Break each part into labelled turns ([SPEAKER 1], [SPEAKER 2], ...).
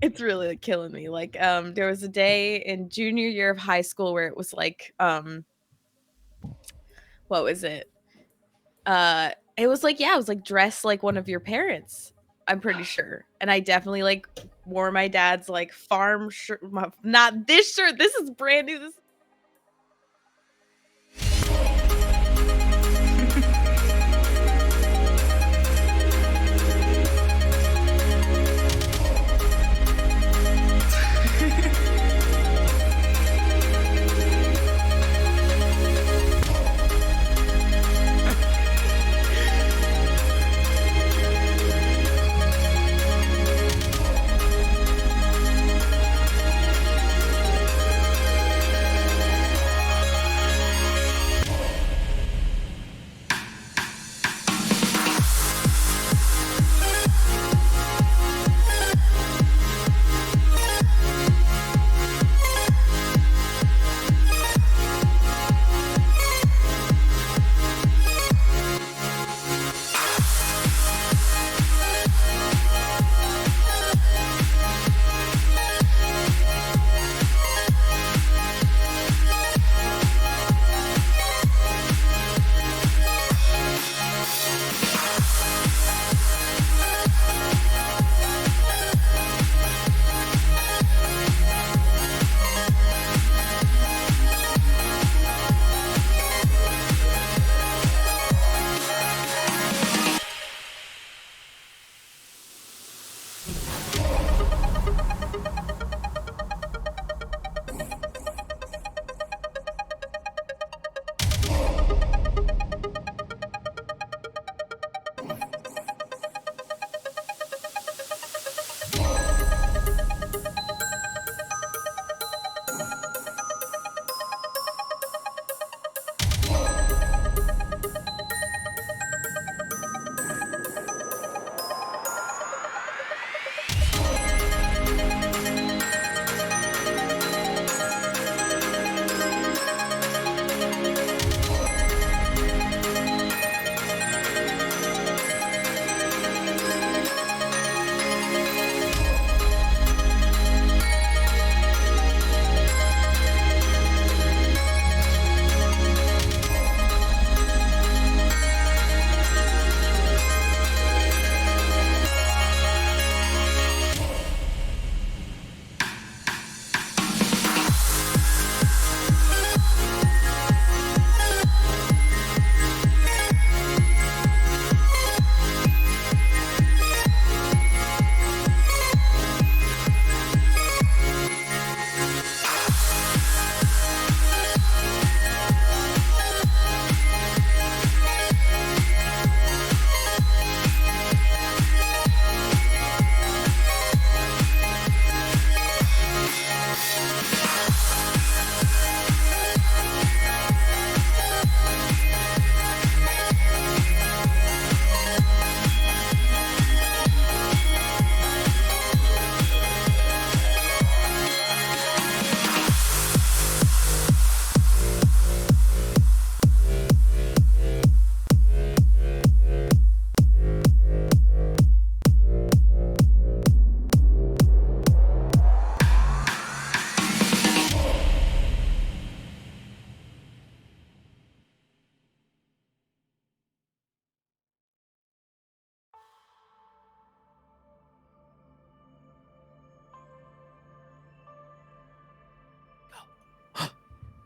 [SPEAKER 1] It's really like, killing me. Like, there was a day in junior year of high school where it was like, what was it? It was like, yeah, it was like dress like one of your parents. I'm pretty sure, and I definitely like wore my dad's like farm shirt. Not this shirt. This is brand new. This.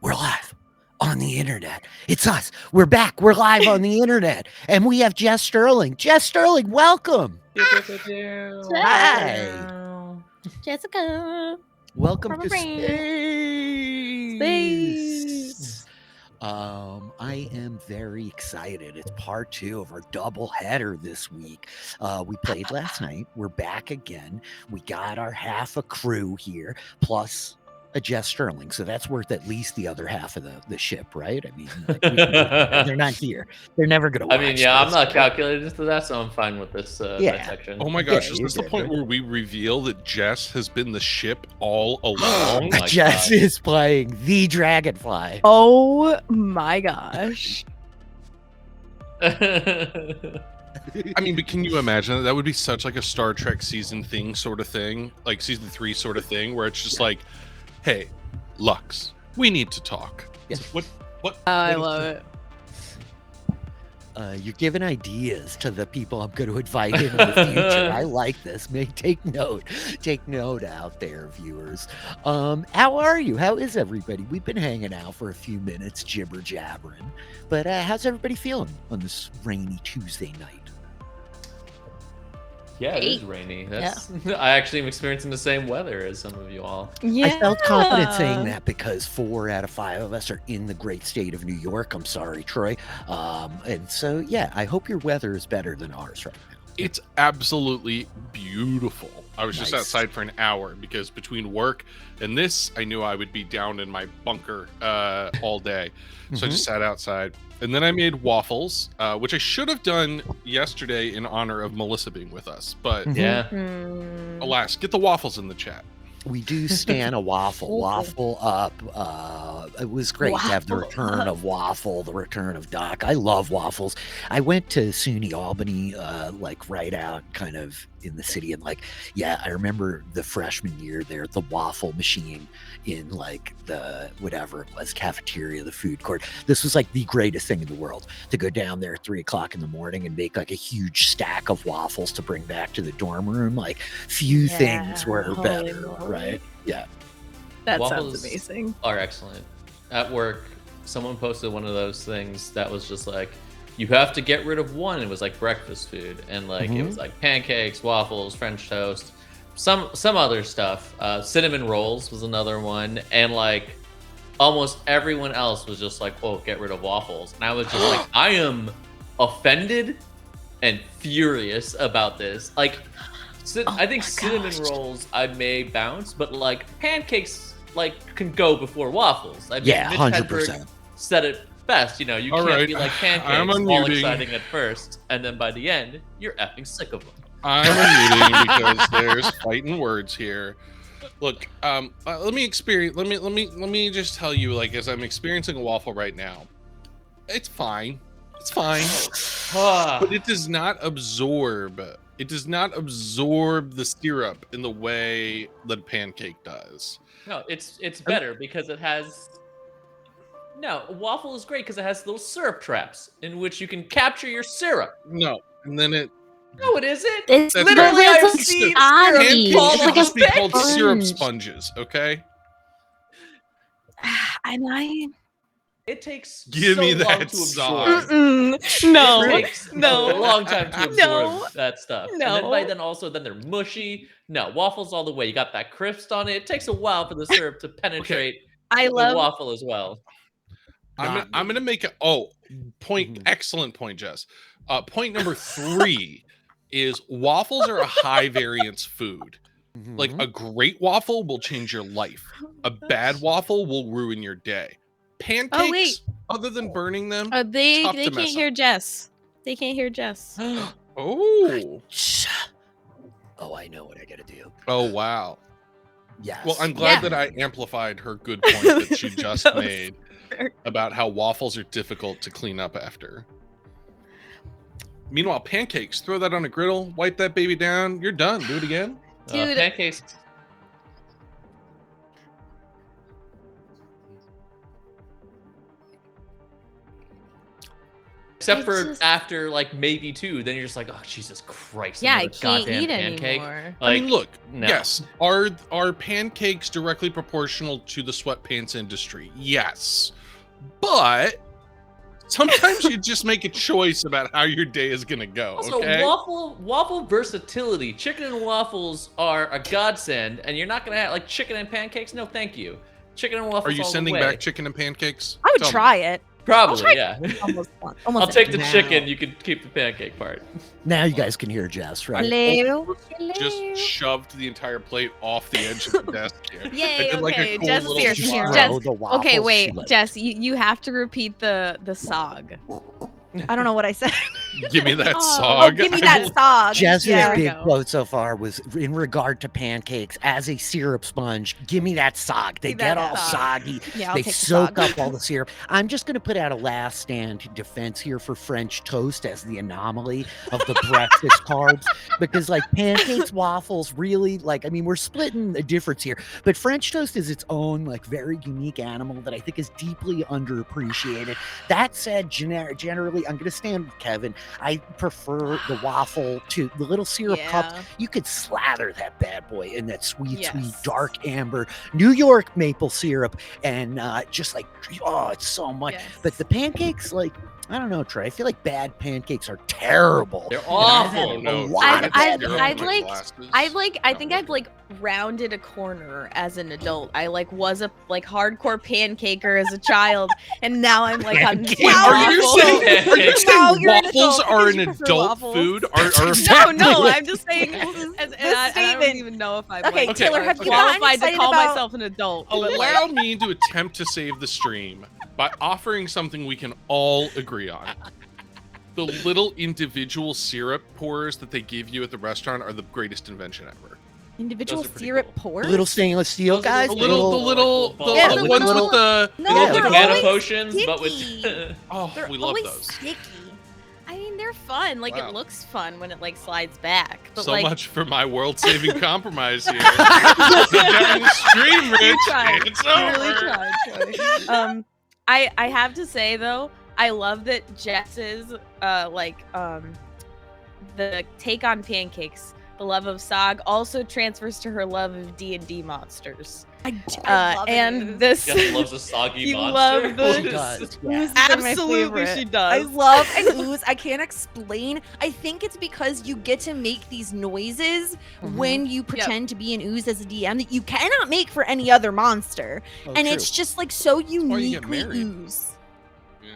[SPEAKER 2] We're live on the internet. It's us. We're back. We're live on the internet. And we have Jess Sterling. Jess Sterling, welcome. Hi.
[SPEAKER 1] Jessica.
[SPEAKER 2] Welcome to
[SPEAKER 1] Space.
[SPEAKER 2] Space. I am very excited. It's part 2 of our double header this week. We played last night. We're back again. We got our half a crew here, plus a Jess Sterling. So that's worth at least the other half of the ship, right? I mean, like, they're not here. They're never going to watch.
[SPEAKER 3] I mean, yeah, I'm not calculated into that, so I'm fine with this section.
[SPEAKER 4] Oh my gosh, is this the point where we reveal that Jess has been the ship all along?
[SPEAKER 2] Jess is playing the Dragonfly.
[SPEAKER 1] Oh my gosh.
[SPEAKER 4] I mean, but can you imagine that? That would be such like a Star Trek season thing sort of thing, like season 3 sort of thing, where it's just like, hey, Lux, we need to talk.
[SPEAKER 2] Yeah.
[SPEAKER 4] What?
[SPEAKER 1] Oh, I love it.
[SPEAKER 2] You're giving ideas to the people I'm going to invite in the future. I like this. Take note. Take note out there, viewers. How are you? How is everybody? We've been hanging out for a few minutes, jibber jabbering. But how's everybody feeling on this rainy Tuesday night?
[SPEAKER 3] Yeah, it is rainy. That's I actually am experiencing the same weather as some of you all.
[SPEAKER 1] Yeah.
[SPEAKER 2] I felt confident saying that because 4 out of 5 of us are in the great state of New York. I'm sorry, Troy. And so, yeah, I hope your weather is better than ours right now.
[SPEAKER 4] It's absolutely beautiful. I was just outside for an hour because between work and this, I knew I would be down in my bunker all day. So I just sat outside. And then I made waffles, which I should have done yesterday in honor of Melissa being with us. But alas, get the waffles in the chat.
[SPEAKER 2] We do stand a waffle. Waffle up. It was great to have the return of Waffle, the return of Doc. I love waffles. I went to SUNY Albany, like right out kind of in the city. And like, yeah, I remember the freshman year there, the waffle machine in like the whatever it was, cafeteria, the food court. This was like the greatest thing in the world to go down there at 3 o'clock in the morning and make like a huge stack of waffles to bring back to the dorm room. Like few things were better, right? Yeah.
[SPEAKER 1] That
[SPEAKER 3] Waffles
[SPEAKER 1] sounds amazing.
[SPEAKER 3] Are excellent. At work, someone posted one of those things that was just like, you have to get rid of one. It was like breakfast food, and like it was like pancakes, waffles, French toast, some other stuff. Cinnamon rolls was another one, and like almost everyone else was just like, oh, get rid of waffles. And I was just like, I am offended and furious about this. Like, I think cinnamon rolls I may bounce, but like pancakes like can go before waffles. I mean,
[SPEAKER 2] Yeah,
[SPEAKER 3] Mitch
[SPEAKER 2] 100%.
[SPEAKER 3] Hedberg said it best. You know, you
[SPEAKER 4] All
[SPEAKER 3] can't
[SPEAKER 4] right.
[SPEAKER 3] be like
[SPEAKER 4] I'm
[SPEAKER 3] pancakes, all
[SPEAKER 4] unmuting.
[SPEAKER 3] exciting at first, and then by the end, you're effing sick of them.
[SPEAKER 4] I'm unmuting because there's fighting words here. Look, let me just tell you, like, as I'm experiencing a waffle right now, it's fine. It's fine. But it does not absorb. It does not absorb the syrup in the way that a pancake does.
[SPEAKER 3] No, it's better because it has. No, a waffle is great because it has little syrup traps in which you can capture your syrup.
[SPEAKER 4] No, and then it.
[SPEAKER 3] No, it isn't.
[SPEAKER 5] It's
[SPEAKER 4] That's
[SPEAKER 3] literally
[SPEAKER 4] right.
[SPEAKER 3] I've seen
[SPEAKER 4] Pancakes
[SPEAKER 3] fall
[SPEAKER 4] should
[SPEAKER 3] off
[SPEAKER 4] just be called
[SPEAKER 5] sponge.
[SPEAKER 4] syrup sponges, okay?
[SPEAKER 1] And
[SPEAKER 3] It takes
[SPEAKER 4] Give
[SPEAKER 3] so
[SPEAKER 4] me
[SPEAKER 3] long
[SPEAKER 4] that
[SPEAKER 3] to
[SPEAKER 4] sauce.
[SPEAKER 3] absorb.
[SPEAKER 1] no,
[SPEAKER 3] It takes a long time to absorb
[SPEAKER 1] No.
[SPEAKER 3] that stuff.
[SPEAKER 1] No.
[SPEAKER 3] And then they're mushy. No, waffles all the way. You got that crisp on it. It takes a while for the syrup to penetrate
[SPEAKER 1] I
[SPEAKER 3] the
[SPEAKER 1] love
[SPEAKER 3] waffle as well.
[SPEAKER 4] I'm gonna make it. Point. Excellent point, Jess. Point number 3 is waffles are a high variance food. Like a great waffle will change your life. A bad waffle will ruin your day. Pancakes, other than burning them,
[SPEAKER 1] they
[SPEAKER 4] tough to
[SPEAKER 1] can't
[SPEAKER 4] mess
[SPEAKER 1] hear
[SPEAKER 4] up.
[SPEAKER 1] Jess. They can't hear Jess.
[SPEAKER 4] Oh,
[SPEAKER 2] Oh, I know what I gotta do.
[SPEAKER 4] oh wow.
[SPEAKER 2] Yes.
[SPEAKER 4] Well, I'm glad that I amplified her good point that she just
[SPEAKER 1] That was
[SPEAKER 4] made
[SPEAKER 1] fair.
[SPEAKER 4] about how waffles are difficult to clean up after. Meanwhile, pancakes, throw that on a griddle, wipe that baby down, you're done. Do it again.
[SPEAKER 1] Dude.
[SPEAKER 3] Pancakes. Except for after like maybe 2, then you're just like, oh Jesus Christ!
[SPEAKER 1] Yeah, I
[SPEAKER 3] another
[SPEAKER 1] can't
[SPEAKER 3] goddamn
[SPEAKER 1] eat
[SPEAKER 3] pancake.
[SPEAKER 1] anymore.
[SPEAKER 4] I mean, look,
[SPEAKER 3] no.
[SPEAKER 4] yes, are pancakes directly proportional to the sweatpants industry? Yes, but sometimes you just make a choice about how your day is gonna go.
[SPEAKER 3] Also,
[SPEAKER 4] Okay.
[SPEAKER 3] waffle versatility. Chicken and waffles are a godsend, and you're not gonna have like chicken and pancakes. No, thank you. Chicken and waffles.
[SPEAKER 4] Are you
[SPEAKER 3] all
[SPEAKER 4] sending
[SPEAKER 3] the way.
[SPEAKER 4] back chicken and pancakes?
[SPEAKER 1] I would
[SPEAKER 4] Tell me.
[SPEAKER 1] try it.
[SPEAKER 3] Probably, yeah.
[SPEAKER 1] Almost.
[SPEAKER 3] I'll take the
[SPEAKER 2] Now-
[SPEAKER 3] chicken. You can keep the pancake part.
[SPEAKER 2] Now you guys can hear Jess, right?
[SPEAKER 1] Hello.
[SPEAKER 4] Just shoved the entire plate off the edge of the desk here.
[SPEAKER 1] Yay,
[SPEAKER 4] I did like a
[SPEAKER 1] okay,
[SPEAKER 4] cool
[SPEAKER 1] Jess,
[SPEAKER 4] little
[SPEAKER 1] here,
[SPEAKER 4] smile.
[SPEAKER 1] Jess.
[SPEAKER 2] The waffles,
[SPEAKER 1] Okay,
[SPEAKER 2] she
[SPEAKER 1] wait,
[SPEAKER 2] like-
[SPEAKER 1] Jess, you have to repeat the sog.
[SPEAKER 5] I don't know what I said.
[SPEAKER 4] Give me that
[SPEAKER 1] Oh,
[SPEAKER 4] sog.
[SPEAKER 5] give me
[SPEAKER 4] I
[SPEAKER 5] that sog.
[SPEAKER 2] Jess's
[SPEAKER 1] Yeah.
[SPEAKER 2] big quote so far was in regard to pancakes as a syrup sponge. Give me that sog. They
[SPEAKER 1] Give
[SPEAKER 2] get
[SPEAKER 1] that
[SPEAKER 2] all
[SPEAKER 1] sog.
[SPEAKER 2] soggy.
[SPEAKER 5] Yeah, I'll
[SPEAKER 2] They
[SPEAKER 5] take the
[SPEAKER 2] soak
[SPEAKER 5] sog.
[SPEAKER 2] up all the syrup. I'm just going to put out a last stand defense here for French toast as the anomaly of the breakfast carbs, because like pancakes, waffles, really, like, I mean, we're splitting the difference here, but French toast is its own like very unique animal that I think is deeply underappreciated. That said, generally, I'm going to stand with Kevin. I prefer the waffle to the little syrup cup. You could slather that bad boy in that sweet, sweet
[SPEAKER 1] Yes.
[SPEAKER 2] dark amber New York maple syrup, and just like, oh, it's so much.
[SPEAKER 1] Yes.
[SPEAKER 2] But the pancakes, like, I don't know, Trey. I feel like bad pancakes are terrible.
[SPEAKER 3] They're
[SPEAKER 2] And I've had
[SPEAKER 3] awful.
[SPEAKER 2] a
[SPEAKER 4] no,
[SPEAKER 2] lot of
[SPEAKER 1] I've-
[SPEAKER 2] bad
[SPEAKER 1] I've
[SPEAKER 2] pancakes.
[SPEAKER 1] like I think I've like rounded a corner as an adult. I like was a like hardcore pancaker as a child, and now I'm like on
[SPEAKER 2] Pancake.
[SPEAKER 4] Wait, are you
[SPEAKER 1] waffle.
[SPEAKER 4] saying, are you
[SPEAKER 5] Now
[SPEAKER 4] saying
[SPEAKER 5] you're an
[SPEAKER 4] waffles
[SPEAKER 5] adult
[SPEAKER 4] are
[SPEAKER 5] because
[SPEAKER 4] an
[SPEAKER 5] you prefer
[SPEAKER 4] adult
[SPEAKER 5] waffles.
[SPEAKER 4] food?
[SPEAKER 1] No, I'm just saying.
[SPEAKER 5] This is-
[SPEAKER 1] And
[SPEAKER 5] this
[SPEAKER 1] I don't
[SPEAKER 5] statement-
[SPEAKER 1] even know if I'm
[SPEAKER 5] Okay,
[SPEAKER 1] like,
[SPEAKER 5] Taylor,
[SPEAKER 4] have you
[SPEAKER 5] gotten
[SPEAKER 1] qualified to
[SPEAKER 5] excited
[SPEAKER 1] call
[SPEAKER 5] about-
[SPEAKER 1] myself an adult. but, like,
[SPEAKER 4] Allow me to attempt to save the stream by offering something we can all agree on. The little individual syrup pours that they give you at the restaurant are the greatest invention ever.
[SPEAKER 5] Individual
[SPEAKER 3] Those are pretty
[SPEAKER 5] syrup
[SPEAKER 3] cool.
[SPEAKER 5] pours?
[SPEAKER 2] Little stainless steel
[SPEAKER 3] Those are
[SPEAKER 2] guys.
[SPEAKER 3] the
[SPEAKER 4] The little
[SPEAKER 5] Yeah,
[SPEAKER 4] the
[SPEAKER 5] the
[SPEAKER 4] ones
[SPEAKER 2] little-
[SPEAKER 4] with the
[SPEAKER 5] No,
[SPEAKER 2] Yeah,
[SPEAKER 3] the
[SPEAKER 5] they're
[SPEAKER 3] Canna
[SPEAKER 5] always
[SPEAKER 3] potions, but with
[SPEAKER 5] sticky.
[SPEAKER 4] oh,
[SPEAKER 5] They're
[SPEAKER 4] we love
[SPEAKER 5] always
[SPEAKER 4] those.
[SPEAKER 5] sticky.
[SPEAKER 1] I mean, they're fun. Like
[SPEAKER 4] Wow.
[SPEAKER 1] it looks fun when it like slides back. But
[SPEAKER 4] So
[SPEAKER 1] like,
[SPEAKER 4] much for my world-saving compromise here. Down the stream, Rich.
[SPEAKER 1] tried.
[SPEAKER 4] It's
[SPEAKER 1] You really
[SPEAKER 4] over.
[SPEAKER 1] tried, Troy. I have to say though, I love that Jess's the take on pancakes, the love of Sog, also transfers to her love of D&D monsters.
[SPEAKER 5] I love
[SPEAKER 1] And
[SPEAKER 5] it.
[SPEAKER 1] this
[SPEAKER 3] Jess loves a soggy
[SPEAKER 1] You
[SPEAKER 3] monster.
[SPEAKER 1] love the-
[SPEAKER 2] She does. Yeah.
[SPEAKER 5] Oozes are my
[SPEAKER 1] absolutely
[SPEAKER 5] favorite.
[SPEAKER 1] she
[SPEAKER 5] I
[SPEAKER 1] does.
[SPEAKER 5] love an ooze. I can't explain. I think it's because you get to make these noises
[SPEAKER 2] Mhm.
[SPEAKER 5] when you pretend to be an ooze as a DM that you cannot make for any other monster.
[SPEAKER 2] Oh,
[SPEAKER 5] And
[SPEAKER 2] true.
[SPEAKER 5] it's just like so
[SPEAKER 4] why you get
[SPEAKER 5] uniquely
[SPEAKER 4] married.
[SPEAKER 5] ooze.
[SPEAKER 4] Yeah.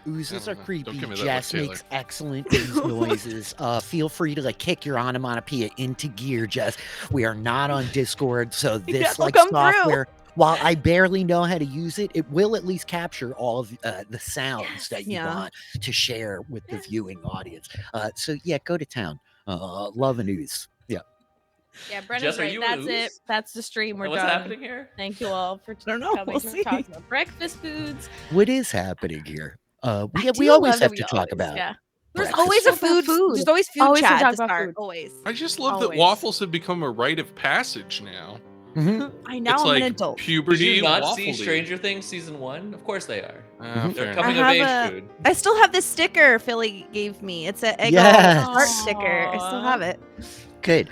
[SPEAKER 2] Oozes
[SPEAKER 4] I
[SPEAKER 2] are
[SPEAKER 4] don't know.
[SPEAKER 2] creepy.
[SPEAKER 4] Don't give me that
[SPEAKER 2] Jess
[SPEAKER 4] look,
[SPEAKER 2] makes excellent ooze noises. Feel free to like kick your onomatopoeia into gear, Jess. We are not on Discord, so
[SPEAKER 5] Yeah,
[SPEAKER 2] this
[SPEAKER 5] they'll
[SPEAKER 2] like
[SPEAKER 5] come through.
[SPEAKER 2] software, while I barely know how to use it, it will at least capture all of the sounds that you
[SPEAKER 5] Yeah.
[SPEAKER 2] want to share with the viewing audience. So yeah, go to town. Love and ooze. Yeah.
[SPEAKER 1] Yeah, Brenna's
[SPEAKER 3] Jess, are
[SPEAKER 1] right.
[SPEAKER 3] you
[SPEAKER 1] That's
[SPEAKER 3] an
[SPEAKER 1] it.
[SPEAKER 3] ooze?
[SPEAKER 1] That's the stream. We're
[SPEAKER 3] What's
[SPEAKER 1] done.
[SPEAKER 3] happening here?
[SPEAKER 1] Thank you all for
[SPEAKER 5] don't know.
[SPEAKER 1] coming.
[SPEAKER 5] We'll
[SPEAKER 1] We're
[SPEAKER 5] see.
[SPEAKER 1] talking about breakfast foods.
[SPEAKER 2] What is happening here? We
[SPEAKER 1] do
[SPEAKER 2] always
[SPEAKER 1] love
[SPEAKER 2] have
[SPEAKER 1] that
[SPEAKER 2] to
[SPEAKER 1] we
[SPEAKER 2] talk
[SPEAKER 1] always-
[SPEAKER 2] about.
[SPEAKER 1] Yeah.
[SPEAKER 5] There's
[SPEAKER 2] breakfast
[SPEAKER 5] always a
[SPEAKER 1] Talk about
[SPEAKER 5] food.
[SPEAKER 1] food.
[SPEAKER 5] There's always food
[SPEAKER 1] Always we
[SPEAKER 5] chat
[SPEAKER 1] talk
[SPEAKER 5] to
[SPEAKER 1] about
[SPEAKER 5] start.
[SPEAKER 1] food.
[SPEAKER 5] Always.
[SPEAKER 4] I just love that
[SPEAKER 1] Always.
[SPEAKER 4] waffles have become a rite of passage now.
[SPEAKER 2] Mhm.
[SPEAKER 5] I know
[SPEAKER 4] It's
[SPEAKER 5] I'm
[SPEAKER 4] like
[SPEAKER 5] an adult.
[SPEAKER 3] Did
[SPEAKER 4] puberty.
[SPEAKER 3] you not see
[SPEAKER 4] waffle-y.
[SPEAKER 3] Stranger Things season 1? Of course they are.
[SPEAKER 2] Mhm.
[SPEAKER 3] They're
[SPEAKER 2] I
[SPEAKER 3] coming of
[SPEAKER 5] have
[SPEAKER 3] age
[SPEAKER 5] a-
[SPEAKER 3] food.
[SPEAKER 5] I still have this sticker Philly gave me. It's an Eggo
[SPEAKER 2] Yes.
[SPEAKER 5] heart sticker. I still have it.
[SPEAKER 2] Good.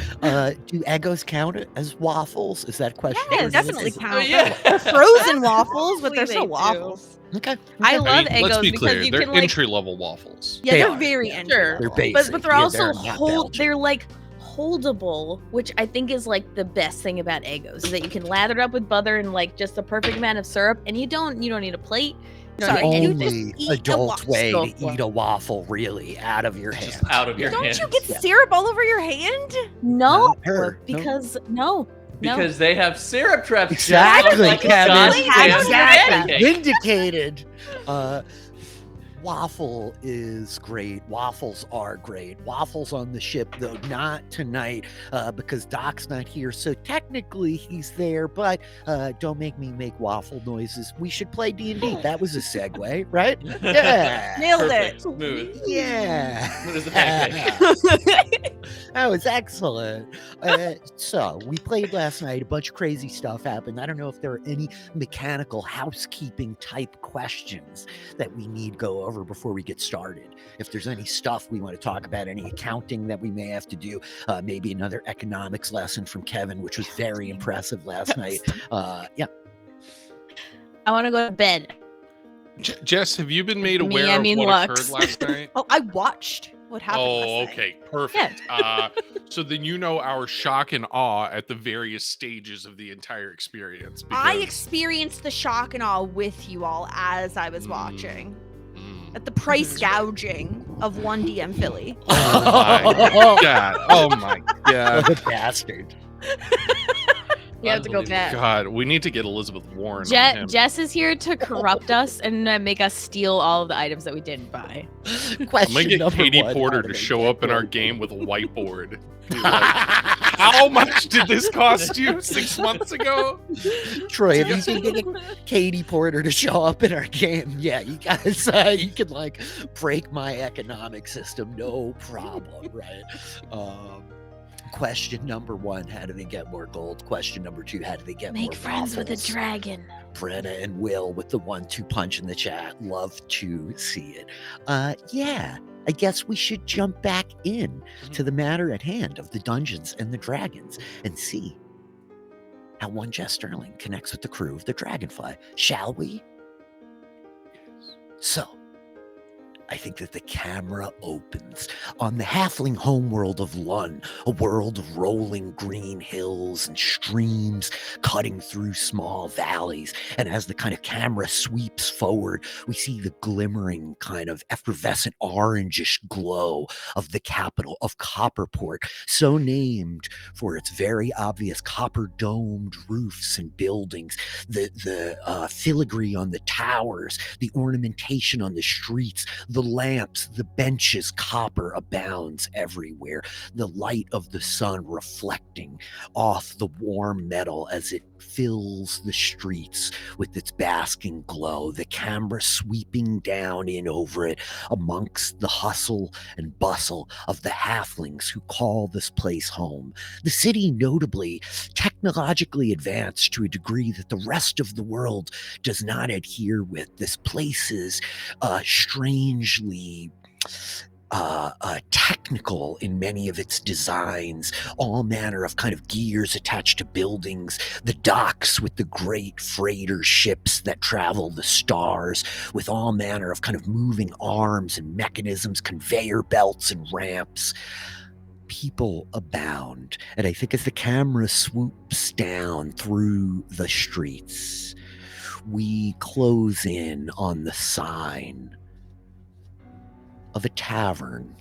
[SPEAKER 2] Do Eggos count as waffles? Is that question?
[SPEAKER 5] They
[SPEAKER 1] Yes.
[SPEAKER 5] definitely
[SPEAKER 1] Is-
[SPEAKER 5] count.
[SPEAKER 3] Oh, yeah.
[SPEAKER 5] They're frozen waffles, but
[SPEAKER 1] Absolutely
[SPEAKER 5] they're still
[SPEAKER 1] they do.
[SPEAKER 5] waffles.
[SPEAKER 2] Okay.
[SPEAKER 1] I
[SPEAKER 4] I
[SPEAKER 1] love
[SPEAKER 4] mean, let's
[SPEAKER 1] Eggos
[SPEAKER 4] be
[SPEAKER 1] because
[SPEAKER 4] clear,
[SPEAKER 1] you
[SPEAKER 4] they're
[SPEAKER 1] can like,
[SPEAKER 4] entry-level waffles.
[SPEAKER 5] Yeah,
[SPEAKER 2] They
[SPEAKER 5] they're
[SPEAKER 2] are,
[SPEAKER 5] very
[SPEAKER 2] yeah.
[SPEAKER 5] entry
[SPEAKER 1] Sure.
[SPEAKER 5] level.
[SPEAKER 2] They're basic.
[SPEAKER 1] but they're
[SPEAKER 2] Yeah,
[SPEAKER 1] also
[SPEAKER 2] they're not Belgian.
[SPEAKER 1] they're like holdable, which I think is like the best thing about Eggos is that you can lather it up with butter and like just the perfect amount of syrup, and you don't need a plate. You
[SPEAKER 2] the
[SPEAKER 1] don't need
[SPEAKER 5] you
[SPEAKER 2] only
[SPEAKER 5] just eat a
[SPEAKER 2] adult
[SPEAKER 5] waffle.
[SPEAKER 2] way
[SPEAKER 1] So
[SPEAKER 2] to eat a waffle really out of your hand.
[SPEAKER 3] Just out of your
[SPEAKER 5] Don't
[SPEAKER 3] hands.
[SPEAKER 5] you get
[SPEAKER 2] Yeah.
[SPEAKER 5] syrup all over your hand?
[SPEAKER 1] No,
[SPEAKER 2] Not her. No.
[SPEAKER 1] because no.
[SPEAKER 3] Because they have syrup traps. just
[SPEAKER 2] Exactly,
[SPEAKER 3] like a
[SPEAKER 2] Kevin.
[SPEAKER 3] goddamn
[SPEAKER 2] Exactly.
[SPEAKER 3] pancake.
[SPEAKER 2] Vindicated. Waffle is great. Waffles are great. Waffles on the ship, though not tonight, because Doc's not here. So technically he's there, but don't make me make waffle noises. We should play D&D. That was a segue, right? Yeah.
[SPEAKER 5] Nailed
[SPEAKER 3] Perfect.
[SPEAKER 5] it.
[SPEAKER 3] Smooth.
[SPEAKER 2] Yeah.
[SPEAKER 3] Smooth as a pancake.
[SPEAKER 2] That was excellent. So we played last night. A bunch of crazy stuff happened. I don't know if there are any mechanical housekeeping type questions that we need go over before we get started. If there's any stuff we want to talk about, any accounting that we may have to do, maybe another economics lesson from Kevin, which was very impressive last night. Yeah.
[SPEAKER 1] I want to go to bed.
[SPEAKER 4] Jess, have you been made
[SPEAKER 1] Me,
[SPEAKER 4] aware
[SPEAKER 1] I
[SPEAKER 4] of
[SPEAKER 1] mean
[SPEAKER 4] what
[SPEAKER 1] Lux.
[SPEAKER 4] occurred last night?
[SPEAKER 5] Oh, I watched what happened.
[SPEAKER 4] Oh,
[SPEAKER 5] last night.
[SPEAKER 4] okay, perfect. So then you know our shock and awe at the various stages of the entire experience.
[SPEAKER 5] I
[SPEAKER 4] because-
[SPEAKER 5] experienced the shock and awe with you all as I was
[SPEAKER 4] Mm.
[SPEAKER 5] watching.
[SPEAKER 4] Mm.
[SPEAKER 5] At the price gouging of 1DM Philly.
[SPEAKER 4] Oh my god! Oh my god!
[SPEAKER 2] What a bastard.
[SPEAKER 1] We have to go
[SPEAKER 3] Unbelievable.
[SPEAKER 1] back.
[SPEAKER 4] God, we need to get Elizabeth Warren on him.
[SPEAKER 1] Jess is here to corrupt us and make us steal all of the items that we didn't buy.
[SPEAKER 4] I'm
[SPEAKER 2] Question
[SPEAKER 4] gonna get
[SPEAKER 2] number
[SPEAKER 4] Katie
[SPEAKER 2] one,
[SPEAKER 4] Porter
[SPEAKER 2] how do
[SPEAKER 4] to
[SPEAKER 2] they
[SPEAKER 4] show
[SPEAKER 2] get
[SPEAKER 4] up in our
[SPEAKER 2] broken?
[SPEAKER 4] game with a whiteboard. Be like, how much did this cost you 6 months ago?
[SPEAKER 2] Troy, if you can get Katie Porter to show up in our game, yeah, you guys, you can like break my economic system, no problem, right? Question number one, how do they get more gold? Question number two, how do they get more
[SPEAKER 1] Make friends with a
[SPEAKER 2] waffles?
[SPEAKER 1] dragon.
[SPEAKER 2] Brenna and Will with the 1-2 punch in the chat. Love to see it. Yeah, I guess we should jump back in to the matter at hand of the Dungeons and the Dragons and see how one Jess Sterling connects with the crew of the Dragonfly. Shall we? So, I think that the camera opens on the halfling homeworld of Lun, a world of rolling green hills and streams cutting through small valleys. And as the kind of camera sweeps forward, we see the glimmering kind of effervescent orangish glow of the capital of Copperport, so named for its very obvious copper-domed roofs and buildings, the filigree on the towers, the ornamentation on the streets, the lamps, the benches, copper abounds everywhere. The light of the sun reflecting off the warm metal as it fills the streets with its basking glow. The camera sweeping down in over it amongst the hustle and bustle of the halflings who call this place home. The city notably technologically advanced to a degree that the rest of the world does not adhere with. This place is strangely technical in many of its designs, all manner of kind of gears attached to buildings, the docks with the great freighter ships that travel the stars, with all manner of kind of moving arms and mechanisms, conveyor belts and ramps. People abound, and I think as the camera swoops down through the streets, we close in on the sign of a tavern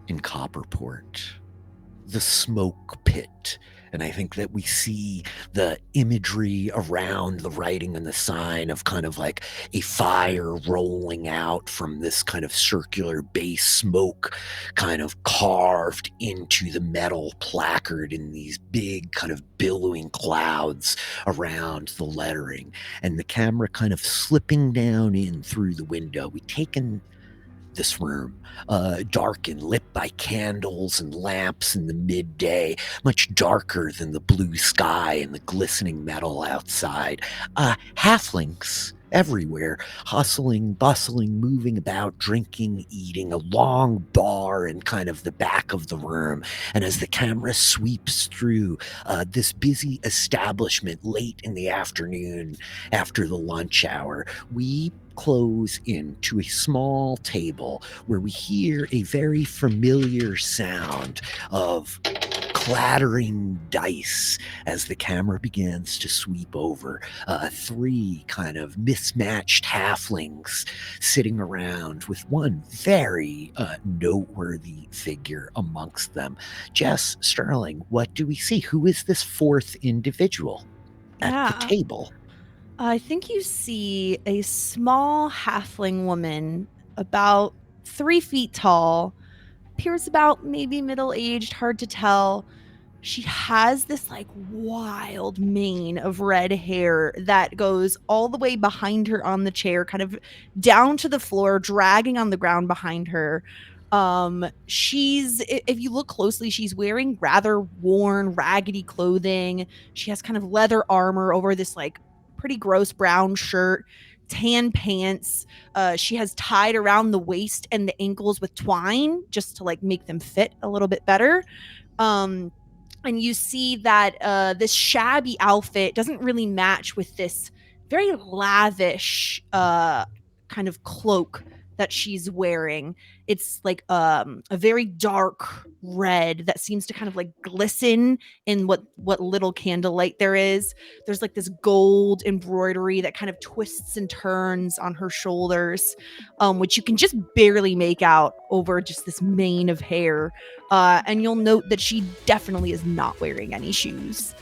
[SPEAKER 2] in Copperport, the Smoke Pit. And I think that we see the imagery around the writing and the sign of kind of like a fire rolling out from this kind of circular base, smoke kind of carved into the metal placard in these big kind of billowing clouds around the lettering. And the camera kind of slipping down in through the window. We take in this room, dark and lit by candles and lamps in the midday, much darker than the blue sky and the glistening metal outside. Halflings everywhere, hustling, bustling, moving about, drinking, eating, a long bar in kind of the back of the room. And as the camera sweeps through this busy establishment late in the afternoon after the lunch hour, we close into a small table where we hear a very familiar sound of clattering dice as the camera begins to sweep over. Three kind of mismatched halflings sitting around with one very noteworthy figure amongst them. Jess Sterling, what do we see? Who is this fourth individual at the table?
[SPEAKER 5] I think you see a small halfling woman about 3 feet tall, appears about maybe middle-aged, hard to tell. She has this like wild mane of red hair that goes all the way behind her on the chair, kind of down to the floor, dragging on the ground behind her. If you look closely, she's wearing rather worn, raggedy clothing. She has kind of leather armor over this like pretty gross brown shirt, tan pants. She has tied around the waist and the ankles with twine just to like make them fit a little bit better. And you see that this shabby outfit doesn't really match with this very lavish kind of cloak that she's wearing. It's like a very dark red that seems to kind of like glisten in what little candlelight there is. There's like this gold embroidery that kind of twists and turns on her shoulders, which you can just barely make out over just this mane of hair. And you'll note that she definitely is not wearing any shoes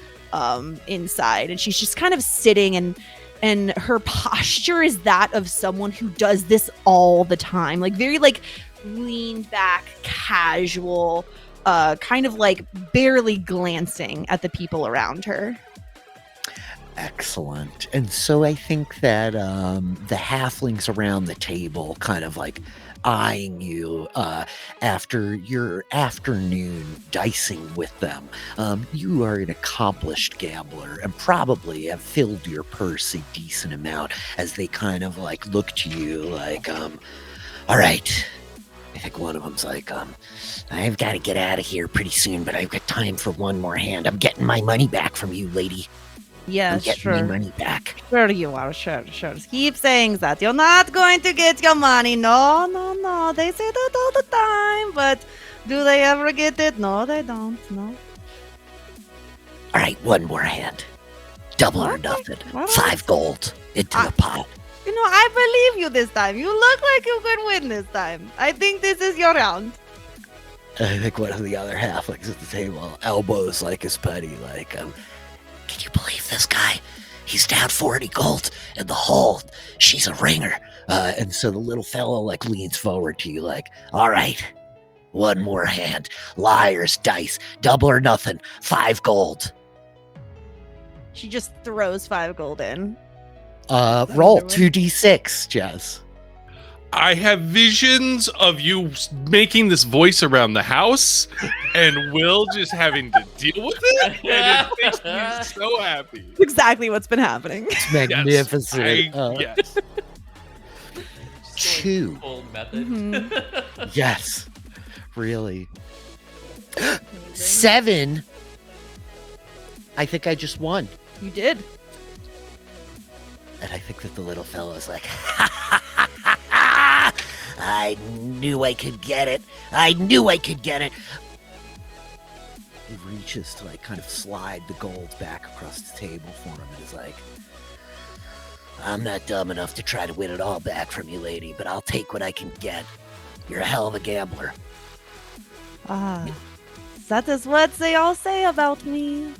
[SPEAKER 5] inside, and she's just kind of sitting, and her posture is that of someone who does this all the time, like very like leaned back, casual, kind of like barely glancing at the people around her.
[SPEAKER 2] Excellent. And so I think that the halflings around the table kind of like eyeing you after your afternoon dicing with them. You are an accomplished gambler and probably have filled your purse a decent amount as they kind of like look to you like, all right. I think one of them's like, I've got to get out of here pretty soon, but I've got time for one more hand. I'm getting my money back from you, lady.
[SPEAKER 5] Yes,
[SPEAKER 2] I'm getting my money back.
[SPEAKER 5] Sure you are, sure. Keep saying that. You're not going to get your money. No. They say that all the time, but do they ever get it? No, they don't. No.
[SPEAKER 2] All right, one more hand. Double or nothing. 5 gold into the pot.
[SPEAKER 5] You know, I believe you this time. You look like you could win this time. I think this is your round.
[SPEAKER 2] I think one of the other halflings at the table elbows like his putty, like, can you believe this guy? He's down 40 gold in the hole. She's a ringer. And so the little fellow like leans forward to you like, all right, one more hand. Liar's dice. Double or nothing. 5 gold.
[SPEAKER 5] She just throws 5 gold in.
[SPEAKER 2] Roll 2d6, Jess.
[SPEAKER 4] I have visions of you making this voice around the house and Will just having to deal with it. And it makes me so happy.
[SPEAKER 5] Exactly what's been happening.
[SPEAKER 2] It's magnificent.
[SPEAKER 4] Yes.
[SPEAKER 2] 2.
[SPEAKER 3] Full method.
[SPEAKER 5] Mm-hmm.
[SPEAKER 2] Yes. Really. 7. I think I just won.
[SPEAKER 5] You did.
[SPEAKER 2] And I think that the little fellow's like, I knew I could get it. He reaches to like kind of slide the gold back across the table for him and is like, I'm not dumb enough to try to win it all back from you, lady, but I'll take what I can get. You're a hell of a gambler.
[SPEAKER 5] That is what they all say about me.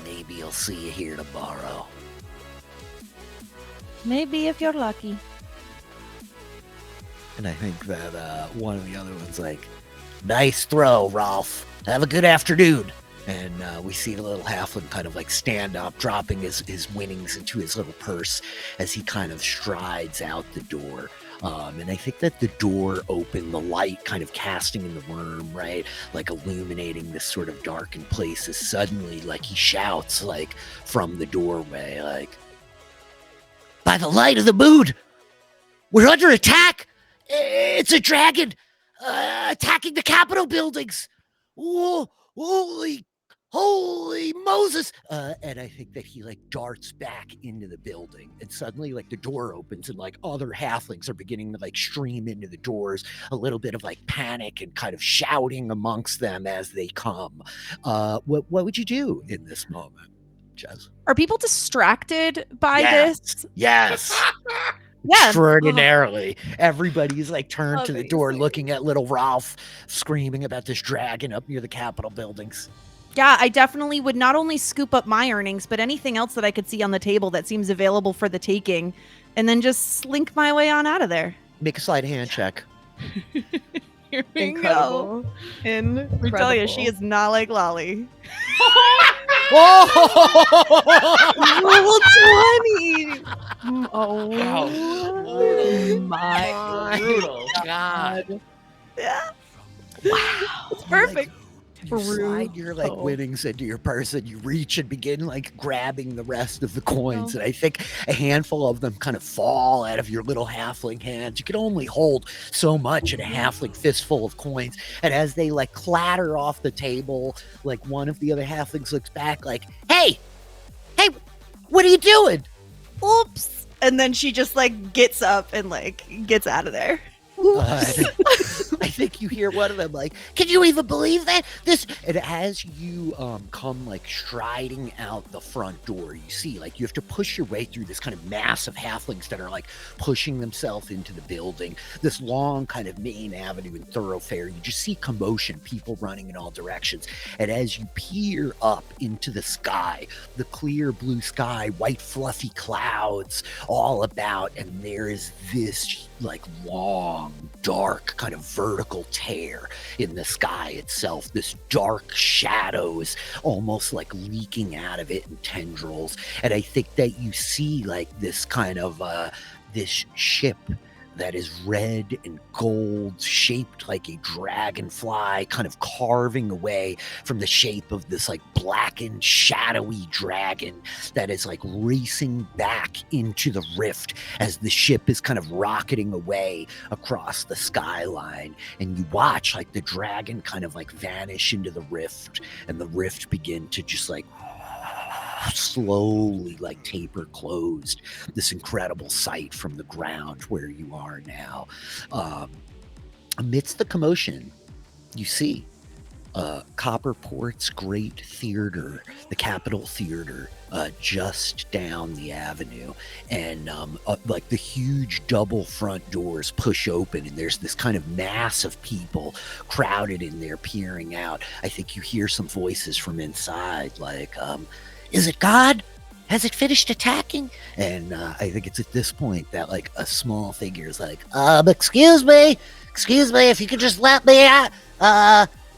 [SPEAKER 2] Maybe I'll see you here tomorrow.
[SPEAKER 5] Maybe if you're lucky.
[SPEAKER 2] And I think that one of the other ones like, nice throw, Rolf. Have a good afternoon. And we see the little halfling kind of like stand up, dropping his winnings into his little purse as he kind of strides out the door. And I think that the door opened, the light kind of casting in the room, right? Like illuminating this sort of darkened place as suddenly like he shouts like from the doorway, like, by the light of the moon, we're under attack. It's a dragon attacking the Capitol buildings. Whoa, holy Moses. And I think that he like darts back into the building and suddenly like the door opens and like other halflings are beginning to like stream into the doors, a little bit of like panic and kind of shouting amongst them as they come. What would you do in this moment, Jez?
[SPEAKER 5] Are people distracted by this?
[SPEAKER 2] Yes.
[SPEAKER 5] Yeah.
[SPEAKER 2] Extraordinarily. Everybody's like turned to the door
[SPEAKER 5] Amazing.
[SPEAKER 2] looking at little Rolf screaming about this dragon up near the Capitol buildings.
[SPEAKER 5] Yeah, I definitely would not only scoop up my earnings, but anything else that I could see on the table that seems available for the taking, and then just slink my way on out of there.
[SPEAKER 2] Make a sleight of hand check.
[SPEAKER 5] Here we
[SPEAKER 1] Incredible.
[SPEAKER 5] go. We tell you, she is not like Lolly.
[SPEAKER 1] Level 20. Oh
[SPEAKER 3] Wow.
[SPEAKER 1] my
[SPEAKER 3] Brutal.
[SPEAKER 2] God.
[SPEAKER 5] Yeah.
[SPEAKER 2] Wow.
[SPEAKER 5] It's perfect.
[SPEAKER 2] You slide your like winnings into your purse and you reach and begin like grabbing the rest of the coins. And I think a handful of them kind of fall out of your little halfling hands. You can only hold so much in a halfling fistful of coins. And as they like clatter off the table, like one of the other halflings looks back like, hey, what are you doing?
[SPEAKER 5] Oops. And then she just like gets up and like gets out of there.
[SPEAKER 2] I think you hear one of them like, "Can you even believe that?" And as you come like striding out the front door, you see like you have to push your way through this kind of mass of halflings that are like pushing themselves into the building. This long kind of main avenue and thoroughfare. You just see commotion, people running in all directions. And as you peer up into the sky, the clear blue sky, white fluffy clouds all about, and there is this like long, dark kind of vertical tear in the sky itself. This dark shadows almost like leaking out of it in tendrils. And I think that you see like this kind of this ship that is red and gold, shaped like a dragonfly, kind of carving away from the shape of this like blackened, shadowy dragon that is like racing back into the rift as the ship is kind of rocketing away across the skyline. And you watch like the dragon kind of like vanish into the rift, and the rift begin to just like slowly like taper closed. This incredible sight from the ground where you are now. Amidst the commotion, you see Copperport's Great Theater, the Capitol Theater, just down the avenue, and like the huge double front doors push open, and there's this kind of mass of people crowded in there peering out. I think you hear some voices from inside like, "Is it God? Has it finished attacking?" And I think it's at this point that like a small figure is like, excuse me, if you could just let me out.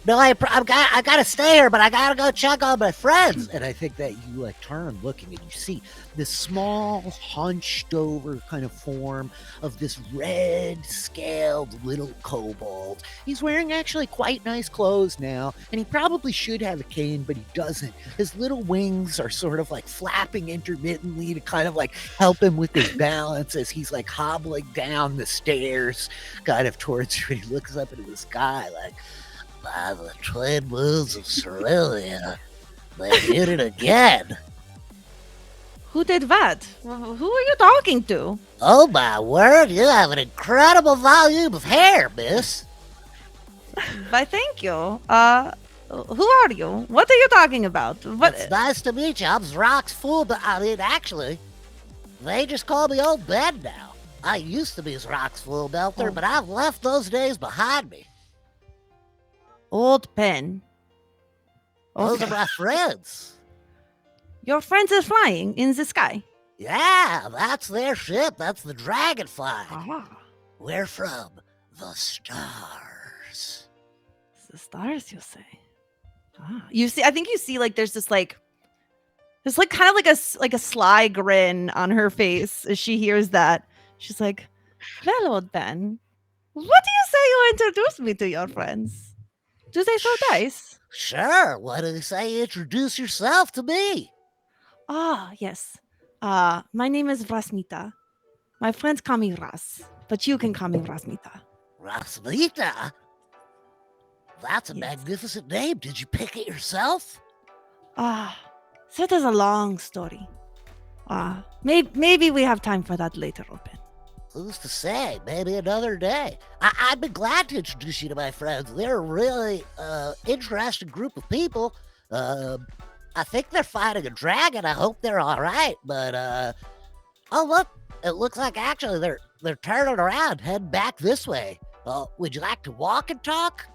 [SPEAKER 2] No, I gotta stay here, but I gotta go check on my friends. And I think that you like turn looking, and you see this small, hunched over kind of form of this red scaled little kobold. He's wearing actually quite nice clothes now, and he probably should have a cane, but he doesn't. His little wings are sort of like flapping intermittently to kind of like help him with his balance as he's like hobbling down the stairs kind of towards you. And he looks up into the sky like, "By the twin moons of Cerelia, they did it again."
[SPEAKER 5] Who did that? Who are you talking to?
[SPEAKER 2] "Oh my word, you have an incredible volume of hair, miss."
[SPEAKER 5] Why, thank you. Who are you? What are you talking about? What?
[SPEAKER 2] "It's nice to meet you. I'm Zrock's fool, but I mean, actually, they just call me Old Ben now. I used to be Zrock's fool belter, but I've left those days behind me."
[SPEAKER 5] Old Ben.
[SPEAKER 2] "Those are my friends."
[SPEAKER 5] Your friends are flying in the sky.
[SPEAKER 2] "Yeah, that's their ship. That's the Dragonfly.
[SPEAKER 5] Ah,
[SPEAKER 2] We're from the stars."
[SPEAKER 5] the stars, you say? Ah, you see. I think you see like there's kind of like a sly grin on her face as she hears that. She's like, "Well, Old Ben, what do you say you introduce me to your friends? Do they so nice?"
[SPEAKER 2] "Sure, why do you say you introduce yourself to me?"
[SPEAKER 5] Ah, yes. My name is Rasmita. My friends call me Ras, but you can call me Rasmita.
[SPEAKER 2] "Rasmita? That's a
[SPEAKER 5] Yes.
[SPEAKER 2] magnificent name. Did you pick it yourself?"
[SPEAKER 5] Ah, that is a long story. Maybe we have time for that later, Open.
[SPEAKER 2] "Who's to say? Maybe another day. I'd be glad to introduce you to my friends. They're a really interesting group of people. I think they're fighting a dragon. I hope they're all right. But oh look, it looks like actually they're turning around, heading back this way. Would you like to walk and talk?"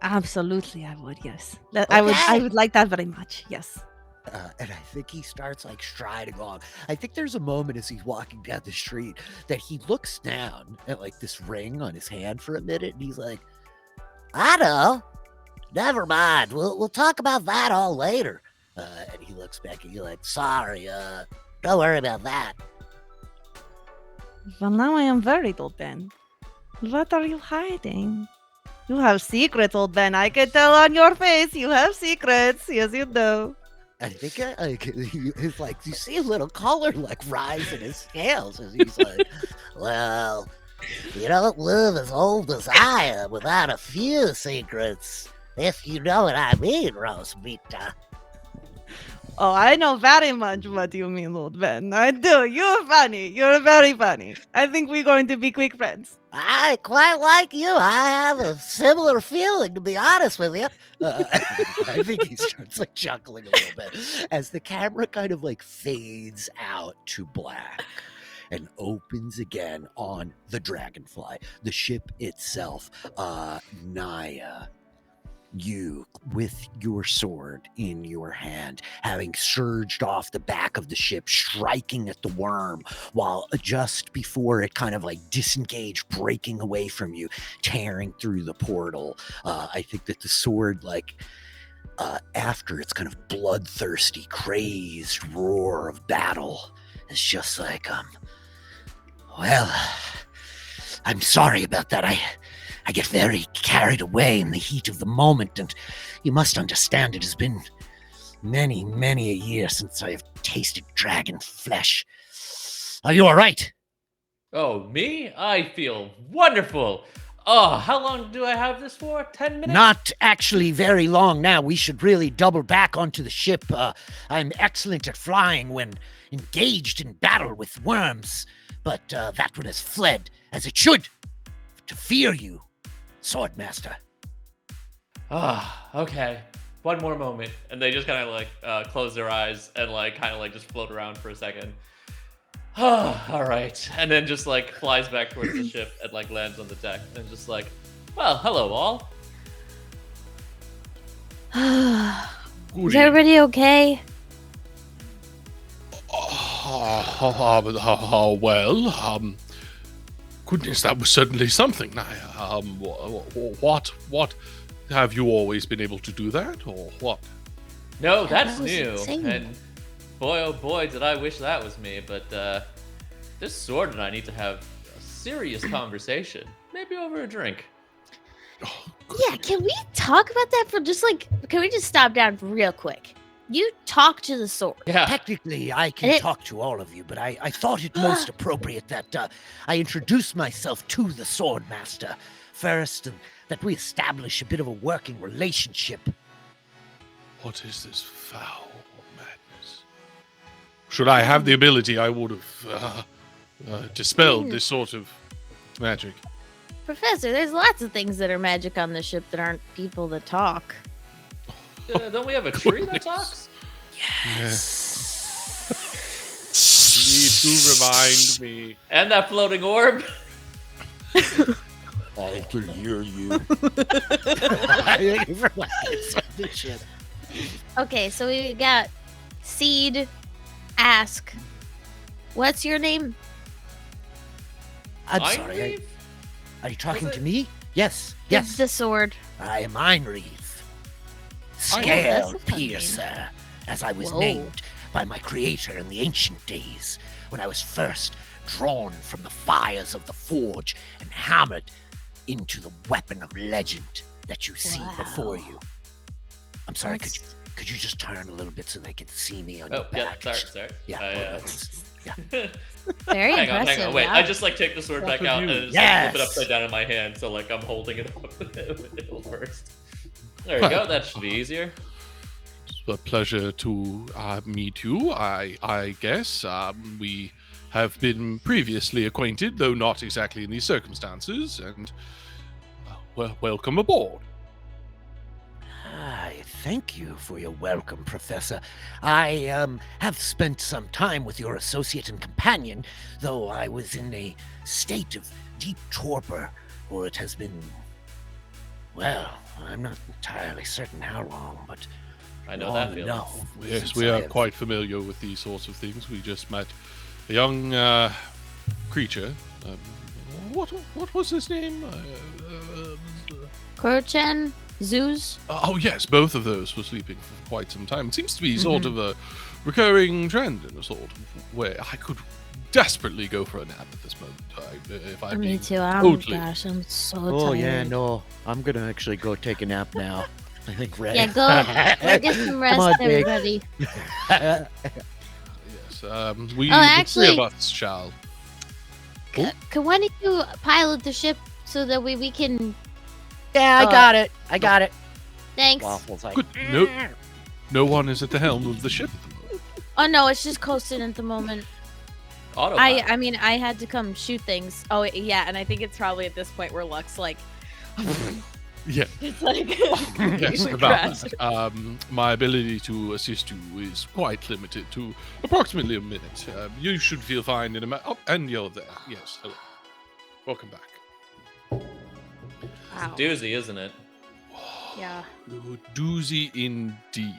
[SPEAKER 5] Absolutely, I would. Yes,
[SPEAKER 2] Okay.
[SPEAKER 5] I would like that very much. Yes.
[SPEAKER 2] And I think he starts like striding along. I think there's a moment as he's walking down the street that he looks down at like this ring on his hand for a minute, and he's like, "I know. Never mind. We'll talk about that all later." And he looks back at you like, "Sorry, don't worry about that."
[SPEAKER 5] Well, now I am worried, Old Ben. What are you hiding? You have secrets, Old Ben. I can tell on your face. You have secrets. Yes, you do.
[SPEAKER 2] I think he's like, you see a little color like rise in his scales as he's like, "Well, you don't live as old as I am without a few secrets, if you know what I mean, Rosmita."
[SPEAKER 5] Oh, I know very much what you mean, Lord Ben. I do. You're funny. You're very funny. I think we're going to be quick friends.
[SPEAKER 2] I quite like you. I have a similar feeling, to be honest with you. I think he starts like chuckling a little bit as the camera kind of like fades out to black and opens again on the Dragonfly, the ship itself. Naya, you with your sword in your hand, having surged off the back of the ship, striking at the worm, while just before it kind of like disengaged, breaking away from you, tearing through the portal. I think that the sword, like, after its kind of bloodthirsty, crazed roar of battle, is just like, well, I'm sorry about that. I get very carried away in the heat of the moment, and you must understand it has been many, many a year since I have tasted dragon flesh. Are you all right?
[SPEAKER 3] Oh, me? I feel wonderful. Oh, how long do I have this for? 10 minutes?
[SPEAKER 2] Not actually very long now. We should really double back onto the ship. I'm excellent at flying when engaged in battle with worms, but that one has fled, as it should, to fear you, Swordmaster.
[SPEAKER 3] Okay. One more moment. And they just kind of like close their eyes and like kind of like just float around for a second. All right. And then just like flies back towards the ship and like lands on the deck and just like, well, hello all.
[SPEAKER 6] Is everybody okay?
[SPEAKER 4] Well, goodness, that was certainly something. What have you always been able to do that, or what?
[SPEAKER 3] No, that's
[SPEAKER 6] That was
[SPEAKER 3] new.
[SPEAKER 6] insane.
[SPEAKER 3] And boy, oh boy, did I wish that was me. But this sword and I need to have a serious conversation. Maybe over a drink.
[SPEAKER 6] Yeah, can we talk about that for just like, can we just stop down real quick? You talk to the sword.
[SPEAKER 3] Yeah.
[SPEAKER 2] Technically, I can talk to all of you, but I thought it most appropriate that I introduce myself to the Swordmaster first, and that we establish a bit of a working relationship.
[SPEAKER 4] What is this foul madness? Should I have the ability, I would have dispelled this sort of magic.
[SPEAKER 6] Professor, there's lots of things that are magic on the ship that aren't people that talk.
[SPEAKER 3] Don't we have a tree that talks?
[SPEAKER 4] Need to remind me.
[SPEAKER 3] And that floating orb?
[SPEAKER 2] I can hear you.
[SPEAKER 6] Okay, so we got Seed, Ask. What's your name?
[SPEAKER 2] I'm
[SPEAKER 3] Einreeve?
[SPEAKER 2] sorry. Are you talking to me? Yes.
[SPEAKER 6] It's the sword.
[SPEAKER 2] I am Einreeve,
[SPEAKER 6] that's
[SPEAKER 2] Scale
[SPEAKER 6] a fun name.
[SPEAKER 2] Piercer, as I was
[SPEAKER 6] Whoa.
[SPEAKER 2] named by my creator in the ancient days, when I was first drawn from the fires of the forge and hammered into the weapon of legend that you see before you. I'm sorry, could you just turn a little bit so they can see me on your
[SPEAKER 3] yeah,
[SPEAKER 2] back?
[SPEAKER 3] sorry.
[SPEAKER 2] Yeah.
[SPEAKER 6] Very
[SPEAKER 3] hang on,
[SPEAKER 6] impressive.
[SPEAKER 3] Wait,
[SPEAKER 6] wow.
[SPEAKER 3] I just like take the sword back out and just
[SPEAKER 2] Yes.
[SPEAKER 3] flip it upside down in my hand, so like I'm holding it up first. There you go. That should be easier.
[SPEAKER 4] It's a pleasure to meet you, I guess. We have been previously acquainted, though not exactly in these circumstances, and welcome aboard.
[SPEAKER 2] I thank you for your welcome, Professor. I have spent some time with your associate and companion, though I was in a state of deep torpor, for it has been, well, I'm not entirely certain how long, but
[SPEAKER 3] I know
[SPEAKER 2] long
[SPEAKER 3] that feeling.
[SPEAKER 2] enough.
[SPEAKER 4] Yes,
[SPEAKER 2] since
[SPEAKER 4] we
[SPEAKER 2] I
[SPEAKER 4] are
[SPEAKER 2] have-
[SPEAKER 4] quite familiar with these sorts of things. We just met a young creature. What was his name?
[SPEAKER 6] Kurchen, Zeus.
[SPEAKER 4] Oh yes, both of those were sleeping for quite some time. It seems to be sort of a recurring trend in a sort of way. I could desperately go for a nap at this moment. If I
[SPEAKER 6] Me too.
[SPEAKER 4] totally.
[SPEAKER 6] Gosh, I'm so
[SPEAKER 2] Oh,
[SPEAKER 6] tired.
[SPEAKER 2] yeah, no. I'm going to actually go take a nap now. I think Ray.
[SPEAKER 6] Yeah, go get some rest,
[SPEAKER 2] on, Big.
[SPEAKER 6] everybody.
[SPEAKER 4] Yes, we
[SPEAKER 6] Oh,
[SPEAKER 4] the
[SPEAKER 6] actually-
[SPEAKER 4] three of us shall.
[SPEAKER 6] Why don't you pilot the ship so that we can?
[SPEAKER 2] Yeah, I got it.
[SPEAKER 6] Thanks.
[SPEAKER 2] Waffle's like,
[SPEAKER 4] Good. Nope. No one is at the helm of the ship.
[SPEAKER 6] Oh no, it's just coasting at the moment.
[SPEAKER 3] Autopilot.
[SPEAKER 6] I mean, I had to come shoot things.
[SPEAKER 1] Oh yeah, and I think it's probably at this point where Lux like
[SPEAKER 4] Yeah.
[SPEAKER 1] it's like
[SPEAKER 4] Yes, about that. My ability to assist you is quite limited to approximately a minute. You should feel fine in a minute. Oh, and you're there. Yes, hello. Welcome back.
[SPEAKER 1] Wow.
[SPEAKER 3] Doozy, isn't it?
[SPEAKER 1] Yeah.
[SPEAKER 4] Doozy indeed.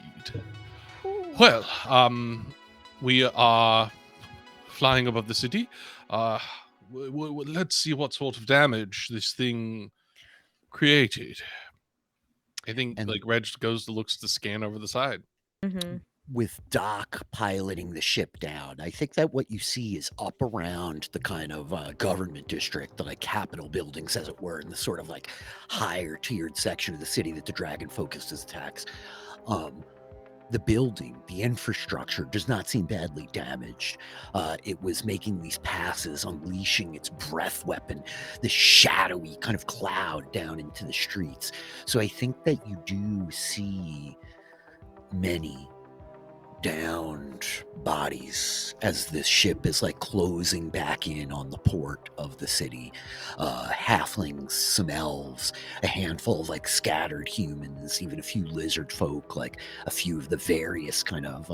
[SPEAKER 4] Well, we are flying above the city. Let's see what sort of damage this thing created. I think
[SPEAKER 2] And-
[SPEAKER 4] like Reg looks to scan over the side.
[SPEAKER 1] Mm-hmm.
[SPEAKER 2] With Doc piloting the ship down, I think that what you see is up around the kind of government district, the like Capitol buildings, as it were, in the sort of like higher tiered section of the city that the dragon focused his attacks. The building, the infrastructure does not seem badly damaged. It was making these passes, unleashing its breath weapon, this shadowy kind of cloud down into the streets. So I think that you do see many downed bodies as this ship is like closing back in on the port of the city. Halflings, some elves, a handful of like scattered humans, even a few lizard folk, like a few of the various kind of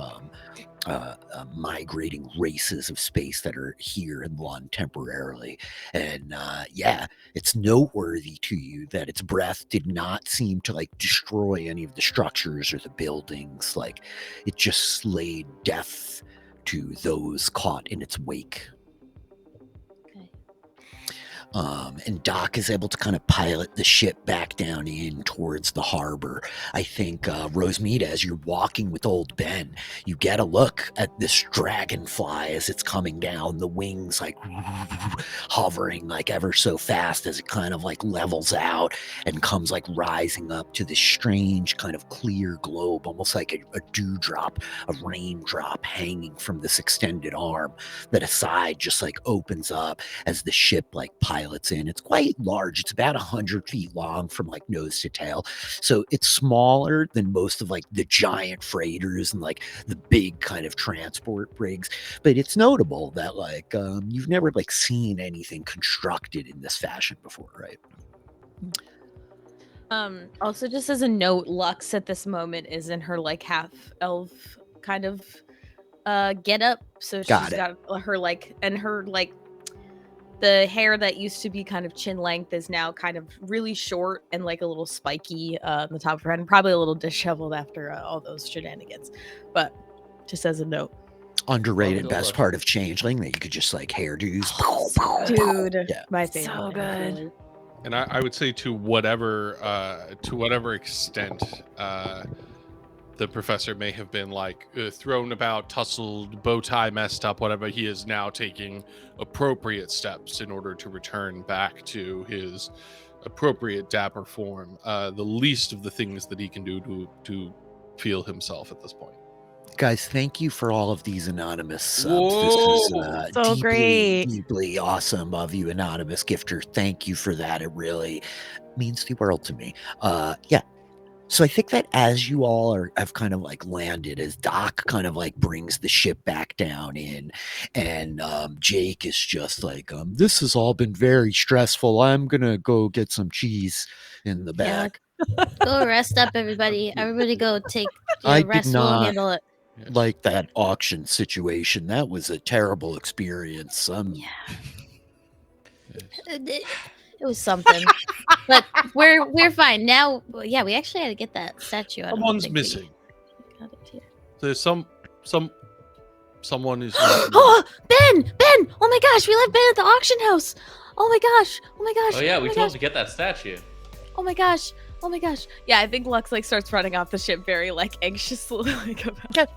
[SPEAKER 2] migrating races of space that are here in Lund temporarily. And yeah, it's noteworthy to you that its breath did not seem to like destroy any of the structures or the buildings. Like it just slayed death to those caught in its wake.
[SPEAKER 6] Okay.
[SPEAKER 2] And Doc is able to kind of pilot the ship back down in towards the harbor. I think, Rosemead, as you're walking with old Ben, you get a look at this dragonfly as it's coming down, the wings like hovering like ever so fast as it kind of like levels out and comes like rising up to this strange kind of clear globe, almost like a dewdrop, a raindrop hanging from this extended arm that aside just like opens up as the ship like pilots in. It's quite large. It's about 100 feet long from like nose to tail. So it's smaller than most of like the giant freighters and like the big kind of transport rigs. But it's notable that like you've never like seen anything constructed in this fashion before, right?
[SPEAKER 1] Also, just as a note, Lux at this moment is in her like half elf kind of get up. So she's
[SPEAKER 2] Got it.
[SPEAKER 1] got her like, and her like the hair that used to be kind of chin length is now kind of really short and like a little spiky on the top of her head, and probably a little disheveled after all those shenanigans. But just as a note,
[SPEAKER 2] Underrated
[SPEAKER 3] Oh,
[SPEAKER 2] best
[SPEAKER 3] look.
[SPEAKER 2] part of Changeling that you could just like hairdos.
[SPEAKER 1] dude,
[SPEAKER 2] Yeah.
[SPEAKER 1] my favorite.
[SPEAKER 5] So
[SPEAKER 1] thing,
[SPEAKER 5] good.
[SPEAKER 1] really.
[SPEAKER 4] And I would say to whatever extent the professor may have been like thrown about, tussled, bow tie messed up, whatever, he is now taking appropriate steps in order to return back to his appropriate dapper form. The least of the things that he can do to feel himself at this point.
[SPEAKER 2] Guys, thank you for all of these anonymous subs. This is
[SPEAKER 4] Whoa.
[SPEAKER 5] So
[SPEAKER 2] deeply,
[SPEAKER 5] great.
[SPEAKER 2] deeply awesome of you, anonymous gifter. Thank you for that. It really means the world to me. Yeah. So I think that as you all have kind of like landed, as Doc kind of like brings the ship back down in, and Jake is just like, this has all been very stressful. I'm gonna go get some cheese in the
[SPEAKER 6] Yeah.
[SPEAKER 2] back.
[SPEAKER 6] Go rest up, everybody. Everybody go take
[SPEAKER 2] I
[SPEAKER 6] your
[SPEAKER 2] did
[SPEAKER 6] rest. We'll
[SPEAKER 2] not
[SPEAKER 6] handle it.
[SPEAKER 2] like that auction situation. That was a terrible experience.
[SPEAKER 6] Yeah. It was something, but we're fine now. Yeah, we actually had to get that statue. I don't
[SPEAKER 4] Someone's
[SPEAKER 6] think we
[SPEAKER 4] missing.
[SPEAKER 6] got it here.
[SPEAKER 4] There's someone is.
[SPEAKER 6] Oh, Ben! Oh my gosh, we left Ben at the auction house. Oh my gosh!
[SPEAKER 3] Oh yeah, we
[SPEAKER 6] my
[SPEAKER 3] told him
[SPEAKER 6] gosh.
[SPEAKER 3] to get that statue.
[SPEAKER 6] Oh my gosh!
[SPEAKER 1] Yeah, I think Lux like starts running off the ship very like anxiously like about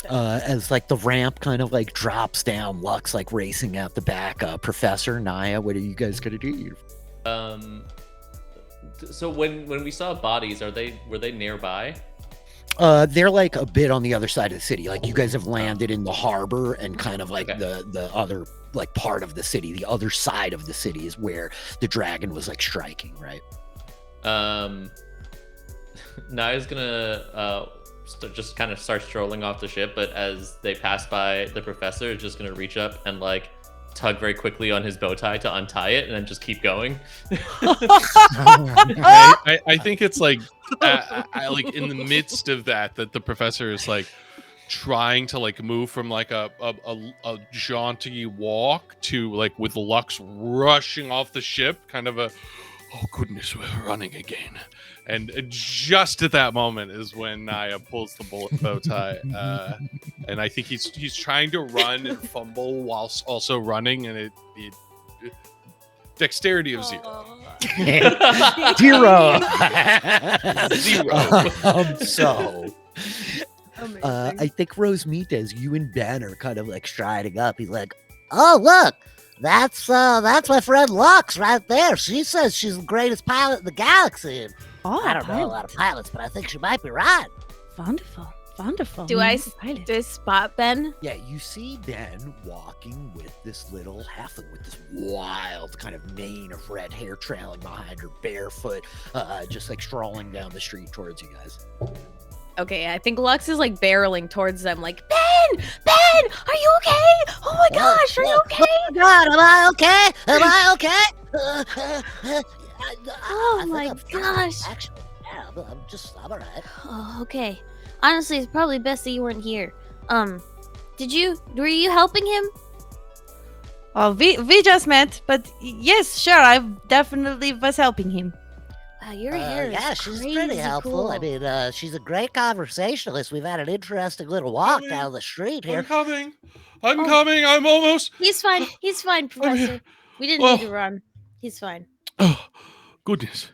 [SPEAKER 2] As like the ramp kind of like drops down, Lux like racing out the back. Professor, Naya, what are you guys gonna do?
[SPEAKER 3] So when we saw bodies, were they nearby?
[SPEAKER 2] They're like a bit on the other side of the city. Like you guys have landed in the harbor, and kind of like
[SPEAKER 3] Okay.
[SPEAKER 2] the other like part of the city, the other side of the city is where the dragon was like striking, right?
[SPEAKER 3] Naya's gonna just kind of starts strolling off the ship. But as they pass by the professor, is just gonna reach up and like tug very quickly on his bow tie to untie it, and then just keep going.
[SPEAKER 4] I think it's like like in the midst of that the professor is like trying to like move from like a jaunty walk to like with Lux rushing off the ship, kind of a oh goodness, we're running again. And just at that moment is when Naya pulls the bow tie, and I think he's trying to run and fumble whilst also running, and it dexterity of 0.
[SPEAKER 2] 0.
[SPEAKER 3] 0.
[SPEAKER 2] So
[SPEAKER 1] Amazing.
[SPEAKER 2] I think Rosmita, you and Ben are kind of like striding up. He's like, "Oh, look, that's my friend Lux right there. She says she's the greatest pilot in the galaxy." And
[SPEAKER 5] Oh,
[SPEAKER 2] I don't know a lot of pilots, but I think she might be right.
[SPEAKER 5] Wonderful. Wonderful.
[SPEAKER 1] Do I
[SPEAKER 5] Pilot.
[SPEAKER 1] Do I spot Ben?
[SPEAKER 2] Yeah, you see Ben walking with this little halfling with this wild kind of mane of red hair trailing behind her, barefoot, just like strolling down the street towards you guys.
[SPEAKER 1] Okay, I think Lux is like barreling towards them, like, Ben, are you okay? Oh my gosh, are you okay?
[SPEAKER 2] Oh my God, am I okay? Am I okay?
[SPEAKER 6] Oh
[SPEAKER 2] I think
[SPEAKER 6] my
[SPEAKER 2] I'm fine,
[SPEAKER 6] gosh.
[SPEAKER 2] Actually, yeah, I'm all right.
[SPEAKER 6] Oh, okay. Honestly, it's probably best that you weren't here. Were you helping him?
[SPEAKER 5] Oh, we just met, but yes, sure, I definitely was helping him.
[SPEAKER 6] Wow, your hair is
[SPEAKER 2] Yeah, she's pretty
[SPEAKER 6] crazy
[SPEAKER 2] helpful.
[SPEAKER 6] cool.
[SPEAKER 2] I mean, she's a great conversationalist. We've had an interesting little walk
[SPEAKER 4] Coming.
[SPEAKER 2] down the street here.
[SPEAKER 4] I'm coming. I'm
[SPEAKER 6] Oh.
[SPEAKER 4] coming. I'm almost.
[SPEAKER 6] He's fine, Professor. We didn't
[SPEAKER 4] Oh.
[SPEAKER 6] need to run. He's fine.
[SPEAKER 4] Oh, goodness.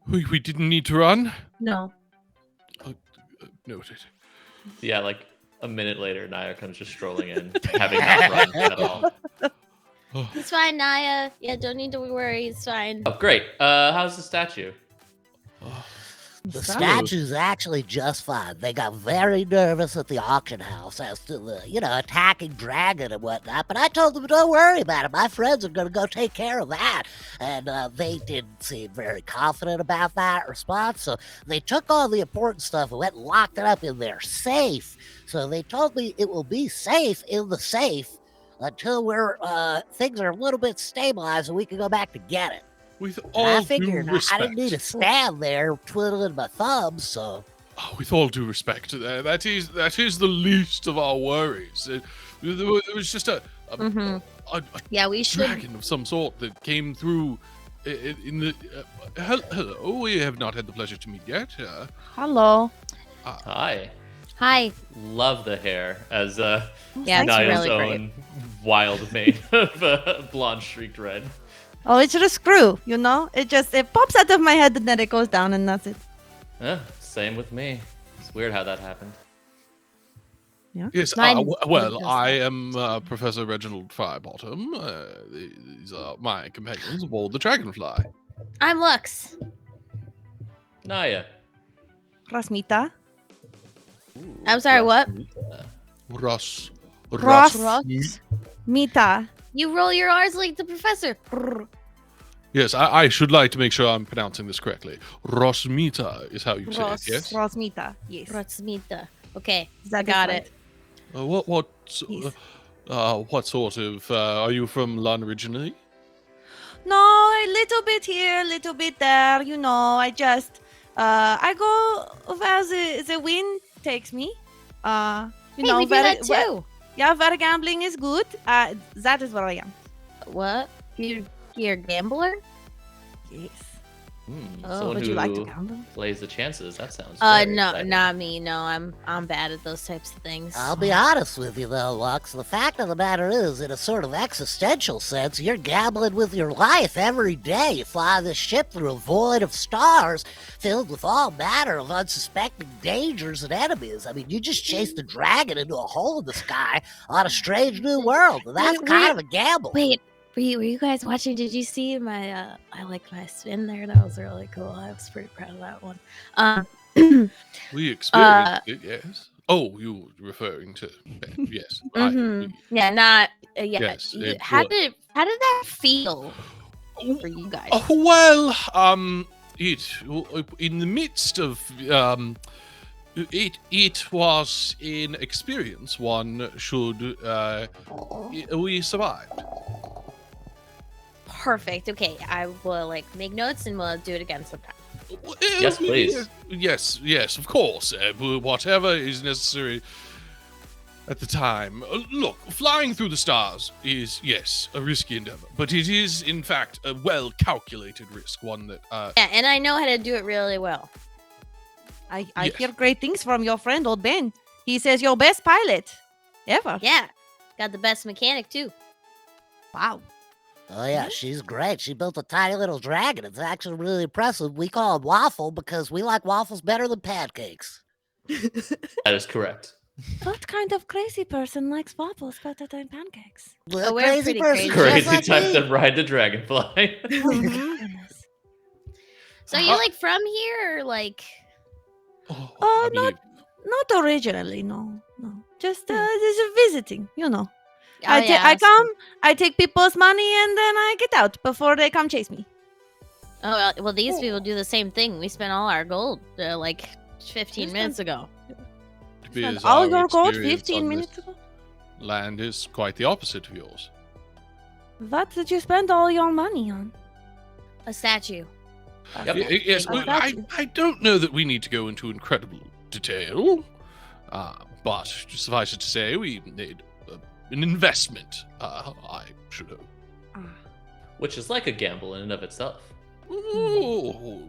[SPEAKER 4] We didn't need to run.
[SPEAKER 6] No.
[SPEAKER 4] Noted.
[SPEAKER 3] Yeah, like a minute later, Naya comes just strolling in, having not run at all.
[SPEAKER 4] Oh,
[SPEAKER 6] He's fine, Naya. Yeah, don't need to worry. He's fine.
[SPEAKER 3] Oh, great. How's the statue?
[SPEAKER 4] oh.
[SPEAKER 2] The
[SPEAKER 5] Sorry.
[SPEAKER 2] statue's actually just fine. They got very nervous at the auction house as to the, attacking dragon and whatnot. But I told them, don't worry about it. My friends are going to go take care of that. And they didn't seem very confident about that response. So they took all the important stuff and went and locked it up in their safe. So they told me it will be safe in the safe until things are a little bit stabilized and we can go back to get it.
[SPEAKER 4] With
[SPEAKER 2] And
[SPEAKER 4] all
[SPEAKER 2] I
[SPEAKER 4] due
[SPEAKER 2] figured I
[SPEAKER 4] respect.
[SPEAKER 2] didn't need to stand there twiddling my thumbs, so...
[SPEAKER 4] Oh, with all due respect, that is the least of our worries. It was just a
[SPEAKER 6] Yeah, we should.
[SPEAKER 4] dragon of some sort that came through in the. Hello, we have not had the pleasure to meet yet.
[SPEAKER 5] Hello.
[SPEAKER 3] Hi.
[SPEAKER 6] Hi.
[SPEAKER 3] Love the hair as
[SPEAKER 1] Yeah, it's
[SPEAKER 3] Naya's
[SPEAKER 1] really great.
[SPEAKER 3] own wild mane of blonde streaked red.
[SPEAKER 5] Oh, it's a screw, it pops out of my head and then it goes down and that's it.
[SPEAKER 3] Same with me. It's weird how that happened.
[SPEAKER 4] Yes,
[SPEAKER 6] Mine
[SPEAKER 4] well,
[SPEAKER 6] does
[SPEAKER 4] I am Professor Reginald Frybottom. These are my companions aboard the Dragonfly.
[SPEAKER 6] I'm Lux.
[SPEAKER 3] Naya.
[SPEAKER 5] Rasmita.
[SPEAKER 3] Ooh,
[SPEAKER 6] I'm sorry, what?
[SPEAKER 4] Ross.
[SPEAKER 5] Ross.
[SPEAKER 6] Ross.
[SPEAKER 5] Mita.
[SPEAKER 6] You roll your R's like the professor.
[SPEAKER 4] Yes, I should like to make sure I'm pronouncing this correctly. Rosmita is how you say
[SPEAKER 6] Ross.
[SPEAKER 4] it, yes?
[SPEAKER 5] Rosmita. Yes.
[SPEAKER 6] Rotsmita. Okay.
[SPEAKER 5] That
[SPEAKER 1] Got
[SPEAKER 5] is
[SPEAKER 1] it.
[SPEAKER 5] right.
[SPEAKER 4] What
[SPEAKER 5] Yes.
[SPEAKER 4] sort of, are you from London originally?
[SPEAKER 5] No, a little bit here, a little bit there. I just I go where the wind takes me.
[SPEAKER 6] Hey, we do that too.
[SPEAKER 5] Where gambling is good. That is where I am.
[SPEAKER 6] What? You're a gambler?
[SPEAKER 5] Yes.
[SPEAKER 6] Oh,
[SPEAKER 3] Someone
[SPEAKER 5] Would
[SPEAKER 3] who
[SPEAKER 5] you like to gamble?
[SPEAKER 3] plays the chances. That sounds.
[SPEAKER 6] No,
[SPEAKER 3] very exciting.
[SPEAKER 6] not me. No, I'm bad at those types of things.
[SPEAKER 2] I'll be honest with you, though, Lux. The fact of the matter is, in a sort of existential sense, you're gambling with your life every day. You fly this ship through a void of stars filled with all manner of unsuspecting dangers and enemies. I mean, you just chased a dragon into a hole in the sky on a strange new world. And that's
[SPEAKER 6] Wait,
[SPEAKER 2] kind of a gamble.
[SPEAKER 6] Wait, were you guys watching? Did you see my my spin there? That was really cool. I was pretty proud of that one.
[SPEAKER 4] We experienced it, yes. Oh, you were referring to Ben, yes.
[SPEAKER 6] Yeah, not yeah.
[SPEAKER 4] Yes, it
[SPEAKER 6] How
[SPEAKER 4] was.
[SPEAKER 6] did that feel for you guys?
[SPEAKER 4] Well, it in the midst of It was an experience one should. We survived.
[SPEAKER 6] Perfect. Okay, I will like make notes and we'll do it again sometime.
[SPEAKER 3] Yes, please.
[SPEAKER 4] Yes, of course. Whatever is necessary at the time. Look, flying through the stars is, yes, a risky endeavor, but it is, in fact, a well-calculated risk, one that...
[SPEAKER 6] Yeah, and I know how to do it really well.
[SPEAKER 5] I
[SPEAKER 4] Yes.
[SPEAKER 5] hear great things from your friend, old Ben. He says you're best pilot ever.
[SPEAKER 6] Yeah, got the best mechanic too.
[SPEAKER 5] Wow.
[SPEAKER 7] Oh yeah, she's great. She built a tiny little dragon. It's actually really impressive. We call him Waffle because we like waffles better than pancakes.
[SPEAKER 3] That is correct.
[SPEAKER 5] What kind of crazy person likes waffles better than pancakes?
[SPEAKER 7] Well,
[SPEAKER 6] we're
[SPEAKER 7] crazy
[SPEAKER 6] pretty
[SPEAKER 7] person,
[SPEAKER 6] crazy.
[SPEAKER 7] just
[SPEAKER 3] Crazy
[SPEAKER 7] like
[SPEAKER 3] type
[SPEAKER 7] me.
[SPEAKER 3] that ride the dragonfly.
[SPEAKER 5] Oh my goodness.
[SPEAKER 6] So you're like from here, or like?
[SPEAKER 4] I
[SPEAKER 5] Oh,
[SPEAKER 4] believe-
[SPEAKER 5] Not originally, no. Just visiting, you know.
[SPEAKER 6] Oh,
[SPEAKER 5] I
[SPEAKER 6] yeah,
[SPEAKER 5] come, I take people's money, and then I get out before they come chase me.
[SPEAKER 6] Oh well, these people do the same thing. We spent all our gold like 15 minutes ago.
[SPEAKER 4] because
[SPEAKER 5] And all
[SPEAKER 4] our
[SPEAKER 5] your gold
[SPEAKER 4] experience
[SPEAKER 5] 15
[SPEAKER 4] on
[SPEAKER 5] minutes
[SPEAKER 4] this
[SPEAKER 5] ago?
[SPEAKER 4] Land is quite the opposite of yours.
[SPEAKER 5] What did you spend all your money on?
[SPEAKER 6] A statue.
[SPEAKER 3] Yep.
[SPEAKER 4] Yes,
[SPEAKER 5] Oh,
[SPEAKER 4] I don't know that we need to go into incredible detail, but suffice it to say, we made an investment, I should hope.
[SPEAKER 3] Which is like a gamble in and of itself.
[SPEAKER 4] Oh.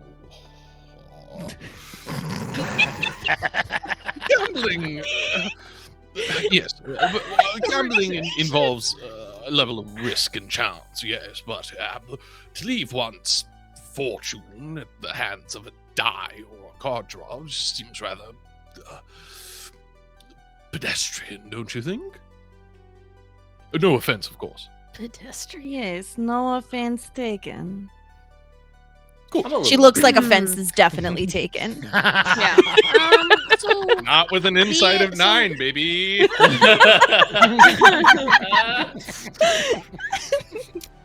[SPEAKER 4] Gambling. Yes, but, gambling involves a level of risk and chance, yes, but to leave one's fortune at the hands of a die or a card draw just seems rather pedestrian, don't you think? No offense, of course.
[SPEAKER 6] Pedestrian.
[SPEAKER 5] Yes, no offense taken.
[SPEAKER 3] I'm a little
[SPEAKER 5] She looks like
[SPEAKER 6] Hmm.
[SPEAKER 5] offense is definitely taken.
[SPEAKER 6] Yeah. So
[SPEAKER 4] Not with an insight of
[SPEAKER 6] so-
[SPEAKER 4] 9, baby.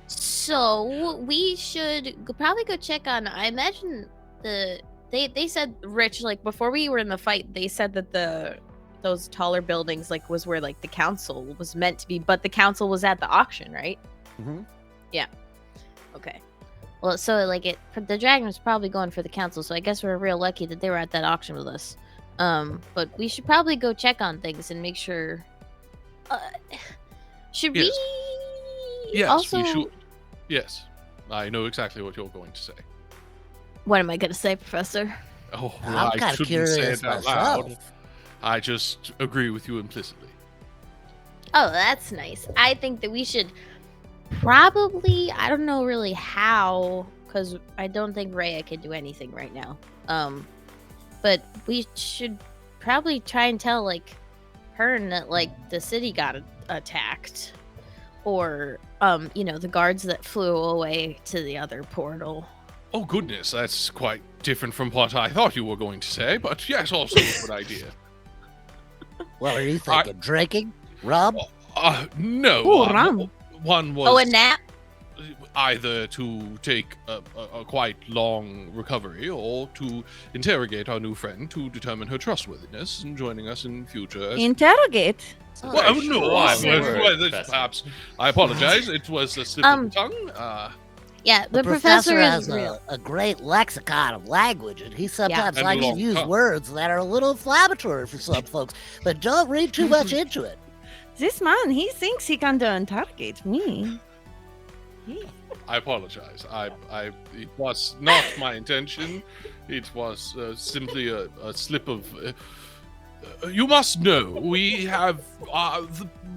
[SPEAKER 6] So we should probably go check on. I imagine they said Rich, like before we were in the fight, they said that those taller buildings like was where like the council was meant to be, but the council was at the auction, right?
[SPEAKER 7] Mhm.
[SPEAKER 6] Yeah. Okay. Well, so like the dragon was probably going for the council, so I guess we're real lucky that they were at that auction with us. But we should probably go check on things and make sure. Should
[SPEAKER 4] Yes.
[SPEAKER 6] we?
[SPEAKER 4] Yes,
[SPEAKER 6] also,
[SPEAKER 4] we should. Yes, I know exactly what you're going to say.
[SPEAKER 6] what am I going to say, Professor?
[SPEAKER 4] Oh,
[SPEAKER 7] I'm
[SPEAKER 4] well, I
[SPEAKER 7] kind of
[SPEAKER 4] shouldn't say
[SPEAKER 7] curious
[SPEAKER 4] it out loud.
[SPEAKER 7] myself.
[SPEAKER 4] I just agree with you implicitly.
[SPEAKER 6] Oh, that's nice. I think that we should probably. I don't know really how, because I don't think Reya can do anything right now. But we should probably try and tell like her that like the city got attacked, or the guards that flew away to the other portal.
[SPEAKER 4] Oh, goodness, that's quite different from what I thought you were going to say, but yes, also a good idea.
[SPEAKER 7] What are you thinking? Drinking? Rum?
[SPEAKER 4] No.
[SPEAKER 5] Ooh, rum.
[SPEAKER 4] One was
[SPEAKER 6] Oh, a nap.
[SPEAKER 4] either to take a quite long recovery or to interrogate our new friend to determine her trustworthiness and joining us in future.
[SPEAKER 5] Interrogate.
[SPEAKER 6] Oh,
[SPEAKER 4] Well,
[SPEAKER 3] Very
[SPEAKER 4] no,
[SPEAKER 3] strong word, Professor.
[SPEAKER 4] perhaps I apologize. It was a slip of the tongue.
[SPEAKER 6] Yeah,
[SPEAKER 7] The
[SPEAKER 6] the professor
[SPEAKER 7] has
[SPEAKER 6] is real.
[SPEAKER 7] a great lexicon of language, and he sometimes
[SPEAKER 4] And
[SPEAKER 7] likes to
[SPEAKER 4] long
[SPEAKER 7] use
[SPEAKER 4] tongue.
[SPEAKER 7] words that are a little inflammatory for some folks. But don't read too much into it.
[SPEAKER 5] This man, he thinks he can interrogate me.
[SPEAKER 4] I apologize. It was not my intention. It was simply a slip of. You must know we have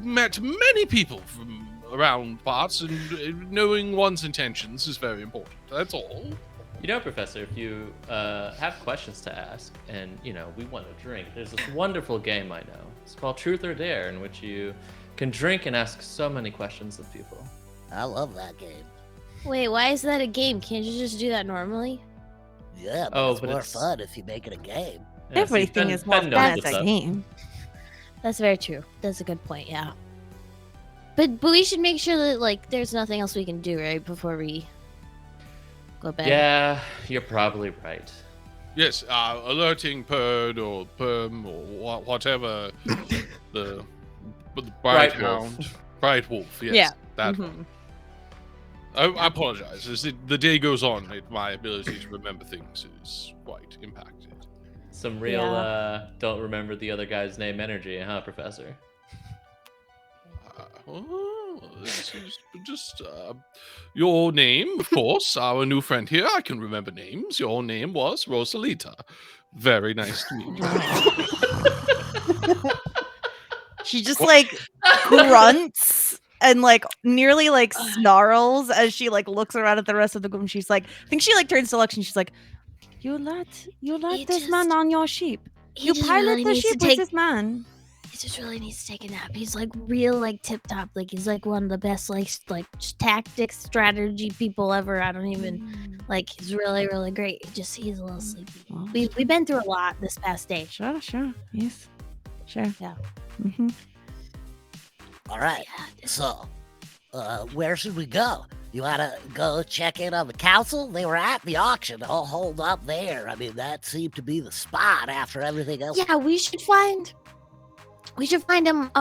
[SPEAKER 4] met many people from around parts, and knowing one's intentions is very important. That's all.
[SPEAKER 3] You know, Professor, if you have questions to ask and, we want to drink, there's this wonderful game I know. It's called Truth or Dare, in which you can drink and ask so many questions of people.
[SPEAKER 7] I love that game.
[SPEAKER 6] Wait, why is that a game? Can't you just do that normally?
[SPEAKER 7] Yeah, but
[SPEAKER 3] Oh,
[SPEAKER 7] it's
[SPEAKER 3] but
[SPEAKER 7] more
[SPEAKER 3] it's-
[SPEAKER 7] fun if you make it a game.
[SPEAKER 3] Yeah, see,
[SPEAKER 5] Everything
[SPEAKER 3] Ben-
[SPEAKER 5] is more
[SPEAKER 3] Ben
[SPEAKER 5] fun
[SPEAKER 3] knows
[SPEAKER 5] as
[SPEAKER 3] what's
[SPEAKER 5] a
[SPEAKER 3] up.
[SPEAKER 5] game.
[SPEAKER 6] That's very true. That's a good point. Yeah. But we should make sure that like there's nothing else we can do right before we go back.
[SPEAKER 3] Yeah, you're probably right.
[SPEAKER 4] Yes, alerting Perd or Perm or whatever the Bright
[SPEAKER 3] Bright Wolf.
[SPEAKER 4] Hound. Bright Wolf, yes.
[SPEAKER 1] Yeah.
[SPEAKER 4] That
[SPEAKER 1] Mhm.
[SPEAKER 4] one. I apologize. As the day goes on, my ability to remember things is quite impacted.
[SPEAKER 3] Some real don't remember the other guy's name energy, huh, Professor?
[SPEAKER 4] This is just your name, of course. Our new friend here. I can remember names. Your name was Rosalita. Very nice to meet you.
[SPEAKER 5] She just like grunts and like nearly like snarls as she like looks around at the rest of the group. She's like, I think she like turns to Lux and she's like, you let this man on your ship. You pilot the ship with this man.
[SPEAKER 6] He just really needs to take a nap. He's like real like tip top. Like he's like one of the best like tactics strategy people ever. I don't even like. He's really really great. He's a little sleepy.
[SPEAKER 5] Well,
[SPEAKER 6] We've been through a lot this past day.
[SPEAKER 5] Sure. Yes. Sure.
[SPEAKER 6] Yeah.
[SPEAKER 5] Mm-hmm.
[SPEAKER 7] All right. So, where should we go? You want to go check in on the council? They were at the auction, all holed up there. I mean, that seemed to be the spot after everything else.
[SPEAKER 6] Yeah, we should find him.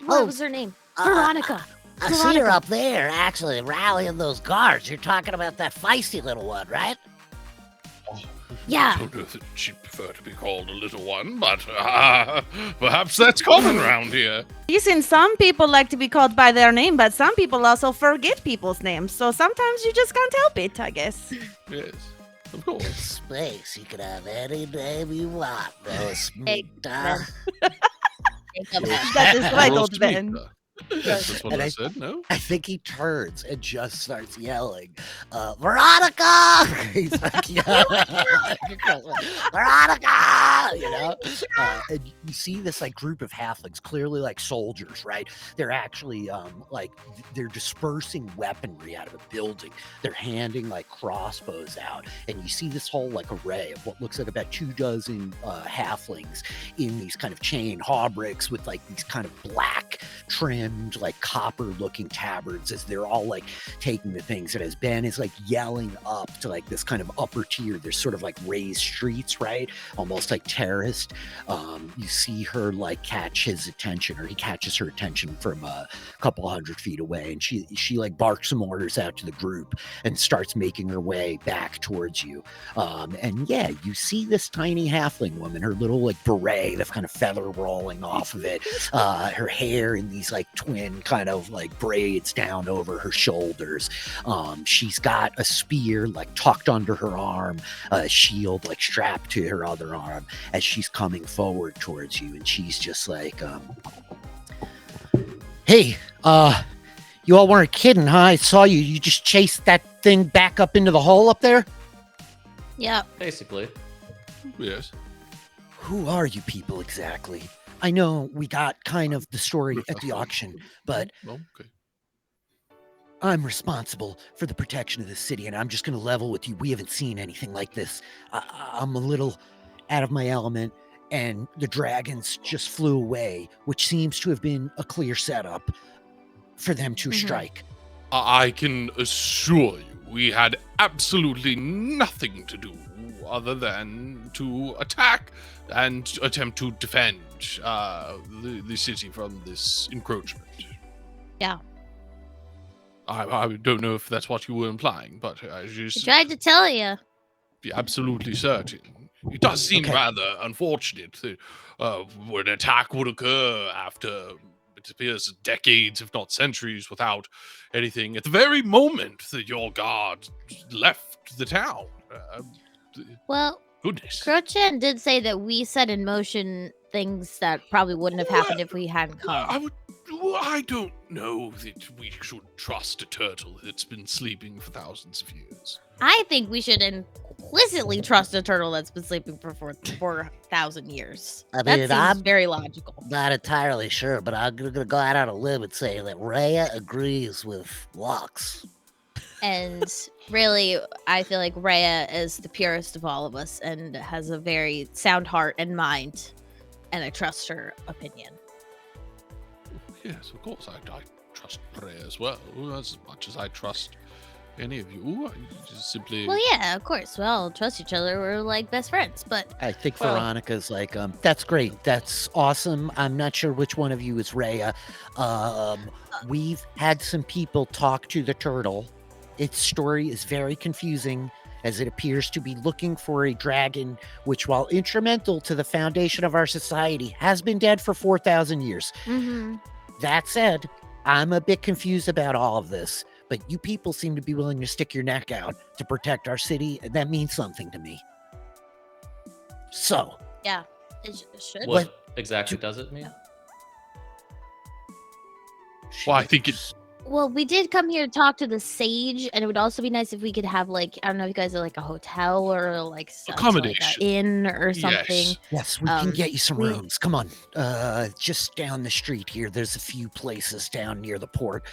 [SPEAKER 6] What was her name? Veronica.
[SPEAKER 7] I see her up there, actually, rallying those guards. You're talking about that feisty little one, right?
[SPEAKER 6] Yeah.
[SPEAKER 4] I don't know that she'd prefer to be called a little one, but perhaps that's common around here.
[SPEAKER 5] Listen, some people like to be called by their name, but some people also forget people's names. So sometimes you just can't help it, I guess.
[SPEAKER 4] Yes, of course.
[SPEAKER 7] Space, you can have any name you want, Rose.
[SPEAKER 6] Amen.
[SPEAKER 5] That is right, old Ben.
[SPEAKER 4] That's what
[SPEAKER 2] And
[SPEAKER 4] I
[SPEAKER 2] I-
[SPEAKER 4] said, no?
[SPEAKER 2] I think he turns and just starts yelling.
[SPEAKER 7] Veronica!
[SPEAKER 2] He's like, yeah.
[SPEAKER 7] Veronica!
[SPEAKER 2] You know, and you see this like group of halflings, clearly like soldiers, right? They're actually like they're dispersing weaponry out of a building. They're handing like crossbows out, and you see this whole like array of what looks like about 24 halflings in these kind of chain hauberks with like these kind of black trimmed like copper looking tabards as they're all like taking the things. And as Ben is like yelling up to like this kind of upper tier, there's sort of like raised streets, right? Almost like terraced. You see her like catch his attention, or he catches her attention from a couple 100 feet away, and she like barks some orders out to the group and starts making her way back towards you. And yeah, you see this tiny halfling woman, her little like beret, the kind of feather rolling off of it, her hair in these like twin kind of like braids down over her shoulders. She's got a spear like tucked under her arm, a shield like strapped to her other arm as she's coming forward towards you, and she's just like, hey, you all weren't kidding, huh? I saw you just chased that thing back up into the hole up there?
[SPEAKER 6] Yeah.
[SPEAKER 3] Basically.
[SPEAKER 4] Yes.
[SPEAKER 2] Who are you people exactly? I know we got kind of the story at the auction, but
[SPEAKER 4] Okay.
[SPEAKER 2] I'm responsible for the protection of the city, and I'm just going to level with you. We haven't seen anything like this. I'm a little out of my element, and the dragons just flew away, which seems to have been a clear setup for them to strike.
[SPEAKER 4] I can assure you, we had absolutely nothing to do other than to attack and attempt to defend the city from this encroachment.
[SPEAKER 6] Yeah.
[SPEAKER 4] I don't know if that's what you were implying, but I
[SPEAKER 6] I
[SPEAKER 4] just
[SPEAKER 6] tried to tell you.
[SPEAKER 4] be absolutely certain. It does seem
[SPEAKER 2] Okay.
[SPEAKER 4] rather unfortunate that an attack would occur after, it appears, decades, if not centuries, without anything at the very moment that your guard left the town.
[SPEAKER 6] Well,
[SPEAKER 4] Goodness.
[SPEAKER 6] Crochan did say that we set in motion things that probably wouldn't have happened if we hadn't come.
[SPEAKER 4] I don't know that we should trust a turtle that's been sleeping for thousands of years.
[SPEAKER 6] I think we should implicitly trust a turtle that's been sleeping for 4,000 years.
[SPEAKER 7] I
[SPEAKER 6] That
[SPEAKER 7] mean,
[SPEAKER 6] seems
[SPEAKER 7] I'm
[SPEAKER 6] very logical.
[SPEAKER 7] not entirely sure, but I'm going to go out on a limb and say that Reya agrees with Lux.
[SPEAKER 6] And really, I feel like Reya is the purest of all of us and has a very sound heart and mind. And I trust her opinion.
[SPEAKER 4] Yes, of course, I trust Reya as well, as much as I trust Any of you? Just simply.
[SPEAKER 6] Well, yeah, of course. We all trust each other. We're like best friends. But
[SPEAKER 2] I think
[SPEAKER 3] Well-
[SPEAKER 2] Veronica's like, that's great. That's awesome. I'm not sure which one of you is Reya. We've had some people talk to the turtle. Its story is very confusing, as it appears to be looking for a dragon, which, while instrumental to the foundation of our society, has been dead for 4,000 years. That said, I'm a bit confused about all of this, but you people seem to be willing to stick your neck out to protect our city, and that means something to me. So,
[SPEAKER 6] yeah, it should.
[SPEAKER 3] What exactly does it mean?
[SPEAKER 4] Well, I think it.
[SPEAKER 6] Well, we did come here to talk to the sage, and it would also be nice if we could have like, I don't know if you guys are like a hotel or like
[SPEAKER 4] Accommodation.
[SPEAKER 6] like an inn or something.
[SPEAKER 2] yes, we can get you some
[SPEAKER 6] we-
[SPEAKER 2] rooms. Come on. Just down the street here, there's a few places down near the port.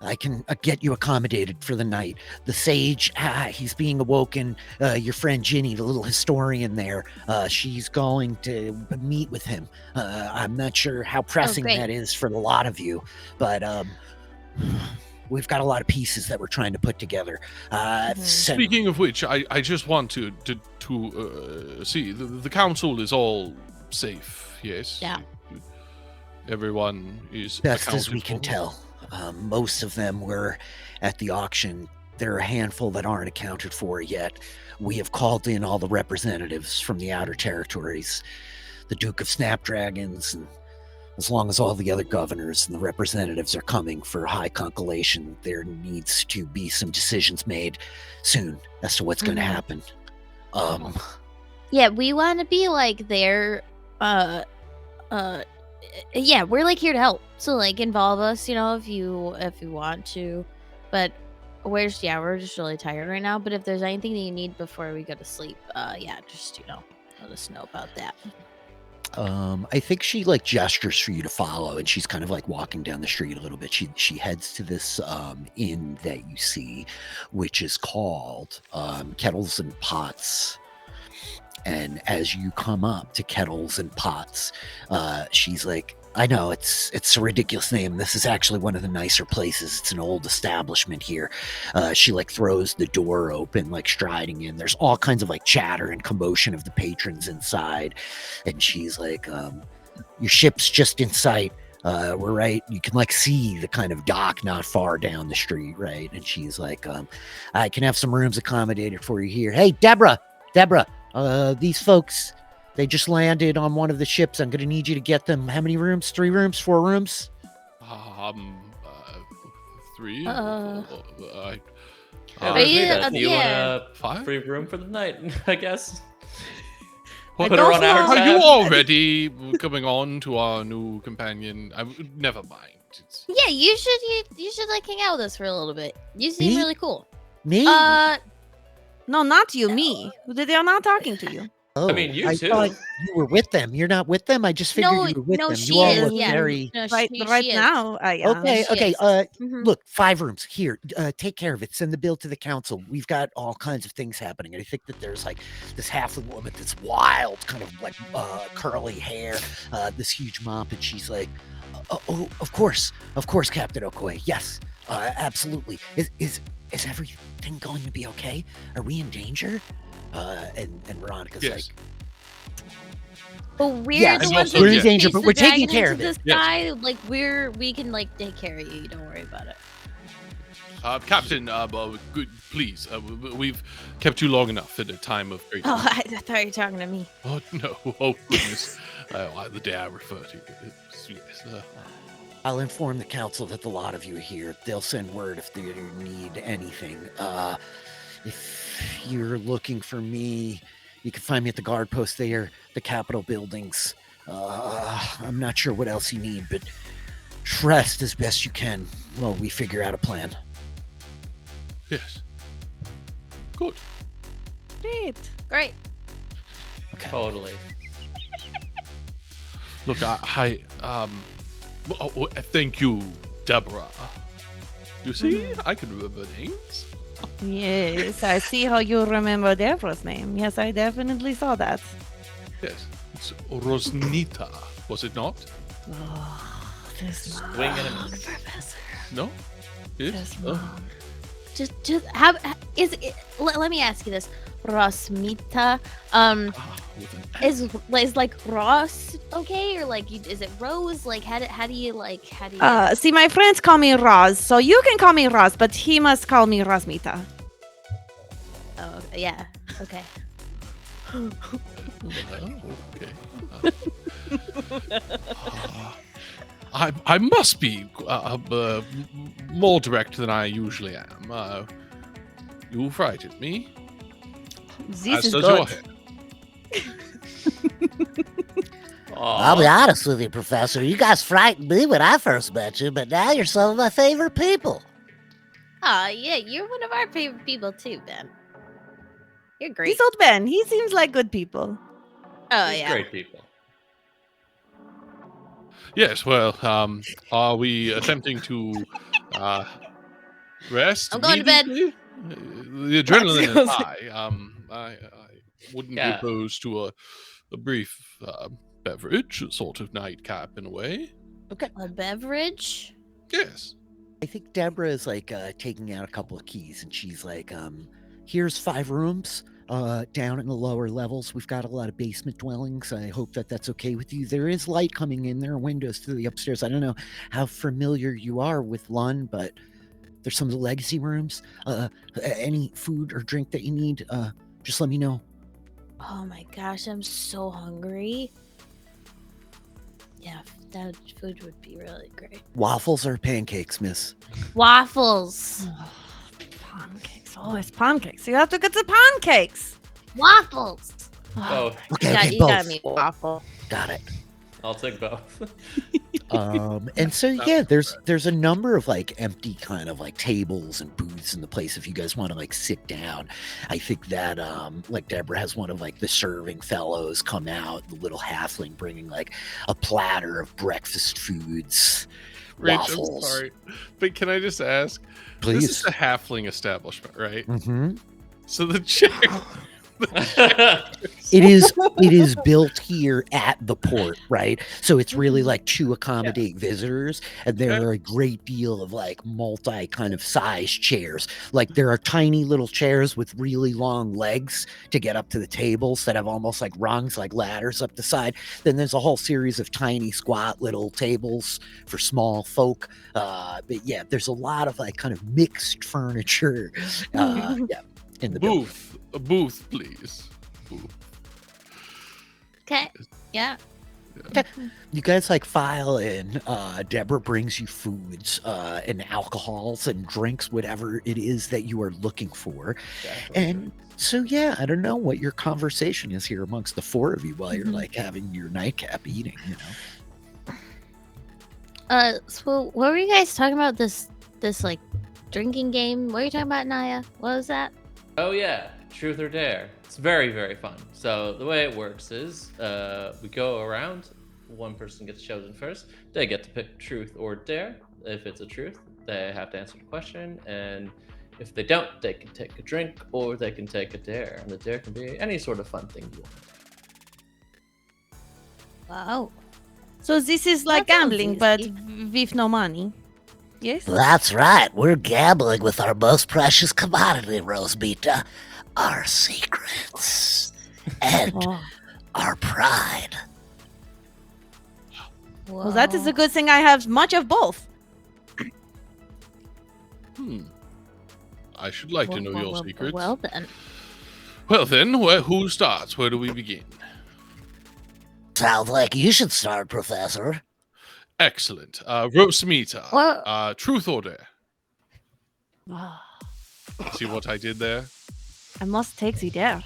[SPEAKER 2] I can get you accommodated for the night. The sage, he's being awoken. Your friend Ginny, the little historian there, she's going to meet with him. I'm not sure how pressing
[SPEAKER 6] great.
[SPEAKER 2] that is for a lot of you, but we've got a lot of pieces that we're trying to put together.
[SPEAKER 4] Speaking of which, I just want to see the council is all safe. Yes.
[SPEAKER 6] Yeah.
[SPEAKER 4] Everyone is
[SPEAKER 2] best as we
[SPEAKER 4] accounted
[SPEAKER 2] can
[SPEAKER 4] for.
[SPEAKER 2] tell. Most of them were at the auction. There are a handful that aren't accounted for yet. We have called in all the representatives from the outer territories, the Duke of Snapdragons, and as long as all the other governors and the representatives are coming for high conciliation, there needs to be some decisions made soon as to what's going to happen.
[SPEAKER 6] Yeah, we want to be like there. Yeah, we're like here to help. So like involve us, if you want to. But we're just really tired right now. But if there's anything that you need before we go to sleep, just let us know about that.
[SPEAKER 2] I think she like gestures for you to follow, and she's kind of like walking down the street a little bit. She heads to this inn that you see, which is called Kettles and Pots. And as you come up to Kettles and Pots, she's like, I know it's a ridiculous name. This is actually one of the nicer places. It's an old establishment here. She like throws the door open, like striding in. There's all kinds of like chatter and commotion of the patrons inside. And she's like, your ship's just in sight. We're right. You can like see the kind of dock not far down the street, right? And she's like, I can have some rooms accommodated for you here. Hey, Deborah, these folks, they just landed on one of the ships. I'm going to need you to get them. How many rooms? 3 rooms? 4 rooms?
[SPEAKER 4] 3.
[SPEAKER 3] Yeah,
[SPEAKER 6] Are
[SPEAKER 3] let's
[SPEAKER 6] you-
[SPEAKER 3] do that. Do you want
[SPEAKER 6] yeah.
[SPEAKER 3] a
[SPEAKER 4] 5?
[SPEAKER 3] free room for the night? I guess.
[SPEAKER 4] What,
[SPEAKER 3] Put her on our
[SPEAKER 4] are you
[SPEAKER 3] tab.
[SPEAKER 4] already coming on to our new companion? Never mind.
[SPEAKER 6] Yeah, you should like hang out with us for a little bit. You seem
[SPEAKER 2] Me?
[SPEAKER 6] really cool.
[SPEAKER 2] Me?
[SPEAKER 5] No, not you, me. They are not talking to you.
[SPEAKER 2] Oh,
[SPEAKER 3] I mean, you
[SPEAKER 2] I
[SPEAKER 3] too.
[SPEAKER 2] thought you were with them. You're not with them? I just figured you were with them.
[SPEAKER 6] she
[SPEAKER 2] You all
[SPEAKER 6] is.
[SPEAKER 2] look
[SPEAKER 6] Yeah.
[SPEAKER 2] very...
[SPEAKER 6] No,
[SPEAKER 5] Right
[SPEAKER 6] she is.
[SPEAKER 5] now, I am.
[SPEAKER 2] Okay,
[SPEAKER 6] she
[SPEAKER 2] okay.
[SPEAKER 6] is. Mhm.
[SPEAKER 2] Look, 5 rooms here. Take care of it. Send the bill to the council. We've got all kinds of things happening. And I think that there's like this halfling woman that's wild, kind of like curly hair, this huge mop, and she's like, "Oh, of course, Captain Okoye. Yes, absolutely. Is everything going to be okay? Are we in danger?" And Veronica's
[SPEAKER 4] Yes.
[SPEAKER 2] like,
[SPEAKER 6] But we're
[SPEAKER 2] Yeah,
[SPEAKER 6] the
[SPEAKER 4] and
[SPEAKER 6] ones
[SPEAKER 4] also,
[SPEAKER 6] that
[SPEAKER 2] we're in
[SPEAKER 4] yes.
[SPEAKER 2] danger,
[SPEAKER 6] chase
[SPEAKER 2] but
[SPEAKER 6] the
[SPEAKER 2] we're taking
[SPEAKER 6] dragon
[SPEAKER 2] care
[SPEAKER 6] into
[SPEAKER 2] of
[SPEAKER 6] the
[SPEAKER 2] it.
[SPEAKER 4] Yes.
[SPEAKER 6] sky. Like we can like take care of you. Don't worry about it.
[SPEAKER 4] Captain, good, please. We've kept you long enough at a time of great.
[SPEAKER 6] Oh, I thought you were talking to me.
[SPEAKER 4] Oh no! Oh goodness! The day I refer to. Yes.
[SPEAKER 2] I'll inform the council that the lot of you are here. They'll send word if they need anything. If you're looking for me, you can find me at the guard post there, the Capitol buildings. I'm not sure what else you need, but trust as best you can while we figure out a plan.
[SPEAKER 4] Yes. Good.
[SPEAKER 6] Great.
[SPEAKER 2] Okay.
[SPEAKER 3] Totally.
[SPEAKER 4] Look, thank you, Deborah. You see, I can remember names.
[SPEAKER 5] Yes, I see how you remember Deborah's name. Yes, I definitely saw that.
[SPEAKER 4] Yes, it's Rosnita, was it not?
[SPEAKER 5] Oh, this
[SPEAKER 3] Wing and a miss.
[SPEAKER 5] Professor.
[SPEAKER 4] No. Yes.
[SPEAKER 5] This
[SPEAKER 4] Oh.
[SPEAKER 5] mom.
[SPEAKER 6] just how is it? Let me ask you this, Rosmita. Is like Ross okay, or like is it Rose? Like how do you?
[SPEAKER 5] See, my friends call me Roz, so you can call me Roz, but he must call me Rosmita.
[SPEAKER 6] Oh yeah. Okay.
[SPEAKER 4] I must be more direct than I usually am. You frightened me.
[SPEAKER 5] This
[SPEAKER 4] As
[SPEAKER 5] is
[SPEAKER 4] does
[SPEAKER 5] good.
[SPEAKER 4] your head.
[SPEAKER 7] I'll be honest with you, Professor. You guys frightened me when I first met you, but now you're some of my favorite people.
[SPEAKER 6] Oh yeah, you're one of our favorite people too, Ben. You're great.
[SPEAKER 5] This old Ben, he seems like good people.
[SPEAKER 6] Oh
[SPEAKER 3] These
[SPEAKER 6] yeah.
[SPEAKER 3] great people.
[SPEAKER 4] Yes, well, are we attempting to rest?
[SPEAKER 6] I'm going to bed.
[SPEAKER 4] immediately? The adrenaline is high. I wouldn't
[SPEAKER 3] Yeah.
[SPEAKER 4] be opposed to a brief beverage, a sort of nightcap in a way.
[SPEAKER 6] A beverage.
[SPEAKER 4] Yes.
[SPEAKER 2] I think Deborah is like taking out a couple of keys, and she's like, here's 5 rooms down in the lower levels. We've got a lot of basement dwellings. I hope that that's okay with you. There is light coming in. There are windows to the upstairs. I don't know how familiar you are with Lund, but there's some of the legacy rooms. Any food or drink that you need, just let me know.
[SPEAKER 6] Oh my gosh, I'm so hungry. Yeah, that food would be really great.
[SPEAKER 2] Waffles or pancakes, miss?
[SPEAKER 6] Waffles.
[SPEAKER 5] Pancakes, always pancakes. You have to get the pancakes.
[SPEAKER 6] Waffles.
[SPEAKER 3] Oh,
[SPEAKER 2] Okay,
[SPEAKER 6] You
[SPEAKER 2] both.
[SPEAKER 6] got me waffle.
[SPEAKER 2] Got it.
[SPEAKER 3] I'll take both.
[SPEAKER 2] And so yeah, there's a number of like empty kind of like tables and booths in the place if you guys want to like sit down. I think that like Deborah has one of like the serving fellows come out, the little halfling bringing like a platter of breakfast foods,
[SPEAKER 4] Rich,
[SPEAKER 2] waffles.
[SPEAKER 4] I'm sorry, but can I just ask?
[SPEAKER 2] Please.
[SPEAKER 4] This is a halfling establishment, right?
[SPEAKER 2] Mm-hmm.
[SPEAKER 4] So the chair.
[SPEAKER 2] It is built here at the port, right? So it's really like to accommodate visitors, and there are a great deal of like multi kind of size chairs. Like there are tiny little chairs with really long legs to get up to the tables that have almost like rungs, like ladders up the side. Then there's a whole series of tiny squat little tables for small folk. But yeah, there's a lot of like kind of mixed furniture. Yeah, in the building.
[SPEAKER 4] A booth, please. Booth.
[SPEAKER 6] Okay. Yeah.
[SPEAKER 2] You guys like file in. Deborah brings you foods and alcohols and drinks, whatever it is that you are looking for. And so, yeah, I don't know what your conversation is here amongst the 4 of you while you're like having your nightcap eating, you know.
[SPEAKER 6] So what were you guys talking about? This like drinking game? What are you talking about, Naya? What was that?
[SPEAKER 3] Oh yeah, truth or dare. It's very, very fun. So the way it works is we go around. One person gets chosen first. They get to pick truth or dare. If it's a truth, they have to answer the question. And if they don't, they can take a drink or they can take a dare. And the dare can be any sort of fun thing you want.
[SPEAKER 6] Wow.
[SPEAKER 5] So this is like
[SPEAKER 6] That sounds
[SPEAKER 5] gambling, but
[SPEAKER 6] easy.
[SPEAKER 5] with no money. Yes?
[SPEAKER 7] That's right. We're gambling with our most precious commodity, Rosmita. Our secrets. And
[SPEAKER 5] Oh.
[SPEAKER 7] our pride.
[SPEAKER 5] Well, that is a good thing I have much of both.
[SPEAKER 4] I should like to know your secrets.
[SPEAKER 6] Well then.
[SPEAKER 4] Well then, who starts? Where do we begin?
[SPEAKER 7] Sounds like you should start, Professor.
[SPEAKER 4] Excellent. Rosmita.
[SPEAKER 6] Well-
[SPEAKER 4] Truth or dare? See what I did there?
[SPEAKER 5] I must take the dare.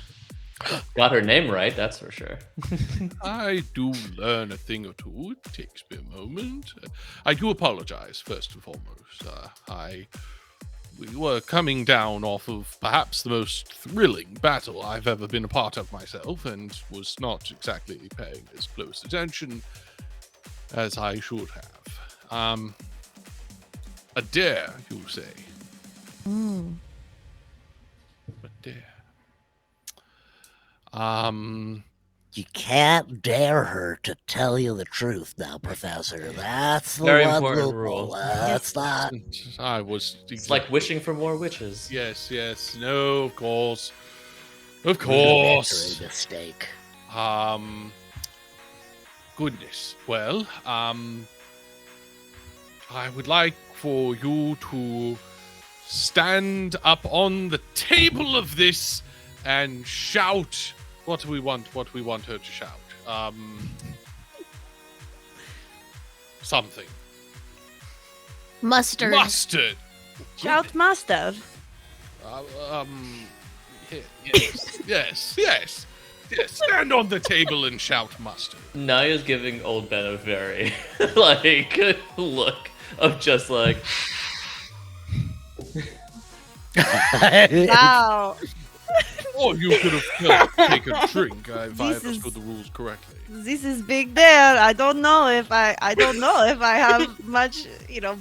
[SPEAKER 3] Got her name right, that's for sure.
[SPEAKER 4] I do learn a thing or two. It takes me a moment. I do apologize, first and foremost. We were coming down off of perhaps the most thrilling battle I've ever been a part of myself, and was not exactly paying as close attention as I should have. A dare, you say? A dare.
[SPEAKER 7] You can't dare her to tell you the truth now, Professor. That's the
[SPEAKER 3] Very
[SPEAKER 7] one
[SPEAKER 3] important
[SPEAKER 7] loophole.
[SPEAKER 3] rule.
[SPEAKER 7] That's not.
[SPEAKER 4] I was.
[SPEAKER 3] It's like wishing for more witches.
[SPEAKER 4] Yes, yes. No, of course. Of
[SPEAKER 7] Rudimentary
[SPEAKER 4] course.
[SPEAKER 7] mistake.
[SPEAKER 4] Goodness. Well, I would like for you to stand up on the table of this and shout what we want her to shout. Something.
[SPEAKER 6] Mustard.
[SPEAKER 4] Mustard.
[SPEAKER 5] Shout mustard.
[SPEAKER 4] Yes. Stand on the table and shout mustard.
[SPEAKER 3] Naya's giving old Ben a very like look of just like
[SPEAKER 5] Wow.
[SPEAKER 4] Or you could have taken a drink if I
[SPEAKER 5] This is-
[SPEAKER 4] understood the rules correctly.
[SPEAKER 5] This is big there. I don't know if I have much,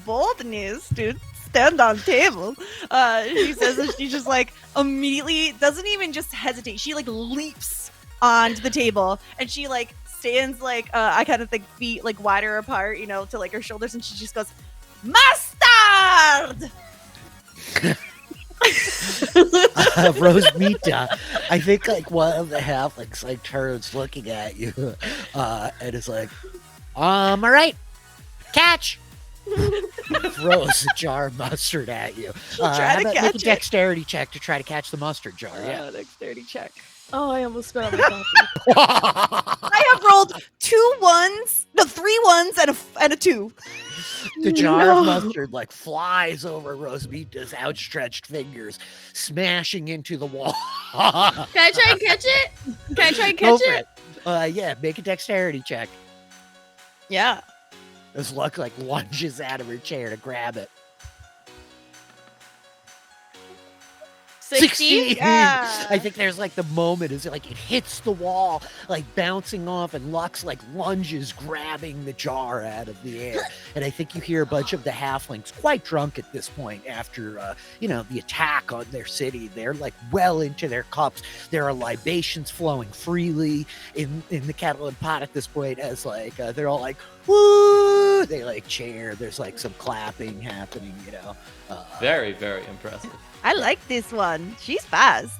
[SPEAKER 5] boldness to stand on table. She says that she just like immediately doesn't even just hesitate. She like leaps onto the table and she like stands like I kind of think feet like wider apart, to like her shoulders, and she just goes, "Mustard!"
[SPEAKER 2] Rosmita, I think like one of the halflings like turns looking at you and is like, all right, catch. Throws a jar of mustard at you.
[SPEAKER 5] Try to
[SPEAKER 2] make
[SPEAKER 5] catch
[SPEAKER 2] a
[SPEAKER 5] it.
[SPEAKER 2] dexterity check to try to catch the mustard jar. Yeah.
[SPEAKER 5] Dexterity check.
[SPEAKER 1] Oh, I almost spit out my coffee.
[SPEAKER 5] I have rolled 3 1s and a 2.
[SPEAKER 2] The jar
[SPEAKER 1] No.
[SPEAKER 2] of mustard like flies over Rosmita's outstretched fingers, smashing into the wall.
[SPEAKER 1] Can I try and catch it? Can I try and
[SPEAKER 2] Go
[SPEAKER 1] catch
[SPEAKER 2] for
[SPEAKER 1] it?
[SPEAKER 2] Yeah, make a dexterity check.
[SPEAKER 5] Yeah.
[SPEAKER 2] As Luck like lunges out of her chair to grab it.
[SPEAKER 1] 16?
[SPEAKER 5] Yeah.
[SPEAKER 2] I think there's like the moment is like it hits the wall, like bouncing off, and Lux like lunges, grabbing the jar out of the air. And I think you hear a bunch of the halflings, quite drunk at this point after the attack on their city. They're like well into their cups. There are libations flowing freely in the kettle and pot at this point, as like they're all like, woo! They like cheer. There's like some clapping happening,
[SPEAKER 3] very, very impressive.
[SPEAKER 5] I like this one. She's fast.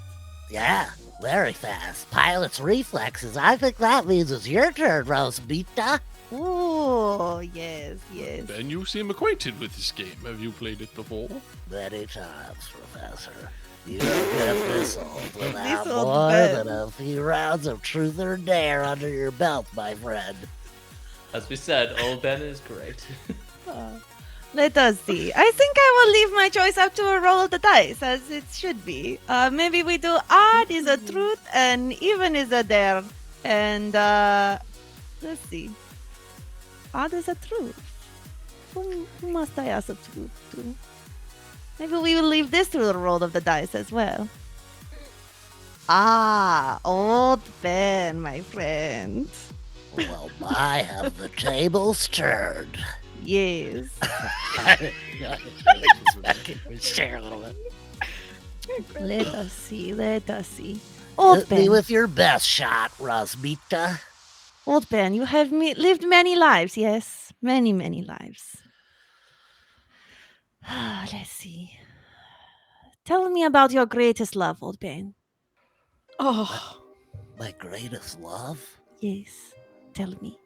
[SPEAKER 7] Yeah, very fast. Pilot's reflexes. I think that means it's your turn, Rosmita.
[SPEAKER 5] Oh, yes.
[SPEAKER 4] Ben, you seem acquainted with this game. Have you played it before?
[SPEAKER 7] Many times, Professor. You have been fizzled without
[SPEAKER 5] Fizzled,
[SPEAKER 7] more
[SPEAKER 5] Ben.
[SPEAKER 7] than a few rounds of truth or dare under your belt, my friend.
[SPEAKER 3] As we said, old Ben is great.
[SPEAKER 5] Let us see. I think I will leave my choice up to a roll of the dice, as it should be. Maybe we do odd is a truth and even is a dare. And let's see. Odd is a truth. Who must I ask a truth to? Maybe we will leave this to the roll of the dice as well. Old Ben, my friend.
[SPEAKER 7] Well, I have the tables turned.
[SPEAKER 5] Yes.
[SPEAKER 2] Share a little bit.
[SPEAKER 5] Let us see. Old
[SPEAKER 7] Hit me
[SPEAKER 5] Ben.
[SPEAKER 7] with your best shot, Rosmita.
[SPEAKER 5] Old Ben, you have lived many lives, yes? Many, many lives. Let's see. Tell me about your greatest love, Old Ben.
[SPEAKER 1] Oh,
[SPEAKER 7] My greatest love?
[SPEAKER 5] Yes, tell me.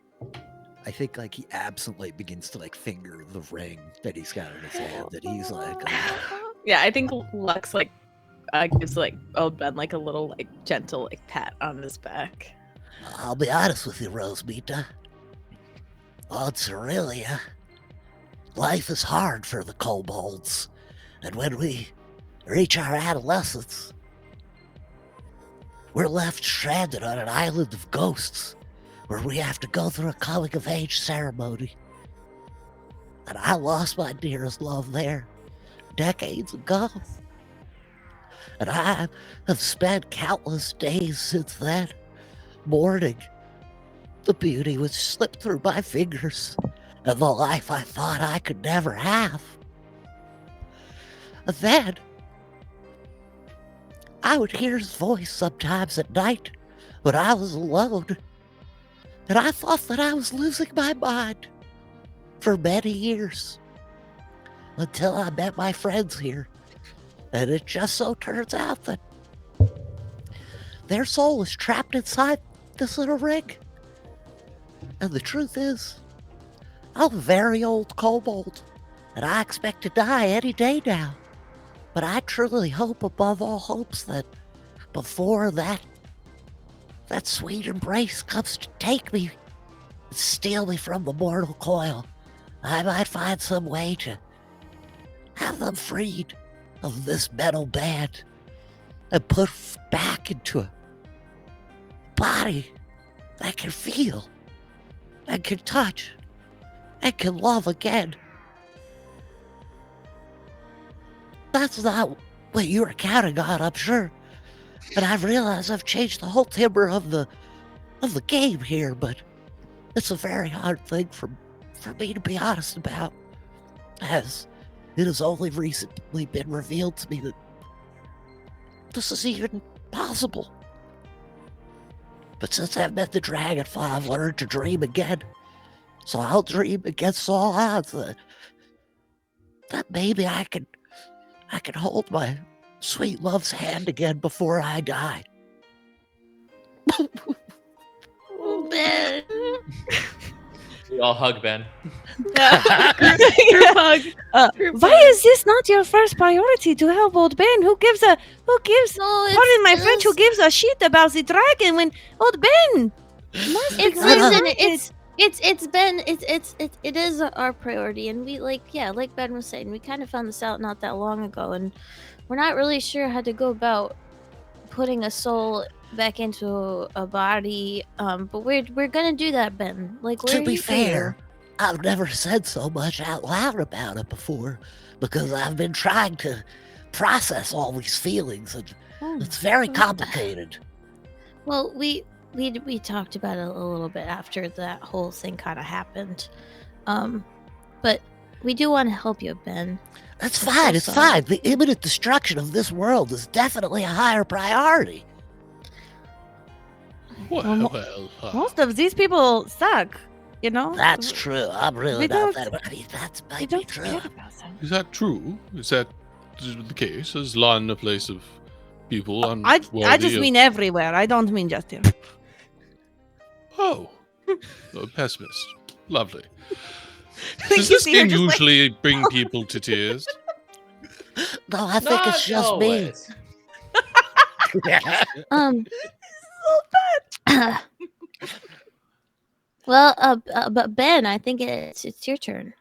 [SPEAKER 2] I think like he absently begins to like finger the ring that he's got in his hand. That he's like,
[SPEAKER 1] yeah. I think Lux like gives like old Ben like a little like gentle like pat on his back.
[SPEAKER 7] I'll be honest with you, Rosmita. On Cerelia, life is hard for the kobolds. And when we reach our adolescence, we're left stranded on an island of ghosts where we have to go through a coming-of-age ceremony. And I lost my dearest love there decades ago. And I have spent countless days since then mourning the beauty which slipped through my fingers and the life I thought I could never have. And then I would hear his voice sometimes at night when I was alone. And I thought that I was losing my mind for many years. Until I met my friends here. And it just so turns out that their soul is trapped inside this little ring. And the truth is, I'm a very old kobold, and I expect to die any day now. But I truly hope above all hopes that before that sweet embrace comes to take me and steal me from the mortal coil, I might find some way to have them freed of this metal band and put back into a body that can feel and can touch and can love again. That's not what you were counting on, I'm sure. And I realize I've changed the whole timbre of the game here, but it's a very hard thing for me to be honest about, as it has only recently been revealed to me that this is even possible. But since I've met the Dragonfly, I've learned to dream again. So I'll dream against all odds that maybe I can hold my sweet love's hand again before I die.
[SPEAKER 6] Ben.
[SPEAKER 3] We all hug Ben.
[SPEAKER 5] Why is this not your first priority to help old Ben? Who gives
[SPEAKER 6] No,
[SPEAKER 5] pardon my French, who gives a shit about the dragon when old Ben?
[SPEAKER 6] It is our priority, and we like Ben was saying, we kind of found this out not that long ago, and we're not really sure how to go about putting a soul back into a body, but we're gonna do that, Ben. Like,
[SPEAKER 7] To be fair, I've never said so much out loud about it before, because I've been trying to process all these feelings, and it's very complicated.
[SPEAKER 6] Well, we talked about it a little bit after that whole thing kind of happened, but we do want to help you, Ben.
[SPEAKER 7] That's fine, it's fine. The imminent destruction of this world is definitely a higher priority.
[SPEAKER 4] Well,
[SPEAKER 5] Most of these people suck, you know?
[SPEAKER 7] That's true. I'm really not that. I mean, that
[SPEAKER 5] I
[SPEAKER 7] might be
[SPEAKER 5] don't
[SPEAKER 7] true.
[SPEAKER 5] care about them.
[SPEAKER 4] is that true? Is that the case? Is Lon a place of people
[SPEAKER 5] I just mean everywhere. I don't mean just here.
[SPEAKER 4] Oh, a pessimist. Lovely.
[SPEAKER 5] You
[SPEAKER 4] Does this
[SPEAKER 5] see her
[SPEAKER 4] game
[SPEAKER 5] just like-
[SPEAKER 4] usually bring people to tears?
[SPEAKER 7] No, I think it's just me.
[SPEAKER 6] But Ben, I think it's your turn.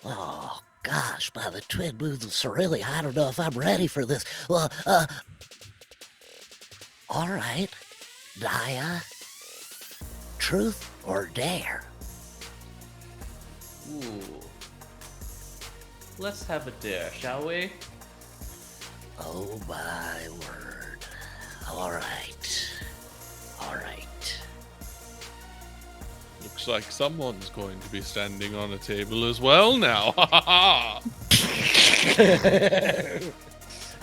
[SPEAKER 7] Oh, gosh, by the twin moons of Cerealia, I don't know if I'm ready for this. Well, all right. Naya, truth or dare?
[SPEAKER 3] Ooh. Let's have a dare, shall we?
[SPEAKER 7] Oh, my word. All right. All right.
[SPEAKER 4] Looks like someone's going to be standing on a table as well now.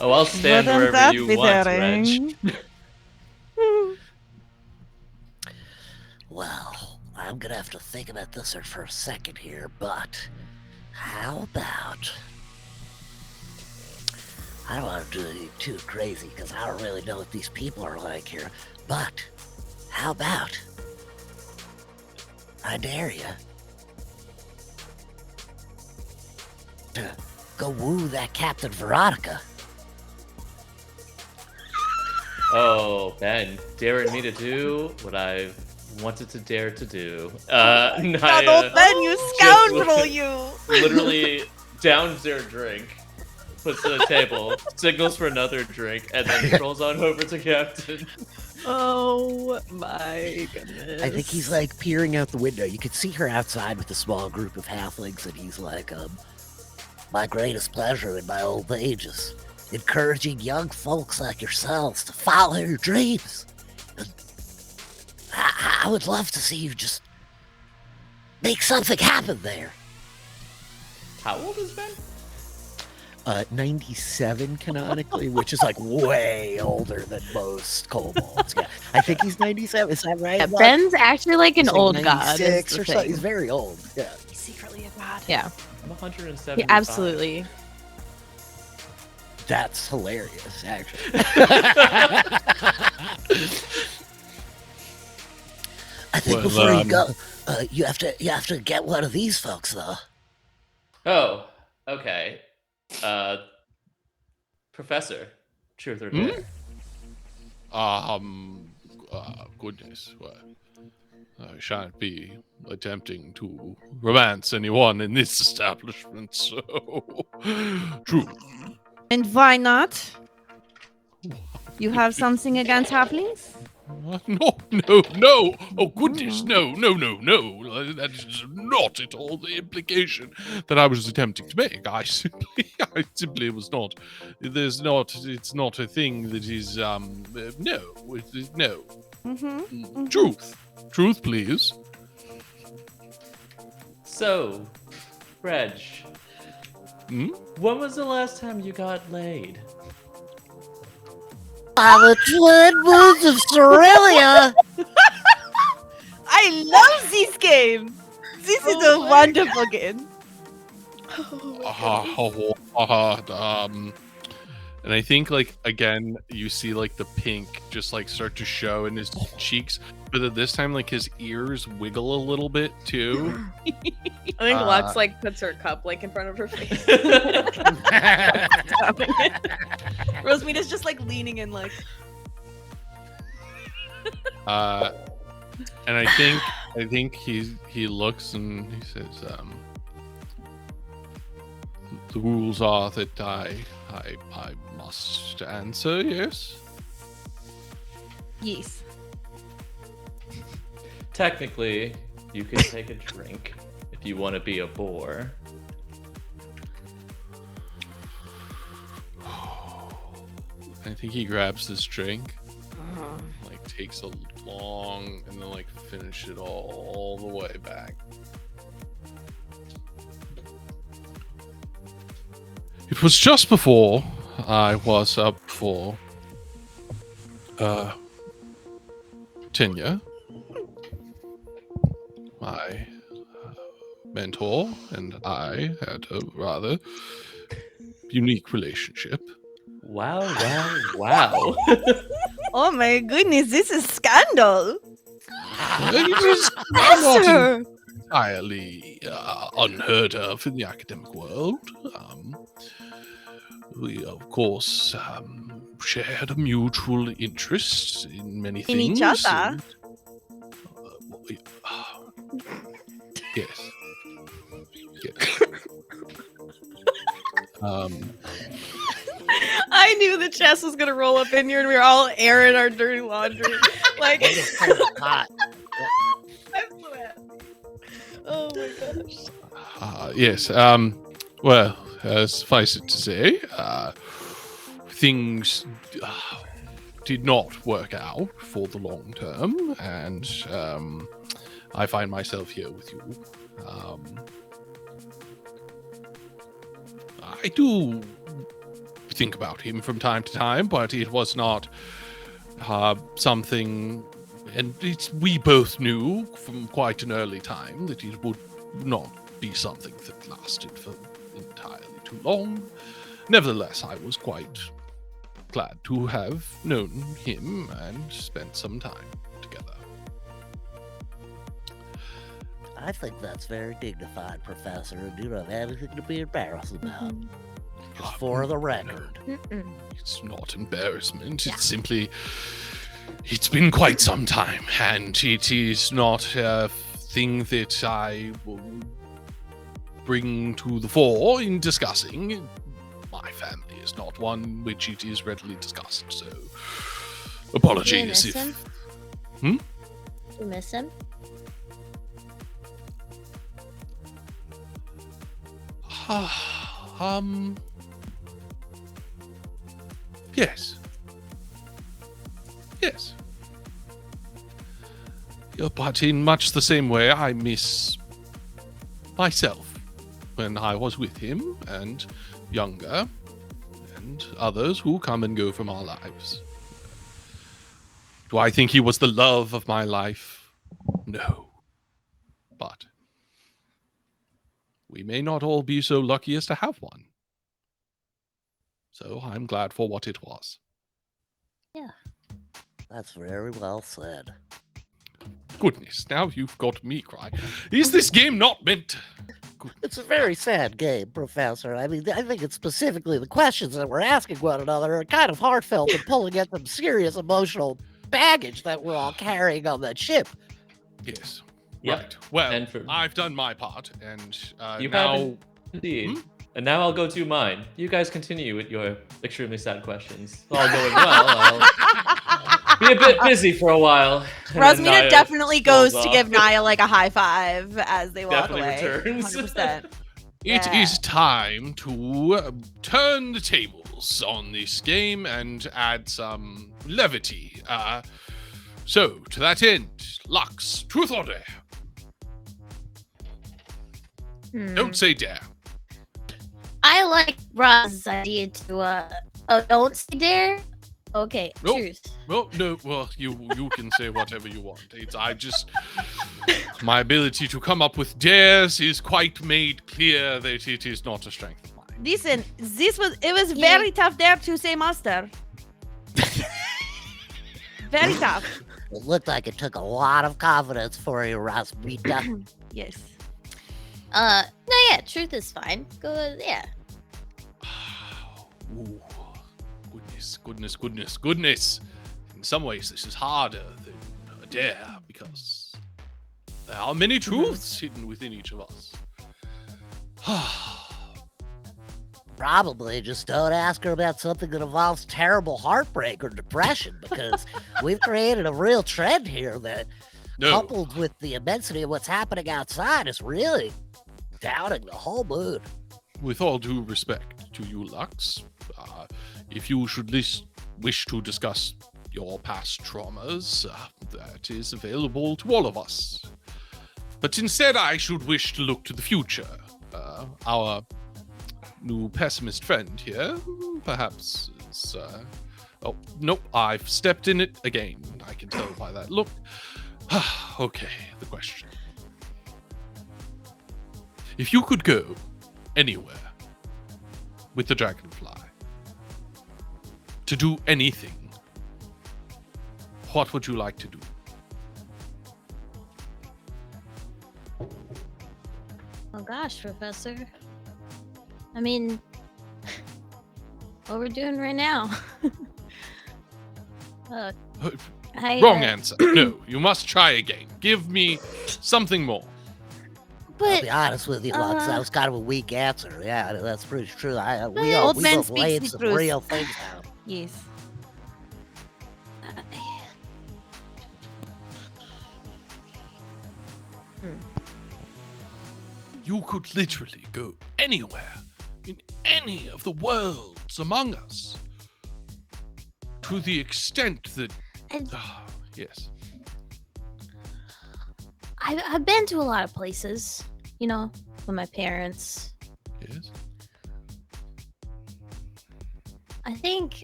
[SPEAKER 3] Oh, I'll stand
[SPEAKER 5] Wouldn't
[SPEAKER 3] wherever
[SPEAKER 5] that
[SPEAKER 3] you
[SPEAKER 5] be
[SPEAKER 3] want,
[SPEAKER 5] daring?
[SPEAKER 3] Reg.
[SPEAKER 7] Well, I'm gonna have to think about this one for a second here, but how about... I don't want to do anything too crazy, because I don't really know what these people are like here, but how about... I dare you to go woo that Captain Veronica.
[SPEAKER 3] Oh, Ben, daring me to do what I've wanted to dare to do. Naya
[SPEAKER 5] Ben, you scoundrel, you!
[SPEAKER 3] literally downs their drink, puts it on the table, signals for another drink, and then strolls on over to Captain.
[SPEAKER 1] Oh my goodness.
[SPEAKER 2] I think he's like peering out the window. You can see her outside with a small group of halflings, and he's like,
[SPEAKER 7] My greatest pleasure in my old age is encouraging young folks like yourselves to follow your dreams. And I would love to see you just make something happen there.
[SPEAKER 3] How old is Ben?
[SPEAKER 2] 97 canonically, which is like way older than most kobolds. Yeah, I think he's 97. Is that right?
[SPEAKER 6] Yeah,
[SPEAKER 2] Lux?
[SPEAKER 6] Ben's actually like an
[SPEAKER 2] He's
[SPEAKER 6] old god. is
[SPEAKER 2] 96
[SPEAKER 6] the
[SPEAKER 2] or something.
[SPEAKER 6] thing.
[SPEAKER 2] He's very old. Yeah.
[SPEAKER 5] He's secretly a god.
[SPEAKER 6] Yeah,
[SPEAKER 3] I'm 170.
[SPEAKER 1] Absolutely.
[SPEAKER 2] That's hilarious, actually.
[SPEAKER 7] I think
[SPEAKER 4] Well,
[SPEAKER 7] before you go, you have to get one of these folks though.
[SPEAKER 3] Oh, okay. Professor, truth or dare?
[SPEAKER 4] Goodness. Well, I shan't be attempting to romance anyone in this establishment, so true.
[SPEAKER 5] And why not? You have something against halflings?
[SPEAKER 4] No. Oh, goodness, no. That is not at all the implication that I was attempting to make. I simply was not. It's not a thing that is, no.
[SPEAKER 5] Mm-hmm.
[SPEAKER 4] Truth, please.
[SPEAKER 3] So, Reg,
[SPEAKER 4] Hmm?
[SPEAKER 3] when was the last time you got laid?
[SPEAKER 7] The Twin Moons of Cerelia.
[SPEAKER 5] I love this game. This is a wonderful game.
[SPEAKER 4] And I think, like, again, you see, like, the pink just, like, start to show in his cheeks. But at this time, like, his ears wiggle a little bit, too.
[SPEAKER 1] I think Lux like puts her cup like in front of her face.
[SPEAKER 5] Rosemead is just like leaning in, like.
[SPEAKER 4] And I think he looks and he says, the rules are that I must answer, yes?
[SPEAKER 5] Yes.
[SPEAKER 3] Technically, you can take a drink if you want to be a bore.
[SPEAKER 4] I think he grabs this drink, like takes a long, and then like finish it all the way back. It was just before I was up for tenure. My mentor and I had a rather unique relationship.
[SPEAKER 3] Wow.
[SPEAKER 5] Oh my goodness, this is scandal.
[SPEAKER 4] It is not entirely unheard of in the academic world. We, of course, shared a mutual interest in many things.
[SPEAKER 5] In each other?
[SPEAKER 4] Yes.
[SPEAKER 1] I knew the chest was gonna roll up in here, and we were all airing our dirty laundry. Like,
[SPEAKER 7] Hot.
[SPEAKER 1] I'm so happy. Oh my gosh.
[SPEAKER 4] Yes. Well, suffice it to say, things did not work out for the long term, and I find myself here with you. I do think about him from time to time, but it was not something, and we both knew from quite an early time that it would not be something that lasted for entirely too long. Nevertheless, I was quite glad to have known him and spent some time together.
[SPEAKER 7] I think that's very dignified, Professor, and you don't have anything to be embarrassed about. Just for the record.
[SPEAKER 4] It's not embarrassment. It's simply, it's been quite some time, and it is not a thing that I will bring to the fore in discussing. My family is not one which it is readily discussed, so apologies if...
[SPEAKER 6] Him?
[SPEAKER 4] Hmm?
[SPEAKER 6] You miss him?
[SPEAKER 4] Yes. Yeah, but in much the same way, I miss myself when I was with him and younger. and others who come and go from our lives. Do I think he was the love of my life? No. But we may not all be so lucky as to have one. So I'm glad for what it was.
[SPEAKER 7] That's very well said.
[SPEAKER 4] Goodness, now you've got me crying. Is this game not meant?
[SPEAKER 7] It's a very sad game, Professor. I mean, I think it's specifically the questions that we're asking one another are kind of heartfelt and pulling at some serious emotional baggage that we're all carrying on that ship.
[SPEAKER 4] Yes.
[SPEAKER 3] Yep.
[SPEAKER 4] Right. Well,
[SPEAKER 3] And for-
[SPEAKER 4] I've done my part, and
[SPEAKER 3] You
[SPEAKER 4] now...
[SPEAKER 3] have indeed. And now I'll go to mine. You guys continue with your extremely sad questions. All going well. I'll be a bit busy for a while. and then
[SPEAKER 5] Rosmina
[SPEAKER 3] Naya
[SPEAKER 5] definitely goes
[SPEAKER 3] strolls
[SPEAKER 5] to
[SPEAKER 3] off.
[SPEAKER 5] give Naya like a high five as they walk
[SPEAKER 3] Definitely
[SPEAKER 5] away.
[SPEAKER 3] returns.
[SPEAKER 5] 100%.
[SPEAKER 4] It
[SPEAKER 5] Yeah.
[SPEAKER 4] is time to turn the tables on this game and add some levity. So, to that end, Lux, truth or dare? Don't say dare.
[SPEAKER 6] I like Roz's idea to don't say dare. Okay,
[SPEAKER 4] Nope.
[SPEAKER 6] truth.
[SPEAKER 4] Well, no, well, you can say whatever you want. My ability to come up with dares is quite made clear that it is not a strength of mine.
[SPEAKER 5] Listen, it was
[SPEAKER 6] Yeah.
[SPEAKER 5] very tough there to say master. Very tough.
[SPEAKER 7] It looked like it took a lot of confidence for you, Rosmita.
[SPEAKER 5] Yes.
[SPEAKER 6] No, yeah, truth is fine. Go, yeah.
[SPEAKER 4] Ooh, goodness. In some ways, this is harder than a dare because there are many truths hidden within each of us.
[SPEAKER 7] Probably just don't ask her about something that involves terrible heartbreak or depression because we've created a real trend here that,
[SPEAKER 4] No,
[SPEAKER 7] coupled with the immensity of what's happening outside, is really doubting the whole mood.
[SPEAKER 4] with all due respect to you, Lux, if you should wish to discuss your past traumas, that is available to all of us. But instead, I should wish to look to the future. Our new pessimist friend here, perhaps, is... Oh, nope, I've stepped in it again. I can tell by that look. Okay, the question. If you could go anywhere with the Dragonfly to do anything, what would you like to do?
[SPEAKER 6] Oh gosh, Professor. I mean, what we're doing right now.
[SPEAKER 4] Wrong answer. No, you must try again. Give me something more.
[SPEAKER 7] I'll
[SPEAKER 6] But
[SPEAKER 7] be honest with you, Lux, that was kind of a weak answer. Yeah, that's pretty true. We
[SPEAKER 5] Old
[SPEAKER 7] both
[SPEAKER 5] man speaks
[SPEAKER 7] laid
[SPEAKER 5] the
[SPEAKER 7] some
[SPEAKER 5] truth.
[SPEAKER 7] real things out.
[SPEAKER 5] Yes.
[SPEAKER 4] You could literally go anywhere in any of the worlds among us. To the extent that...
[SPEAKER 6] And-
[SPEAKER 4] yes.
[SPEAKER 6] I've been to a lot of places, you know, with my parents.
[SPEAKER 4] Yes.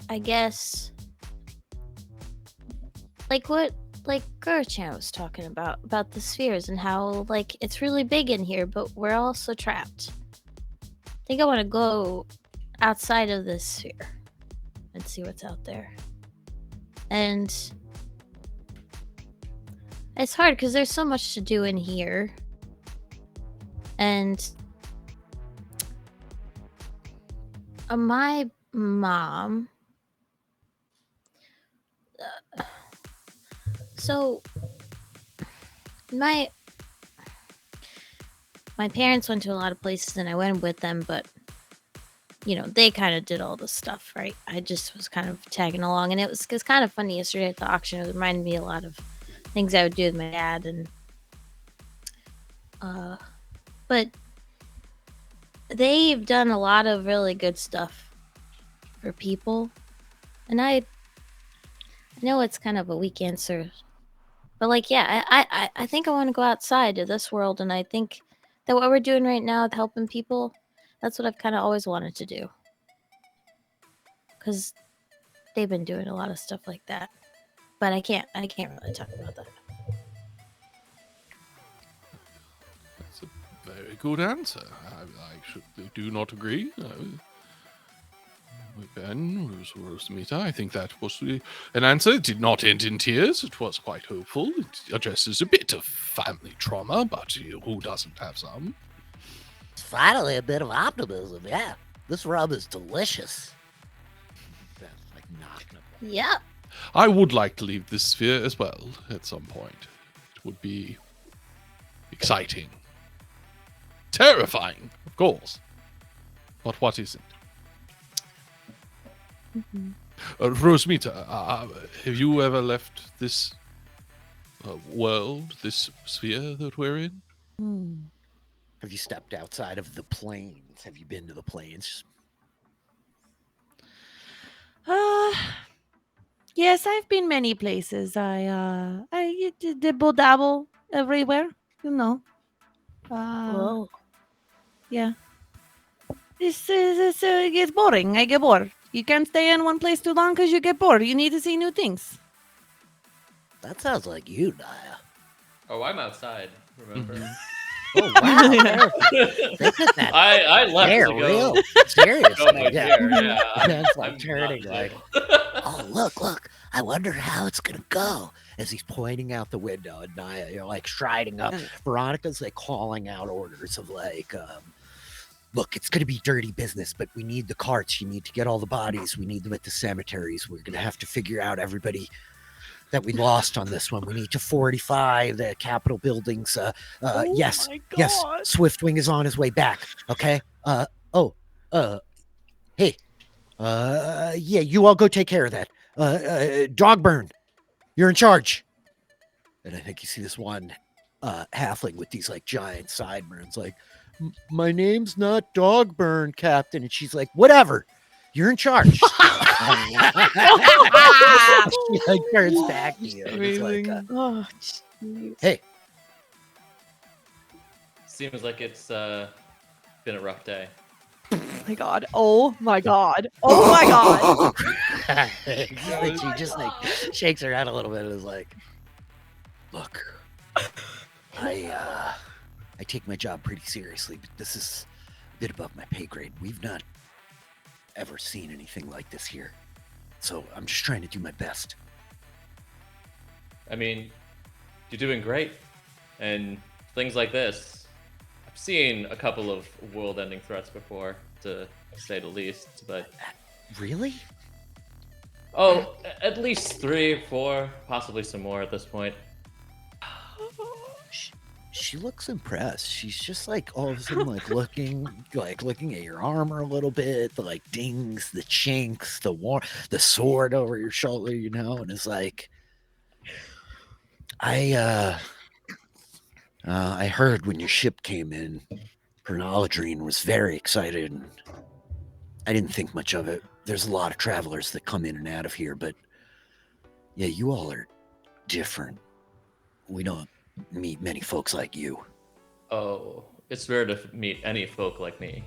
[SPEAKER 6] I guess, like what, like Gurchan was talking about the spheres and how, like, it's really big in here, but we're also trapped. I think I want to go outside of this sphere and see what's out there. And it's hard because there's so much to do in here. And my mom. So my parents went to a lot of places and I went with them, but you know, they kind of did all the stuff, right? I just was kind of tagging along, and it was kind of funny yesterday at the auction. It reminded me a lot of things I would do with my dad, and but they've done a lot of really good stuff for people, and I know it's kind of a weak answer, but like, yeah, I think I want to go outside of this world, and I think that what we're doing right now with helping people, that's what I've kind of always wanted to do. because they've been doing a lot of stuff like that. But I can't really talk about that.
[SPEAKER 4] That's a very good answer. I do not agree. Ben, Rosemita, I think that was an answer. It did not end in tears. It was quite hopeful. It addresses a bit of family trauma, but who doesn't have some?
[SPEAKER 7] It's finally a bit of optimism, yeah. This rum is delicious.
[SPEAKER 2] That's like knocking up.
[SPEAKER 6] Yep.
[SPEAKER 4] I would like to leave this sphere as well at some point. It would be exciting. Terrifying, of course. But what isn't? Rosemita, have you ever left this world, this sphere that we're in?
[SPEAKER 2] Have you stepped outside of the plains? Have you been to the plains?
[SPEAKER 5] Yes, I've been many places. I dibble dabble everywhere, you know.
[SPEAKER 6] Whoa.
[SPEAKER 5] Yeah. This it gets boring. I get bored. You can't stay in one place too long because you get bored. You need to see new things.
[SPEAKER 7] That sounds like you, Naya.
[SPEAKER 3] Oh, I'm outside. Remember?
[SPEAKER 7] Oh, wow. Look at that.
[SPEAKER 3] I left
[SPEAKER 7] They're
[SPEAKER 3] to go.
[SPEAKER 7] real.
[SPEAKER 3] Go
[SPEAKER 7] Seriously.
[SPEAKER 3] my
[SPEAKER 7] Yeah.
[SPEAKER 3] deer, yeah.
[SPEAKER 2] That's like
[SPEAKER 3] I'm
[SPEAKER 2] turning
[SPEAKER 3] not
[SPEAKER 2] like.
[SPEAKER 7] Oh, look. I wonder how it's going to go.
[SPEAKER 2] As he's pointing out the window, and Naya, you're like striding up. Veronica's like calling out orders of like, look, it's going to be dirty business, but we need the carts. You need to get all the bodies. We need them at the cemeteries. We're going to have to figure out everybody that we lost on this one. We need to fortify the Capitol buildings. Yes, yes. Swiftwing is on his way back. Okay. Hey. Yeah, you all go take care of that. Dogburn, you're in charge. And I think you see this one halfling with these like giant sideburns, like, my name's not Dogburn, Captain. And she's like, whatever, you're in charge. She like turns back to you. And it's like,
[SPEAKER 5] Oh, jeez.
[SPEAKER 2] hey,
[SPEAKER 3] Seems like it's been a rough day.
[SPEAKER 5] My God. Oh my God. Oh my God.
[SPEAKER 2] and she just like shakes her head a little bit and is like, look, I take my job pretty seriously, but this is a bit above my pay grade. We've not ever seen anything like this here. So I'm just trying to do my best.
[SPEAKER 3] I mean, you're doing great. And things like this, I've seen a couple of world-ending threats before, to say the least, but...
[SPEAKER 2] Really?
[SPEAKER 3] Oh, at least 3 or 4, possibly some more at this point.
[SPEAKER 2] She looks impressed. She's just like all of a sudden like looking at your armor a little bit, the like dings, the chinks, the sword over your shoulder, you know, and it's like, I heard when your ship came in, Chronolodrine was very excited, and I didn't think much of it. There's a lot of travelers that come in and out of here, but yeah, you all are different. We don't meet many folks like you.
[SPEAKER 3] Oh, it's rare to meet any folk like me.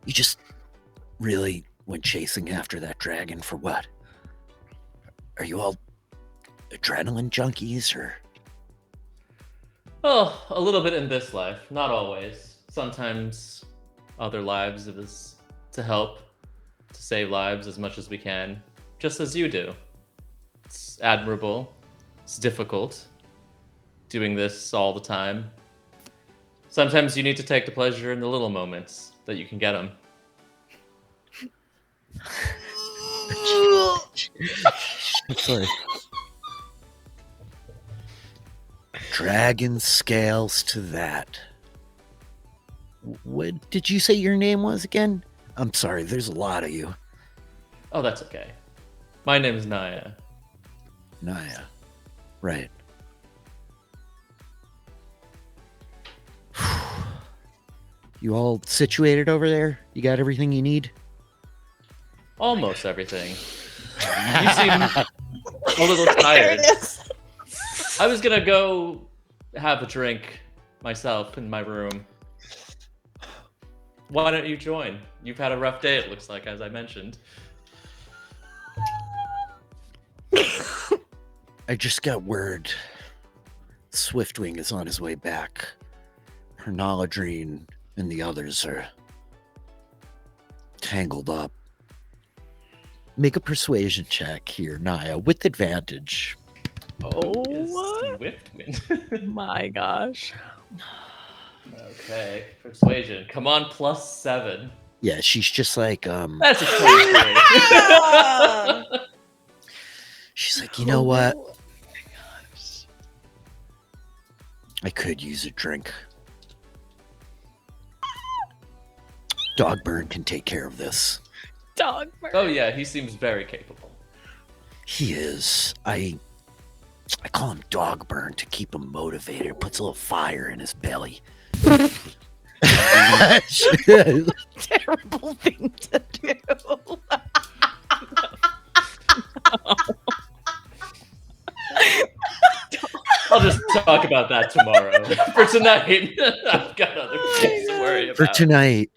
[SPEAKER 2] You just really went chasing after that dragon for what? Are you all adrenaline junkies or?
[SPEAKER 3] Oh, a little bit in this life, not always. Sometimes other lives it is to help, to save lives as much as we can, just as you do. It's admirable. It's difficult doing this all the time. Sometimes you need to take the pleasure in the little moments that you can get them.
[SPEAKER 2] It's like dragon scales to that. What did you say your name was again? I'm sorry, there's a lot of you.
[SPEAKER 3] Oh, that's okay. My name is Naya.
[SPEAKER 2] Naya. Right. You all situated over there? You got everything you need?
[SPEAKER 3] Almost everything. You seem a little tired. I was gonna go have a drink myself in my room. Why don't you join? You've had a rough day, it looks like, as I mentioned.
[SPEAKER 2] I just got word Swiftwing is on his way back. Hernaladrine and the others are tangled up. Make a persuasion check here, Naya, with advantage.
[SPEAKER 1] Oh
[SPEAKER 3] Swiftwind.
[SPEAKER 1] my gosh.
[SPEAKER 3] Okay, persuasion. Come on, +7.
[SPEAKER 2] Yeah, she's just like,
[SPEAKER 3] That's a 23.
[SPEAKER 2] she's like, you know what? I could use a drink. Dogburn can take care of this.
[SPEAKER 1] Dog bird.
[SPEAKER 3] Oh yeah, he seems very capable.
[SPEAKER 2] He is. I call him Dogburn to keep him motivated. Puts a little fire in his belly.
[SPEAKER 5] Terrible thing to do.
[SPEAKER 3] I'll just talk about that tomorrow. For tonight, I've got other things to worry about.
[SPEAKER 2] For tonight,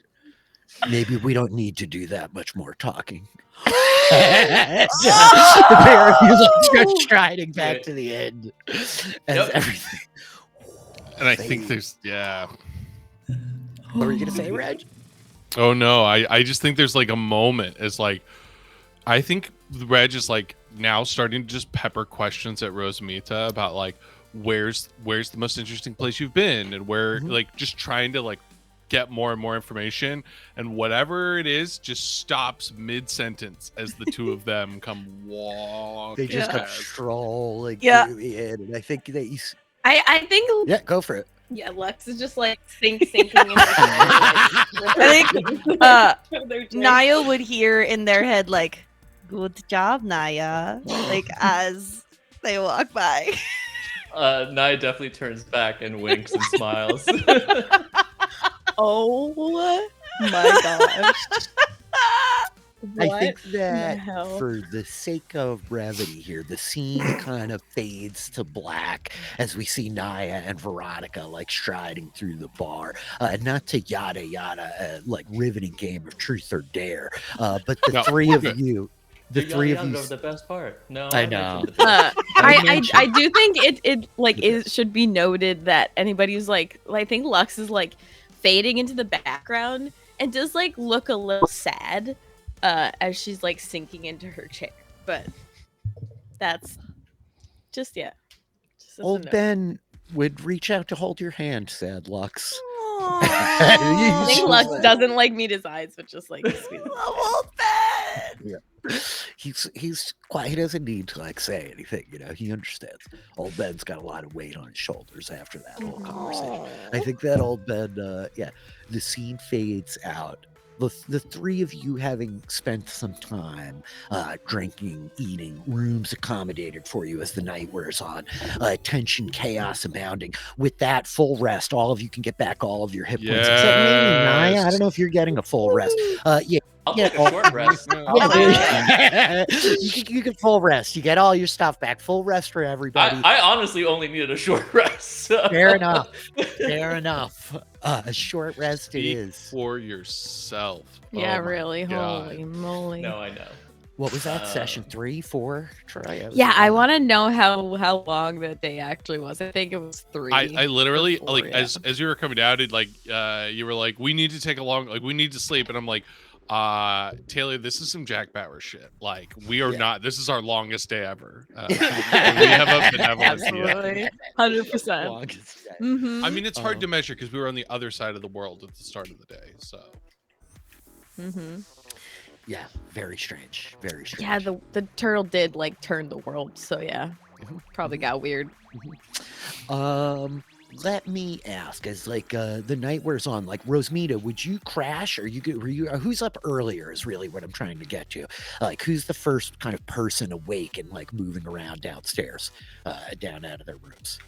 [SPEAKER 2] maybe we don't need to do that much more talking. The pair of you start striding back to the end as everything.
[SPEAKER 4] And I think there's
[SPEAKER 2] What were you gonna say, Reg?
[SPEAKER 4] Oh no, I just think there's like a moment. It's like I think Reg is like now starting to just pepper questions at Rosamita about like where's the most interesting place you've been and where like just trying to like get more and more information, and whatever it is just stops mid-sentence as the two of them come walking
[SPEAKER 2] They just come
[SPEAKER 4] past.
[SPEAKER 2] strolling
[SPEAKER 5] Yeah.
[SPEAKER 2] through the end, and I think that he's
[SPEAKER 1] I think
[SPEAKER 2] go for it.
[SPEAKER 1] yeah, Lux is just like sinking into
[SPEAKER 5] I think
[SPEAKER 1] their drink.
[SPEAKER 5] Naya would hear in their head like, "Good job, Naya," like as they walk by.
[SPEAKER 3] Naya definitely turns back and winks and smiles.
[SPEAKER 1] Oh my gosh.
[SPEAKER 2] I
[SPEAKER 1] What
[SPEAKER 2] think
[SPEAKER 1] the
[SPEAKER 2] that
[SPEAKER 1] hell?
[SPEAKER 2] for the sake of brevity here, the scene kind of fades to black as we see Naya and Veronica like striding through the bar. Not to yada yada, like riveting game of truth or dare, but the
[SPEAKER 4] No.
[SPEAKER 2] three of you, the three of you.
[SPEAKER 3] The best part. No,
[SPEAKER 2] I know.
[SPEAKER 3] mentioned the best.
[SPEAKER 1] I do think it like it should be noted that anybody who's like I think Lux is like fading into the background and does like look a little sad as she's like sinking into her chair, but that's just just as a
[SPEAKER 2] Old
[SPEAKER 1] note.
[SPEAKER 2] Ben would reach out to hold your hand, sad Lux.
[SPEAKER 1] I think
[SPEAKER 2] She's
[SPEAKER 1] Lux
[SPEAKER 2] like-
[SPEAKER 1] doesn't like Mita's eyes, but just like squeeze it.
[SPEAKER 5] Old Ben.
[SPEAKER 2] He's quiet. He doesn't need to like say anything. You know, he understands. Old Ben's got a lot of weight on his shoulders after that whole conversation. I think that old Ben, the scene fades out. The three of you having spent some time drinking, eating, rooms accommodated for you as the night wears on, tension, chaos abounding. With that full rest, all of you can get back all of your hit points. Except maybe Naya. I don't know if you're getting a full rest.
[SPEAKER 3] I'll take a short rest.
[SPEAKER 2] You can full rest. You get all your stuff back. Full rest for everybody.
[SPEAKER 3] I honestly only needed a short rest. So.
[SPEAKER 2] Fair enough. Fair enough. A short rest it
[SPEAKER 4] Speak
[SPEAKER 2] is.
[SPEAKER 4] for yourself.
[SPEAKER 1] Yeah,
[SPEAKER 4] Oh my
[SPEAKER 1] really.
[SPEAKER 4] God.
[SPEAKER 1] Holy moly.
[SPEAKER 3] No, I know.
[SPEAKER 2] What was that? Session 3, 4? Troy?
[SPEAKER 1] Yeah, I want to know how long that day actually was. I think it was 3.
[SPEAKER 4] I literally
[SPEAKER 1] or 4,
[SPEAKER 4] like
[SPEAKER 1] yeah.
[SPEAKER 4] as you were coming down, it like you were like, we need to take a long, like we need to sleep, and I'm like, Taylor, this is some Jack Bauer shit. Like we are not. This is our longest day ever. We have a benevolence.
[SPEAKER 1] Absolutely. 100%.
[SPEAKER 2] Longest day.
[SPEAKER 1] Mm-hmm.
[SPEAKER 4] I mean, it's hard to measure because we were on the other side of the world at the start of the day. So
[SPEAKER 1] Mm-hmm.
[SPEAKER 2] Yeah, very strange. Very strange.
[SPEAKER 1] Yeah, the turtle did like turn the world, so yeah, probably got weird.
[SPEAKER 2] Let me ask, as like the night wears on, like Rosamita, would you crash, or were you who's up earlier is really what I'm trying to get to. Like, who's the first kind of person awake and like moving around downstairs, down out of their rooms?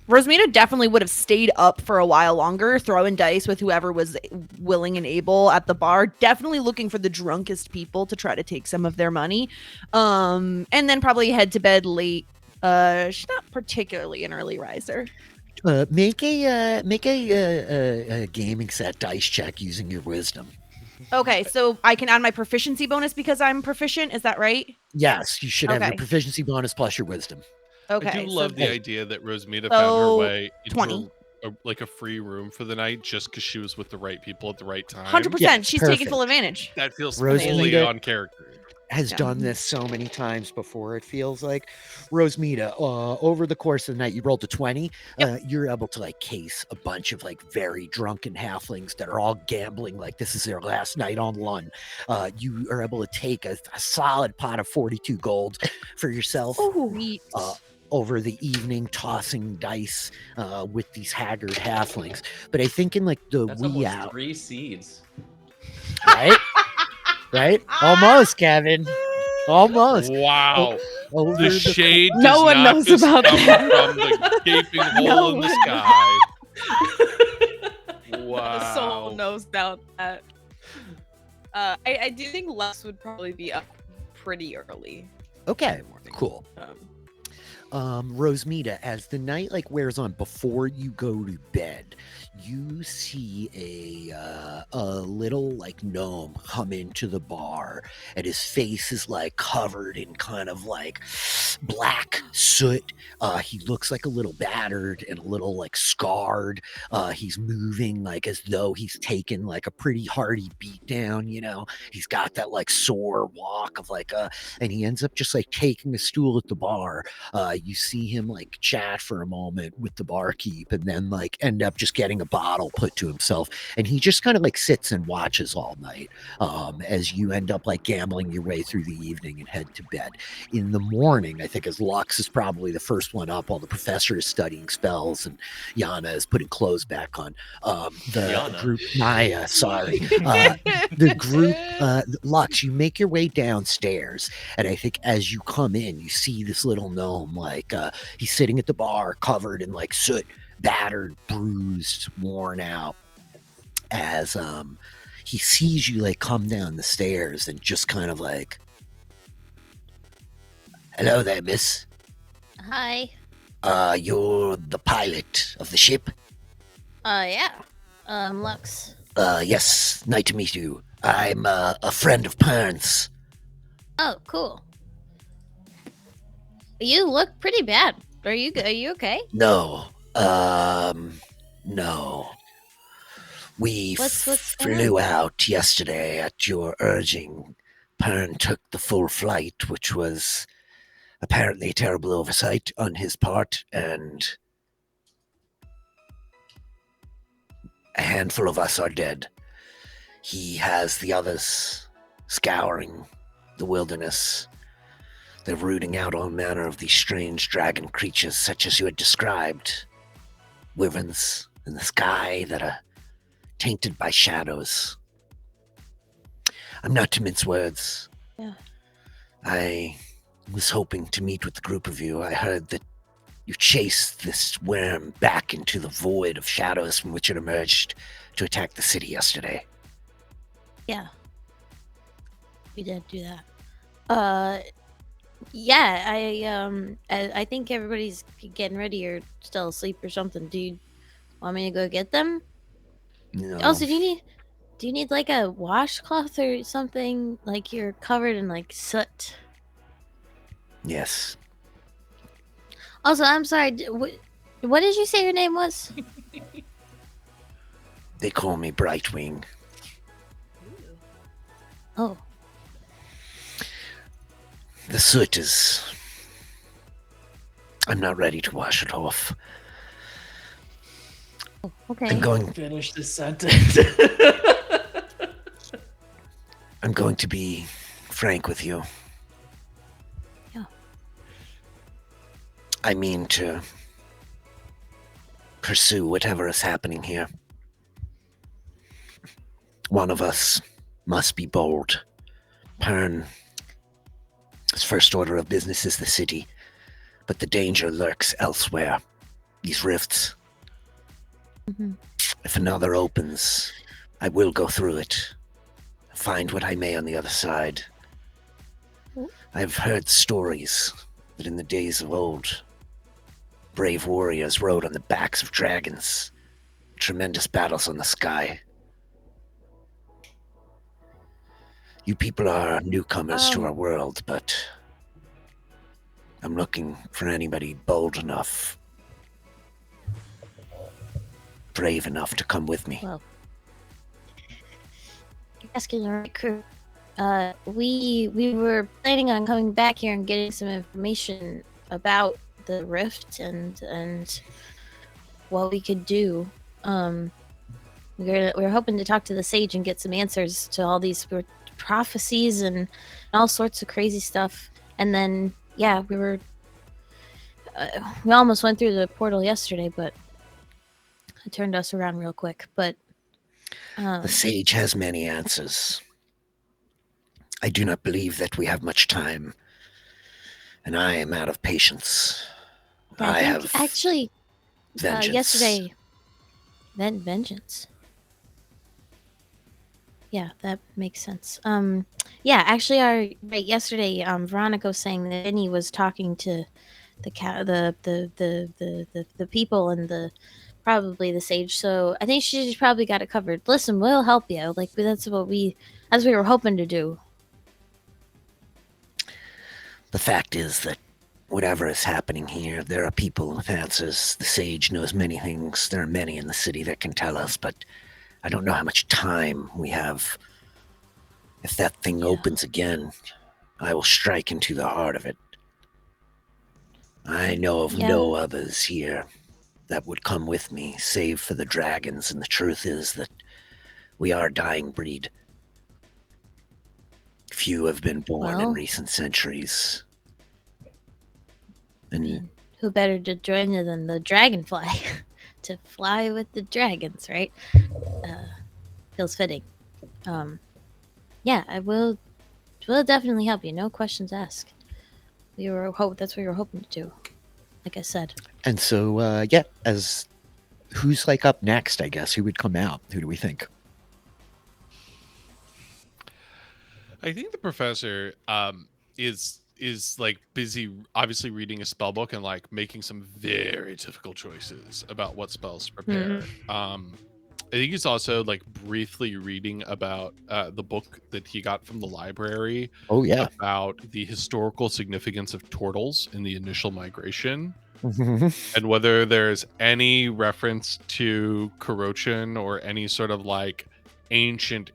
[SPEAKER 5] Rosamita definitely would have stayed up for a while longer, throwing dice with whoever was willing and able at the bar. Definitely looking for the drunkest people to try to take some of their money. And then probably head to bed late. She's not particularly an early riser.
[SPEAKER 2] Make a gaming set dice check using your wisdom.
[SPEAKER 5] Okay, so I can add my proficiency bonus because I'm proficient. Is that right?
[SPEAKER 2] Yes, you should have your
[SPEAKER 5] Okay.
[SPEAKER 2] proficiency bonus plus your wisdom.
[SPEAKER 5] Okay.
[SPEAKER 4] I do love the
[SPEAKER 2] so-
[SPEAKER 4] idea that Rosemita found her way into
[SPEAKER 5] 20.
[SPEAKER 4] a free room for the night just because she was with the right people at the right time.
[SPEAKER 5] 100%.
[SPEAKER 2] Yeah,
[SPEAKER 5] She's taking full
[SPEAKER 2] perfect.
[SPEAKER 5] advantage.
[SPEAKER 4] That feels
[SPEAKER 2] Rosemita-
[SPEAKER 4] fully on character.
[SPEAKER 2] Has
[SPEAKER 5] Yeah.
[SPEAKER 2] done this so many times before, it feels like. Rosemita, over the course of the night, you rolled a 20. You're able to like case a bunch of like very drunken halflings that are all gambling like this is their last night on Lun. You are able to take a solid pot of 42 gold for yourself.
[SPEAKER 5] Sweet.
[SPEAKER 2] Over the evening, tossing dice with these haggard halflings. But I think in like the
[SPEAKER 3] That's
[SPEAKER 2] wee
[SPEAKER 3] almost
[SPEAKER 2] hour,
[SPEAKER 3] 3 seeds.
[SPEAKER 2] right? Right? Almost, Kevin. Almost.
[SPEAKER 4] Wow.
[SPEAKER 2] Over
[SPEAKER 4] The shade does
[SPEAKER 1] No one
[SPEAKER 4] not
[SPEAKER 1] knows
[SPEAKER 4] just
[SPEAKER 1] about
[SPEAKER 4] come
[SPEAKER 1] that.
[SPEAKER 4] from the gaping hole
[SPEAKER 1] No
[SPEAKER 4] in the
[SPEAKER 1] one
[SPEAKER 4] sky.
[SPEAKER 1] Someone
[SPEAKER 4] Wow.
[SPEAKER 1] knows about that. I do think Lux would probably be up pretty early.
[SPEAKER 2] Okay, cool.
[SPEAKER 1] Um,
[SPEAKER 2] Rosemita, as the night like wears on, before you go to bed, you see a little like gnome come into the bar, and his face is like covered in kind of like black soot. He looks like a little battered and a little like scarred. He's moving like as though he's taken like a pretty hearty beat down, you know. He's got that like sore walk of like and he ends up just like taking a stool at the bar. You see him like chat for a moment with the barkeep and then like end up just getting a bottle put to himself, and he just kind of like sits and watches all night as you end up like gambling your way through the evening and head to bed. In the morning, I think as Lux is probably the first one up while the professor is studying spells and Yana is putting clothes back on. The
[SPEAKER 3] Yana.
[SPEAKER 2] group Maya, sorry. The group Lux, you make your way downstairs, and I think as you come in, you see this little gnome like he's sitting at the bar covered in like soot, battered, bruised, worn out, as he sees you like come down the stairs and just kind of like, hello there, miss.
[SPEAKER 6] Hi.
[SPEAKER 2] You're the pilot of the ship?
[SPEAKER 6] Yeah. Lux.
[SPEAKER 2] Yes, nice to meet you. I'm a friend of Pern's.
[SPEAKER 6] Oh, cool. You look pretty bad. Are you okay?
[SPEAKER 2] No, no. We
[SPEAKER 6] What's going
[SPEAKER 2] flew out yesterday at your urging. Pern took the full flight, which was apparently a terrible oversight on his part, and a handful of us are dead. He has the others scouring the wilderness. They're rooting out all manner of these strange dragon creatures, such as you had described. Wyverns in the sky that are tainted by shadows. I'm not to mince words.
[SPEAKER 6] Yeah.
[SPEAKER 2] I was hoping to meet with the group of you. I heard that you chased this worm back into the void of shadows from which it emerged to attack the city yesterday.
[SPEAKER 6] Yeah. We did do that. Yeah, I think everybody's getting ready or still asleep or something. Do you want me to go get them?
[SPEAKER 2] No.
[SPEAKER 6] Also, do you need like a washcloth or something? Like you're covered in like soot.
[SPEAKER 2] Yes.
[SPEAKER 6] Also, I'm sorry. What did you say your name was?
[SPEAKER 2] They call me Brightwing.
[SPEAKER 6] Oh,
[SPEAKER 2] The soot is... I'm not ready to wash it off.
[SPEAKER 6] okay.
[SPEAKER 2] I'm going
[SPEAKER 3] Finish this sentence.
[SPEAKER 2] I'm going to be frank with you.
[SPEAKER 6] Yeah.
[SPEAKER 2] I mean to pursue whatever is happening here. One of us must be bold. Pern, his first order of business is the city, but the danger lurks elsewhere. These rifts.
[SPEAKER 6] Mhm.
[SPEAKER 2] If another opens, I will go through it. Find what I may on the other side. I've heard stories that in the days of old,
[SPEAKER 7] brave warriors rode on the backs of dragons. Tremendous battles on the sky. You people are newcomers to our world, but I'm looking for anybody bold enough, brave enough to come with me.
[SPEAKER 6] Well, you're asking the right crew. We were planning on coming back here and getting some information about the rift and what we could do. We were hoping to talk to the sage and get some answers to all these prophecies and all sorts of crazy stuff. And then, yeah, we almost went through the portal yesterday, but it turned us around real quick. But
[SPEAKER 7] the sage has many answers. I do not believe that we have much time, and I am out of patience.
[SPEAKER 6] I
[SPEAKER 7] have
[SPEAKER 6] actually
[SPEAKER 7] vengeance.
[SPEAKER 6] yesterday. Then vengeance. Yeah, that makes sense. Yeah, actually, yesterday, Veronica was saying that Vinny was talking to the people and probably the sage. So I think she's probably got it covered. Listen, we'll help you. Like that's what we were hoping to do.
[SPEAKER 7] The fact is that whatever is happening here, there are people with answers. The sage knows many things. There are many in the city that can tell us, but I don't know how much time we have. If that thing opens again, I will strike into the heart of it. I know of no others here that would come with me, save for the dragons, and the truth is that we are a dying breed. Few have been born in recent centuries. And
[SPEAKER 6] who better to join you than the Dragonfly to fly with the dragons, right? Feels fitting. Yeah, I will definitely help you. No questions asked. That's what we were hoping to do. Like I said.
[SPEAKER 2] And so, as who's like up next? I guess who would come out? Who do we think?
[SPEAKER 4] I think the professor is like busy, obviously reading a spell book and like making some very difficult choices about what spells to prepare. I think he's also like briefly reading about the book that he got from the library.
[SPEAKER 2] Oh yeah,
[SPEAKER 4] about the historical significance of turtles in the initial migration, and whether there's any reference to Korochin or any sort of like ancient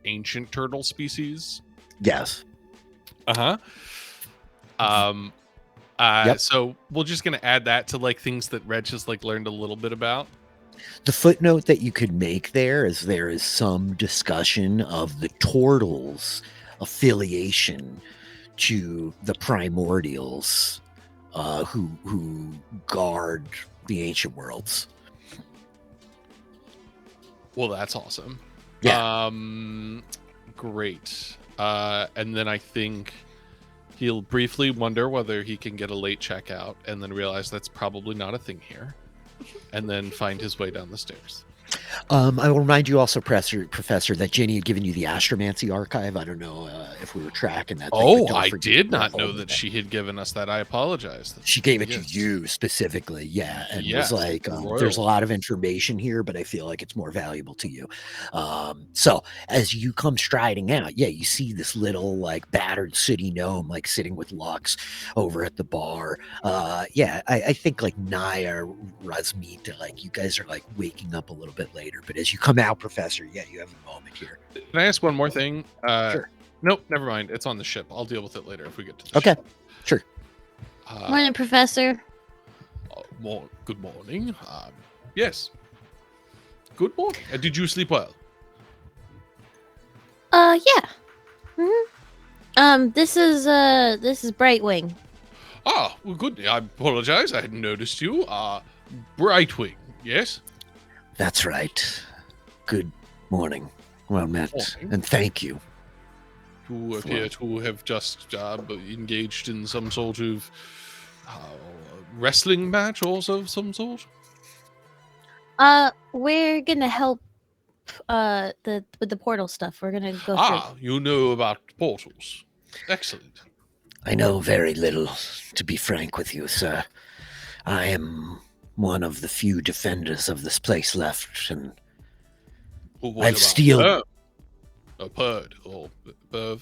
[SPEAKER 4] turtle species.
[SPEAKER 2] Yes.
[SPEAKER 4] Yep. So we're just gonna add that to like things that Reg has like learned a little bit about.
[SPEAKER 2] The footnote that you could make there is some discussion of the Tortle's affiliation to the primordials, who guard the ancient worlds.
[SPEAKER 4] Well, that's awesome.
[SPEAKER 2] Yeah.
[SPEAKER 4] Great. And then I think he'll briefly wonder whether he can get a late checkout, and then realize that's probably not a thing here, and then find his way down the stairs.
[SPEAKER 2] I will remind you also, Professor, that Jenny had given you the Astromancy archive. I don't know if we were tracking that.
[SPEAKER 4] Oh, I did not know that she had given us that. I apologize.
[SPEAKER 2] She gave it to you specifically, yeah, and was like, "There's a lot of information here, but I feel like it's more valuable to you." So as you come striding out, you see this little like battered city gnome like sitting with Lux over at the bar. I think like Naya, Razmita, like you guys are like waking up a little bit later, but as you come out, Professor, you have a moment here.
[SPEAKER 4] Can I ask one more thing?
[SPEAKER 2] Sure.
[SPEAKER 4] Nope, never mind. It's on the ship. I'll deal with it later if we get to the ship.
[SPEAKER 2] Sure.
[SPEAKER 6] Morning, Professor.
[SPEAKER 4] Good morning. Yes. Good morning. Did you sleep well?
[SPEAKER 6] Yeah. This is Brightwing.
[SPEAKER 4] Well, good. I apologize. I hadn't noticed you. Brightwing, yes?
[SPEAKER 7] That's right. Good morning. Well met.
[SPEAKER 4] Morning.
[SPEAKER 7] And thank you.
[SPEAKER 4] You appear to have just engaged in some sort of wrestling match or of some sort?
[SPEAKER 6] We're gonna help with the portal stuff. We're gonna go through.
[SPEAKER 4] You know about portals. Excellent.
[SPEAKER 7] I know very little, to be frank with you, sir. I am
[SPEAKER 2] one of the few defenders of this place left, and
[SPEAKER 4] Well, what
[SPEAKER 2] I've
[SPEAKER 4] about
[SPEAKER 2] stealed.
[SPEAKER 4] Perv? A Purd or Perv?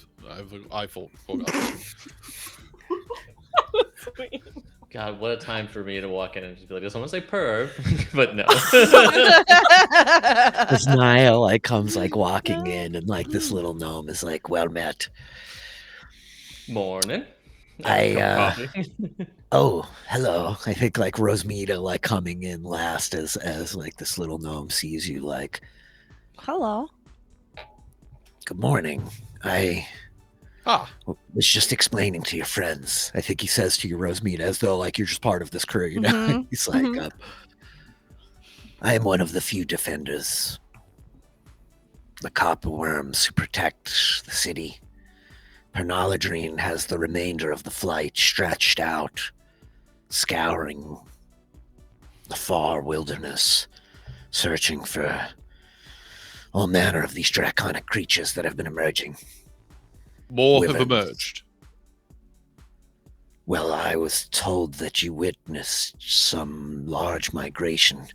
[SPEAKER 4] I forgot.
[SPEAKER 3] God, what a time for me to walk in and just be like, "Does someone say perv?" But no.
[SPEAKER 2] As Naya like comes like walking in, and like this little gnome is like, "Well met."
[SPEAKER 3] Morning.
[SPEAKER 2] I oh, hello. I think like Rosmita like coming in last as like this little gnome sees you like,
[SPEAKER 5] Hello.
[SPEAKER 2] "Good morning. I
[SPEAKER 4] Ah,
[SPEAKER 2] was just explaining to your friends." I think he says to you, Rosmita, as though like you're just part of this crew, you know?
[SPEAKER 5] Mhm,
[SPEAKER 2] He's like,
[SPEAKER 5] mhm.
[SPEAKER 2] I am one of the few defenders, the copper worms who protect the city. Pernaladrine has the remainder of the flight stretched out, scouring the far wilderness, searching for all manner of these draconic creatures that have been emerging.
[SPEAKER 4] more have
[SPEAKER 2] Wyverns.
[SPEAKER 4] emerged.
[SPEAKER 2] Well, I was told that you witnessed some large migration.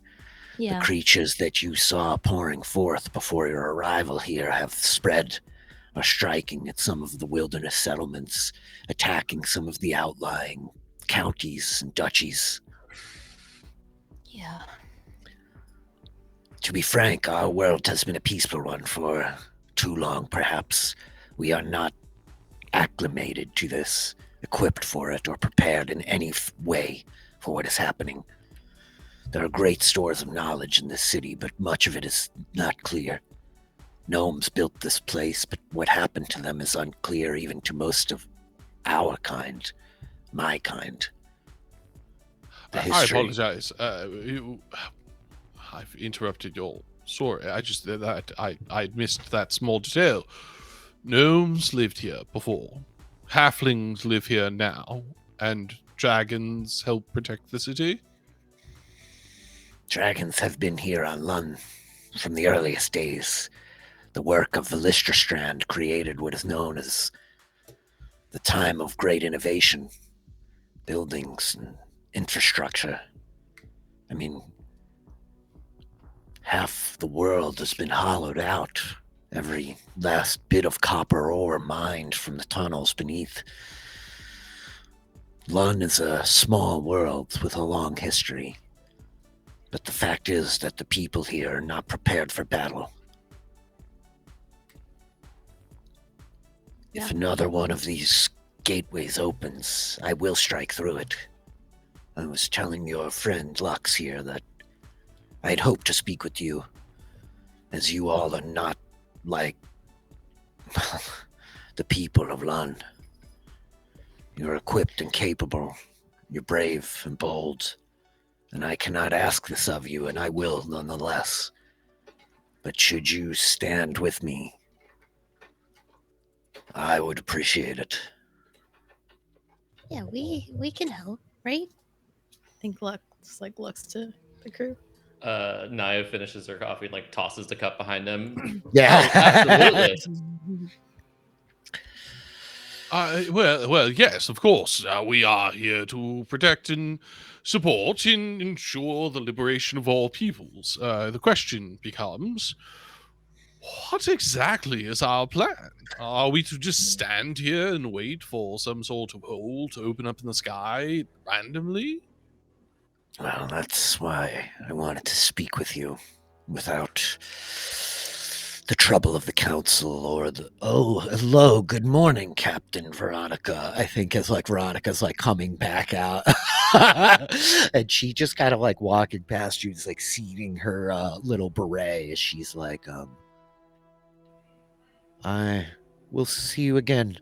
[SPEAKER 6] Yeah.
[SPEAKER 2] The creatures that you saw pouring forth before your arrival here have spread, are striking at some of the wilderness settlements, attacking some of the outlying counties and duchies.
[SPEAKER 6] Yeah.
[SPEAKER 2] To be frank, our world has been a peaceful one for too long, perhaps. We are not acclimated to this, equipped for it, or prepared in any way for what is happening. There are great stores of knowledge in this city, but much of it is not clear. Gnomes built this place, but what happened to them is unclear even to most of our kind, my kind. The
[SPEAKER 4] I
[SPEAKER 2] history.
[SPEAKER 4] apologize. I've interrupted your story. I missed that small detail. Gnomes lived here before. Halflings live here now, and dragons help protect the city.
[SPEAKER 2] Dragons have been here on Lun from the earliest days. The work of Velistrastrand created what is known as the time of great innovation, buildings and infrastructure. I mean, half the world has been hollowed out. Every last bit of copper ore mined from the tunnels beneath. Lun is a small world with a long history. But the fact is that the people here are not prepared for battle. If another one of these gateways opens, I will strike through it. I was telling your friend Lux here that I'd hoped to speak with you, as you all are not like the people of Lun. You're equipped and capable. You're brave and bold. And I cannot ask this of you, and I will nonetheless. But should you stand with me, I would appreciate it.
[SPEAKER 6] Yeah, we can help, right?
[SPEAKER 1] I think Lux looks to the crew.
[SPEAKER 3] Naya finishes her coffee and like tosses the cup behind him.
[SPEAKER 2] Yeah.
[SPEAKER 3] Oh, absolutely.
[SPEAKER 4] Well, yes, of course. We are here to protect and support and ensure the liberation of all peoples. The question becomes, what exactly is our plan? Are we to just stand here and wait for some sort of hole to open up in the sky randomly?
[SPEAKER 2] Well, that's why I wanted to speak with you without the trouble of the council or the... Oh, hello, good morning, Captain Veronica. I think as like Veronica's like coming back out. And she just kind of like walking past you, just like seating her little beret as she's like, I will see you again.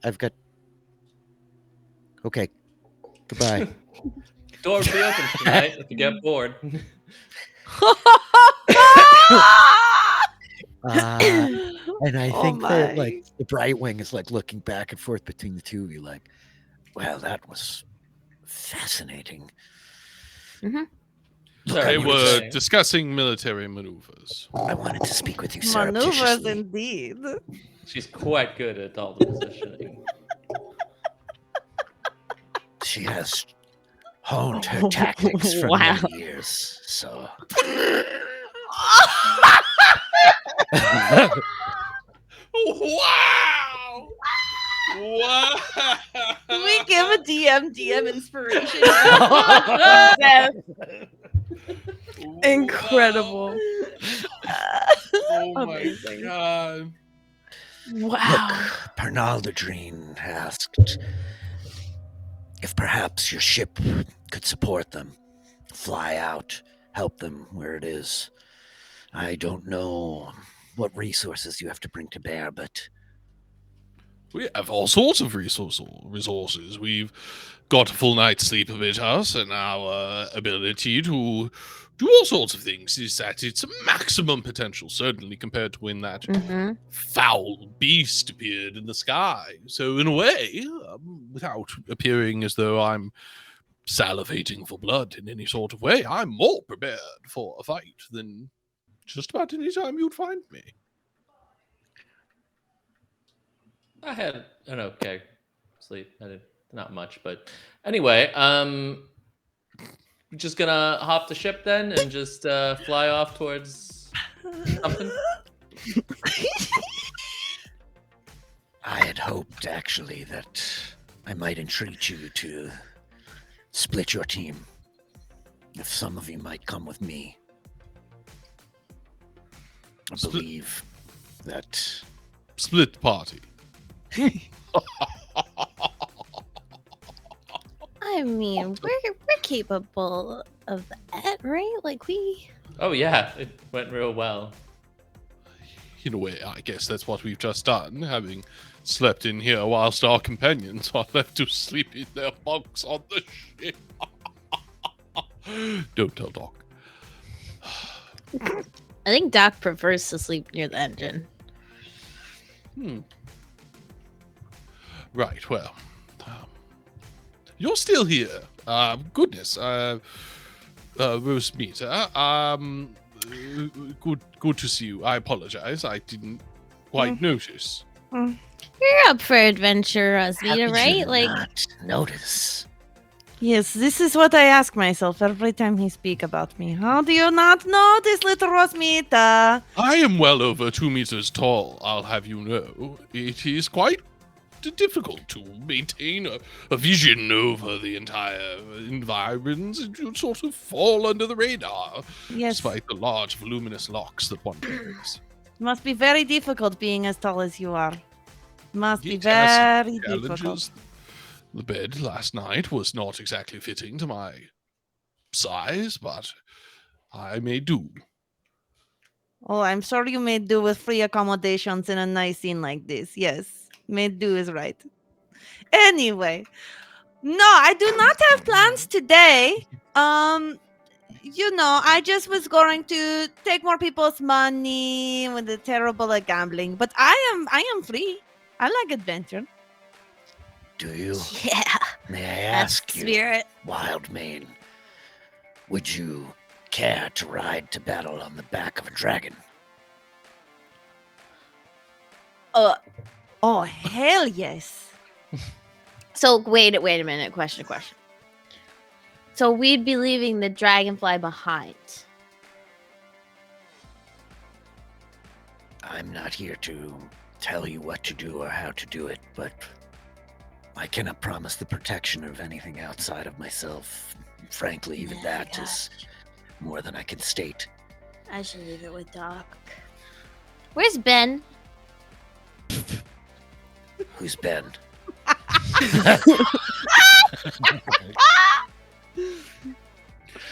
[SPEAKER 2] I've got... Okay, goodbye.
[SPEAKER 3] Door will be open tonight if you get bored.
[SPEAKER 2] And I think that like the Brightwing is like looking back and forth between the two of you, like, well, that was fascinating.
[SPEAKER 6] Mm-hmm.
[SPEAKER 2] Look,
[SPEAKER 4] They
[SPEAKER 2] I wanted
[SPEAKER 4] were
[SPEAKER 3] saying.
[SPEAKER 4] discussing military maneuvers.
[SPEAKER 2] I wanted to speak with you
[SPEAKER 5] Maneuvers
[SPEAKER 2] surreptitiously.
[SPEAKER 5] indeed.
[SPEAKER 3] She's quite good at all the positioning.
[SPEAKER 2] She has honed her tactics for
[SPEAKER 6] Wow.
[SPEAKER 2] many years. So
[SPEAKER 4] Wow! Wow!
[SPEAKER 5] Can we give a DM inspiration?
[SPEAKER 1] Incredible.
[SPEAKER 4] Oh my
[SPEAKER 1] Amazing.
[SPEAKER 4] god.
[SPEAKER 1] Wow.
[SPEAKER 2] Look, Pernaldadrine asked if perhaps your ship could support them, fly out, help them where it is. I don't know what resources you have to bring to bear, but
[SPEAKER 4] We have all sorts of resources. We've got a full night's sleep with us, and our ability to do all sorts of things is at its maximum potential, certainly compared to when that
[SPEAKER 6] Mm-hmm.
[SPEAKER 4] foul beast appeared in the sky. So, in a way, without appearing as though I'm salivating for blood in any sort of way, I'm more prepared for a fight than just about any time you'd find me.
[SPEAKER 3] I had an okay sleep. I did not much, but anyway, just gonna hop the ship then and just fly off towards something.
[SPEAKER 2] I had hoped actually that I might entreat you to split your team. If some of you might come with me. I
[SPEAKER 4] Split-
[SPEAKER 2] believe that
[SPEAKER 4] Split party.
[SPEAKER 6] I mean, we're capable of that, right? Like we.
[SPEAKER 3] Oh yeah, it went real well.
[SPEAKER 4] In a way, I guess that's what we've just done, having slept in here whilst our companions are left to sleep in their bunks on the ship. Don't tell Doc.
[SPEAKER 6] I think Doc prefers to sleep near the engine.
[SPEAKER 4] Right, well, you're still here. Goodness, Rosemeter. Good to see you. I apologize. I didn't quite notice.
[SPEAKER 6] You're up for adventure,
[SPEAKER 2] how
[SPEAKER 6] Rosita,
[SPEAKER 2] could
[SPEAKER 6] right?
[SPEAKER 2] you
[SPEAKER 6] Like,
[SPEAKER 2] not notice.
[SPEAKER 5] Yes, this is what I ask myself every time he speak about me. How do you not notice, little Rosmita?
[SPEAKER 4] I am well over 2 meters tall, I'll have you know. It is quite difficult to maintain a vision over the entire environment. You sort of fall under the radar,
[SPEAKER 5] Yes,
[SPEAKER 4] despite the large, voluminous locks that one wears.
[SPEAKER 5] must be very difficult being as tall as you are. Must be
[SPEAKER 4] It has
[SPEAKER 5] very difficult.
[SPEAKER 4] Challenges. The bed last night was not exactly fitting to my size, but I may do.
[SPEAKER 5] Oh, I'm sure you made do with free accommodations in a nice scene like this. Yes, made do is right. Anyway, no, I do not have plans today. I just was going to take more people's money with the terrible at gambling, but I am free. I like adventure.
[SPEAKER 2] Do you?
[SPEAKER 6] yeah,
[SPEAKER 2] May I
[SPEAKER 6] that's
[SPEAKER 2] ask you,
[SPEAKER 6] spirit.
[SPEAKER 2] Wildmane, would you care to ride to battle on the back of a dragon?
[SPEAKER 5] Oh, hell yes.
[SPEAKER 6] So wait a minute. Question. So we'd be leaving the Dragonfly behind.
[SPEAKER 2] I'm not here to tell you what to do or how to do it, but I cannot promise the protection of anything outside of myself. Frankly, even that is more than I can state.
[SPEAKER 6] I should leave it with Doc. Where's Ben?
[SPEAKER 2] Who's Ben?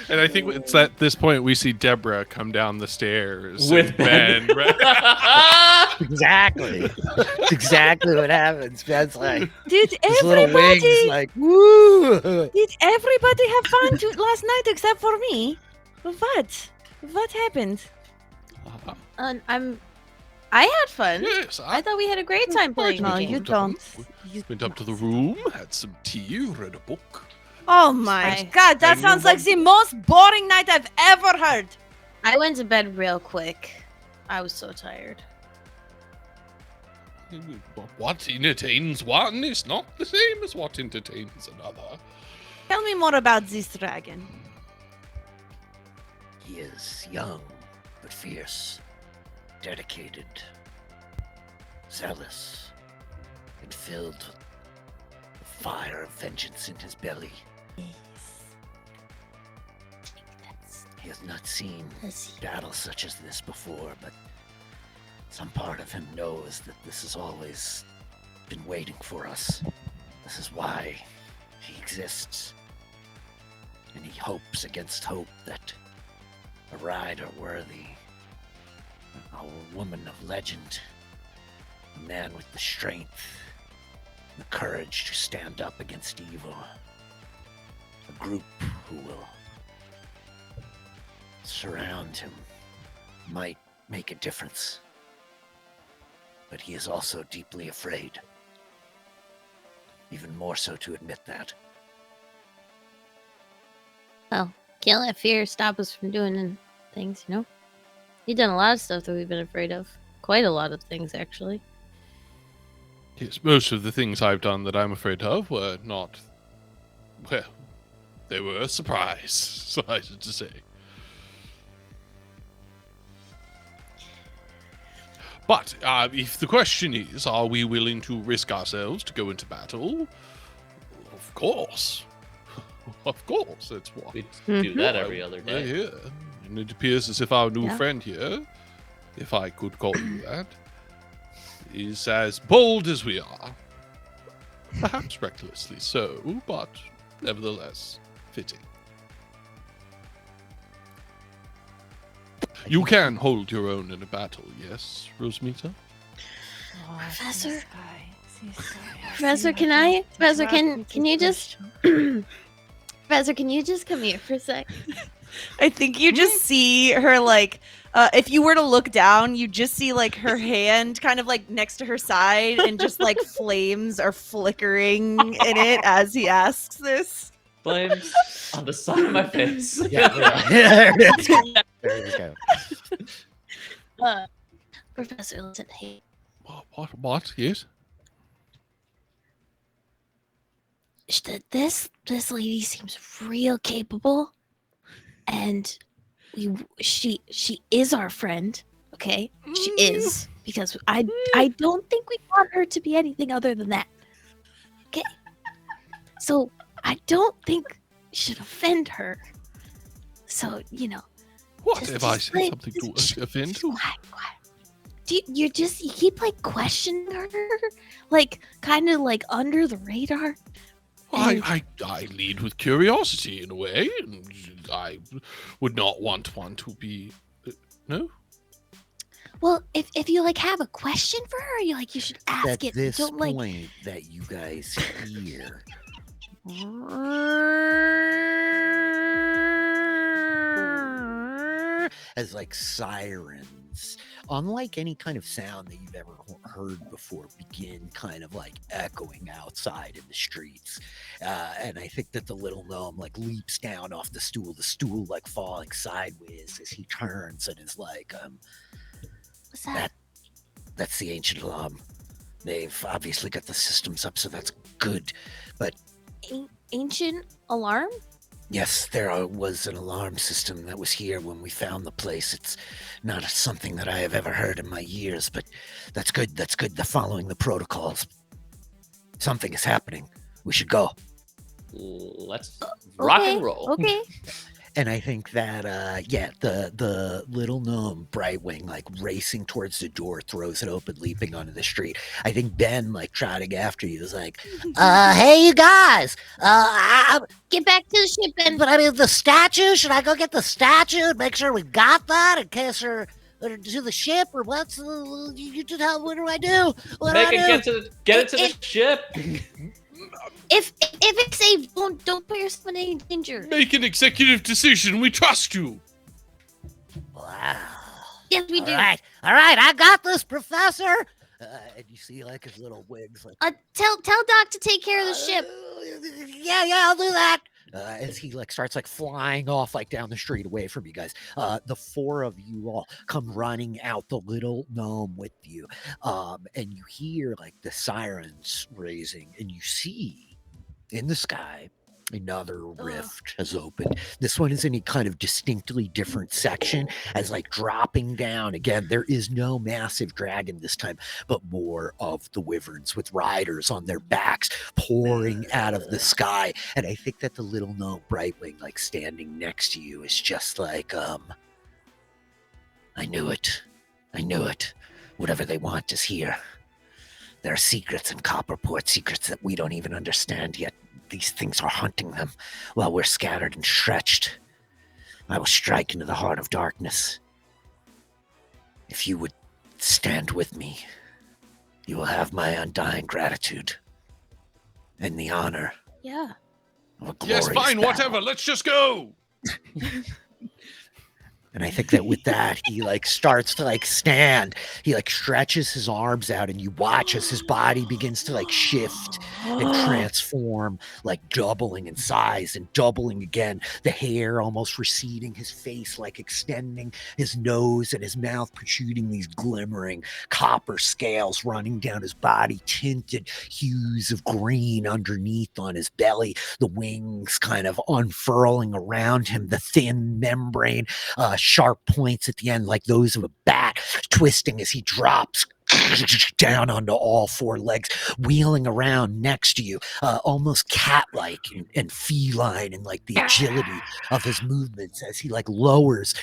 [SPEAKER 4] And I think it's at this point we see Deborah come down the stairs
[SPEAKER 3] With
[SPEAKER 4] and Ben. Right?
[SPEAKER 2] Exactly. That's exactly what happens. Ben's like,
[SPEAKER 5] Did
[SPEAKER 2] his little wings,
[SPEAKER 5] everybody
[SPEAKER 2] like, woo!
[SPEAKER 5] did everybody have fun last night except for me? What? What happened?
[SPEAKER 6] I had fun.
[SPEAKER 4] Yes,
[SPEAKER 6] I thought we had a great time playing
[SPEAKER 5] No,
[SPEAKER 6] the
[SPEAKER 5] you
[SPEAKER 6] game.
[SPEAKER 5] don't. You
[SPEAKER 4] Went up to the room, had some tea, read a book.
[SPEAKER 5] Oh my
[SPEAKER 6] I-
[SPEAKER 5] god, that
[SPEAKER 4] I knew
[SPEAKER 5] sounds like
[SPEAKER 4] one-
[SPEAKER 5] the most boring night I've ever heard.
[SPEAKER 6] I went to bed real quick. I was so tired.
[SPEAKER 4] What entertains one is not the same as what entertains another.
[SPEAKER 5] Tell me more about this dragon.
[SPEAKER 7] He is young, but fierce, dedicated, zealous, and filled with the fire of vengeance in his belly. He has not seen battle such as this before, but some part of him knows that this has always been waiting for us. This is why he exists. And he hopes against hope that a rider worthy, a woman of legend, a man with the strength, the courage to stand up against evil, a group who will surround him might make a difference. But he is also deeply afraid. Even more so to admit that.
[SPEAKER 6] Well, can't let fear stop us from doing things, you know? You've done a lot of stuff that we've been afraid of. Quite a lot of things, actually.
[SPEAKER 4] Yes, most of the things I've done that I'm afraid of were not... Well, they were a surprise, suffice it to say. But if the question is, are we willing to risk ourselves to go into battle? Of course. Of course, that's what.
[SPEAKER 3] We do that every other day.
[SPEAKER 4] Yeah. And it appears as if our new friend here, if I could call you that, is as bold as we are. Perhaps recklessly so, but nevertheless fitting. You can hold your own in a battle, yes, Rosemita?
[SPEAKER 6] Professor? Professor, can you just... Professor, can you just come here for a sec?
[SPEAKER 5] I think you just see her, like, if you were to look down, you just see, like, her hand kind of, like, next to her side, and just, like, flames are flickering in it as he asks this.
[SPEAKER 3] Flames on the side of my face.
[SPEAKER 2] Yeah, there we go.
[SPEAKER 6] Professor, listen, hey.
[SPEAKER 4] What? Yes?
[SPEAKER 6] This lady seems real capable, and she is our friend. Okay, she is, because I don't think we want her to be anything other than that. Okay, so I don't think we should offend her. So
[SPEAKER 4] What if I say something to offend you?
[SPEAKER 6] You keep like questioning her, like kind of like under the radar.
[SPEAKER 4] I lead with curiosity in a way, and I would not want one to be... no?
[SPEAKER 6] Well, if you like have a question for her, you should ask
[SPEAKER 7] At
[SPEAKER 6] it.
[SPEAKER 7] this
[SPEAKER 6] Don't
[SPEAKER 7] point that you guys hear... as like sirens, unlike any kind of sound that you've ever heard before, begin kind of like echoing outside in the streets. And I think that the little gnome like leaps down off the stool like falling sideways as he turns and is like,
[SPEAKER 6] What's that?
[SPEAKER 7] That's the ancient alarm. They've obviously got the systems up, so that's good. But
[SPEAKER 6] Ancient alarm?
[SPEAKER 7] yes, there was an alarm system that was here when we found the place. It's not something that I have ever heard in my years, but that's good. That's good. They're following the protocols. Something is happening. We should go.
[SPEAKER 3] Let's rock and roll.
[SPEAKER 6] Okay.
[SPEAKER 7] And I think that, the little gnome, Brightwing, like racing towards the door, throws it open, leaping onto the street. I think Ben, like trotting after you, is like, hey, you guys,
[SPEAKER 6] Get back to the ship, Ben.
[SPEAKER 7] but I mean, the statue, should I go get the statue and make sure we got that in case or to the ship, or what's, you tell, what do I do? What do I do?
[SPEAKER 3] Get it to the ship.
[SPEAKER 6] If it's safe, don't put yourself in any danger.
[SPEAKER 4] Make an executive decision. We trust you.
[SPEAKER 7] Wow.
[SPEAKER 6] Yes, we do.
[SPEAKER 7] All right, I got this, Professor. And you see, like, his little wings, like,
[SPEAKER 6] Tell Doc to take care of the ship.
[SPEAKER 7] yeah, I'll do that. As he like starts like flying off like down the street away from you guys, the four of you all come running out, the little gnome with you, and you hear like the sirens raising, and you see in the sky
[SPEAKER 2] Another rift has opened. This one is in a kind of distinctly different section, as like dropping down. Again, there is no massive dragon this time, but more of the wyverns with riders on their backs pouring out of the sky. And I think that the little gnome Brightwing, like standing next to you, is just like, I knew it. I knew it. Whatever they want is here. There are secrets in Copperport, secrets that we don't even understand yet. These things are hunting them while we're scattered and stretched. I will strike into the heart of darkness. If you would stand with me, you will have my undying gratitude and the honor
[SPEAKER 6] Yeah.
[SPEAKER 2] of a
[SPEAKER 4] Yes,
[SPEAKER 2] glorious
[SPEAKER 4] fine,
[SPEAKER 2] battle.
[SPEAKER 4] whatever. Let's just go.
[SPEAKER 2] And I think that with that, he like starts to like stand. He like stretches his arms out, and you watch as his body begins to like shift and transform, like doubling in size and doubling again. The hair almost receding, his face like extending, his nose and his mouth protruding these glimmering copper scales running down his body, tinted hues of green underneath on his belly, the wings kind of unfurling around him, the thin membrane, sharp points at the end like those of a bat, twisting as he drops down onto all four legs, wheeling around next to you, almost cat-like and feline, and like the agility of his movements as he like lowers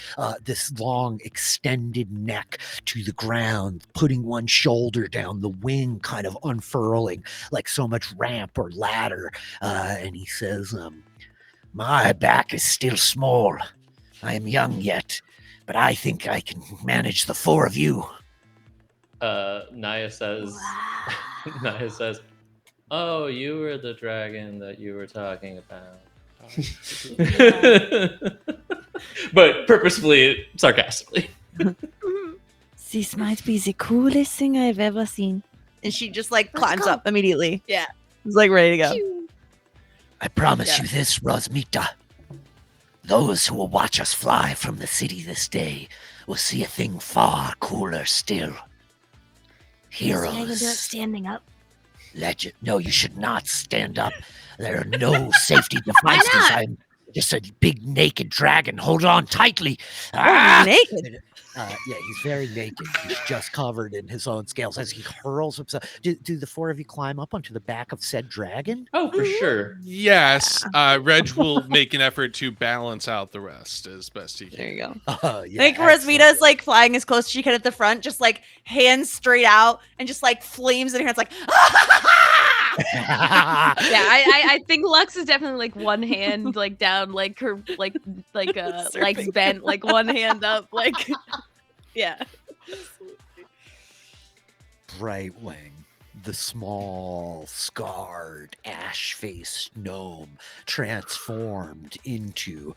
[SPEAKER 2] this long extended neck to the ground, putting one shoulder down, the wing kind of unfurling like so much ramp or ladder, and he says, my back is still small. I am young yet, but I think I can manage the four of you.
[SPEAKER 3] Naya says, Naya says, oh, you were the dragon that you were talking about. But purposefully, sarcastically.
[SPEAKER 5] This might be the coolest thing I've ever seen. And she just like climbs up immediately.
[SPEAKER 1] Yeah.
[SPEAKER 5] It's like ready to go.
[SPEAKER 7] I promise you this, Rosmita. Those who will watch us fly from the city this day will see a thing far cooler still. Heroes.
[SPEAKER 6] I can do it standing up.
[SPEAKER 7] Legend. No, you should not stand up. There are no safety devices.
[SPEAKER 6] not?
[SPEAKER 7] I'm just a big naked dragon. Hold on tightly.
[SPEAKER 5] Oh,
[SPEAKER 7] Ah!
[SPEAKER 5] naked.
[SPEAKER 2] Yeah, he's very naked. He's just covered in his own scales as he hurls himself. Do the four of you climb up onto the back of said dragon?
[SPEAKER 3] Oh, for sure.
[SPEAKER 4] Yes, Reg will make an effort to balance out the rest as best he can.
[SPEAKER 5] There you go.
[SPEAKER 2] Yeah,
[SPEAKER 5] I think Rosmita's like flying as close as she can at the front, just like hands straight out and just like flames in her hands, like
[SPEAKER 1] Yeah, I think Lux is definitely like one hand like down, like her like legs bent, like one hand up, like yeah.
[SPEAKER 2] Brightwing, the small, scarred, ash-faced gnome, transformed into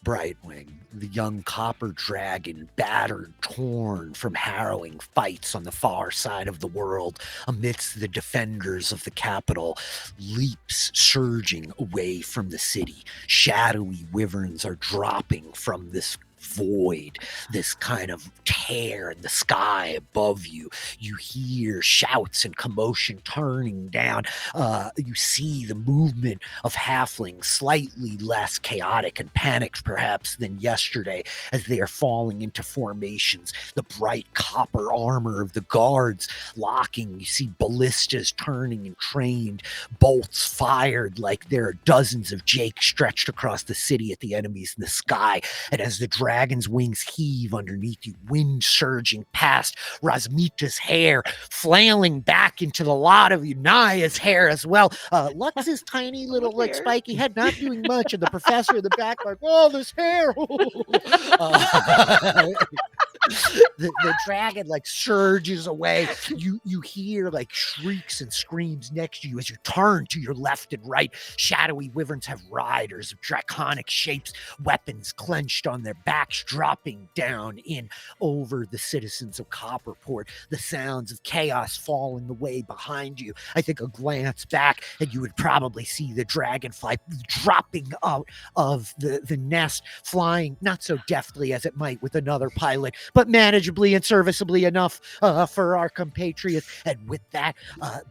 [SPEAKER 2] Brightwing, the young copper dragon, battered, torn from harrowing fights on the far side of the world, amidst the defenders of the capital, leaps surging away from the city. Shadowy wyverns are dropping from this void, this kind of tear in the sky above you. You hear shouts and commotion turning down. You see the movement of halflings, slightly less chaotic and panicked perhaps than yesterday, as they are falling into formations. The bright copper armor of the guards locking. You see ballistas turning and trained, bolts fired like there are dozens of Jake stretched across the city at the enemies in the sky. And as the dragon's wings heave underneath you, wind surging past, Rosmita's hair flailing back into the lot of you, Naya's hair as well. Lux's tiny little like spiky head not doing much, and the professor in the back like, oh, this hair. The dragon like surges away. You hear like shrieks and screams next to you as you turn to your left and right. Shadowy wyverns have riders of draconic shapes, weapons clenched on their backs, dropping down in over the citizens of Copperport. The sounds of chaos falling away behind you. I think a glance back and you would probably see the dragonfly dropping out of the nest, flying not so deftly as it might with another pilot, but manageably and serviceably enough for our compatriots. And with that,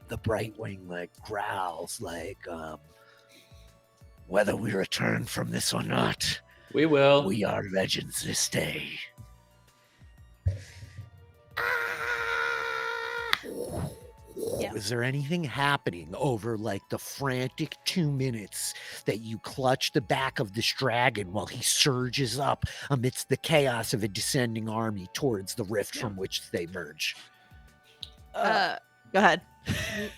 [SPEAKER 2] the Brightwing like growls like,
[SPEAKER 7] Whether we return from this or not,
[SPEAKER 3] We will.
[SPEAKER 7] we are legends this day.
[SPEAKER 1] Yeah.
[SPEAKER 2] Is there anything happening over like the frantic 2 minutes that you clutch the back of this dragon while he surges up amidst the chaos of a descending army towards the rift from which they merge?
[SPEAKER 1] Uh,
[SPEAKER 5] Go ahead.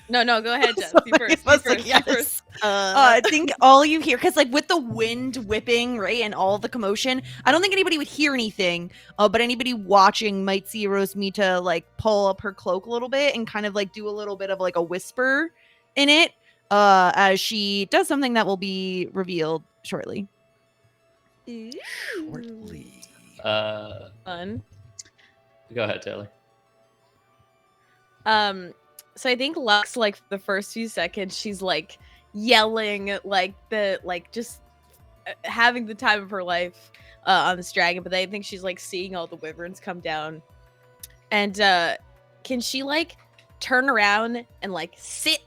[SPEAKER 1] no, go ahead, Jess. You
[SPEAKER 5] Sorry,
[SPEAKER 1] first.
[SPEAKER 5] I was like,
[SPEAKER 1] You
[SPEAKER 5] yes.
[SPEAKER 1] first.
[SPEAKER 5] I think all you hear, because like with the wind whipping, right, and all the commotion, I don't think anybody would hear anything. But anybody watching might see Rosmita like pull up her cloak a little bit and kind of like do a little bit of like a whisper in it, as she does something that will be revealed shortly.
[SPEAKER 2] Shortly.
[SPEAKER 1] Fun.
[SPEAKER 3] Go ahead, Taylor.
[SPEAKER 1] So I think Lux, like the first few seconds, she's like yelling, like just having the time of her life on this dragon. But I think she's like seeing all the wyverns come down, and can she like turn around and like sit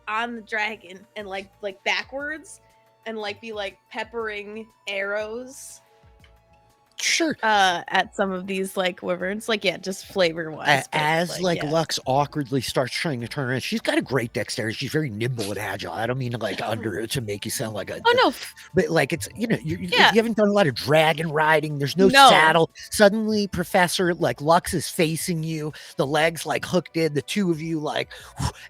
[SPEAKER 1] on the dragon and like backwards and like be like peppering arrows
[SPEAKER 2] Sure.
[SPEAKER 1] at some of these like wyverns, like just flavor wise.
[SPEAKER 2] As Lux awkwardly starts trying to turn around, she's got a great dexterity. She's very nimble and agile. I don't mean to like to make you sound like a.
[SPEAKER 1] Oh no!
[SPEAKER 2] But like it's you haven't done a lot of dragon riding. There's no
[SPEAKER 1] No.
[SPEAKER 2] saddle. Suddenly, Professor Lux is facing you. The legs like hooked in. The two of you like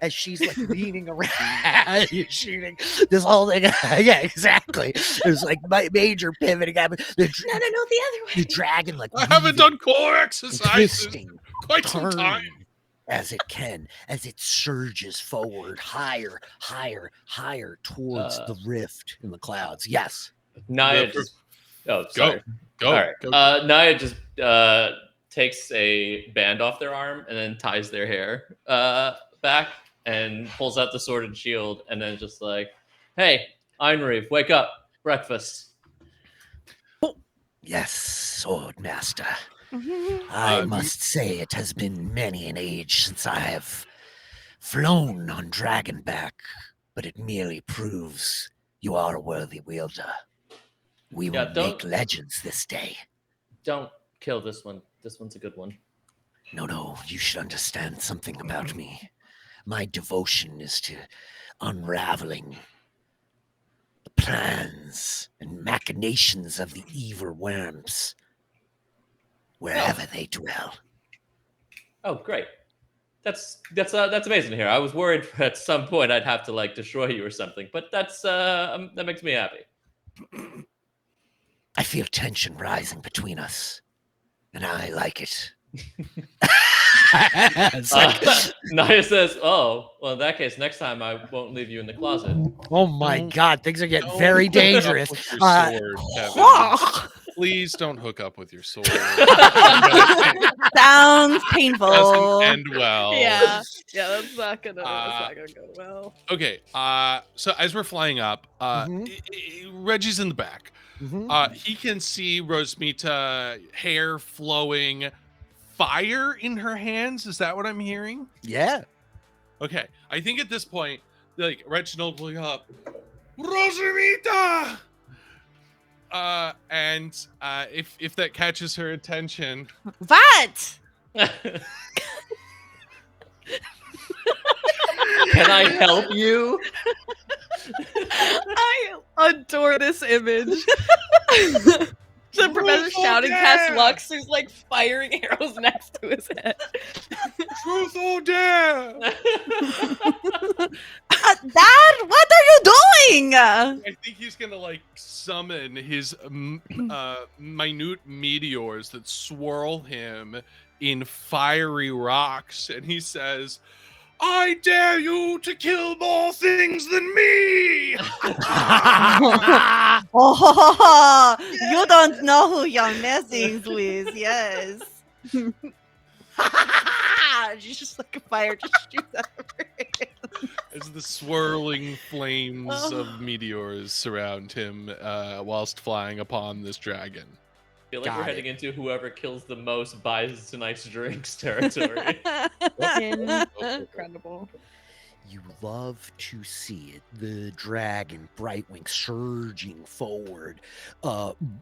[SPEAKER 2] as she's like leaning around, you're shooting this whole thing. Yeah, exactly. There's like major pivoting.
[SPEAKER 1] No, the other
[SPEAKER 2] The
[SPEAKER 1] way.
[SPEAKER 2] dragon like
[SPEAKER 4] I haven't
[SPEAKER 2] weaving
[SPEAKER 4] done core
[SPEAKER 2] and
[SPEAKER 4] exercises in
[SPEAKER 2] twisting,
[SPEAKER 4] quite some time.
[SPEAKER 2] turning as it can, as it surges forward, higher towards the rift in the clouds. Yes.
[SPEAKER 3] Naya
[SPEAKER 4] Go.
[SPEAKER 3] just. Oh, sorry.
[SPEAKER 4] Go.
[SPEAKER 3] All right.
[SPEAKER 4] Go.
[SPEAKER 3] Naya just takes a band off their arm and then ties their hair back and pulls out the sword and shield and then just like, hey, Einreeve, wake up, breakfast.
[SPEAKER 7] Yes, Sword Master. I must say it has been many an age since I have flown on Dragonback, but it merely proves you are a worthy wielder. We
[SPEAKER 3] Yeah,
[SPEAKER 7] will
[SPEAKER 3] don't-
[SPEAKER 7] make legends this day.
[SPEAKER 3] Don't kill this one. This one's a good one.
[SPEAKER 7] No, you should understand something about me. My devotion is to unraveling the plans and machinations of the evil worms, wherever they dwell.
[SPEAKER 3] Oh, great. That's amazing to hear. I was worried at some point I'd have to like destroy you or something, but that makes me happy.
[SPEAKER 7] I feel tension rising between us, and I like it.
[SPEAKER 2] It's like,
[SPEAKER 3] Naya says, "Oh, well, in that case, next time I won't leave you in the closet."
[SPEAKER 2] oh my God, things are getting
[SPEAKER 4] Don't
[SPEAKER 2] very
[SPEAKER 4] hook up
[SPEAKER 2] dangerous.
[SPEAKER 4] with your sword, Kevin. Please don't hook up with your sword.
[SPEAKER 5] Sounds painful.
[SPEAKER 4] Doesn't end well.
[SPEAKER 1] Yeah, that's not gonna go well.
[SPEAKER 4] Okay. So as we're flying up, Reggie's in the back. He can see Rosmita hair flowing, fire in her hands. Is that what I'm hearing?
[SPEAKER 2] Yeah.
[SPEAKER 4] Okay. I think at this point, like Reginald will up, Rosmita. And if that catches her attention,
[SPEAKER 5] What?
[SPEAKER 3] Can I help you?
[SPEAKER 1] I adore this image. The professor shouting past Lux, who's like firing arrows next to his head.
[SPEAKER 4] truth or dare.
[SPEAKER 5] Dad, what are you doing?
[SPEAKER 4] I think he's gonna like summon his minute meteors that swirl him in fiery rocks, and he says, "I dare you to kill more things than me."
[SPEAKER 5] Oh, you don't know who you're messing with. Yes. She's just like a fire just shoots out of her head.
[SPEAKER 4] As the swirling flames of meteors surround him whilst flying upon this dragon.
[SPEAKER 3] I feel like
[SPEAKER 2] Got
[SPEAKER 3] we're
[SPEAKER 2] it.
[SPEAKER 3] heading into whoever kills the most buys tonight's drinks territory.
[SPEAKER 1] Incredible.
[SPEAKER 2] You love to see it. The dragon, Brightwing, surging forward,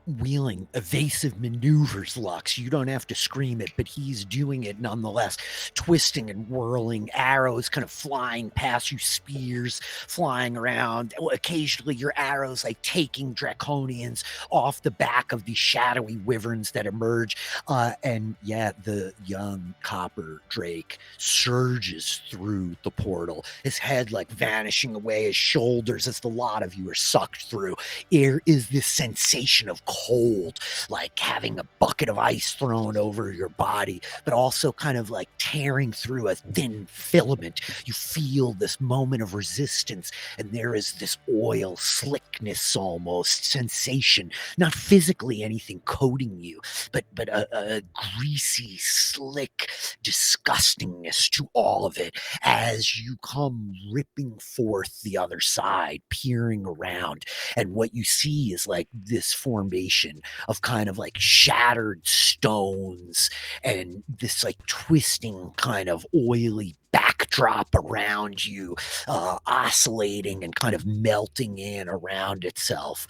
[SPEAKER 2] wheeling evasive maneuvers, Lux. You don't have to scream it, but he's doing it nonetheless. Twisting and whirling, arrows kind of flying past you, spears flying around. Occasionally, your arrows like taking draconians off the back of these shadowy wyverns that emerge. And yeah, the young copper drake surges through the portal, his head like vanishing away, his shoulders as the lot of you are sucked through. There is this sensation of cold, like having a bucket of ice thrown over your body, but also kind of like tearing through a thin filament. You feel this moment of resistance, and there is this oil slickness almost sensation, not physically anything coating you, but a greasy, slick disgustingness to all of it as you come ripping forth the other side, peering around. And what you see is like this formation of kind of like shattered stones and this like twisting kind of oily backdrop around you, oscillating and kind of melting in around itself.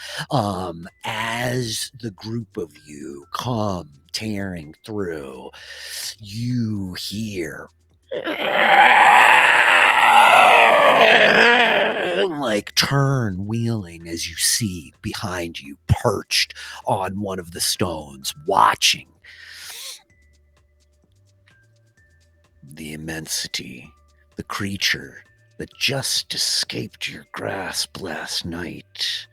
[SPEAKER 2] As the group of you come tearing through, you hear like turn wheeling as you see behind you, perched on one of the stones, watching the immensity, the creature that just escaped your grasp last night.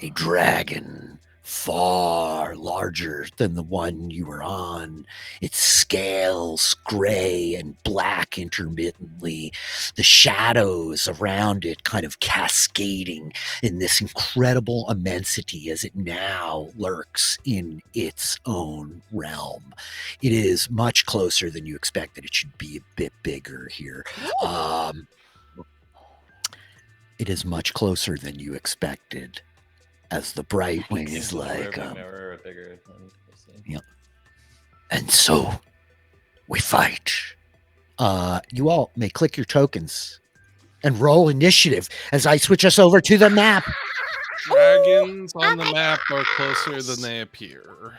[SPEAKER 2] A dragon far larger than the one you were on, its scales gray and black intermittently, the shadows around it kind of cascading in this incredible immensity as it now lurks in its own realm. It is much closer than you expected. It should be a bit bigger here. It is much closer than you expected. As the Brightwing is like, yep. And so we fight. You all may click your tokens and roll initiative as I switch us over to the map.
[SPEAKER 4] Dragons on the map are closer than they appear.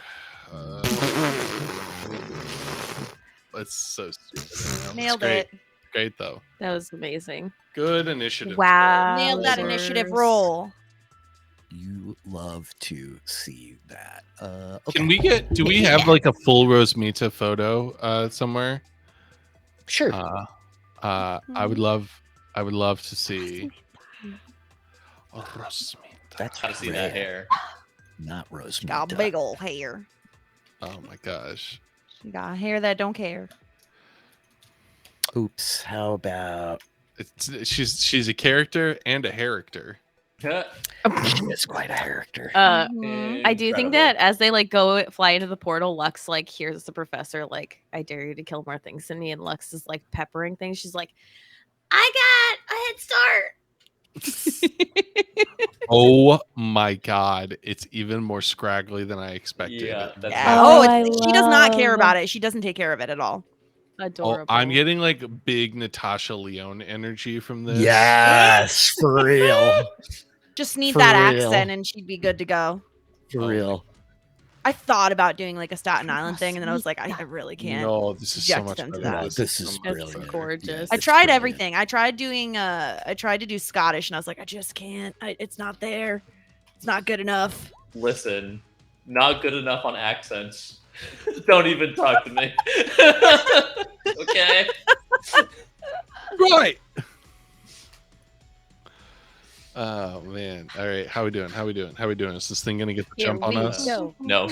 [SPEAKER 4] That's so stupid.
[SPEAKER 5] Nailed it.
[SPEAKER 4] Great though.
[SPEAKER 1] That was amazing.
[SPEAKER 4] Good initiative.
[SPEAKER 1] Wow.
[SPEAKER 5] Nailed that initiative roll.
[SPEAKER 2] You love to see that.
[SPEAKER 4] Can we get? Do we have like a full Rosmita photo somewhere?
[SPEAKER 2] Sure.
[SPEAKER 4] I would love to see. Rosmita.
[SPEAKER 2] That's
[SPEAKER 3] How to see that hair.
[SPEAKER 2] Not Rosmita.
[SPEAKER 5] Got big old hair.
[SPEAKER 4] Oh my gosh.
[SPEAKER 5] She got hair that don't care.
[SPEAKER 2] Oops. How about?
[SPEAKER 4] She's a character and a character.
[SPEAKER 2] She is quite a character.
[SPEAKER 1] I do think that as they like go fly into the portal, Lux like hears the professor like, "I dare you to kill more things than me," and Lux is like peppering things. She's like, "I got a head start."
[SPEAKER 4] Oh my god, it's even more scraggly than I expected.
[SPEAKER 3] Yeah, that's
[SPEAKER 5] She does not care about it. She doesn't take care of it at all.
[SPEAKER 1] Adorable.
[SPEAKER 4] I'm getting like big Natasha Lyonne energy from this.
[SPEAKER 2] Yes, for real.
[SPEAKER 5] Just need
[SPEAKER 2] For
[SPEAKER 5] that
[SPEAKER 2] real.
[SPEAKER 5] accent and she'd be good to go.
[SPEAKER 2] For real.
[SPEAKER 5] I thought about doing like a Staten Island thing, and then I was like, I really can't.
[SPEAKER 4] No, this is so
[SPEAKER 5] subject
[SPEAKER 4] much
[SPEAKER 5] them to
[SPEAKER 4] better.
[SPEAKER 5] that.
[SPEAKER 2] This is
[SPEAKER 1] That's
[SPEAKER 2] brilliant.
[SPEAKER 1] gorgeous.
[SPEAKER 5] I
[SPEAKER 2] it's
[SPEAKER 5] tried
[SPEAKER 2] brilliant.
[SPEAKER 5] everything. I tried doing I tried to do Scottish, and I was like, I just can't. It's not there. It's not good enough.
[SPEAKER 3] Listen, not good enough on accents. Don't even talk to me. Okay.
[SPEAKER 4] Right. Oh man. All right. How we doing? Is this thing gonna get the jump on us?
[SPEAKER 1] No.
[SPEAKER 3] No.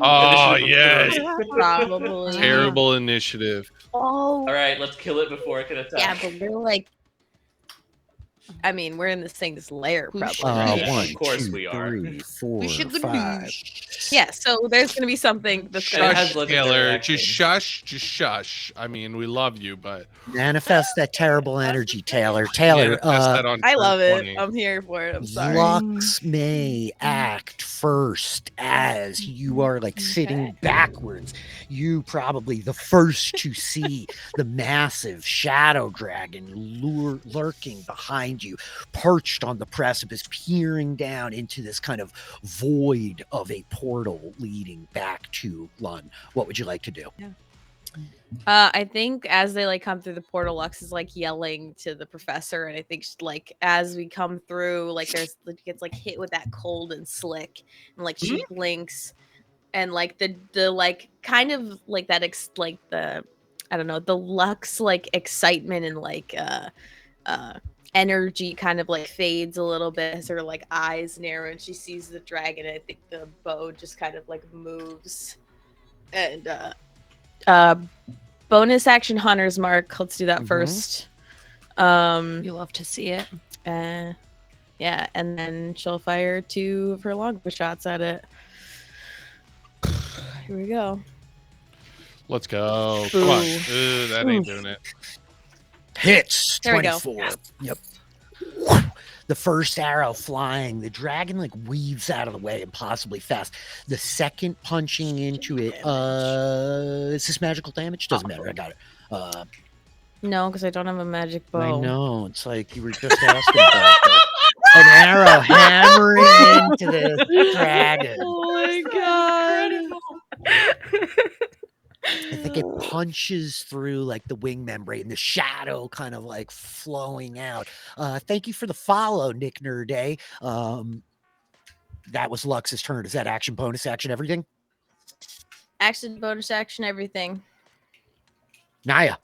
[SPEAKER 4] Oh yes.
[SPEAKER 1] Probably.
[SPEAKER 4] Terrible initiative.
[SPEAKER 5] Oh.
[SPEAKER 3] All right, let's kill it before it can attack.
[SPEAKER 6] Yeah, but we're like
[SPEAKER 1] I mean, we're in this thing's lair,
[SPEAKER 5] Who
[SPEAKER 1] probably.
[SPEAKER 5] should
[SPEAKER 1] Right?
[SPEAKER 3] Yeah,
[SPEAKER 2] 1,
[SPEAKER 3] of course
[SPEAKER 2] 2,
[SPEAKER 3] we are.
[SPEAKER 2] 3, 4,
[SPEAKER 5] should go
[SPEAKER 2] 5.
[SPEAKER 1] Yeah, so there's gonna be something that's
[SPEAKER 3] And it
[SPEAKER 1] gonna
[SPEAKER 3] has
[SPEAKER 4] Shush,
[SPEAKER 3] legendary
[SPEAKER 4] Taylor.
[SPEAKER 3] action.
[SPEAKER 4] Just shush. Just shush. I mean, we love you, but
[SPEAKER 2] Manifest that terrible energy, Taylor. Taylor,
[SPEAKER 4] manifest that on
[SPEAKER 1] I
[SPEAKER 4] turn
[SPEAKER 1] love it.
[SPEAKER 4] 20.
[SPEAKER 1] I'm here for it. I'm sorry.
[SPEAKER 2] Lux may act first as you are like sitting backwards. You probably the first to see the massive shadow dragon lurking behind you, perched on the precipice, peering down into this kind of void of a portal leading back to Lund. What would you like to do?
[SPEAKER 1] I think as they like come through the portal, Lux is like yelling to the professor, and I think like as we come through, like there's gets like hit with that cold and slick, and like she blinks, and like the like kind of like that like the I don't know, the Lux like excitement and like energy kind of like fades a little bit as her like eyes narrow and she sees the dragon. I think the bow just kind of like moves, and bonus action Hunter's Mark. Let's do that first.
[SPEAKER 5] You love to see it.
[SPEAKER 1] Yeah, and then she'll fire 2 of her longbow shots at it. Here we go.
[SPEAKER 4] Let's go. Come on.
[SPEAKER 1] Ooh.
[SPEAKER 4] That ain't doing it.
[SPEAKER 2] Hits.
[SPEAKER 1] There we go.
[SPEAKER 2] 24. Yep. The first arrow flying, the dragon like weaves out of the way impossibly fast. The second punching into it, is this magical damage? Doesn't matter. I got it.
[SPEAKER 1] No, because I don't have a magic bow.
[SPEAKER 2] I know. It's like you were just asking about that. An arrow hammering into the dragon.
[SPEAKER 1] Oh my god.
[SPEAKER 2] I think it punches through like the wing membrane, the shadow kind of like flowing out. Thank you for the follow, Nick Nerday. That was Lux's turn. Is that action, bonus action, everything?
[SPEAKER 1] Action, bonus action, everything.
[SPEAKER 2] Naya,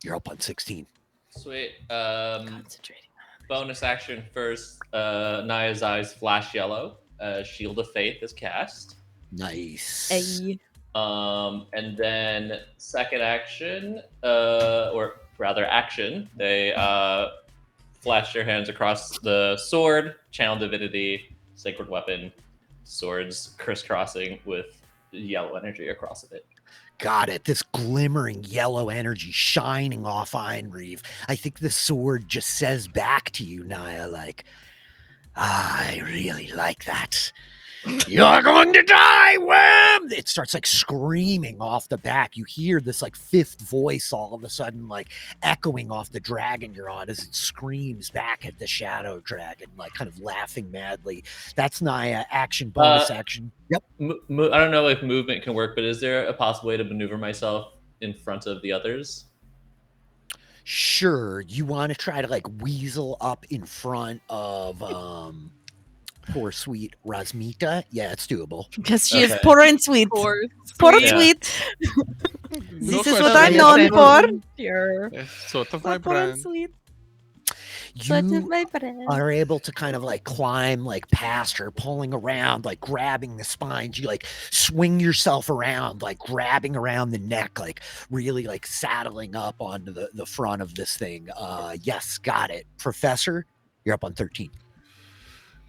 [SPEAKER 2] you're up on 16.
[SPEAKER 3] Sweet.
[SPEAKER 1] Concentrating.
[SPEAKER 3] Bonus action first. Naya's eyes flash yellow. Shield of Faith is cast.
[SPEAKER 2] Nice.
[SPEAKER 1] Hey.
[SPEAKER 3] And then second action, or rather action, they flash their hands across the sword, channel divinity, sacred weapon, swords crisscrossing with yellow energy across of it.
[SPEAKER 2] Got it. This glimmering yellow energy shining off Einreeve. I think the sword just says back to you, Naya, like, I really like that. You're going to die, Wham! It starts like screaming off the back. You hear this like fifth voice all of a sudden like echoing off the dragon you're on as it screams back at the shadow dragon, like kind of laughing madly. That's Naya. Action, bonus action. Yep.
[SPEAKER 3] I don't know if movement can work, but is there a possible way to maneuver myself in front of the others?
[SPEAKER 2] Sure. You want to try to like weasel up in front of poor sweet Rasmita? Yeah, it's doable.
[SPEAKER 5] Because she is poor and sweet.
[SPEAKER 1] Poor
[SPEAKER 5] Poor and
[SPEAKER 3] Yeah.
[SPEAKER 5] sweet.
[SPEAKER 4] No
[SPEAKER 5] This is
[SPEAKER 4] question.
[SPEAKER 5] what I'm known for.
[SPEAKER 1] Pure.
[SPEAKER 4] Sort of my
[SPEAKER 5] Poor and
[SPEAKER 4] brand.
[SPEAKER 5] sweet.
[SPEAKER 2] You are able to kind of like climb like past her, pulling around, like grabbing the spines. You like swing yourself around, like grabbing around the neck, like really like saddling up onto the front of this thing. Yes, got it. Professor, you're up on 13.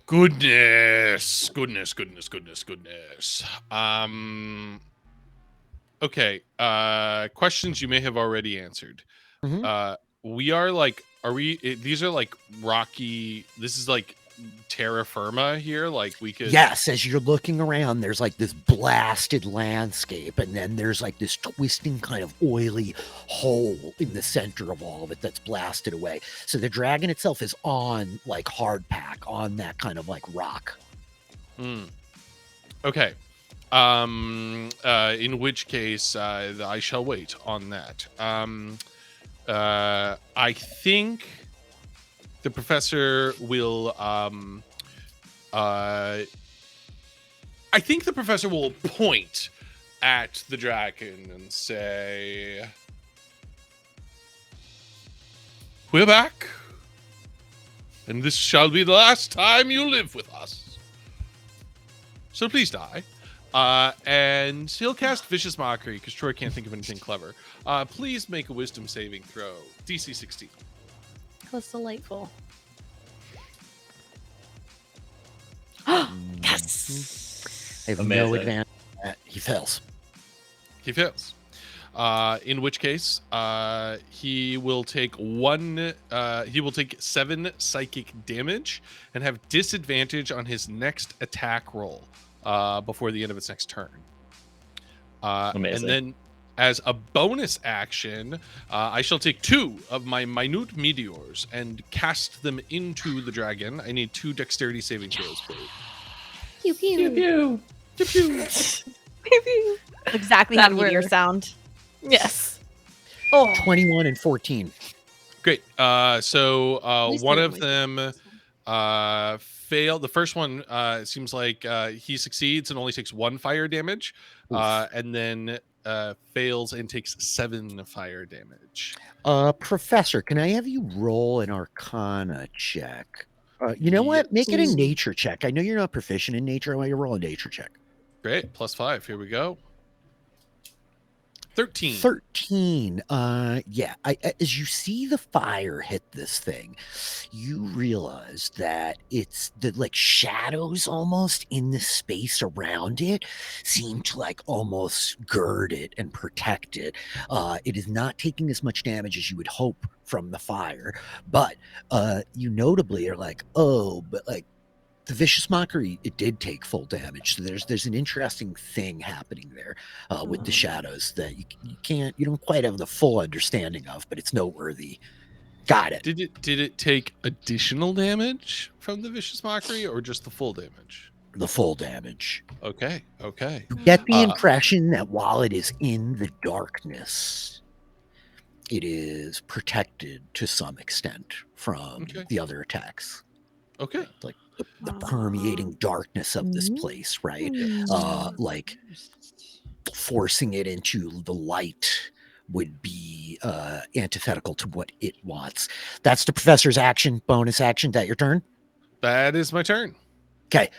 [SPEAKER 4] Goodness. Okay. Questions you may have already answered.
[SPEAKER 2] Mhm.
[SPEAKER 4] We are like, these are like rocky, this is like terra firma here, like we could.
[SPEAKER 2] Yes, as you're looking around, there's like this blasted landscape, and then there's like this twisting kind of oily hole in the center of all of it that's blasted away. So the dragon itself is on like hard pack, on that kind of like rock.
[SPEAKER 4] Okay. In which case, I shall wait on that. I think the professor will. I think the professor will point at the dragon and say, "We're back, and this shall be the last time you live with us. So please die." And he'll cast Vicious Mockery because Troy can't think of anything clever. Please make a Wisdom saving throw. DC 16.
[SPEAKER 1] That was delightful.
[SPEAKER 2] I have no
[SPEAKER 3] Amazing.
[SPEAKER 2] advantage. He fails.
[SPEAKER 4] He fails. In which case, he will take 7 psychic damage and have disadvantage on his next attack roll before the end of its next turn.
[SPEAKER 3] Amazing.
[SPEAKER 4] And then, as a bonus action, I shall take 2 of my minute meteors and cast them into the dragon. I need 2 dexterity saving throws, please.
[SPEAKER 6] Pew pew.
[SPEAKER 3] Pew pew.
[SPEAKER 5] Exactly
[SPEAKER 1] That
[SPEAKER 5] how meteor
[SPEAKER 1] word.
[SPEAKER 5] sound.
[SPEAKER 1] Yes.
[SPEAKER 5] Oh,
[SPEAKER 2] 21 and 14.
[SPEAKER 4] Great. So
[SPEAKER 6] least
[SPEAKER 4] one
[SPEAKER 6] they're
[SPEAKER 4] of
[SPEAKER 6] like-
[SPEAKER 4] them failed. The first one seems like he succeeds and only takes 1 fire damage, and then fails and takes 7 fire damage.
[SPEAKER 2] Professor, can I have you roll an Arcana check? You know what? Make it a
[SPEAKER 6] Yes.
[SPEAKER 2] nature check. I know you're not proficient in nature. I want you to roll a nature check.
[SPEAKER 4] Great. +5. Here we go. 13.
[SPEAKER 2] 13. Yeah. As you see the fire hit this thing, you realize that it's the like shadows almost in the space around it seem to like almost gird it and protect it. It is not taking as much damage as you would hope from the fire, but you notably are like, oh, but like the vicious mockery, it did take full damage. So there's an interesting thing happening there with the shadows that you don't quite have the full understanding of, but it's noteworthy. Got it.
[SPEAKER 4] Did it take additional damage from the vicious mockery or just the full damage?
[SPEAKER 2] The full damage.
[SPEAKER 4] Okay.
[SPEAKER 2] You get the
[SPEAKER 4] Uh,
[SPEAKER 2] impression that while it is in the darkness, it is protected to some extent from
[SPEAKER 4] Okay.
[SPEAKER 2] the other attacks.
[SPEAKER 4] Okay.
[SPEAKER 2] Like the permeating darkness of this place, right? Like forcing it into the light would be antithetical to what it wants. That's the professor's action, bonus action. That your turn?
[SPEAKER 4] That is my turn.
[SPEAKER 2] Okay.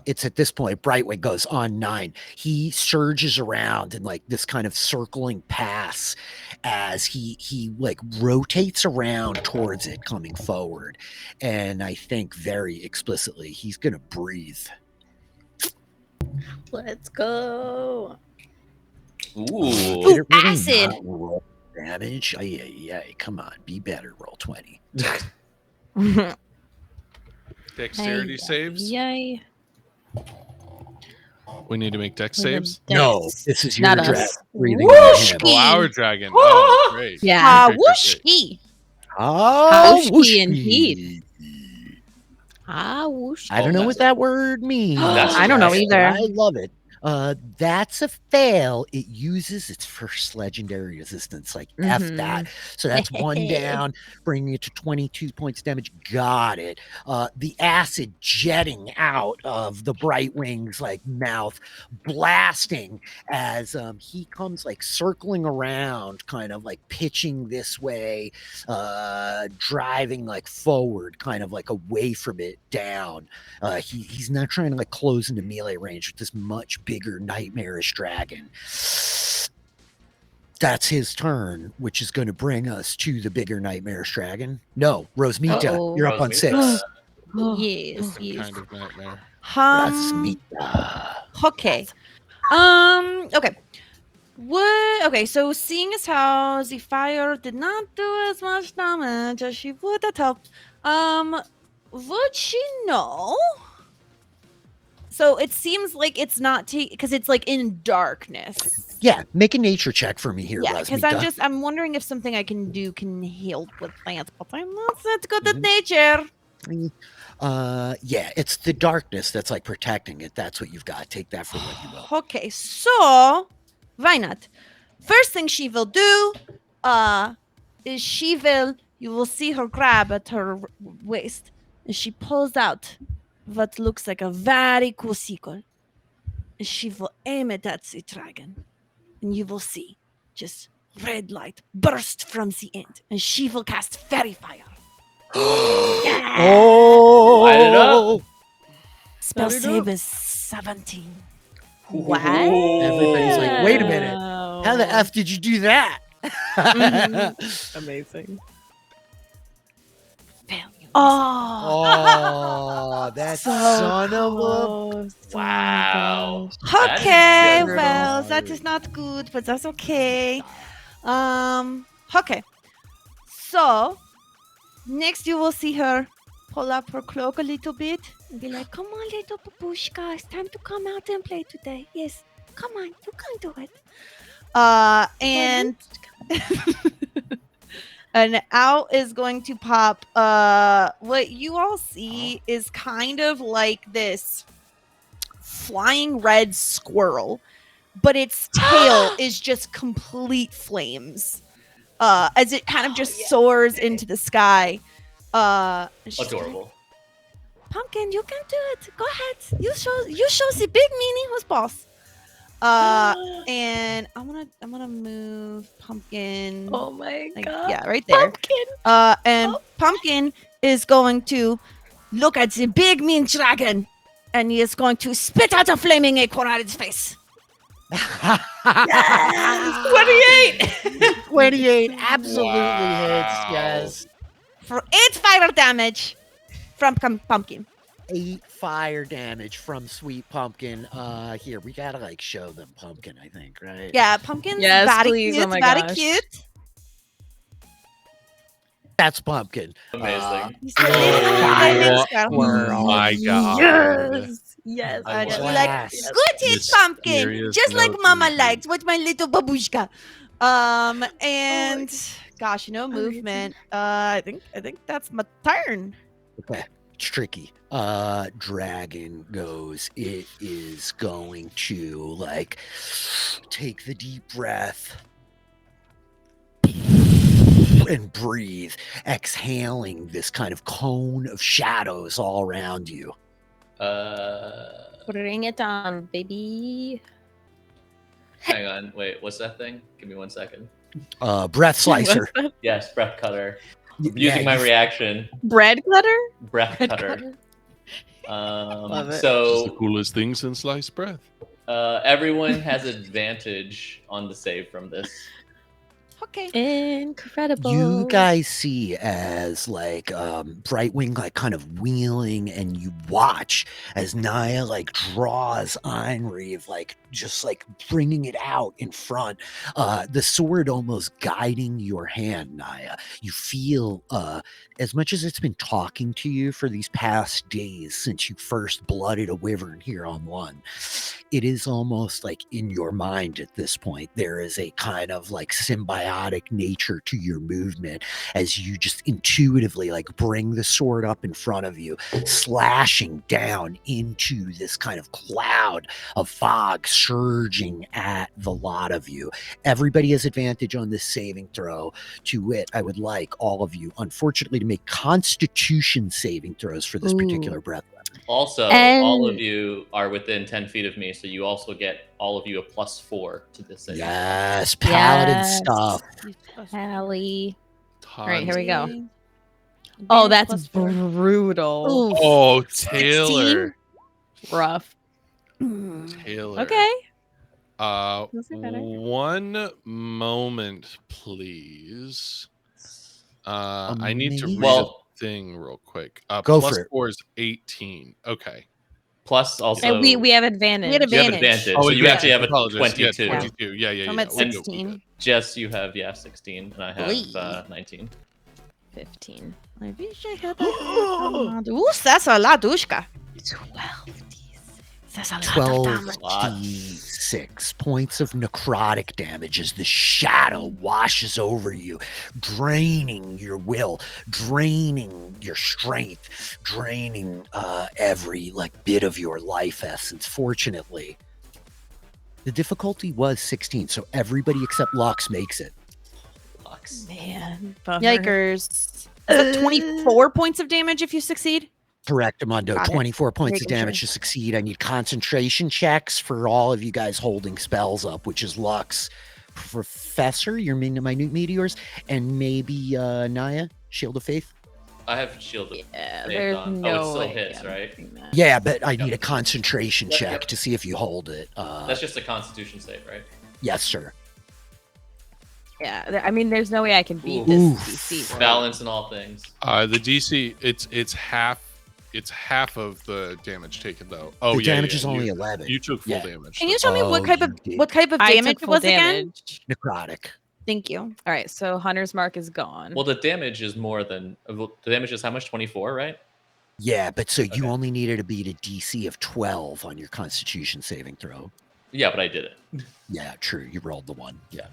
[SPEAKER 2] It's at this point, Brightwing goes on 9. He surges around in like this kind of circling pass as he like rotates around towards it coming forward. And I think very explicitly, he's going to breathe.
[SPEAKER 6] Let's go.
[SPEAKER 3] Ooh.
[SPEAKER 2] Did it really
[SPEAKER 5] acid.
[SPEAKER 2] not roll damage? Ay, come on, be better. Roll 20.
[SPEAKER 4] Dexterity saves.
[SPEAKER 6] Yay.
[SPEAKER 4] We need to make dex saves.
[SPEAKER 2] No,
[SPEAKER 6] Dex.
[SPEAKER 2] this is your
[SPEAKER 1] Not
[SPEAKER 2] dragon
[SPEAKER 1] us.
[SPEAKER 2] breathing on him.
[SPEAKER 4] Oh, our dragon. Oh, great.
[SPEAKER 1] Yeah.
[SPEAKER 4] Great, great, great.
[SPEAKER 5] Whooshki.
[SPEAKER 2] Oh,
[SPEAKER 1] Whooshki
[SPEAKER 2] whooshki.
[SPEAKER 1] indeed.
[SPEAKER 6] Whoosh.
[SPEAKER 2] I don't know what that word means.
[SPEAKER 3] That's
[SPEAKER 1] I don't know
[SPEAKER 3] right.
[SPEAKER 1] either.
[SPEAKER 2] I love it. That's a fail. It uses its first legendary resistance. Like F that. So that's 1 down, bringing it to 22 points damage. Got it. The acid jetting out of the Brightwing's like mouth, blasting as he comes like circling around, kind of like pitching this way, driving like forward, kind of like away from it down. He's not trying to like close into melee range with this much bigger nightmarish dragon. That's his turn, which is going to bring us to the bigger nightmarish dragon. No, Rosmita,
[SPEAKER 1] Uh-oh.
[SPEAKER 2] you're up on 6.
[SPEAKER 6] Yes,
[SPEAKER 4] Some
[SPEAKER 6] yes.
[SPEAKER 4] kind of nightmare.
[SPEAKER 2] Rosmita.
[SPEAKER 5] Okay. Okay. Okay, so seeing as how the fire did not do as much damage as she would have hoped, would she know? So it seems like it's not because it's like in darkness.
[SPEAKER 2] Yeah, make a nature check for me here,
[SPEAKER 5] Yeah, because
[SPEAKER 2] Rosmita.
[SPEAKER 5] I'm wondering if something I can do can help with plants, but I'm not that good at nature.
[SPEAKER 2] Yeah, it's the darkness that's like protecting it. That's what you've got. Take that for what you will.
[SPEAKER 5] Okay, so why not? First thing she will do, is you will see her grab at her waist, and she pulls out what looks like a very cool sickle. And she will aim it at the dragon, and you will see just red light burst from the end, and she will cast fairy fire.
[SPEAKER 2] Oh,
[SPEAKER 3] Light it up.
[SPEAKER 5] Spell
[SPEAKER 3] Light it
[SPEAKER 5] save
[SPEAKER 3] up.
[SPEAKER 5] is 17.
[SPEAKER 6] What?
[SPEAKER 2] Everybody's like, wait a minute. How the F did you do that?
[SPEAKER 1] Amazing.
[SPEAKER 5] Well, you
[SPEAKER 2] Oh, that son of a.
[SPEAKER 3] Wow.
[SPEAKER 5] Okay,
[SPEAKER 3] That is
[SPEAKER 5] well,
[SPEAKER 2] good.
[SPEAKER 5] that is not good, but that's okay. Okay. So, next you will see her pull up her cloak a little bit and be like, "Come on, little babushka, it's time to come out and play today. Yes, come on, you can do it." And and out is going to pop. What you all see is kind of like this flying red squirrel, but its tail is just complete flames. As it kind of just soars into the sky. And she's like,
[SPEAKER 3] adorable.
[SPEAKER 5] Pumpkin, you can do it. Go ahead. You show the big meanie who's boss. And I'm gonna move Pumpkin.
[SPEAKER 1] Oh my
[SPEAKER 5] Like,
[SPEAKER 1] god.
[SPEAKER 5] yeah, right there.
[SPEAKER 1] Pumpkin.
[SPEAKER 5] And Pumpkin is going to look at the big mean dragon, and he is going to spit out a flaming acorn at its face.
[SPEAKER 1] 28.
[SPEAKER 2] 28 absolutely
[SPEAKER 4] Wow.
[SPEAKER 2] hits. Yes.
[SPEAKER 5] For 8 fire damage from Pumpkin.
[SPEAKER 2] 8 fire damage from Sweet Pumpkin. Here, we gotta like show them Pumpkin, I think, right?
[SPEAKER 5] Yeah, Pumpkin's
[SPEAKER 1] Yes,
[SPEAKER 5] very
[SPEAKER 1] please.
[SPEAKER 5] cute.
[SPEAKER 1] Oh my
[SPEAKER 5] very
[SPEAKER 1] gosh.
[SPEAKER 5] cute.
[SPEAKER 2] That's Pumpkin.
[SPEAKER 3] Amazing.
[SPEAKER 5] He's a little flaming
[SPEAKER 4] Oh
[SPEAKER 5] squirrel.
[SPEAKER 4] my god.
[SPEAKER 1] Yes.
[SPEAKER 3] I
[SPEAKER 5] And
[SPEAKER 3] love
[SPEAKER 5] you're
[SPEAKER 3] it.
[SPEAKER 5] like,
[SPEAKER 2] Blast.
[SPEAKER 5] good hit, Pumpkin.
[SPEAKER 4] Mysterious
[SPEAKER 5] Just like
[SPEAKER 4] note
[SPEAKER 5] Mama
[SPEAKER 4] indeed.
[SPEAKER 5] likes with my little babushka. And gosh, movement. I think that's my turn.
[SPEAKER 2] Okay. It's tricky. Dragon goes. It is going to like take the deep breath and breathe, exhaling this kind of cone of shadows all around you.
[SPEAKER 6] Bring it on, baby.
[SPEAKER 3] Hang on. Wait, what's that thing? Give me 1 second.
[SPEAKER 2] Breath slicer.
[SPEAKER 3] Yes, breath cutter.
[SPEAKER 2] Yeah,
[SPEAKER 3] Using my
[SPEAKER 2] you-
[SPEAKER 3] reaction.
[SPEAKER 1] Bread cutter?
[SPEAKER 3] Breath
[SPEAKER 1] Bread
[SPEAKER 3] cutter.
[SPEAKER 1] Love it.
[SPEAKER 4] This is
[SPEAKER 3] So
[SPEAKER 4] the coolest thing since sliced bread.
[SPEAKER 3] everyone has advantage on the save from this.
[SPEAKER 5] Okay.
[SPEAKER 6] Incredible.
[SPEAKER 2] You guys see as like Brightwing like kind of wheeling, and you watch as Naya like draws Einreeve, like just like bringing it out in front, the sword almost guiding your hand, Naya. You feel as much as it's been talking to you for these past days since you first blooded a wyvern here on one, it is almost like in your mind at this point. There is a kind of like symbiotic nature to your movement as you just intuitively like bring the sword up in front of you, slashing down into this kind of cloud of fog surging at the lot of you. Everybody has advantage on this saving throw. To wit, I would like all of you, unfortunately, to make Constitution saving throws for this particular breath weapon.
[SPEAKER 3] Also,
[SPEAKER 6] And-
[SPEAKER 3] all of you are within 10 feet of me, so you also get all of you a +4 to this save.
[SPEAKER 2] Yes, paladin
[SPEAKER 6] Yes.
[SPEAKER 2] stuff.
[SPEAKER 6] Hallie.
[SPEAKER 3] All right, here we
[SPEAKER 6] go.
[SPEAKER 1] Oh, that's brutal.
[SPEAKER 6] Ooh.
[SPEAKER 4] Oh, Taylor.
[SPEAKER 1] Rough.
[SPEAKER 4] Taylor.
[SPEAKER 1] Okay.
[SPEAKER 6] Those are better.
[SPEAKER 4] 1 moment, please. I need to read
[SPEAKER 3] Well-
[SPEAKER 4] a thing real quick.
[SPEAKER 2] Go
[SPEAKER 4] plus
[SPEAKER 2] for it.
[SPEAKER 4] 4 is 18. Okay.
[SPEAKER 3] Plus also
[SPEAKER 1] And we have advantage.
[SPEAKER 5] We had
[SPEAKER 3] you have
[SPEAKER 5] advantage.
[SPEAKER 3] advantage.
[SPEAKER 4] Oh,
[SPEAKER 3] so you
[SPEAKER 4] yeah,
[SPEAKER 3] actually have a
[SPEAKER 4] apologies.
[SPEAKER 3] 22.
[SPEAKER 4] Yeah, 22. Yeah, yeah,
[SPEAKER 5] I'm
[SPEAKER 4] yeah.
[SPEAKER 5] at
[SPEAKER 4] We'll go,
[SPEAKER 5] 16.
[SPEAKER 3] Jess, you have 16, and I have
[SPEAKER 6] Lee.
[SPEAKER 3] 19.
[SPEAKER 6] 15.
[SPEAKER 5] I wish I had that. Ooh, that's a lot, Dushka.
[SPEAKER 6] 12.
[SPEAKER 5] That's a lot of damage.
[SPEAKER 2] 12d6 points of necrotic damage as the shadow washes over you, draining your will, draining your strength, draining every like bit of your life essence. Fortunately, the difficulty was 16, so everybody except Lux makes it.
[SPEAKER 3] Lux.
[SPEAKER 1] Man. Bummer.
[SPEAKER 5] Yikers. Is it 24 points of damage if you succeed?
[SPEAKER 2] Correct, Amundo.
[SPEAKER 5] Got it.
[SPEAKER 2] 24 points of
[SPEAKER 5] Making
[SPEAKER 2] damage
[SPEAKER 5] sure.
[SPEAKER 2] to succeed. I need concentration checks for all of you guys holding spells up, which is Lux, Professor, your minute meteors, and maybe Naya, Shield of Faith.
[SPEAKER 3] I have Shield of
[SPEAKER 1] Yeah,
[SPEAKER 3] Faith
[SPEAKER 1] there's
[SPEAKER 3] on.
[SPEAKER 1] no
[SPEAKER 3] Oh, it still
[SPEAKER 1] way
[SPEAKER 3] hits,
[SPEAKER 1] I'm
[SPEAKER 3] right?
[SPEAKER 1] doing that.
[SPEAKER 2] Yeah, but I need a concentration
[SPEAKER 3] Yep,
[SPEAKER 2] check
[SPEAKER 3] yep.
[SPEAKER 2] to see if you hold it.
[SPEAKER 3] That's just a Constitution save, right?
[SPEAKER 2] Yes, sir.
[SPEAKER 1] Yeah, I mean, there's no way I can beat
[SPEAKER 3] Ooh.
[SPEAKER 1] this
[SPEAKER 2] Oof.
[SPEAKER 1] DC. Right?
[SPEAKER 3] Balance in all things.
[SPEAKER 4] The DC, it's half of the damage taken though. Oh
[SPEAKER 2] The
[SPEAKER 4] yeah,
[SPEAKER 2] damage
[SPEAKER 4] yeah,
[SPEAKER 2] is only 11.
[SPEAKER 4] You took full
[SPEAKER 2] Yeah.
[SPEAKER 4] damage.
[SPEAKER 5] Can you tell me
[SPEAKER 2] Oh,
[SPEAKER 5] what type
[SPEAKER 2] you did.
[SPEAKER 5] of
[SPEAKER 1] I
[SPEAKER 5] damage
[SPEAKER 1] took
[SPEAKER 5] it
[SPEAKER 1] full
[SPEAKER 5] was again?
[SPEAKER 1] damage.
[SPEAKER 2] Necrotic.
[SPEAKER 5] Thank you.
[SPEAKER 1] All right, so Hunter's Mark is gone.
[SPEAKER 3] Well, the damage is more than the damage is how much? 24, right?
[SPEAKER 2] Yeah, but so you
[SPEAKER 3] Okay.
[SPEAKER 2] only needed to beat a DC of 12 on your Constitution saving throw.
[SPEAKER 3] Yeah, but I did it.
[SPEAKER 2] Yeah, true. You rolled the one. Yeah.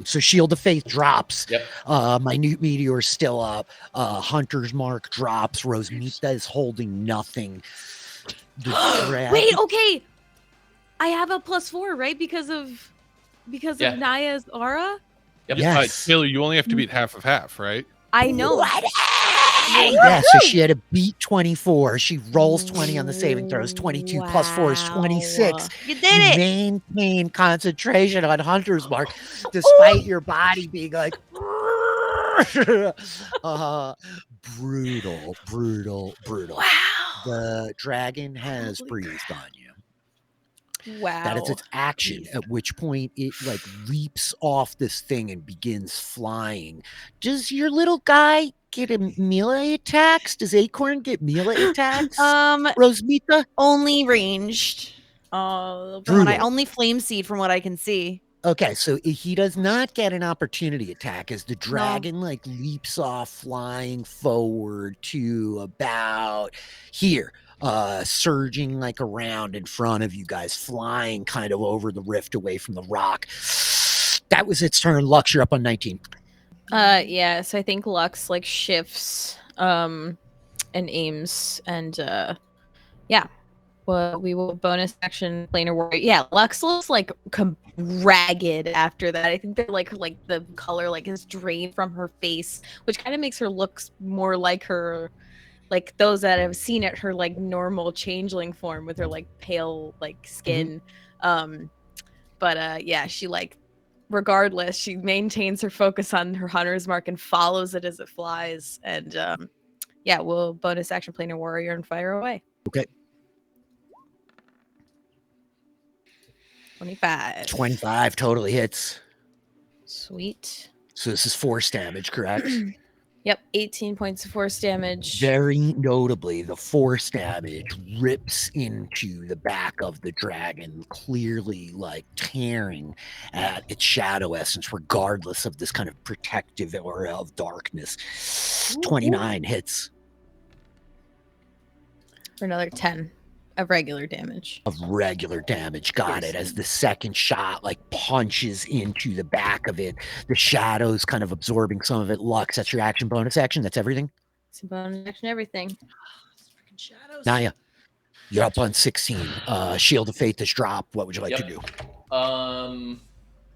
[SPEAKER 2] So Shield of Faith drops.
[SPEAKER 3] Yep.
[SPEAKER 2] Minute Meteor's still up. Hunter's Mark drops. Rosmita is holding nothing.
[SPEAKER 1] Wait, okay. I have a +4, right? Because of
[SPEAKER 3] Yeah.
[SPEAKER 1] Naya's aura.
[SPEAKER 3] Yep.
[SPEAKER 2] Yes.
[SPEAKER 4] Taylor, you only have to beat half of half, right?
[SPEAKER 1] I know.
[SPEAKER 2] Yeah, so she had to beat 24. She rolls 20 on the saving throws. 22 plus 4 is 26.
[SPEAKER 5] You
[SPEAKER 2] You
[SPEAKER 5] did it.
[SPEAKER 2] maintain concentration on Hunter's Mark despite your body being like brutal.
[SPEAKER 1] Wow.
[SPEAKER 2] The dragon has breathed on you.
[SPEAKER 1] Wow.
[SPEAKER 2] That is its action, at which point it like leaps off this thing and begins flying. Does your little guy get a melee attacks? Does Acorn get melee attacks? Rosmita?
[SPEAKER 5] Only ranged.
[SPEAKER 1] Oh,
[SPEAKER 5] And I
[SPEAKER 2] Brutal.
[SPEAKER 5] only flame seed from what I can see.
[SPEAKER 2] Okay, so he does not get an opportunity attack as the dragon like leaps off flying forward to about here. Surging like around in front of you guys, flying kind of over the rift away from the rock. That was its turn. Lux, you're up on 19.
[SPEAKER 1] Yeah, so I think Lux like shifts and aims and yeah. Well, we will bonus action planar warrior. Yeah, Lux looks like ragged after that. I think they're like the color like is drained from her face, which kind of makes her look more like her, like those that have seen it, her like normal changeling form with her like pale like skin. But yeah, she like regardless, she maintains her focus on her Hunter's Mark and follows it as it flies. And yeah, we'll bonus action planar warrior and fire away.
[SPEAKER 2] Okay.
[SPEAKER 1] 25.
[SPEAKER 2] 25 totally hits.
[SPEAKER 1] Sweet.
[SPEAKER 2] So this is force damage, correct?
[SPEAKER 1] Yep, 18 points of force damage.
[SPEAKER 2] Very notably, the force damage rips into the back of the dragon, clearly like tearing at its shadow essence, regardless of this kind of protective aura of darkness. 29 hits
[SPEAKER 1] For another 10 of regular damage.
[SPEAKER 2] of regular damage. Got it. As the second shot like punches into the back of it, the shadows kind of absorbing some of it. Lux, that's your action, bonus action. That's everything.
[SPEAKER 1] It's a bonus action, everything.
[SPEAKER 3] Freaking shadows.
[SPEAKER 2] Naya, you're up on 16. Shield of Faith has dropped. What would you like to do?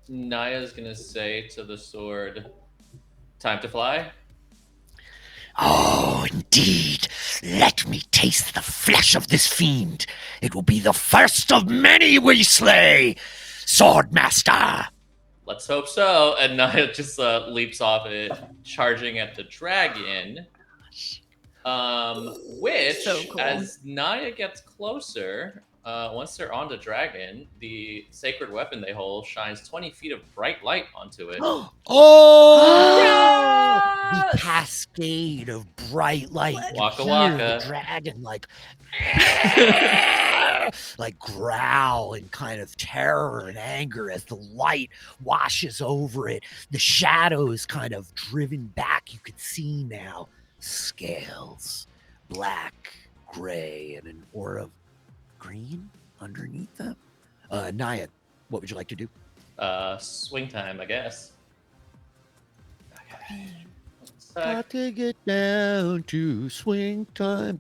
[SPEAKER 3] Naya's gonna say to the sword, "Time to fly."
[SPEAKER 7] Oh, indeed. Let me taste the flesh of this fiend. It will be the first of many we slay. Swordmaster.
[SPEAKER 3] Let's hope so. And Naya just leaps off it, charging at the dragon. Which,
[SPEAKER 1] So cool.
[SPEAKER 3] as Naya gets closer, once they're on the dragon, the sacred weapon they hold shines 20 feet of bright light onto it.
[SPEAKER 2] The cascade of bright light. You
[SPEAKER 3] Waka
[SPEAKER 2] hear
[SPEAKER 3] waka.
[SPEAKER 2] the dragon like growl in kind of terror and anger as the light washes over it. The shadows kind of driven back. You can see now scales, black, gray, and an aura of green underneath them. Naya, what would you like to do?
[SPEAKER 3] Swing time, I guess. Okay.
[SPEAKER 2] Got to get down to swing time.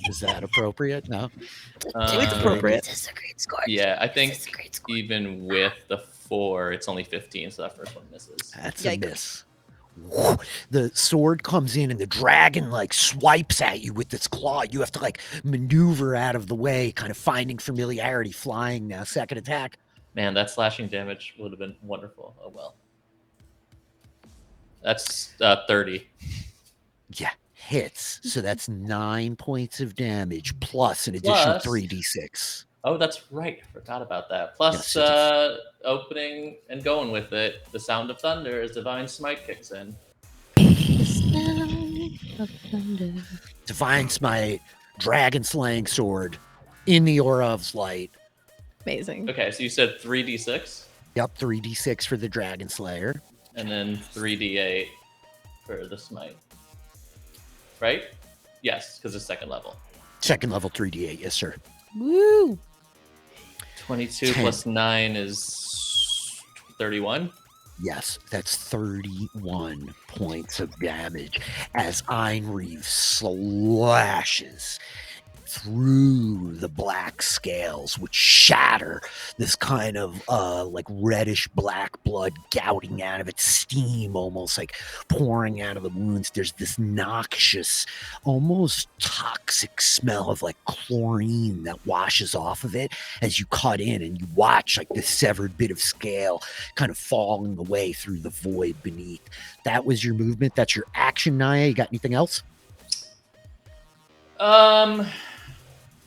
[SPEAKER 2] Is that appropriate? No.
[SPEAKER 5] It's appropriate.
[SPEAKER 6] This is a great score.
[SPEAKER 3] Yeah, I think
[SPEAKER 6] This is a great score.
[SPEAKER 3] even with the 4, it's only 15, so that first one misses.
[SPEAKER 2] That's
[SPEAKER 5] Yikes.
[SPEAKER 2] a miss. The sword comes in and the dragon like swipes at you with its claw. You have to like maneuver out of the way, kind of finding familiarity, flying now. Second attack.
[SPEAKER 3] Man, that slashing damage would have been wonderful. Oh well. That's 30.
[SPEAKER 2] Yeah, hits. So that's 9 points of damage plus an additional
[SPEAKER 3] Plus-
[SPEAKER 2] 3d6.
[SPEAKER 3] Oh, that's right. I forgot about that. Plus,
[SPEAKER 2] Yes,
[SPEAKER 3] opening and going with it, the sound of thunder as Divine Smite kicks in.
[SPEAKER 2] Divine Smite, Dragon Slaying Sword, in the aura of light.
[SPEAKER 1] Amazing.
[SPEAKER 3] Okay, so you said 3d6?
[SPEAKER 2] Yep, 3d6 for the Dragon Slayer.
[SPEAKER 3] And then 3d8 for the Smite. Right? Yes, because it's second level.
[SPEAKER 2] Second level 3d8, yes, sir.
[SPEAKER 5] Woo!
[SPEAKER 3] 22
[SPEAKER 2] 10.
[SPEAKER 3] plus 9 is 31.
[SPEAKER 2] Yes, that's 31 points of damage as Einreeve slashes through the black scales, which shatter this kind of like reddish black blood gouting out of it, steam almost like pouring out of the wounds. There's this noxious, almost toxic smell of like chlorine that washes off of it as you cut in and you watch like this severed bit of scale kind of falling away through the void beneath. That was your movement. That's your action, Naya. You got anything else?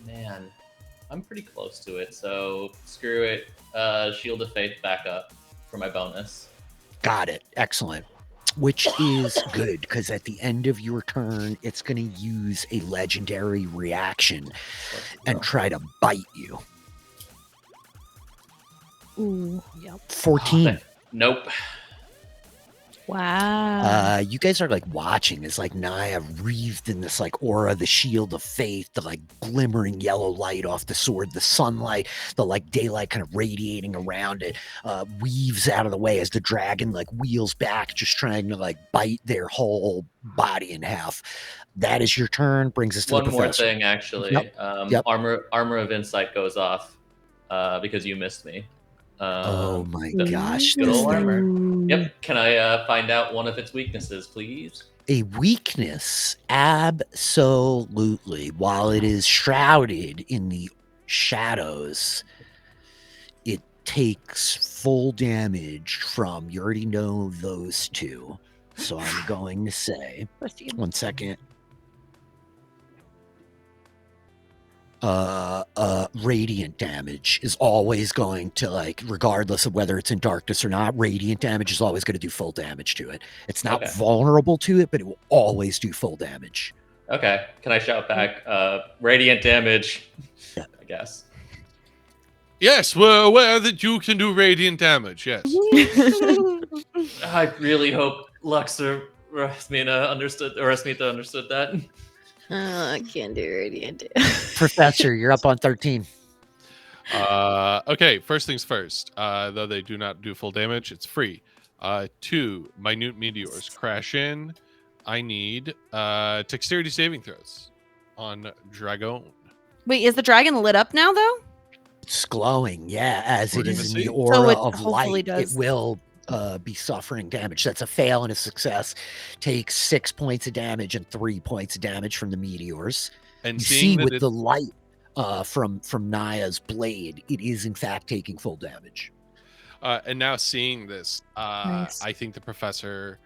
[SPEAKER 3] Man, I'm pretty close to it, so screw it. Shield of Faith back up for my bonus.
[SPEAKER 2] Got it. Excellent. Which is good because at the end of your turn, it's going to use a legendary reaction and try to bite you.
[SPEAKER 5] Ooh, yep.
[SPEAKER 2] 14.
[SPEAKER 3] Nope.
[SPEAKER 5] Wow.
[SPEAKER 2] You guys are like watching as like Naya wreathed in this like aura, the shield of faith, the like glimmering yellow light off the sword, the sunlight, the like daylight kind of radiating around it, weaves out of the way as the dragon like wheels back, just trying to like bite their whole body in half. That is your turn. Brings us to
[SPEAKER 3] One
[SPEAKER 2] the
[SPEAKER 3] more
[SPEAKER 2] professor.
[SPEAKER 3] thing, actually.
[SPEAKER 2] Yep.
[SPEAKER 3] Armor of Insight goes off because you missed me.
[SPEAKER 2] Oh my gosh.
[SPEAKER 3] Good old
[SPEAKER 2] this thing.
[SPEAKER 3] armor. Yep. Can I find out one of its weaknesses, please?
[SPEAKER 2] A weakness, absolutely. While it is shrouded in the shadows, it takes full damage from, you already know those two. So I'm going to say, 1 second. Radiant damage is always going to, like, regardless of whether it's in darkness or not, radiant damage is always going to do full damage to it. It's not vulnerable to it, but it will always do full damage.
[SPEAKER 3] Okay. Can I shout back? Radiant damage, I guess.
[SPEAKER 4] Yes, we're aware that you can do radiant damage, yes.
[SPEAKER 3] I really hope Lux or Rasmita understood that.
[SPEAKER 6] I can't do radiant.
[SPEAKER 2] Professor, you're up on 13.
[SPEAKER 4] Okay, first things first. Though they do not do full damage, it's free. 2 minute meteors crash in. I need dexterity saving throws on Dragon.
[SPEAKER 5] Wait, is the dragon lit up now, though?
[SPEAKER 2] It's glowing, yeah, as
[SPEAKER 4] We're
[SPEAKER 2] it is in
[SPEAKER 4] gonna
[SPEAKER 2] the
[SPEAKER 4] see.
[SPEAKER 2] aura
[SPEAKER 5] So it
[SPEAKER 2] of
[SPEAKER 5] hopefully
[SPEAKER 2] light.
[SPEAKER 5] does.
[SPEAKER 2] It will be suffering damage. That's a fail and a success. Takes 6 points of damage and 3 points of damage from the meteors.
[SPEAKER 4] And
[SPEAKER 2] You
[SPEAKER 4] seeing
[SPEAKER 2] see
[SPEAKER 4] that
[SPEAKER 2] with the light from Naya's blade, it is in fact taking full damage.
[SPEAKER 4] and now seeing this,
[SPEAKER 5] Nice.
[SPEAKER 4] I think the professor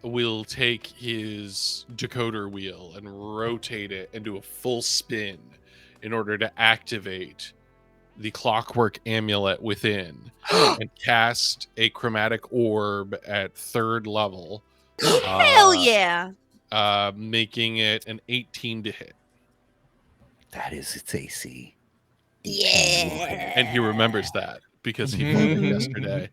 [SPEAKER 4] will take his decoder wheel and rotate it and do a full spin in order to activate the clockwork amulet within and cast a chromatic orb at 3rd level.
[SPEAKER 5] Hell yeah!
[SPEAKER 4] Making it an 18 to hit.
[SPEAKER 2] That is its AC.
[SPEAKER 6] Yeah.
[SPEAKER 4] And he remembers that because he played it yesterday.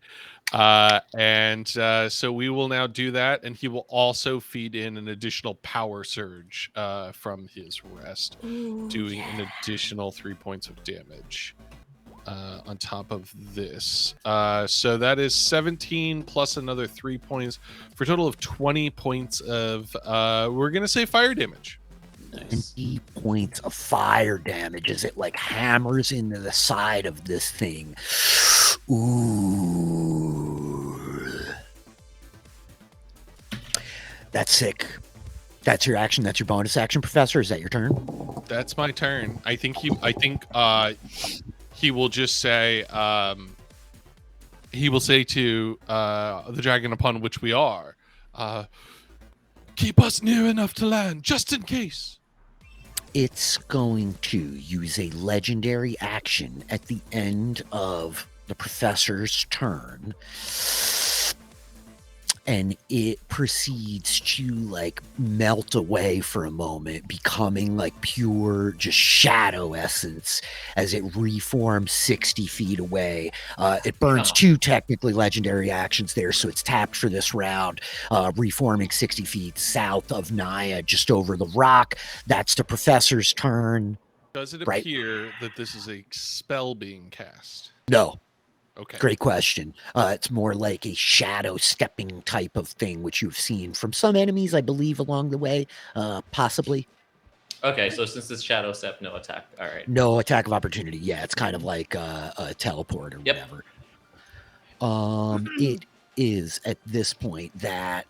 [SPEAKER 4] So we will now do that, and he will also feed in an additional power surge from his rest, doing an additional 3 points of damage on top of this. So that is 17 plus another 3 points for a total of 20 points of, we're going to say fire damage.
[SPEAKER 2] 20 points of fire damage as it like hammers into the side of this thing. Ooh. That's sick. That's your action. That's your bonus action, Professor. Is that your turn?
[SPEAKER 4] That's my turn. I think he will just say, he will say to the dragon upon which we are, keep us near enough to land, just in case.
[SPEAKER 2] it's going to use a legendary action at the end of the professor's turn, and it proceeds to like melt away for a moment, becoming like pure just shadow essence as it reforms 60 feet away. It burns 2 technically legendary actions there, so it's tapped for this round, reforming 60 feet south of Naya, just over the rock. That's the professor's turn.
[SPEAKER 4] Does it appear that this is a spell being cast?
[SPEAKER 2] No.
[SPEAKER 4] Okay.
[SPEAKER 2] Great question. It's more like a shadow stepping type of thing, which you've seen from some enemies, I believe, along the way, possibly.
[SPEAKER 3] Okay, so since it's shadow step, no attack. All right.
[SPEAKER 2] No attack of opportunity. Yeah, it's kind of like a teleport or whatever. It is at this point that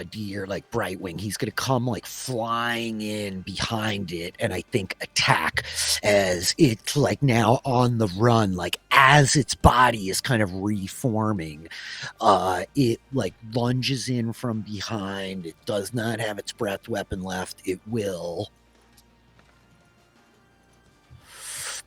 [SPEAKER 2] deer like Brightwing, he's gonna come like flying in behind it and I think attack as it's like now on the run, like as its body is kind of reforming. It like lunges in from behind. It does not have its breath weapon left. It will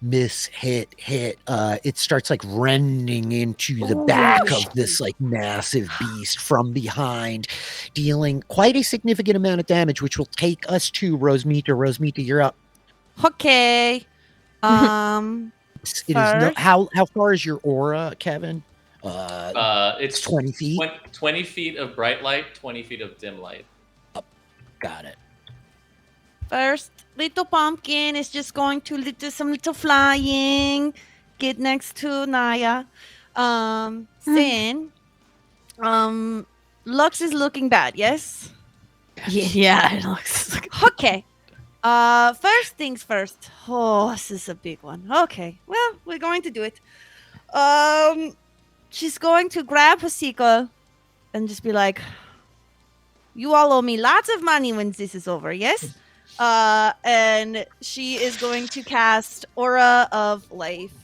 [SPEAKER 2] miss, hit. It starts like rending into the back of this like massive beast from behind, dealing quite a significant amount of damage, which will take us to Rosemita. Rosemita, you're up.
[SPEAKER 5] Okay.
[SPEAKER 2] It is no, how far is your aura, Kevin?
[SPEAKER 3] It's
[SPEAKER 2] 20 feet.
[SPEAKER 3] 20 feet of bright light, 20 feet of dim light.
[SPEAKER 2] Got it.
[SPEAKER 5] First, little pumpkin is just going to do some little flying, get next to Naya. Then, Lux is looking bad, yes?
[SPEAKER 1] Yeah, it looks
[SPEAKER 5] Okay. First things first. Oh, this is a big one. Okay. Well, we're going to do it. She's going to grab her sickle and just be like, you all owe me lots of money when this is over, yes? And she is going to cast Aura of Life,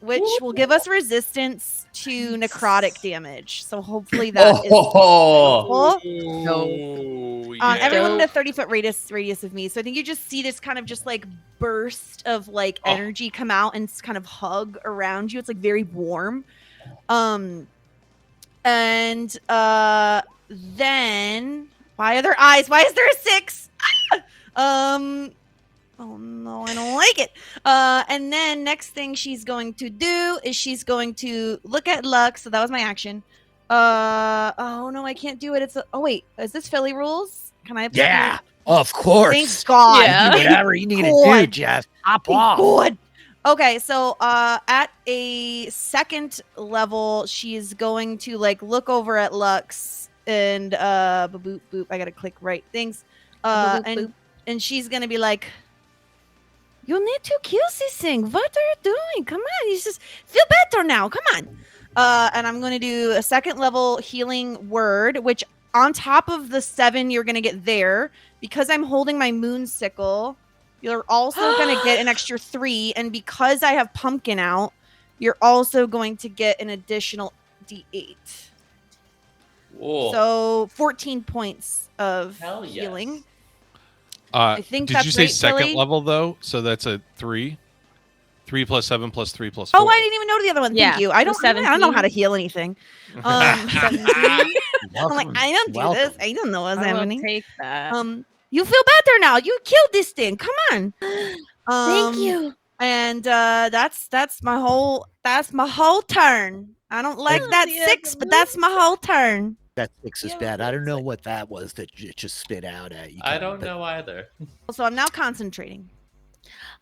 [SPEAKER 5] which will give us resistance to necrotic damage. So hopefully that is helpful. Everyone in a 30-foot radius of me. So I think you just see this kind of just like burst of like energy come out and kind of hug around you. It's like very warm. And then why are there eyes? Why is there a 6? Oh no, I don't like it. And then next thing she's going to do is she's going to look at Lux. So that was my action. Oh no, I can't do it. Oh wait, is this Philly rules? Can I?
[SPEAKER 2] Yeah, of course.
[SPEAKER 5] Thank God.
[SPEAKER 2] Yeah. Whatever you need to do, Jeff. Hop off.
[SPEAKER 5] Good. Okay, so at a second level, she's going to like look over at Lux and boop boop. I gotta click right things. And she's gonna be like, you need to kill this thing. What are you doing? Come on, you just feel better now. Come on. And I'm gonna do a second level healing word, which on top of the 7 you're gonna get there, because I'm holding my moon sickle. You're also going to get an extra 3. And because I have pumpkin out, you're also going to get an additional D8.
[SPEAKER 3] Whoa.
[SPEAKER 5] So 14 points of healing. I think
[SPEAKER 4] did
[SPEAKER 5] that's
[SPEAKER 4] you say
[SPEAKER 5] right,
[SPEAKER 4] second
[SPEAKER 5] Philly?
[SPEAKER 4] level, though? So that's a 3? 3 plus 7 plus 3 plus 4.
[SPEAKER 5] Oh, I didn't even know the other one. Thank you. I don't know how to heal anything. 17. I'm like, I don't do this. I don't know what's happening.
[SPEAKER 1] Take that.
[SPEAKER 5] You feel better now. You killed this thing. Come on.
[SPEAKER 6] Thank you.
[SPEAKER 5] And that's my whole turn. I don't like that 6, but that's my whole turn.
[SPEAKER 2] That 6 is bad. I don't know what that was that it just spit out at you.
[SPEAKER 3] I don't know either.
[SPEAKER 5] So I'm now concentrating.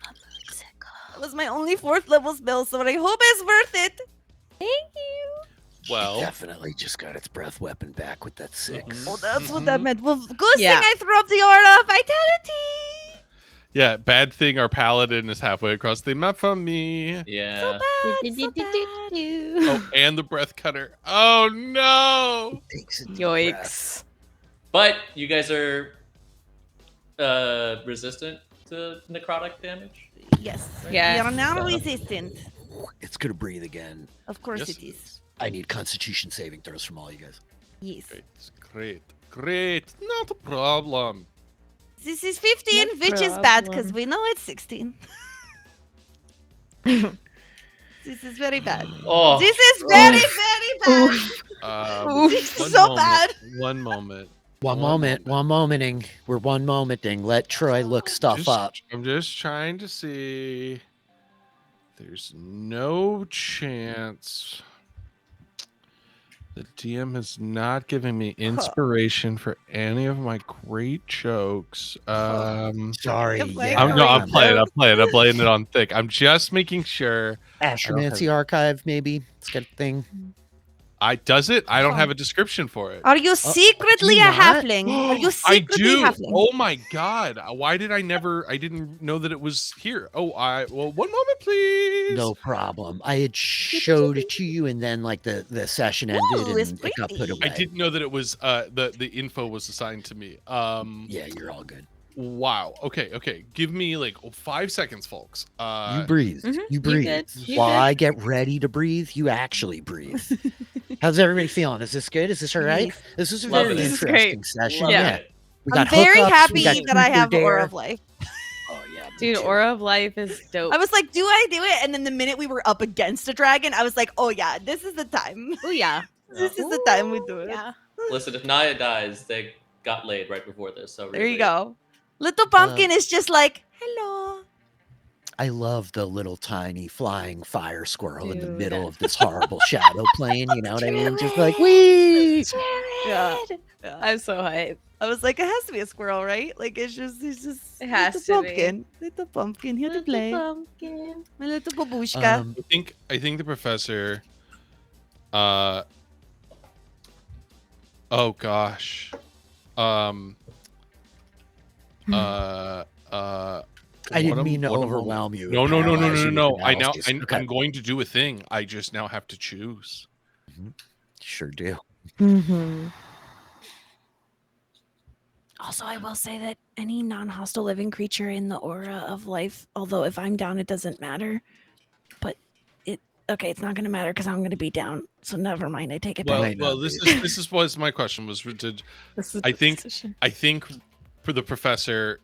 [SPEAKER 5] That was my only 4th level spell, so I hope it's worth it. Thank you.
[SPEAKER 4] Well,
[SPEAKER 2] it definitely just got its breath weapon back with that 6.
[SPEAKER 5] Oh, that's what that meant. Well, good thing I threw up the aura of vitality.
[SPEAKER 4] Yeah, bad thing our paladin is halfway across the map from me.
[SPEAKER 3] Yeah.
[SPEAKER 5] So bad.
[SPEAKER 4] Oh, and the breath cutter. Oh no!
[SPEAKER 1] Yikes.
[SPEAKER 3] But you guys are resistant to necrotic damage?
[SPEAKER 5] Yes.
[SPEAKER 1] Yeah.
[SPEAKER 5] We are now resistant.
[SPEAKER 2] It's gonna breathe again.
[SPEAKER 5] Of course
[SPEAKER 4] Yes,
[SPEAKER 5] it is.
[SPEAKER 2] I need Constitution saving throws from all you guys.
[SPEAKER 5] Yes.
[SPEAKER 4] Great. Not a problem.
[SPEAKER 5] This is 15,
[SPEAKER 1] No
[SPEAKER 5] which is bad because
[SPEAKER 1] problem.
[SPEAKER 5] we know it's 16. This is very bad.
[SPEAKER 3] Oh,
[SPEAKER 5] This is very, very bad. This is so bad.
[SPEAKER 4] One moment.
[SPEAKER 2] One momenting. We're one momenting. Let Troy look stuff up.
[SPEAKER 4] I'm just trying to see. There's no chance. The DM has not given me inspiration for any of my great jokes.
[SPEAKER 2] Sorry.
[SPEAKER 5] You're playing
[SPEAKER 2] Yeah,
[SPEAKER 4] I'm playing it on thick. I'm just making sure.
[SPEAKER 2] Astromancy Archive, maybe. It's got a thing.
[SPEAKER 4] Does it? I don't have a description for it.
[SPEAKER 5] Are you secretly
[SPEAKER 2] do
[SPEAKER 5] a
[SPEAKER 2] you not?
[SPEAKER 5] halfling? Are you
[SPEAKER 4] I
[SPEAKER 5] secretly
[SPEAKER 4] do.
[SPEAKER 5] halfling?
[SPEAKER 4] Oh my god! Why did I didn't know that it was here. Well, one moment, please.
[SPEAKER 2] No problem. I had showed it to you, and then like the session ended,
[SPEAKER 5] Ooh, it's
[SPEAKER 2] and it got put
[SPEAKER 5] pretty.
[SPEAKER 2] away.
[SPEAKER 4] I didn't know that it was the info was assigned to me.
[SPEAKER 2] Yeah, you're all good.
[SPEAKER 4] Wow. Okay. Give me like 5 seconds, folks.
[SPEAKER 2] You breathe.
[SPEAKER 1] Mhm,
[SPEAKER 2] You
[SPEAKER 1] you
[SPEAKER 2] breathe.
[SPEAKER 1] good, you
[SPEAKER 2] While
[SPEAKER 1] good.
[SPEAKER 2] I get ready to breathe, you actually breathe. How's everybody feeling? Is this good? Is this all right? This is a
[SPEAKER 3] Love
[SPEAKER 2] very
[SPEAKER 3] it.
[SPEAKER 1] This is
[SPEAKER 2] interesting
[SPEAKER 1] great.
[SPEAKER 2] session.
[SPEAKER 3] Love
[SPEAKER 2] Yeah.
[SPEAKER 3] it.
[SPEAKER 2] We
[SPEAKER 5] I'm
[SPEAKER 2] got
[SPEAKER 5] very
[SPEAKER 2] hookups,
[SPEAKER 5] happy
[SPEAKER 2] we got
[SPEAKER 5] that I
[SPEAKER 2] truth or
[SPEAKER 5] have Aura
[SPEAKER 2] dare.
[SPEAKER 5] of Life.
[SPEAKER 2] Oh yeah, me
[SPEAKER 1] Dude,
[SPEAKER 2] too.
[SPEAKER 1] Aura of Life is dope.
[SPEAKER 5] I was like, do I do it? And then the minute we were up against a dragon, I was like, oh yeah, this is the time.
[SPEAKER 1] Oh yeah.
[SPEAKER 5] This is the time we do it.
[SPEAKER 1] Yeah.
[SPEAKER 3] Listen, if Naya dies, they got laid right before this. So
[SPEAKER 5] There
[SPEAKER 3] really,
[SPEAKER 5] you go. Little pumpkin is just like, hello.
[SPEAKER 2] I love the little tiny flying fire squirrel in the
[SPEAKER 1] Dude.
[SPEAKER 2] middle of this horrible shadow plane. You know what I mean? Just like, wee!
[SPEAKER 5] Yeah.
[SPEAKER 1] I'm so hyped.
[SPEAKER 5] I was like, it has to be a squirrel, right? Like it's just
[SPEAKER 1] It has
[SPEAKER 5] little
[SPEAKER 1] to be.
[SPEAKER 5] pumpkin. Little pumpkin here to play.
[SPEAKER 1] Pumpkin.
[SPEAKER 5] My little babushka.
[SPEAKER 4] I think the professor. Oh gosh.
[SPEAKER 2] I didn't mean to overwhelm you.
[SPEAKER 4] No.
[SPEAKER 2] paralyze you with
[SPEAKER 4] I
[SPEAKER 2] analysis. Okay.
[SPEAKER 4] I'm going to do a thing. I just now have to choose.
[SPEAKER 2] Sure do.
[SPEAKER 5] Mm-hmm. Also, I will say that any non-hostile living creature in the aura of life, although if I'm down, it doesn't matter. But it's not going to matter because I'm going to be down. So never mind. I take it back.
[SPEAKER 4] Well, this is what my question was.
[SPEAKER 1] This is
[SPEAKER 4] I
[SPEAKER 1] the
[SPEAKER 4] think-
[SPEAKER 1] decision.
[SPEAKER 4] I think for the professor,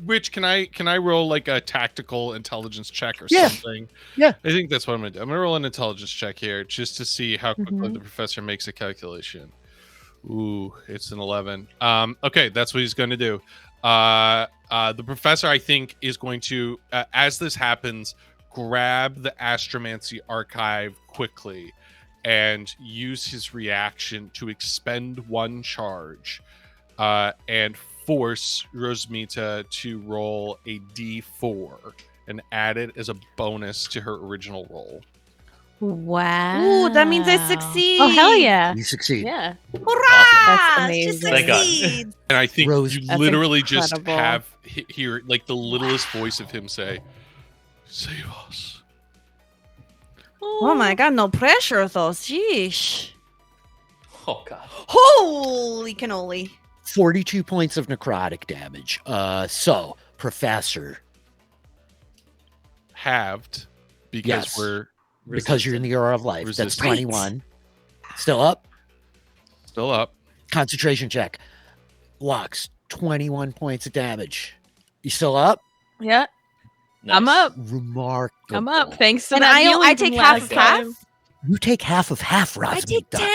[SPEAKER 4] Rich, can I roll like a tactical intelligence check or
[SPEAKER 2] Yeah.
[SPEAKER 4] something?
[SPEAKER 2] Yeah.
[SPEAKER 4] I think that's what I'm gonna do. I'm gonna roll an intelligence check here just to see how quickly
[SPEAKER 5] Mhm.
[SPEAKER 4] the professor makes a calculation. Ooh, it's an 11. Okay, that's what he's gonna do. The professor, I think, is going to, as this happens, grab the Astromancy archive quickly and use his reaction to expend one charge and force Rosmita to roll a d4 and add it as a bonus to her original roll.
[SPEAKER 6] Wow.
[SPEAKER 5] Ooh, that means I succeed.
[SPEAKER 6] Oh hell yeah.
[SPEAKER 2] You succeed.
[SPEAKER 1] Yeah.
[SPEAKER 5] Hurrah!
[SPEAKER 1] That's
[SPEAKER 5] She
[SPEAKER 1] amazing.
[SPEAKER 3] Thank God.
[SPEAKER 5] succeeds.
[SPEAKER 4] And I think
[SPEAKER 2] Rose-
[SPEAKER 4] you
[SPEAKER 1] That's
[SPEAKER 4] literally just
[SPEAKER 1] incredible.
[SPEAKER 4] have hear like the littlest voice of him say, "Save us."
[SPEAKER 5] Oh my god, no pressure though. Sheesh.
[SPEAKER 3] Oh god.
[SPEAKER 5] Holy cannoli.
[SPEAKER 2] 42 points of necrotic damage. So, Professor,
[SPEAKER 4] Halved because
[SPEAKER 2] Yes.
[SPEAKER 4] we're
[SPEAKER 2] because you're in the aura of life, that's
[SPEAKER 4] Resistance.
[SPEAKER 2] 21. Still up.
[SPEAKER 4] still up.
[SPEAKER 2] Concentration check. Lux, 21 points of damage. You still up?
[SPEAKER 1] Yeah.
[SPEAKER 3] Nice.
[SPEAKER 1] I'm up.
[SPEAKER 2] Remarkable.
[SPEAKER 1] I'm up. Thanks to
[SPEAKER 5] And
[SPEAKER 1] that
[SPEAKER 5] I
[SPEAKER 1] healing
[SPEAKER 5] take
[SPEAKER 1] from
[SPEAKER 5] half
[SPEAKER 1] last
[SPEAKER 5] of half?
[SPEAKER 1] time.
[SPEAKER 2] You take half of half,
[SPEAKER 5] I take
[SPEAKER 2] Rosmita.
[SPEAKER 5] 10?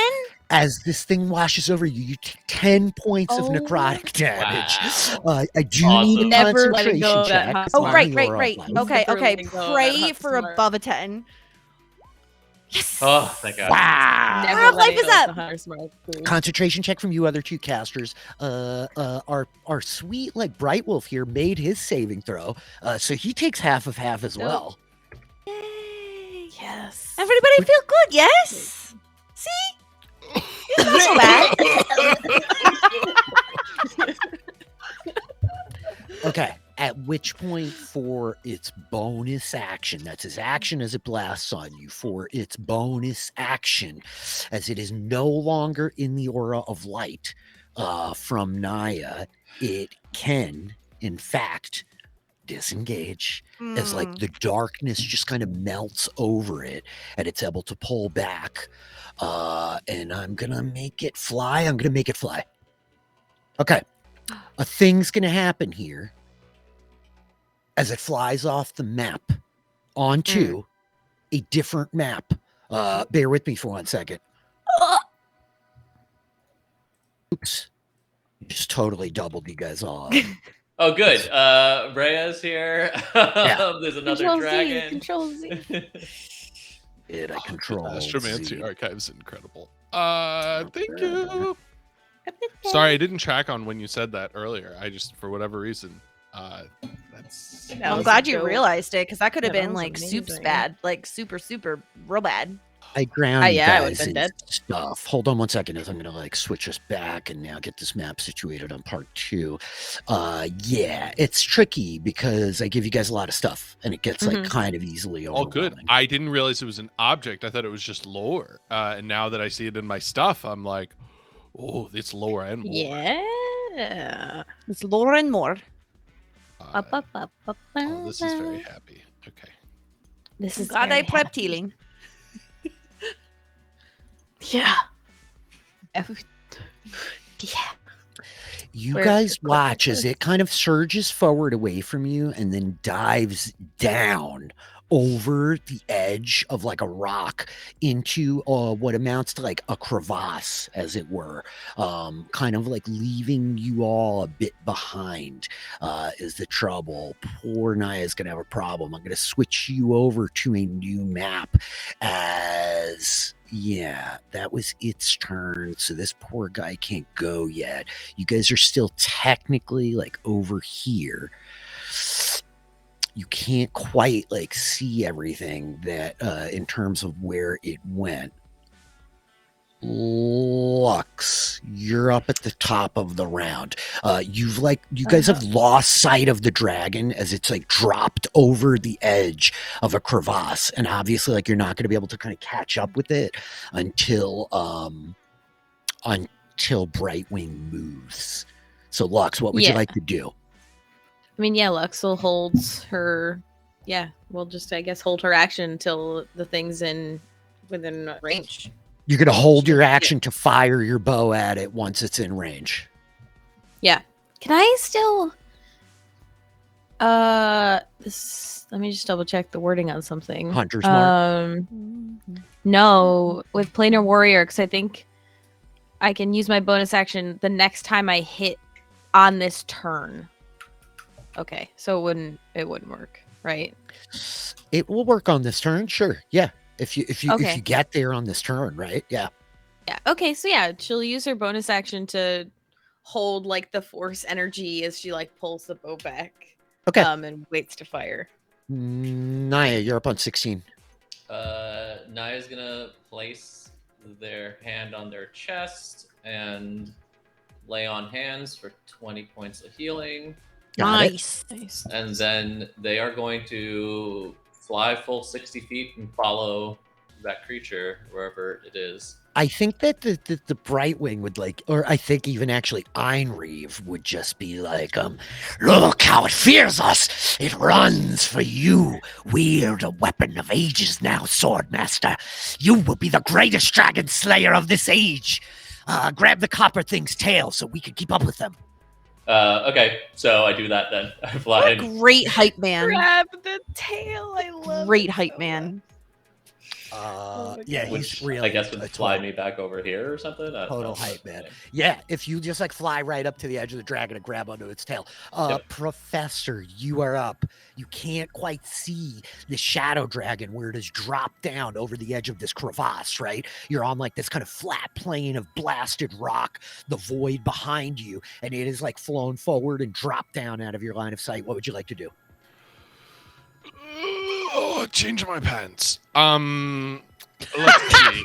[SPEAKER 2] As this thing washes over you, you take 10 points of
[SPEAKER 1] Oh,
[SPEAKER 2] necrotic damage.
[SPEAKER 3] Wow.
[SPEAKER 2] I do
[SPEAKER 3] Awesome.
[SPEAKER 2] need a
[SPEAKER 1] Never letting
[SPEAKER 2] concentration
[SPEAKER 1] go of that
[SPEAKER 2] check.
[SPEAKER 1] hot
[SPEAKER 5] Oh,
[SPEAKER 1] smart.
[SPEAKER 5] right.
[SPEAKER 2] Aura of life.
[SPEAKER 5] Okay.
[SPEAKER 1] Never letting go of that
[SPEAKER 5] Pray
[SPEAKER 1] hot
[SPEAKER 5] for
[SPEAKER 1] smart.
[SPEAKER 5] above a 10. Yes.
[SPEAKER 3] Oh, thank God.
[SPEAKER 2] Wow.
[SPEAKER 1] Never
[SPEAKER 5] Aura of life
[SPEAKER 1] letting
[SPEAKER 5] is
[SPEAKER 1] go of
[SPEAKER 5] up.
[SPEAKER 1] the hunter smart.
[SPEAKER 2] Concentration check from you other two casters. Our sweet like Bright Wolf here made his saving throw. So he takes half of half as
[SPEAKER 1] Nope.
[SPEAKER 2] well.
[SPEAKER 5] Yay.
[SPEAKER 1] Yes.
[SPEAKER 5] Everybody feel good, yes? See? It's not so bad.
[SPEAKER 2] Okay. At which point, for its bonus action, that's his action as it blasts on you, for its bonus action, as it is no longer in the aura of light from Naya, it can, in fact, disengage as like the darkness just kind of melts over it and it's able to pull back. And I'm gonna make it fly. Okay. A thing's going to happen here as it flies off the map onto a different map. Bear with me for 1 second. Oops. Just totally doubled you guys all up.
[SPEAKER 3] Oh, good. Reya's here. There's another
[SPEAKER 6] Control
[SPEAKER 3] dragon.
[SPEAKER 6] Z. Control Z.
[SPEAKER 2] Did I control
[SPEAKER 4] Astromancy
[SPEAKER 2] Z?
[SPEAKER 4] Archive is incredible. Thank you. Sorry, I didn't check on when you said that earlier. I just, for whatever reason, that's.
[SPEAKER 1] That
[SPEAKER 5] I'm
[SPEAKER 1] was
[SPEAKER 5] glad you
[SPEAKER 1] dope.
[SPEAKER 5] realized it because that could have
[SPEAKER 1] Yeah, that
[SPEAKER 5] been
[SPEAKER 1] was
[SPEAKER 5] like soups
[SPEAKER 1] amazing.
[SPEAKER 5] bad, like super real bad.
[SPEAKER 2] I ground you
[SPEAKER 1] yeah, I would've
[SPEAKER 2] guys
[SPEAKER 1] been
[SPEAKER 2] in
[SPEAKER 1] dead.
[SPEAKER 2] stuff. Hold on 1 second as I'm going to like switch us back and now get this map situated on part 2. Yeah, it's tricky because I give you guys a lot of stuff and it gets like kind of easily
[SPEAKER 4] All good.
[SPEAKER 2] overwhelming.
[SPEAKER 4] I didn't realize it was an object. I thought it was just lore. And now that I see it in my stuff, I'm like, oh, it's lore and more.
[SPEAKER 1] Yeah.
[SPEAKER 5] It's lore and more.
[SPEAKER 4] Oh, this is very happy. Okay.
[SPEAKER 6] This is
[SPEAKER 5] Glad
[SPEAKER 6] very
[SPEAKER 5] I prepped
[SPEAKER 6] happy.
[SPEAKER 5] healing.
[SPEAKER 1] Yeah.
[SPEAKER 2] You
[SPEAKER 1] Where's
[SPEAKER 2] guys
[SPEAKER 1] your
[SPEAKER 2] watch
[SPEAKER 1] clicker?
[SPEAKER 2] as it kind of surges forward away from you and then dives down over the edge of like a rock into what amounts to like a crevasse, as it were, kind of like leaving you all a bit behind is the trouble. Poor Naya's gonna have a problem. I'm gonna switch you over to a new map as that was its turn, so this poor guy can't go yet. You guys are still technically like over here. You can't quite like see everything that in terms of where it went. Lux, you're up at the top of the round. You guys have lost sight of the dragon as it's like dropped over the edge of a crevasse, and obviously like you're not going to be able to kind of catch up with it until Brightwing moves. So Lux, what would you like to do?
[SPEAKER 1] I mean, yeah, Lux will hold her. Yeah, we'll just, I guess, hold her action until the thing's within range.
[SPEAKER 2] You're going to hold your action to fire your bow at it once it's in range.
[SPEAKER 1] Yeah.
[SPEAKER 6] Can I still?
[SPEAKER 1] Let me just double check the wording on something.
[SPEAKER 2] Hunter's mark.
[SPEAKER 1] No, with planar warrior, because I think I can use my bonus action the next time I hit on this turn. Okay, so it wouldn't work, right?
[SPEAKER 2] It will work on this turn, sure. Yeah. If you
[SPEAKER 1] Okay.
[SPEAKER 2] get there on this turn, right? Yeah.
[SPEAKER 1] Yeah. Okay, so yeah, she'll use her bonus action to hold like the force energy as she like pulls the bow back.
[SPEAKER 2] Okay.
[SPEAKER 1] And waits to fire.
[SPEAKER 2] Naya, you're up on 16.
[SPEAKER 3] Naya's gonna place their hand on their chest and lay on hands for 20 points of healing.
[SPEAKER 2] Got it.
[SPEAKER 1] Nice.
[SPEAKER 3] And then they are going to fly full 60 feet and follow that creature wherever it is.
[SPEAKER 2] I think that the Brightwing would like, or I think even actually Einreeve would just be like, look how it fears us. It runs for you. Wield a weapon of ages now, Swordmaster. You will be the greatest dragon slayer of this age. Grab the copper thing's tail so we can keep up with them.
[SPEAKER 3] Okay, so I do that then. I fly in.
[SPEAKER 5] Great hype man.
[SPEAKER 1] Grab the tail. I love
[SPEAKER 5] Great
[SPEAKER 1] it
[SPEAKER 5] hype
[SPEAKER 1] so
[SPEAKER 5] man.
[SPEAKER 2] Yeah, he's
[SPEAKER 3] Which
[SPEAKER 2] really
[SPEAKER 3] I guess would
[SPEAKER 2] a
[SPEAKER 3] fly
[SPEAKER 2] total-
[SPEAKER 3] me back over here or something. I don't
[SPEAKER 2] Total
[SPEAKER 3] know.
[SPEAKER 2] hype, man. Yeah, if you just like fly right up to the edge of the dragon and grab onto its tail.
[SPEAKER 3] Yep.
[SPEAKER 2] Professor, you are up. You can't quite see the shadow dragon where it has dropped down over the edge of this crevasse, right? You're on like this kind of flat plane of blasted rock, the void behind you, and it is like flown forward and dropped down out of your line of sight. What would you like to do?
[SPEAKER 4] Oh, change my pants. Let's see.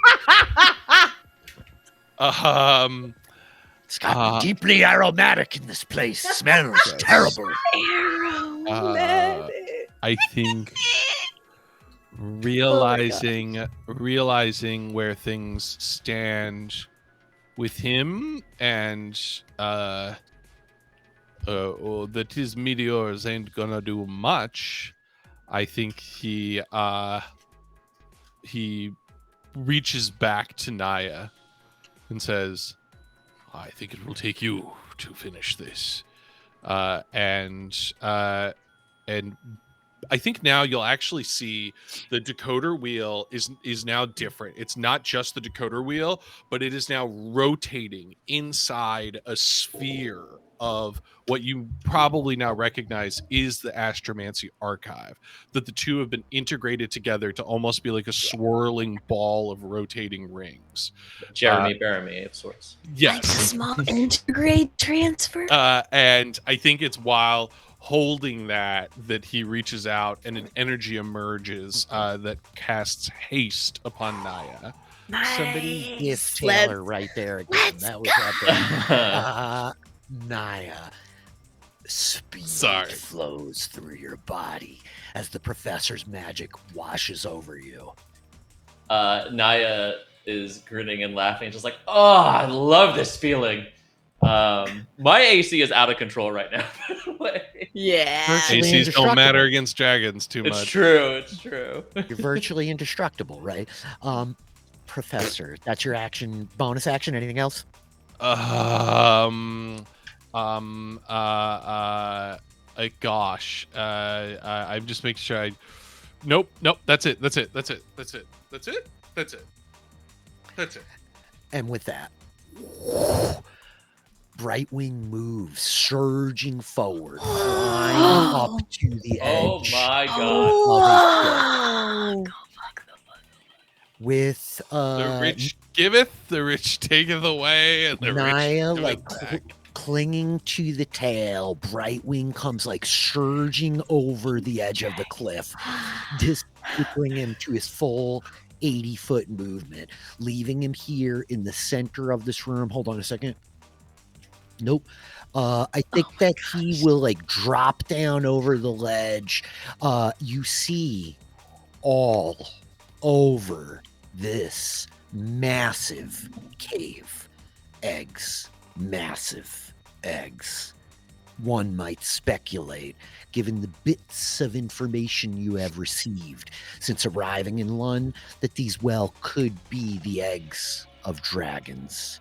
[SPEAKER 2] It's got deeply aromatic in this place. Smells terrible.
[SPEAKER 4] I think realizing where things stand with him and that his meteors ain't gonna do much. I think he reaches back to Naya and says, I think it will take you to finish this. And I think now you'll actually see the decoder wheel is now different. It's not just the decoder wheel, but it is now rotating inside a sphere of what you probably now recognize is the Astromancy archive, that the two have been integrated together to almost be like a swirling ball of rotating rings.
[SPEAKER 3] Jeremy Baramy of sorts.
[SPEAKER 4] Yes.
[SPEAKER 5] Like a small integrate transfer.
[SPEAKER 4] And I think it's while holding that he reaches out and an energy emerges that casts haste upon Naya.
[SPEAKER 2] Somebody gift Taylor right there again. That was epic. Naya, speed flows through your body as the professor's magic washes over you.
[SPEAKER 3] Naya is grinning and laughing, just like, oh, I love this feeling. My AC is out of control right now, by the way.
[SPEAKER 1] Yeah.
[SPEAKER 4] ACs don't matter against dragons too much.
[SPEAKER 3] It's true.
[SPEAKER 2] You're virtually indestructible, right? Professor, that's your action, bonus action. Anything else?
[SPEAKER 4] Gosh. I'm just making sure Nope. That's it.
[SPEAKER 2] And with that, Brightwing moves, surging forward, flying up to the edge.
[SPEAKER 3] Oh my god.
[SPEAKER 2] With
[SPEAKER 4] the rich giveth, the rich taketh away, and the
[SPEAKER 2] Naya
[SPEAKER 4] rich
[SPEAKER 2] like clinging to the tail. Brightwing comes like surging over the edge of the cliff, disabling him to his full 80-foot movement, leaving him here in the center of this room. Hold on a second. Nope. I think that he will like drop down over the ledge. You see all over this massive cave eggs. Massive eggs. One might speculate, given the bits of information you have received since arriving in Lund, that these well could be the eggs of dragons,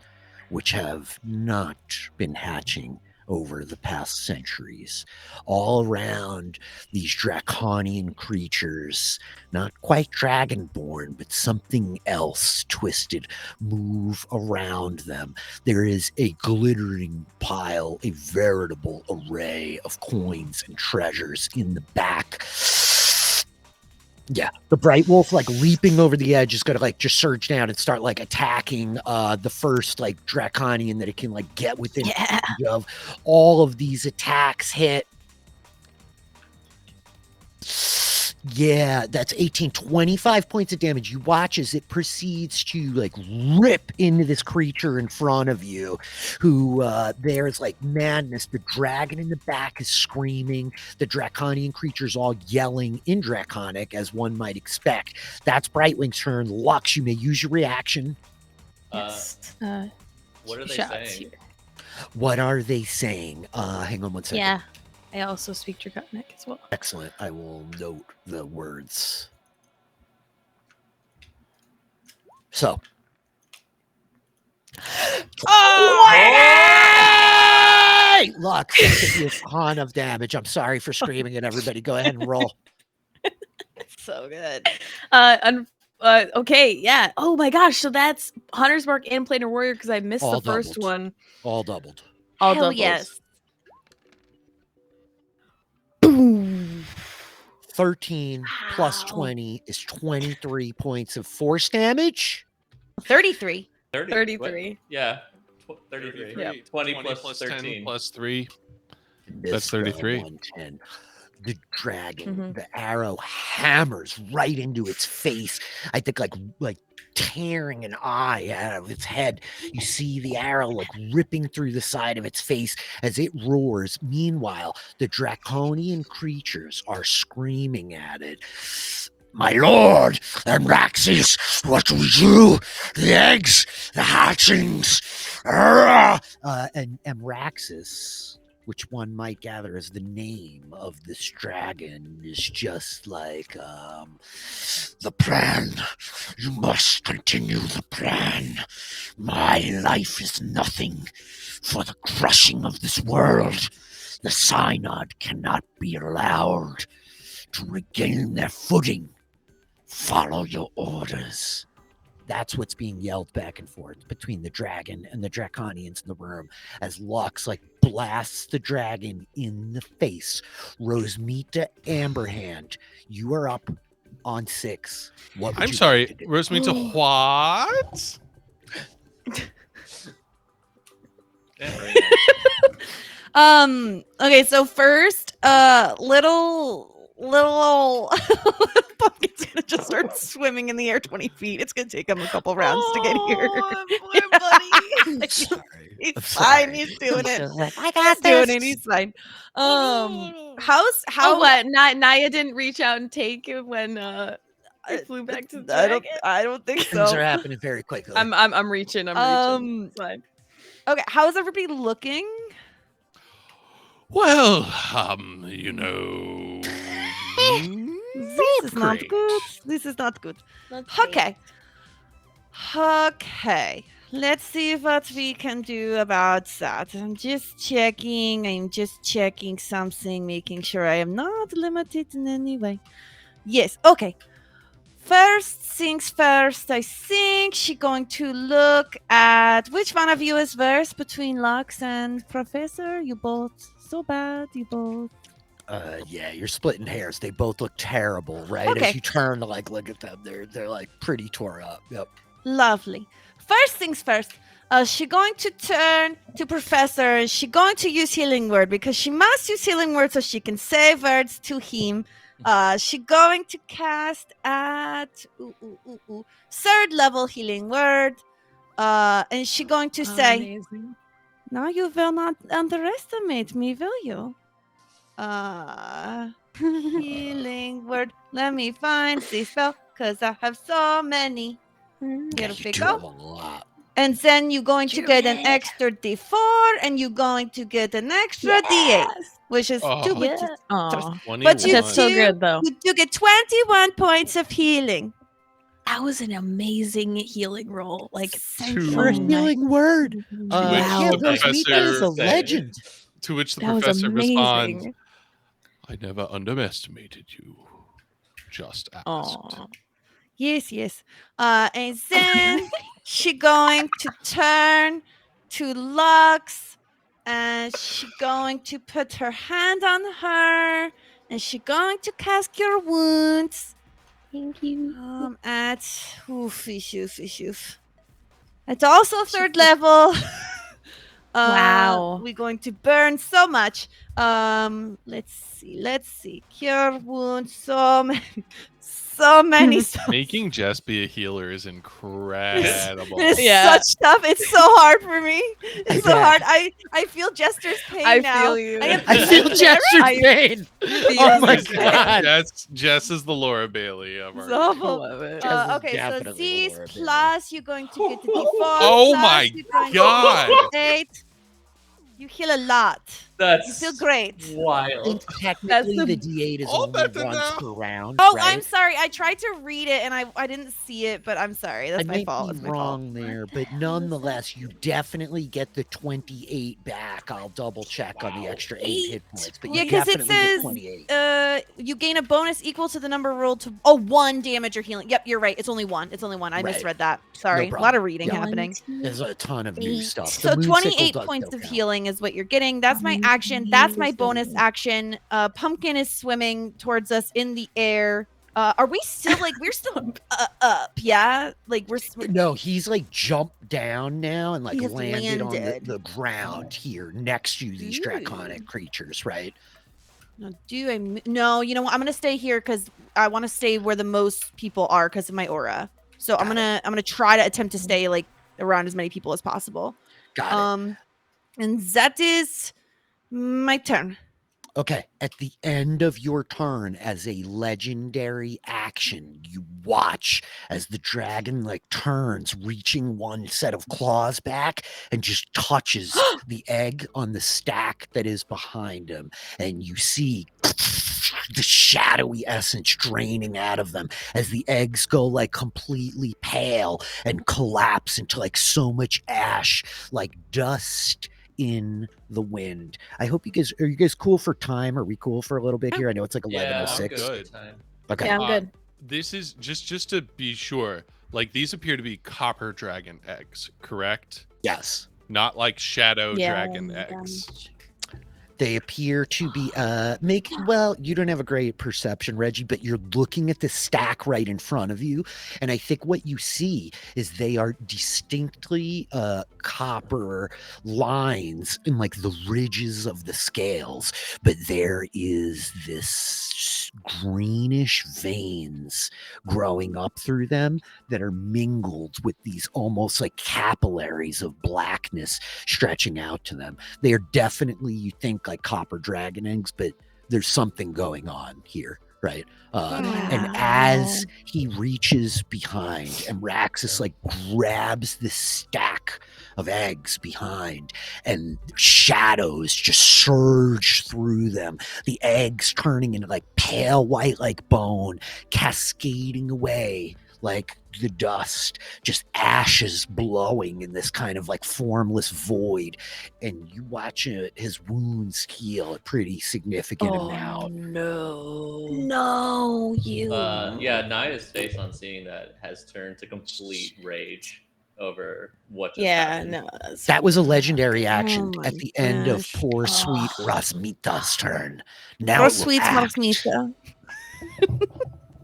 [SPEAKER 2] which have not been hatching over the past centuries. All around these draconian creatures, not quite dragonborn, but something else twisted, move around them. There is a glittering pile, a veritable array of coins and treasures in the back. Yeah, the Bright Wolf, like leaping over the edge, is gonna like just surge down and start like attacking the first like draconian that it can like get within range of. All of these attacks hit. Yeah, that's 18, 25 points of damage. You watch as it proceeds to like rip into this creature in front of you, who there's like madness. The dragon in the back is screaming. The draconian creature's all yelling in draconic, as one might expect. That's Brightwing's turn. Lux, you may use your reaction.
[SPEAKER 3] What are they saying?
[SPEAKER 2] What are they saying? Hang on one second.
[SPEAKER 6] Yeah.
[SPEAKER 1] I also speak Draconic as well.
[SPEAKER 2] Excellent. I will note the words. So. Oh! Lux, that could be a ton of damage. I'm sorry for screaming at everybody. Go ahead and roll.
[SPEAKER 1] So good. Okay, yeah. Oh my gosh. So that's Hunter's Mark and Planar Warrior because I missed
[SPEAKER 2] All
[SPEAKER 1] the first
[SPEAKER 2] doubled.
[SPEAKER 1] one.
[SPEAKER 2] All doubled.
[SPEAKER 1] All
[SPEAKER 6] Hell
[SPEAKER 1] doubles.
[SPEAKER 6] yes.
[SPEAKER 2] 13 plus 20 is 23 points of force damage.
[SPEAKER 5] 33.
[SPEAKER 1] 33.
[SPEAKER 3] Yeah. 33.
[SPEAKER 1] Yeah.
[SPEAKER 3] 20 plus 13.
[SPEAKER 4] 10 plus 3.
[SPEAKER 2] This
[SPEAKER 4] That's 33.
[SPEAKER 2] 110. The dragon,
[SPEAKER 1] Mhm.
[SPEAKER 2] the arrow hammers right into its face. I think like tearing an eye out of its head. You see the arrow like ripping through the side of its face as it roars. Meanwhile, the draconian creatures are screaming at it. My lord, Amraxis, what do we do? The eggs, the hatchings. And Amraxis which one might gather as the name of this dragon, is just like, the plan. You must continue the plan. My life is nothing for the crushing of this world. The synod cannot be allowed to regain their footing. Follow your orders. That's what's being yelled back and forth between the dragon and the draconians in the room as Lux blasts the dragon in the face. Rosemita Amberhand, you are up on 6. What would
[SPEAKER 4] I'm
[SPEAKER 2] you
[SPEAKER 4] sorry,
[SPEAKER 2] like to do?
[SPEAKER 4] Rosemita, what?
[SPEAKER 5] Okay, so first, little pumpkin's gonna just start swimming in the air 20 feet. It's gonna take him a couple rounds to get here.
[SPEAKER 1] Poor buddy.
[SPEAKER 2] I'm sorry.
[SPEAKER 5] He's
[SPEAKER 2] I'm
[SPEAKER 5] fine.
[SPEAKER 2] sorry.
[SPEAKER 5] He's doing it.
[SPEAKER 7] I got
[SPEAKER 5] He's doing
[SPEAKER 7] this.
[SPEAKER 5] it. He's fine.
[SPEAKER 1] Oh,
[SPEAKER 5] How
[SPEAKER 1] what? Naya didn't reach out and take it when it flew back to the dragon?
[SPEAKER 5] I don't think
[SPEAKER 2] Things
[SPEAKER 5] so.
[SPEAKER 2] are happening very quickly.
[SPEAKER 1] I'm reaching. I'm reaching. It's fine.
[SPEAKER 5] Okay, how is everybody looking?
[SPEAKER 4] Well, you know.
[SPEAKER 5] This is not
[SPEAKER 4] great.
[SPEAKER 5] good. This is not good.
[SPEAKER 6] Let's see.
[SPEAKER 5] Okay. Okay. Let's see what we can do about that. I'm just checking something, making sure I am not limited in any way. Yes, okay. First things first, I think she's going to look at which one of you is worse between Lux and Professor. You both so bad. You both.
[SPEAKER 2] Yeah, you're splitting hairs. They both look terrible, right?
[SPEAKER 5] Okay.
[SPEAKER 2] As you turn to look at them, they're like pretty tore up. Yep.
[SPEAKER 5] Lovely. First things first, she's going to turn to Professor and she's going to use Healing Word because she must use Healing Word so she can say words to him. She's going to cast at 3rd level Healing Word. And she's going to say,
[SPEAKER 1] Amazing.
[SPEAKER 5] "Now you will not underestimate me, will you?" Healing Word. Let me find the spell because I have so many. Here
[SPEAKER 2] You
[SPEAKER 5] we
[SPEAKER 2] do
[SPEAKER 5] go.
[SPEAKER 2] a lot.
[SPEAKER 5] And then you're going to get an extra D4, and you're going to get an extra D8, which is
[SPEAKER 4] Oh.
[SPEAKER 5] 2. Which is,
[SPEAKER 1] Aw.
[SPEAKER 5] But you
[SPEAKER 1] That's so
[SPEAKER 5] do-
[SPEAKER 1] good, though.
[SPEAKER 5] you do get 21 points of healing.
[SPEAKER 1] That was an amazing healing roll. Like,
[SPEAKER 5] Thank
[SPEAKER 4] To-
[SPEAKER 5] you.
[SPEAKER 2] For a
[SPEAKER 1] Oh my-
[SPEAKER 2] healing word.
[SPEAKER 4] which
[SPEAKER 2] Yeah,
[SPEAKER 4] the
[SPEAKER 2] Rosemita is a
[SPEAKER 4] professor-
[SPEAKER 2] legend.
[SPEAKER 4] To which the
[SPEAKER 1] that was
[SPEAKER 4] professor responds,
[SPEAKER 1] amazing.
[SPEAKER 4] I never underestimated you. Just asked.
[SPEAKER 1] Aw.
[SPEAKER 5] Yes. And then she's going to turn to Lux, and she's going to put her hand on her, and she's going to cast Cure Wounds.
[SPEAKER 6] Thank you.
[SPEAKER 5] At oof. It's also 3rd level.
[SPEAKER 1] Wow.
[SPEAKER 5] We're going to burn so much. Let's see. Cure Wounds. So many.
[SPEAKER 4] Making Jess be a healer is incredible.
[SPEAKER 5] It's
[SPEAKER 1] Yeah.
[SPEAKER 5] such tough. It's so hard for me. It's so
[SPEAKER 2] bet.
[SPEAKER 5] hard. I feel Jester's pain
[SPEAKER 1] I
[SPEAKER 5] now.
[SPEAKER 1] feel you.
[SPEAKER 2] I feel Jester's pain. Oh my god.
[SPEAKER 4] Jess is the Laura Bailey of our.
[SPEAKER 5] It's awful.
[SPEAKER 1] Love it.
[SPEAKER 2] Jess is
[SPEAKER 5] Okay, so
[SPEAKER 2] definitely
[SPEAKER 5] these
[SPEAKER 2] Laura Bailey.
[SPEAKER 5] plus you're going to get the D4.
[SPEAKER 4] Oh
[SPEAKER 5] plus
[SPEAKER 4] my
[SPEAKER 5] you're going to
[SPEAKER 4] God.
[SPEAKER 5] get D8. You heal a lot. You
[SPEAKER 3] That's
[SPEAKER 5] feel great.
[SPEAKER 3] wild.
[SPEAKER 2] And technically,
[SPEAKER 1] the-
[SPEAKER 2] the D8 is
[SPEAKER 4] Oh,
[SPEAKER 2] only
[SPEAKER 4] that's
[SPEAKER 2] once
[SPEAKER 4] enough.
[SPEAKER 2] per round.
[SPEAKER 5] Oh,
[SPEAKER 2] right?
[SPEAKER 5] I'm sorry. I tried to read it and I didn't see it, but I'm sorry. That's
[SPEAKER 2] I
[SPEAKER 5] my
[SPEAKER 2] might
[SPEAKER 5] fault.
[SPEAKER 2] be
[SPEAKER 5] That's my fault.
[SPEAKER 2] wrong there, but nonetheless, you definitely get the 28 back. I'll double check on the extra 8 hit points, but
[SPEAKER 5] Yeah,
[SPEAKER 2] you
[SPEAKER 5] 'cause it
[SPEAKER 2] definitely get
[SPEAKER 5] says,
[SPEAKER 2] 28.
[SPEAKER 5] You gain a bonus equal to the number rolled to 1 damage or healing. Yep, you're right. It's only 1. I
[SPEAKER 2] Right.
[SPEAKER 5] misread that. Sorry. a lot
[SPEAKER 2] problem.
[SPEAKER 5] of reading
[SPEAKER 2] Yeah.
[SPEAKER 5] happening.
[SPEAKER 2] There's a ton of new
[SPEAKER 6] 8.
[SPEAKER 2] stuff. The
[SPEAKER 5] So
[SPEAKER 2] moon
[SPEAKER 5] 28
[SPEAKER 2] sickle does
[SPEAKER 5] points
[SPEAKER 2] still
[SPEAKER 5] of
[SPEAKER 2] count.
[SPEAKER 5] healing is what you're getting. That's my action. That's my bonus action. Pumpkin is swimming towards us in the air. Are we still we're still up? Yeah, we're
[SPEAKER 2] No, he's jumped down now and
[SPEAKER 5] He has
[SPEAKER 2] landed on
[SPEAKER 5] landed.
[SPEAKER 2] the ground here next to these
[SPEAKER 5] Ooh.
[SPEAKER 2] draconic creatures, right?
[SPEAKER 5] No, no, you know what? I'm gonna stay here because I want to stay where the most people are because of my aura. So I'm gonna try to attempt to stay around as many people as possible.
[SPEAKER 2] Got it.
[SPEAKER 5] And that is my turn.
[SPEAKER 2] Okay, at the end of your turn, as a legendary action, you watch as the dragon like turns, reaching one set of claws back and just touches the egg on the stack that is behind him. And you see the shadowy essence draining out of them as the eggs go like completely pale and collapse into like so much ash, like dust in the wind. I hope you guys, are you guys cool for time? Are we cool for a little bit here? I know it's like
[SPEAKER 3] Yeah, I'm
[SPEAKER 2] 11:06.
[SPEAKER 3] good with the time.
[SPEAKER 2] Okay.
[SPEAKER 1] Yeah, I'm good.
[SPEAKER 4] This is just to be sure. Like these appear to be copper dragon eggs, correct?
[SPEAKER 2] Yes.
[SPEAKER 4] Not like shadow
[SPEAKER 1] Yeah,
[SPEAKER 4] dragon eggs.
[SPEAKER 2] They appear to be well, you don't have a great perception, Reggie, but you're looking at the stack right in front of you, and I think what you see is they are distinctly copper lines in like the ridges of the scales, but there is this greenish veins growing up through them that are mingled with these almost like capillaries of blackness stretching out to them. They are definitely, you think, like copper dragon eggs, but there's something going on here, right? And as he reaches behind and Raxus like grabs this stack of eggs behind, and shadows just surge through them, the eggs turning into like pale white like bone, cascading away like the dust, just ashes blowing in this kind of like formless void. And you watch his wounds heal a pretty significant amount.
[SPEAKER 5] No, you.
[SPEAKER 3] Yeah, Naya's face on seeing that has turned to complete rage over what just happened.
[SPEAKER 1] No.
[SPEAKER 2] That was a legendary action
[SPEAKER 5] Oh
[SPEAKER 2] at
[SPEAKER 5] my
[SPEAKER 2] the end of
[SPEAKER 5] gosh.
[SPEAKER 2] poor sweet Rasmita's turn. Now
[SPEAKER 5] Poor
[SPEAKER 2] it will
[SPEAKER 5] sweet
[SPEAKER 2] act.
[SPEAKER 5] Rasmita.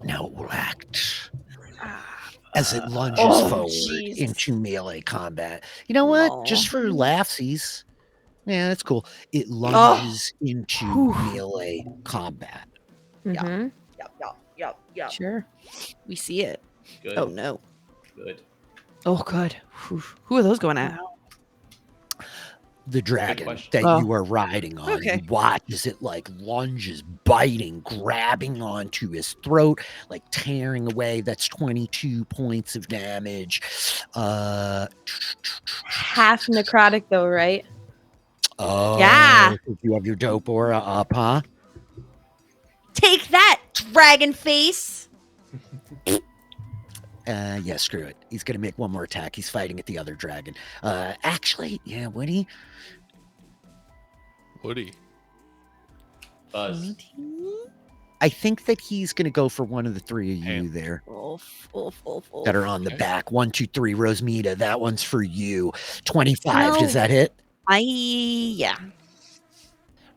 [SPEAKER 2] Now it will act as it lunges forward into melee combat. You know what? Just for laughsies. Yeah, that's cool. It lunges into melee combat.
[SPEAKER 1] Mhm.
[SPEAKER 5] Yep. Sure. We see it.
[SPEAKER 3] Good.
[SPEAKER 5] Oh no.
[SPEAKER 3] Good.
[SPEAKER 5] Oh good. Whew. Who are those going at?
[SPEAKER 2] The dragon
[SPEAKER 3] question.
[SPEAKER 2] that
[SPEAKER 5] Oh.
[SPEAKER 2] you are riding on.
[SPEAKER 5] Okay.
[SPEAKER 2] You watch as it like lunges, biting, grabbing onto his throat, like tearing away. That's 22 points of damage.
[SPEAKER 1] Half necrotic though, right?
[SPEAKER 2] Oh,
[SPEAKER 5] Yeah.
[SPEAKER 2] you have your dope aura up, huh?
[SPEAKER 5] Take that, dragon face.
[SPEAKER 2] Yeah, screw it. He's gonna make one more attack. He's fighting at the other dragon. Actually, yeah, would he?
[SPEAKER 4] Woody.
[SPEAKER 3] Buzz.
[SPEAKER 2] I think that he's gonna go for one of the three of you
[SPEAKER 4] Damn.
[SPEAKER 2] there
[SPEAKER 5] Oof.
[SPEAKER 2] that are on the
[SPEAKER 4] Okay.
[SPEAKER 2] back. 1, 2, 3, Rosmita. That one's for you. 25.
[SPEAKER 5] No.
[SPEAKER 2] Does that hit?
[SPEAKER 5] Yeah.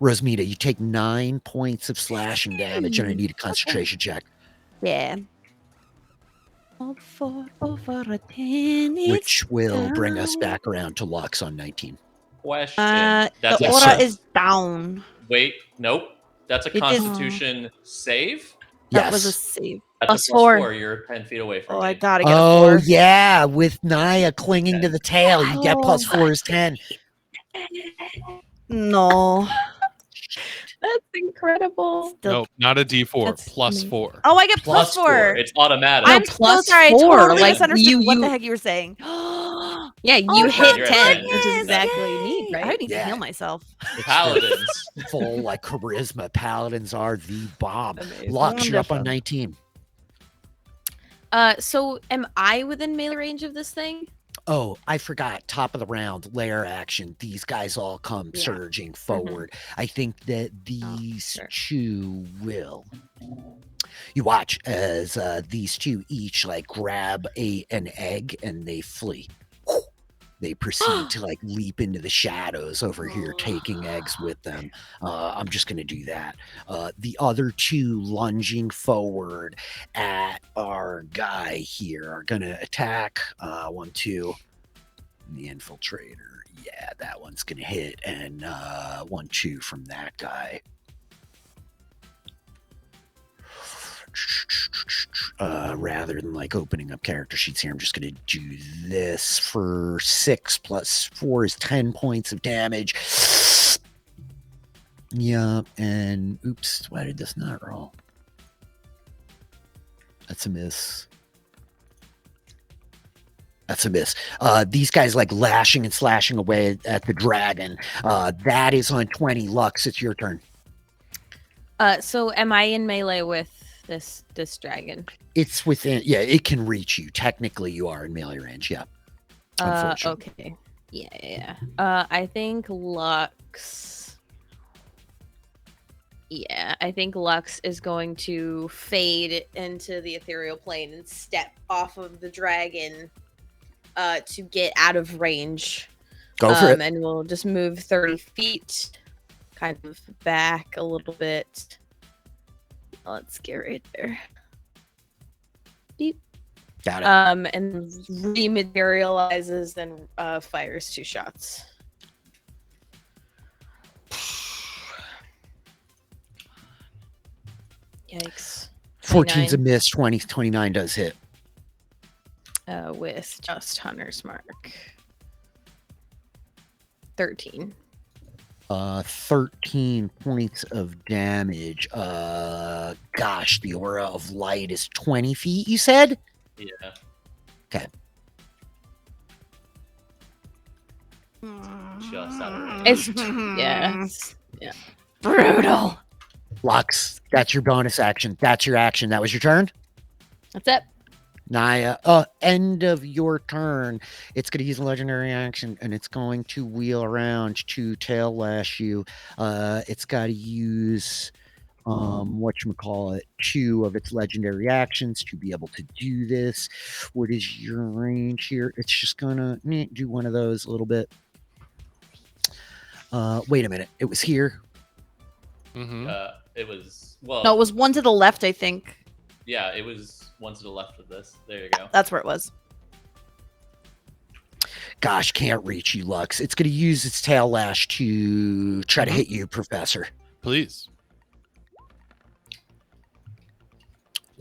[SPEAKER 2] Rosmita, you take 9 points of slashing damage, and I need a concentration check,
[SPEAKER 5] Yeah. Over a 10.
[SPEAKER 2] which will bring us back around to Lux on 19.
[SPEAKER 3] Question.
[SPEAKER 5] The
[SPEAKER 3] That's
[SPEAKER 2] Yes,
[SPEAKER 5] aura
[SPEAKER 2] sir.
[SPEAKER 5] is down.
[SPEAKER 3] Wait, nope. That's a
[SPEAKER 5] It is-
[SPEAKER 3] Constitution save.
[SPEAKER 5] That was a
[SPEAKER 2] Yes.
[SPEAKER 5] save.
[SPEAKER 3] That's
[SPEAKER 1] Plus
[SPEAKER 3] a
[SPEAKER 1] four.
[SPEAKER 3] 4. You're 10 feet away from
[SPEAKER 5] Oh,
[SPEAKER 3] me.
[SPEAKER 5] I gotta get a
[SPEAKER 2] Oh
[SPEAKER 5] 4.
[SPEAKER 2] yeah, with Naya clinging to the tail, you get plus 4 is 10.
[SPEAKER 5] No.
[SPEAKER 1] That's incredible.
[SPEAKER 5] Still-
[SPEAKER 4] Nope, not a D4.
[SPEAKER 5] That's
[SPEAKER 4] Plus
[SPEAKER 5] amazing.
[SPEAKER 4] 4.
[SPEAKER 5] Oh, I get
[SPEAKER 3] Plus
[SPEAKER 5] plus 4.
[SPEAKER 3] It's automatic.
[SPEAKER 5] I'm
[SPEAKER 1] plus
[SPEAKER 5] so sorry. I
[SPEAKER 1] 4,
[SPEAKER 5] totally
[SPEAKER 1] like,
[SPEAKER 5] misunderstood what
[SPEAKER 1] you-
[SPEAKER 5] the heck you were saying.
[SPEAKER 1] Yeah, you
[SPEAKER 5] Oh,
[SPEAKER 1] hit
[SPEAKER 3] You're
[SPEAKER 1] 10,
[SPEAKER 3] at 10.
[SPEAKER 1] which is
[SPEAKER 5] Yes,
[SPEAKER 1] exactly what you
[SPEAKER 5] yay.
[SPEAKER 1] need,
[SPEAKER 5] I
[SPEAKER 1] right?
[SPEAKER 5] need
[SPEAKER 2] Yeah.
[SPEAKER 5] to heal myself.
[SPEAKER 3] Paladins.
[SPEAKER 2] Full like charisma. Paladins are the bomb.
[SPEAKER 1] Amazing.
[SPEAKER 2] Lux, you're up on
[SPEAKER 5] Wonderful.
[SPEAKER 2] 19.
[SPEAKER 1] So am I within melee range of this thing?
[SPEAKER 2] Oh, I forgot. Top of the round, lair action. These guys all come
[SPEAKER 1] Yeah.
[SPEAKER 2] surging forward. I think that these
[SPEAKER 1] sure.
[SPEAKER 2] two will. You watch as these two each like grab an egg and they flee. They proceed to like leap into the shadows over here, taking eggs with them. I'm just going to do that. The other two lunging forward at our guy here are going to attack. 1, 2. The infiltrator. Yeah, that one's going to hit. And 1, 2 from that guy. Rather than like opening up character sheets here, I'm just going to do this for 6 plus 4 is 10 points of damage. Yeah, and oops, why did this not roll? That's a miss. That's a miss. These guys like lashing and slashing away at the dragon. That is on 20. Lux, it's your turn.
[SPEAKER 1] So am I in melee with this dragon?
[SPEAKER 2] It's within, yeah, it can reach you. Technically, you are in melee range, yeah. Unfortunately.
[SPEAKER 1] Okay. Yeah. I think Lux. Yeah, I think Lux is going to fade into the ethereal plane and step off of the dragon to get out of range.
[SPEAKER 2] Go for it.
[SPEAKER 1] And we'll just move 30 feet, kind of back a little bit. Let's get right there. Deep.
[SPEAKER 2] Got it.
[SPEAKER 1] And rematerializes, then fires 2 shots. Yikes.
[SPEAKER 2] 14's a miss. 29 does hit.
[SPEAKER 1] With just Hunter's Mark. 13.
[SPEAKER 2] 13 points of damage. Gosh, the aura of light is 20 feet, you said?
[SPEAKER 3] Yeah.
[SPEAKER 2] Okay.
[SPEAKER 3] Just out of range.
[SPEAKER 1] It's yeah. Brutal.
[SPEAKER 2] Lux, that's your bonus action. That's your action. That was your turn?
[SPEAKER 1] That's it.
[SPEAKER 2] Naya, end of your turn. It's going to use a legendary action, and it's going to wheel around to tail lash you. It's got to use whatchamacallit, 2 of its legendary actions to be able to do this. What is your range here? It's just going to do one of those a little bit. Wait a minute. It was here.
[SPEAKER 4] Mm-hmm.
[SPEAKER 3] It was, well,
[SPEAKER 5] No, it was one to the left, I think.
[SPEAKER 3] yeah, it was one to the left of this. There you go.
[SPEAKER 5] That's where it was.
[SPEAKER 2] Gosh, can't reach you, Lux. It's going to use its tail lash to try to hit you, Professor.
[SPEAKER 4] Please.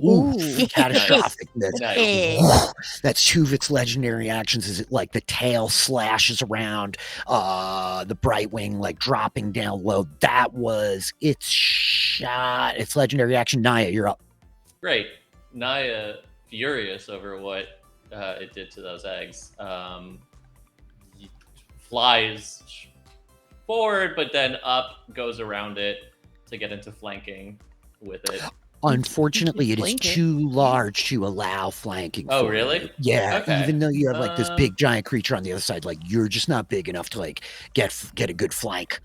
[SPEAKER 2] Ooh,
[SPEAKER 5] Ooh.
[SPEAKER 2] catastrophic miss.
[SPEAKER 3] Nice.
[SPEAKER 2] That's 2 of its legendary actions. Is it like the tail slashes around the bright wing, like dropping down low? That was its shot. Its legendary action. Naya, you're up.
[SPEAKER 3] Great. Naya, furious over what it did to those eggs, flies forward, but then up, goes around it to get into flanking with it.
[SPEAKER 2] Unfortunately, it is
[SPEAKER 5] Flank it.
[SPEAKER 2] too large to allow flanking.
[SPEAKER 3] Oh,
[SPEAKER 2] for
[SPEAKER 3] really?
[SPEAKER 2] you. Yeah,
[SPEAKER 3] Okay.
[SPEAKER 2] even though you have like this big giant creature on the other side, like you're just not big enough to like get a good flank.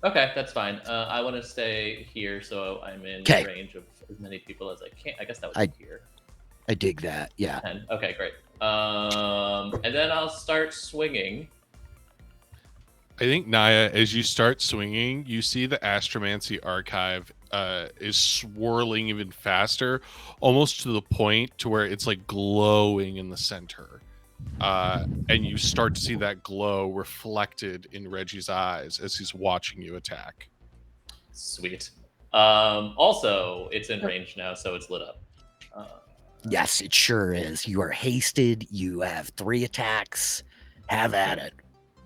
[SPEAKER 3] Okay, that's fine. I want to stay here, so I'm in
[SPEAKER 2] 'Kay.
[SPEAKER 3] range of as many people as I can. I guess that was here.
[SPEAKER 2] I dig that. Yeah.
[SPEAKER 3] 10. Okay, great. And then I'll start swinging.
[SPEAKER 4] I think, Naya, as you start swinging, you see the Astromancy archive is swirling even faster, almost to the point to where it's like glowing in the center. And you start to see that glow reflected in Reggie's eyes as he's watching you attack.
[SPEAKER 3] Sweet. Also, it's in range now, so it's lit up.
[SPEAKER 2] Yes, it sure is. You are hasted. You have 3 attacks. Have at it.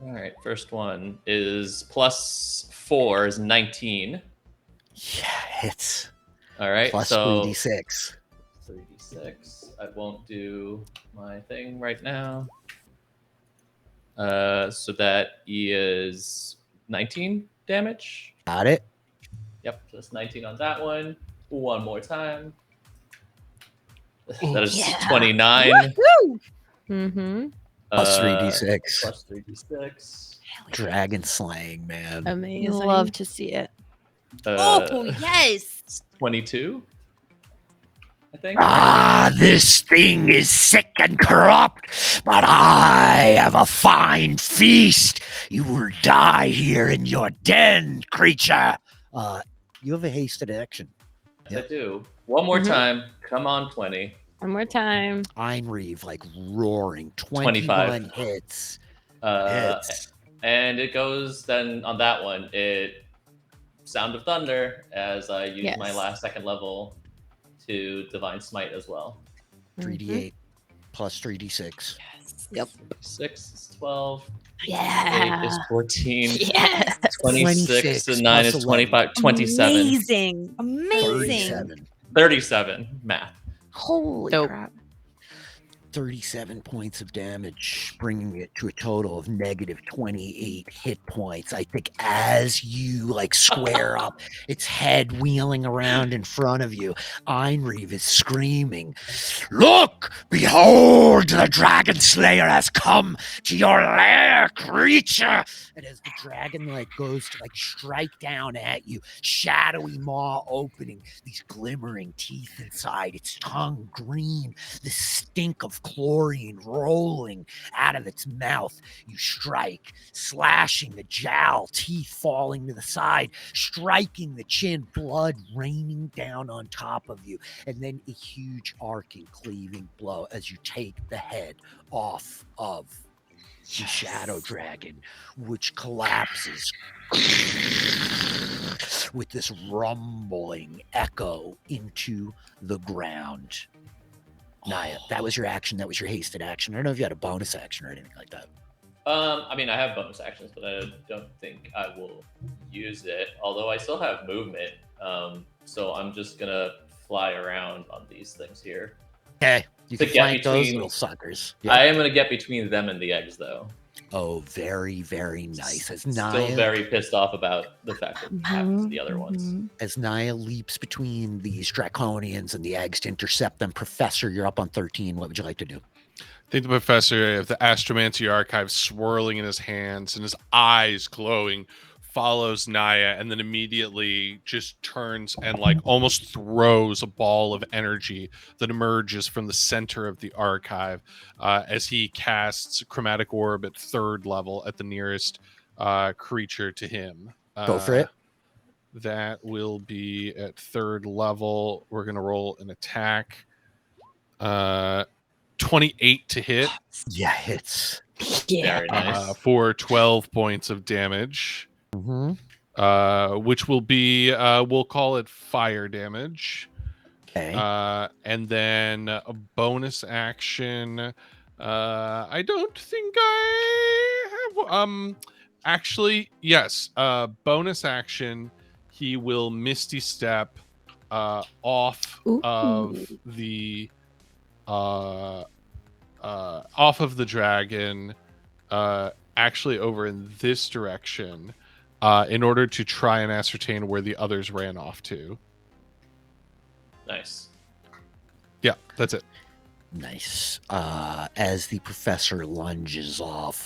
[SPEAKER 3] All right, first one is +4 is 19.
[SPEAKER 2] Yeah, hits.
[SPEAKER 3] All right,
[SPEAKER 2] Plus
[SPEAKER 3] so
[SPEAKER 2] 3d6.
[SPEAKER 3] 3d6. I won't do my thing right now. So that is 19 damage.
[SPEAKER 2] Got it.
[SPEAKER 3] Yep, just 19 on that one. One more time. That is
[SPEAKER 5] Yeah.
[SPEAKER 3] 29.
[SPEAKER 1] Mm-hmm.
[SPEAKER 2] Plus 3d6.
[SPEAKER 3] Plus 3d6.
[SPEAKER 2] Dragon slaying, man.
[SPEAKER 1] Amazing.
[SPEAKER 5] Love to see it.
[SPEAKER 6] Oh, yes.
[SPEAKER 3] 22. I think.
[SPEAKER 2] This thing is sick and corrupt, but I have a fine feast. You will die here in your den, creature. You have a hasted action.
[SPEAKER 3] I do. One more
[SPEAKER 1] Mhm.
[SPEAKER 3] time. Come on, 20.
[SPEAKER 1] One more time.
[SPEAKER 2] Ein Reeve, like roaring.
[SPEAKER 3] 25.
[SPEAKER 2] hits.
[SPEAKER 3] Hits. And it goes then on that one. It Sound of Thunder as I use my
[SPEAKER 1] Yes.
[SPEAKER 3] last 2nd level to Divine Smite as well.
[SPEAKER 2] 3d8 plus 3d6.
[SPEAKER 5] Yep.
[SPEAKER 3] 6 is 12.
[SPEAKER 6] Yeah.
[SPEAKER 3] 8 is 14.
[SPEAKER 6] Yes.
[SPEAKER 3] 26 and 9 is
[SPEAKER 2] 11.
[SPEAKER 3] 25. 27.
[SPEAKER 5] Amazing. Amazing.
[SPEAKER 2] 37.
[SPEAKER 3] 37. Math.
[SPEAKER 5] Holy
[SPEAKER 1] Dope.
[SPEAKER 5] crap.
[SPEAKER 2] 37 points of damage, bringing it to a total of negative 28 hit points. I think as you like square up, its head wheeling around in front of you, Einreeve is screaming, "Look! Behold, the Dragon Slayer has come to your lair, creature!" And as the dragon like goes to like strike down at you, shadowy maw opening, these glimmering teeth inside, its tongue green, the stink of chlorine rolling out of its mouth. You strike, slashing the jowl, teeth falling to the side, striking the chin, blood raining down on top of you, and then a huge arcing, cleaving blow as you take the head off of the shadow dragon, which collapses with this rumbling echo into the ground. Naya, that was your action. That was your hasted action. I don't know if you had a bonus action or anything like that.
[SPEAKER 3] I mean, I have bonus actions, but I don't think I will use it. Although I still have movement, so I'm just gonna fly around on these things here.
[SPEAKER 2] Okay, you
[SPEAKER 3] To
[SPEAKER 2] can
[SPEAKER 3] get
[SPEAKER 2] flank those
[SPEAKER 3] between-
[SPEAKER 2] little suckers.
[SPEAKER 3] I am gonna get between them and the eggs, though.
[SPEAKER 2] Oh, very, very nice. As
[SPEAKER 3] Still
[SPEAKER 2] Naya,
[SPEAKER 3] very pissed off about the fact that happened to the other ones.
[SPEAKER 2] as Naya leaps between these draconians and the eggs to intercept them, Professor, you're up on 13. What would you like to do?
[SPEAKER 4] I think the professor of the Astromancy Archive swirling in his hands and his eyes glowing follows Naya and then immediately just turns and like almost throws a ball of energy that emerges from the center of the archive as he casts Chromatic Orb at 3rd level at the nearest creature to him.
[SPEAKER 2] Go for it.
[SPEAKER 4] That will be at 3rd level. We're going to roll an attack. 28 to hit.
[SPEAKER 2] Yeah, hits.
[SPEAKER 3] Very nice.
[SPEAKER 4] For 12 points of damage.
[SPEAKER 2] Mm-hmm.
[SPEAKER 4] Which will be we'll call it fire damage.
[SPEAKER 2] Okay.
[SPEAKER 4] And then a bonus action. I don't think I have actually, yes, bonus action, he will Misty Step off of the dragon, actually over in this direction, in order to try and ascertain where the others ran off to.
[SPEAKER 3] Nice.
[SPEAKER 4] Yeah, that's it.
[SPEAKER 2] Nice. As the professor lunges off,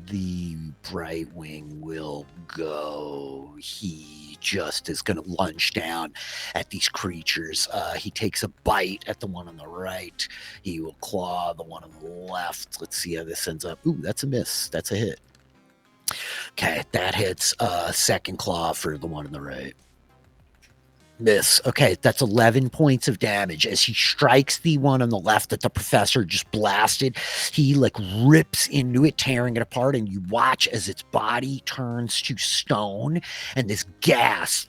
[SPEAKER 2] the Brightwing will go. He just is going to lunge down at these creatures. He takes a bite at the one on the right. He will claw the one on the left. Let's see how this ends up. Ooh, that's a miss. That's a hit. Okay, that hits. Second claw for the one on the right. Miss. Okay, that's 11 points of damage as he strikes the one on the left that the professor just blasted. He like rips into it, tearing it apart, and you watch as its body turns to stone and this gas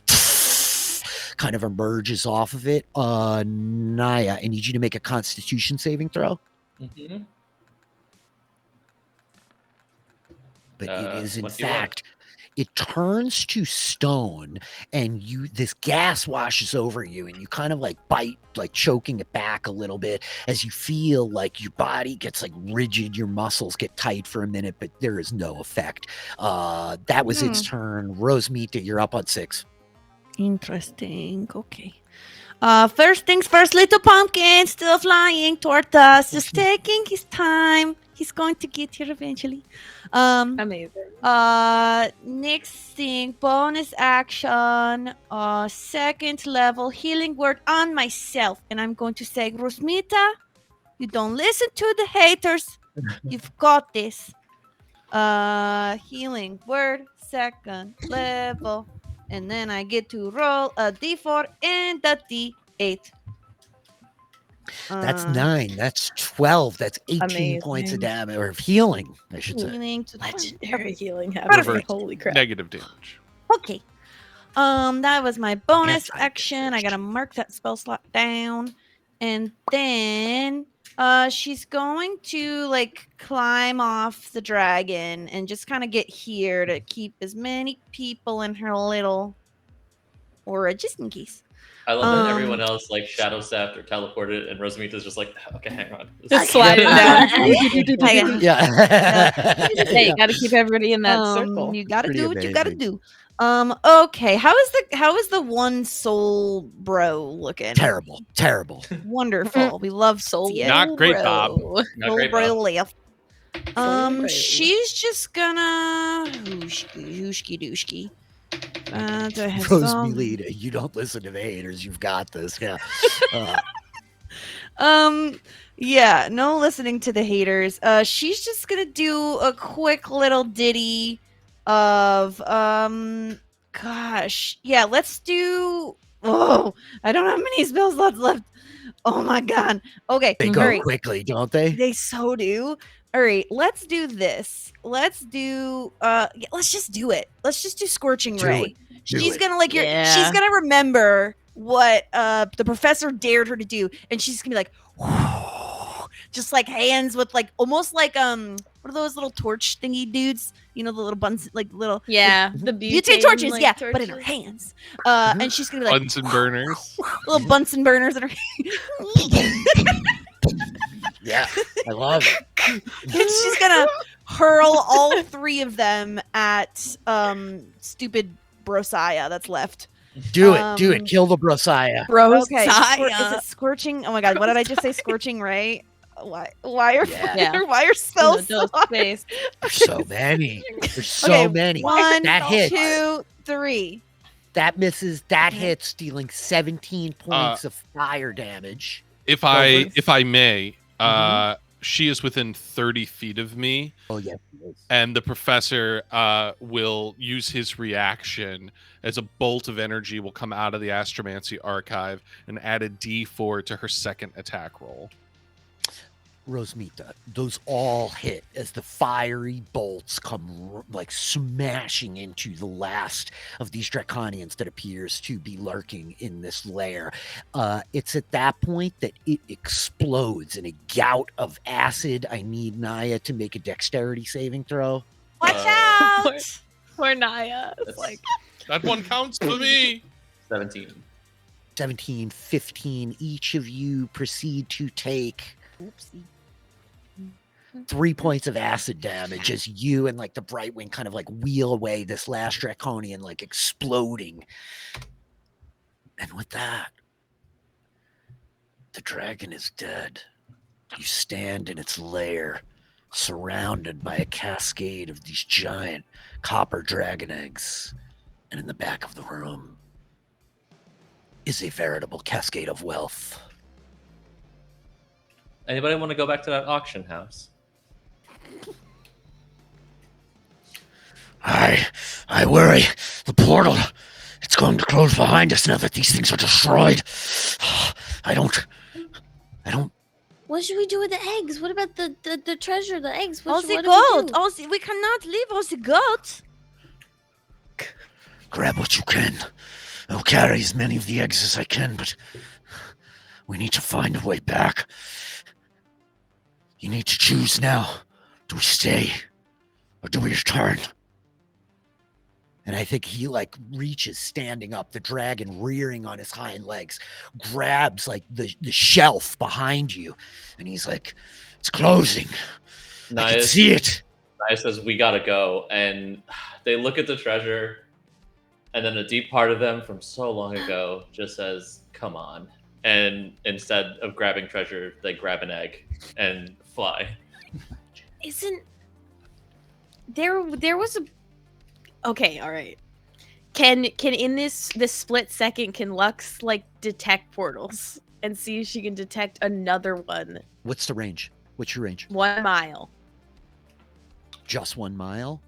[SPEAKER 2] kind of emerges off of it. Naya, I need you to make a Constitution saving throw.
[SPEAKER 3] Mm-hmm.
[SPEAKER 2] But it is in
[SPEAKER 3] what do you want?
[SPEAKER 2] fact, it turns to stone, and this gas washes over you, and you kind of like bite, like choking it back a little bit as you feel like your body gets like rigid, your muscles get tight for a minute, but there is no effect. That was its turn. Rosemita, you're up on 6.
[SPEAKER 5] Interesting. Okay. First things first, little pumpkin still flying toward us, just taking his time. He's going to get here eventually.
[SPEAKER 1] Amazing.
[SPEAKER 5] Next thing, bonus action, 2nd level healing word on myself, and I'm going to say, Rosmita, you don't listen to the haters. You've got this. Healing word, 2nd level, and then I get to roll a d4 and a d8.
[SPEAKER 2] That's 9. That's 12. That's 18 points of
[SPEAKER 1] Amazing.
[SPEAKER 2] damage, or of healing, I should say.
[SPEAKER 5] Healing to
[SPEAKER 1] Legendary healing happening.
[SPEAKER 4] Reverse
[SPEAKER 1] Holy crap.
[SPEAKER 4] negative damage.
[SPEAKER 5] Okay. That was my bonus
[SPEAKER 2] Anti-damage.
[SPEAKER 5] action. I gotta mark that spell slot down. And then she's going to like climb off the dragon and just kind of get here to keep as many people in her little aura just in case.
[SPEAKER 3] I love that everyone else like shadow stepped or teleported, and Rosamita's just like, okay, hang on.
[SPEAKER 1] Just sliding down.
[SPEAKER 2] Yeah.
[SPEAKER 1] Hey, you gotta keep everybody in that circle.
[SPEAKER 5] You gotta
[SPEAKER 2] Pretty
[SPEAKER 5] do what you gotta
[SPEAKER 2] amazing.
[SPEAKER 5] do. Okay. How is the one soul bro looking?
[SPEAKER 2] Terrible.
[SPEAKER 5] Wonderful. We love soul.
[SPEAKER 4] Not great, Bob.
[SPEAKER 3] Not great,
[SPEAKER 5] bro
[SPEAKER 3] Bob.
[SPEAKER 5] left.
[SPEAKER 1] bro.
[SPEAKER 5] She's just gonna hooshky dooshky. Do I have
[SPEAKER 2] Rose
[SPEAKER 5] some?
[SPEAKER 2] Melita, you don't listen to the haters. You've got this. Yeah.
[SPEAKER 5] Yeah, no listening to the haters. She's just gonna do a quick little ditty of gosh. Yeah, let's do I don't have many spells left. Oh my god. Okay,
[SPEAKER 2] They
[SPEAKER 5] all
[SPEAKER 2] go
[SPEAKER 5] right.
[SPEAKER 2] quickly, don't they?
[SPEAKER 5] They so do. All right, let's do this. Let's do let's just do it. Let's just do Scorching
[SPEAKER 2] Do
[SPEAKER 5] Ray.
[SPEAKER 2] it. Do
[SPEAKER 5] She's
[SPEAKER 2] it.
[SPEAKER 5] gonna like she's
[SPEAKER 1] Yeah.
[SPEAKER 5] gonna remember what the professor dared her to do, and she's gonna be like just like hands with like almost like what are those little torch thingy dudes? You know, the little buns like little
[SPEAKER 1] Yeah, the
[SPEAKER 5] butane torches, yeah, but in her hands. And she's gonna be like
[SPEAKER 4] Bunsen burners.
[SPEAKER 5] little Bunsen burners in her
[SPEAKER 2] Yeah, I love it.
[SPEAKER 5] and she's gonna hurl all three of them at stupid Brosiah that's left.
[SPEAKER 2] Do it. Kill the Brosiah.
[SPEAKER 5] Okay,
[SPEAKER 1] Brosiah.
[SPEAKER 5] is it Scorching? Oh my god, what did I just say? Scorching Ray? Why are
[SPEAKER 1] Yeah.
[SPEAKER 5] why are spells so hard?
[SPEAKER 2] There's so many. There's so
[SPEAKER 5] Okay,
[SPEAKER 2] many.
[SPEAKER 5] 1,
[SPEAKER 2] That hits.
[SPEAKER 5] 2, 3.
[SPEAKER 2] That misses. That hits, dealing 17 points of fire damage.
[SPEAKER 4] If I may, she is within 30 feet of me,
[SPEAKER 2] Oh yeah.
[SPEAKER 4] and the professor will use his reaction as a bolt of energy will come out of the Astromancy archive and add a D4 to her second attack roll.
[SPEAKER 2] Rosemita, those all hit as the fiery bolts come like smashing into the last of these draconians that appears to be lurking in this lair. It's at that point that it explodes in a gout of acid. I need Naya to make a dexterity saving throw.
[SPEAKER 5] Watch out!
[SPEAKER 1] Poor Naya. It's
[SPEAKER 3] That's
[SPEAKER 1] like
[SPEAKER 4] That one counts for me.
[SPEAKER 3] 17.
[SPEAKER 2] 17, 15. Each of you proceed to take 3 points of acid damage as you and like the Brightwing kind of like wheel away this last draconian, like exploding. And with that, the dragon is dead. You stand in its lair, surrounded by a cascade of these giant copper dragon eggs. And in the back of the room is a veritable cascade of wealth.
[SPEAKER 3] Anybody want to go back to that auction house?
[SPEAKER 7] I worry. The portal, it's going to close behind us now that these things are destroyed. I don't.
[SPEAKER 6] What should we do with the eggs? What about the treasure, the eggs?
[SPEAKER 5] All
[SPEAKER 6] What
[SPEAKER 5] the
[SPEAKER 6] do we
[SPEAKER 5] gold.
[SPEAKER 6] do?
[SPEAKER 5] All we cannot leave all the gold.
[SPEAKER 7] Grab what you can. I'll carry as many of the eggs as I can, but we need to find a way back. You need to choose now. Do we stay or do we return?
[SPEAKER 2] And I think he like reaches standing up, the dragon rearing on his hind legs, grabs like the shelf behind you. And he's like,
[SPEAKER 7] It's closing. I
[SPEAKER 3] Naya,
[SPEAKER 7] can see it.
[SPEAKER 3] Naya says, we gotta go. And they look at the treasure, and then a deep part of them from so long ago just says, come on. And instead of grabbing treasure, they grab an egg and fly.
[SPEAKER 1] isn't there was a okay, all right. Can in this split second can Lux like detect portals and see if she can detect another one
[SPEAKER 2] what's the range? What's your range?
[SPEAKER 1] 1 mile?
[SPEAKER 2] Just 1 mile?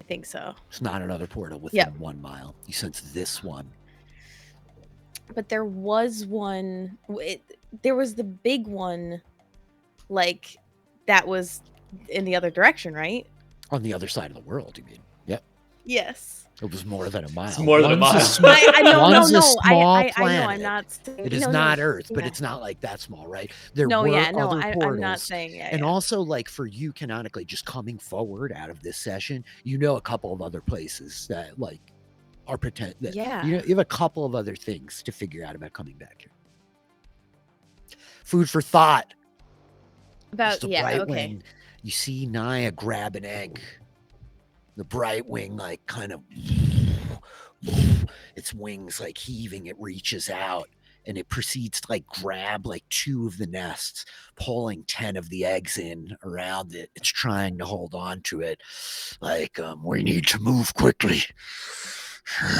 [SPEAKER 1] I think so.
[SPEAKER 2] It's not another portal within
[SPEAKER 1] Yep.
[SPEAKER 2] 1 mile. You sense this one.
[SPEAKER 1] But there was one there was the big one like that was in the other direction, right?
[SPEAKER 2] On the other side of the world, you mean? Yep.
[SPEAKER 1] Yes.
[SPEAKER 2] It was more than a mile.
[SPEAKER 3] It's more than a
[SPEAKER 2] One's
[SPEAKER 3] mile.
[SPEAKER 2] One's a small
[SPEAKER 1] I know.
[SPEAKER 2] planet.
[SPEAKER 1] I'm not.
[SPEAKER 2] It is
[SPEAKER 1] no,
[SPEAKER 2] not
[SPEAKER 1] no,
[SPEAKER 2] Earth, but
[SPEAKER 1] yeah.
[SPEAKER 2] it's not like that small, right? There
[SPEAKER 1] No,
[SPEAKER 2] were
[SPEAKER 1] yeah, no.
[SPEAKER 2] other portals.
[SPEAKER 1] I'm not saying. Yeah,
[SPEAKER 2] And
[SPEAKER 1] yeah.
[SPEAKER 2] also, like, for you, canonically, just coming forward out of this session, you know a couple of other places that, like, are pretend. That,
[SPEAKER 1] Yeah.
[SPEAKER 2] you have a couple of other things to figure out about coming back here. Food for thought.
[SPEAKER 1] About
[SPEAKER 2] Just a
[SPEAKER 1] yeah.
[SPEAKER 2] bright
[SPEAKER 1] Okay.
[SPEAKER 2] wing. You see Naya grab an egg. The bright wing, like, kind of, its wings, like, heaving. It reaches out, and it proceeds to, like, grab, like, 2 of the nests, pulling 10 of the eggs in around it. It's trying to hold on to it. Like, we need to move quickly.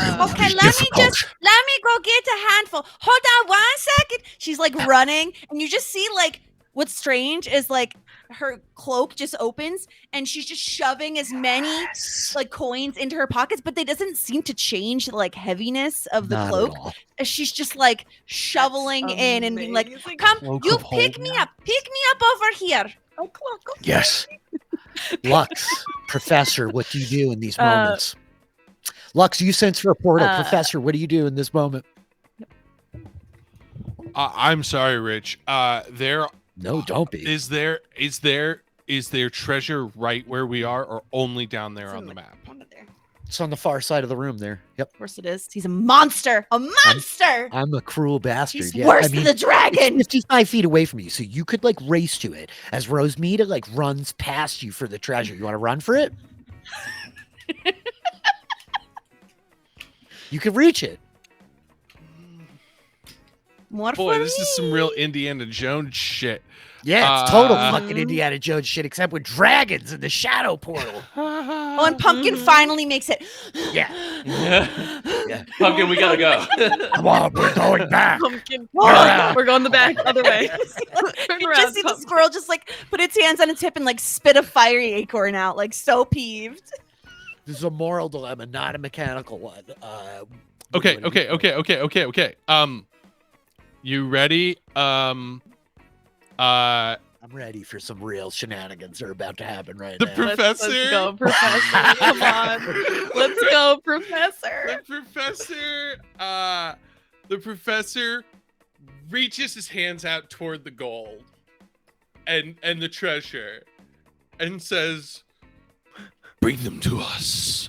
[SPEAKER 2] It'll
[SPEAKER 5] Okay,
[SPEAKER 2] be
[SPEAKER 5] let me
[SPEAKER 2] difficult.
[SPEAKER 5] go get a handful. Hold on 1 second. She's like running, and you just see like what's strange is like her cloak just opens, and she's just shoving as many like coins into her pockets, but they doesn't seem to change the like heaviness of the
[SPEAKER 2] Not at
[SPEAKER 5] cloak.
[SPEAKER 2] all.
[SPEAKER 5] She's just like shoveling in and being like,
[SPEAKER 1] amazing.
[SPEAKER 5] "Come,
[SPEAKER 2] Cloak
[SPEAKER 5] you
[SPEAKER 2] of
[SPEAKER 5] pick me up over here."
[SPEAKER 2] Yes. Lux, Professor, what do you do in these
[SPEAKER 1] Uh,
[SPEAKER 2] moments? Lux, you sense for a portal.
[SPEAKER 1] uh,
[SPEAKER 2] Professor, what do you do in this moment?
[SPEAKER 4] I'm sorry, Rich. There
[SPEAKER 2] No, don't be.
[SPEAKER 4] is there treasure right where we are, or only down there on the map?
[SPEAKER 2] It's on the far side of the room there. Yep.
[SPEAKER 5] Of course it is. He's a monster. A monster.
[SPEAKER 2] I'm a cruel bastard.
[SPEAKER 5] He's
[SPEAKER 2] Yeah,
[SPEAKER 5] worse
[SPEAKER 2] I mean,
[SPEAKER 5] than the dragon.
[SPEAKER 2] it's 55 feet away from you, so you could like race to it as Rosemita like runs past you for the treasure. You want to run for it? You can reach it.
[SPEAKER 5] More
[SPEAKER 4] Boy,
[SPEAKER 5] for
[SPEAKER 4] this is some real Indiana Jones shit.
[SPEAKER 2] Yeah, it's total
[SPEAKER 4] Uh,
[SPEAKER 2] fucking Indiana Jones shit, except with dragons in the shadow portal.
[SPEAKER 5] Oh, and Pumpkin finally makes it.
[SPEAKER 2] Yeah. Yeah.
[SPEAKER 3] Pumpkin, we gotta go.
[SPEAKER 2] Come on, we're going back.
[SPEAKER 1] Pumpkin.
[SPEAKER 2] Yeah.
[SPEAKER 1] We're going the back other way. Turn
[SPEAKER 5] You
[SPEAKER 1] around,
[SPEAKER 5] just see the
[SPEAKER 1] Pumpkin.
[SPEAKER 5] squirrel just like put its hands on its hip and like spit a fiery acorn out, like so peeved.
[SPEAKER 2] This is a moral dilemma, not a mechanical one.
[SPEAKER 4] Okay. You ready?
[SPEAKER 2] I'm ready for some real shenanigans that are about to happen right
[SPEAKER 4] The
[SPEAKER 2] now.
[SPEAKER 1] Let's
[SPEAKER 4] Professor?
[SPEAKER 1] go, Professor. Come on. Let's go, Professor.
[SPEAKER 4] The professor reaches his hands out toward the gold and the treasure and says, "Bring them to us."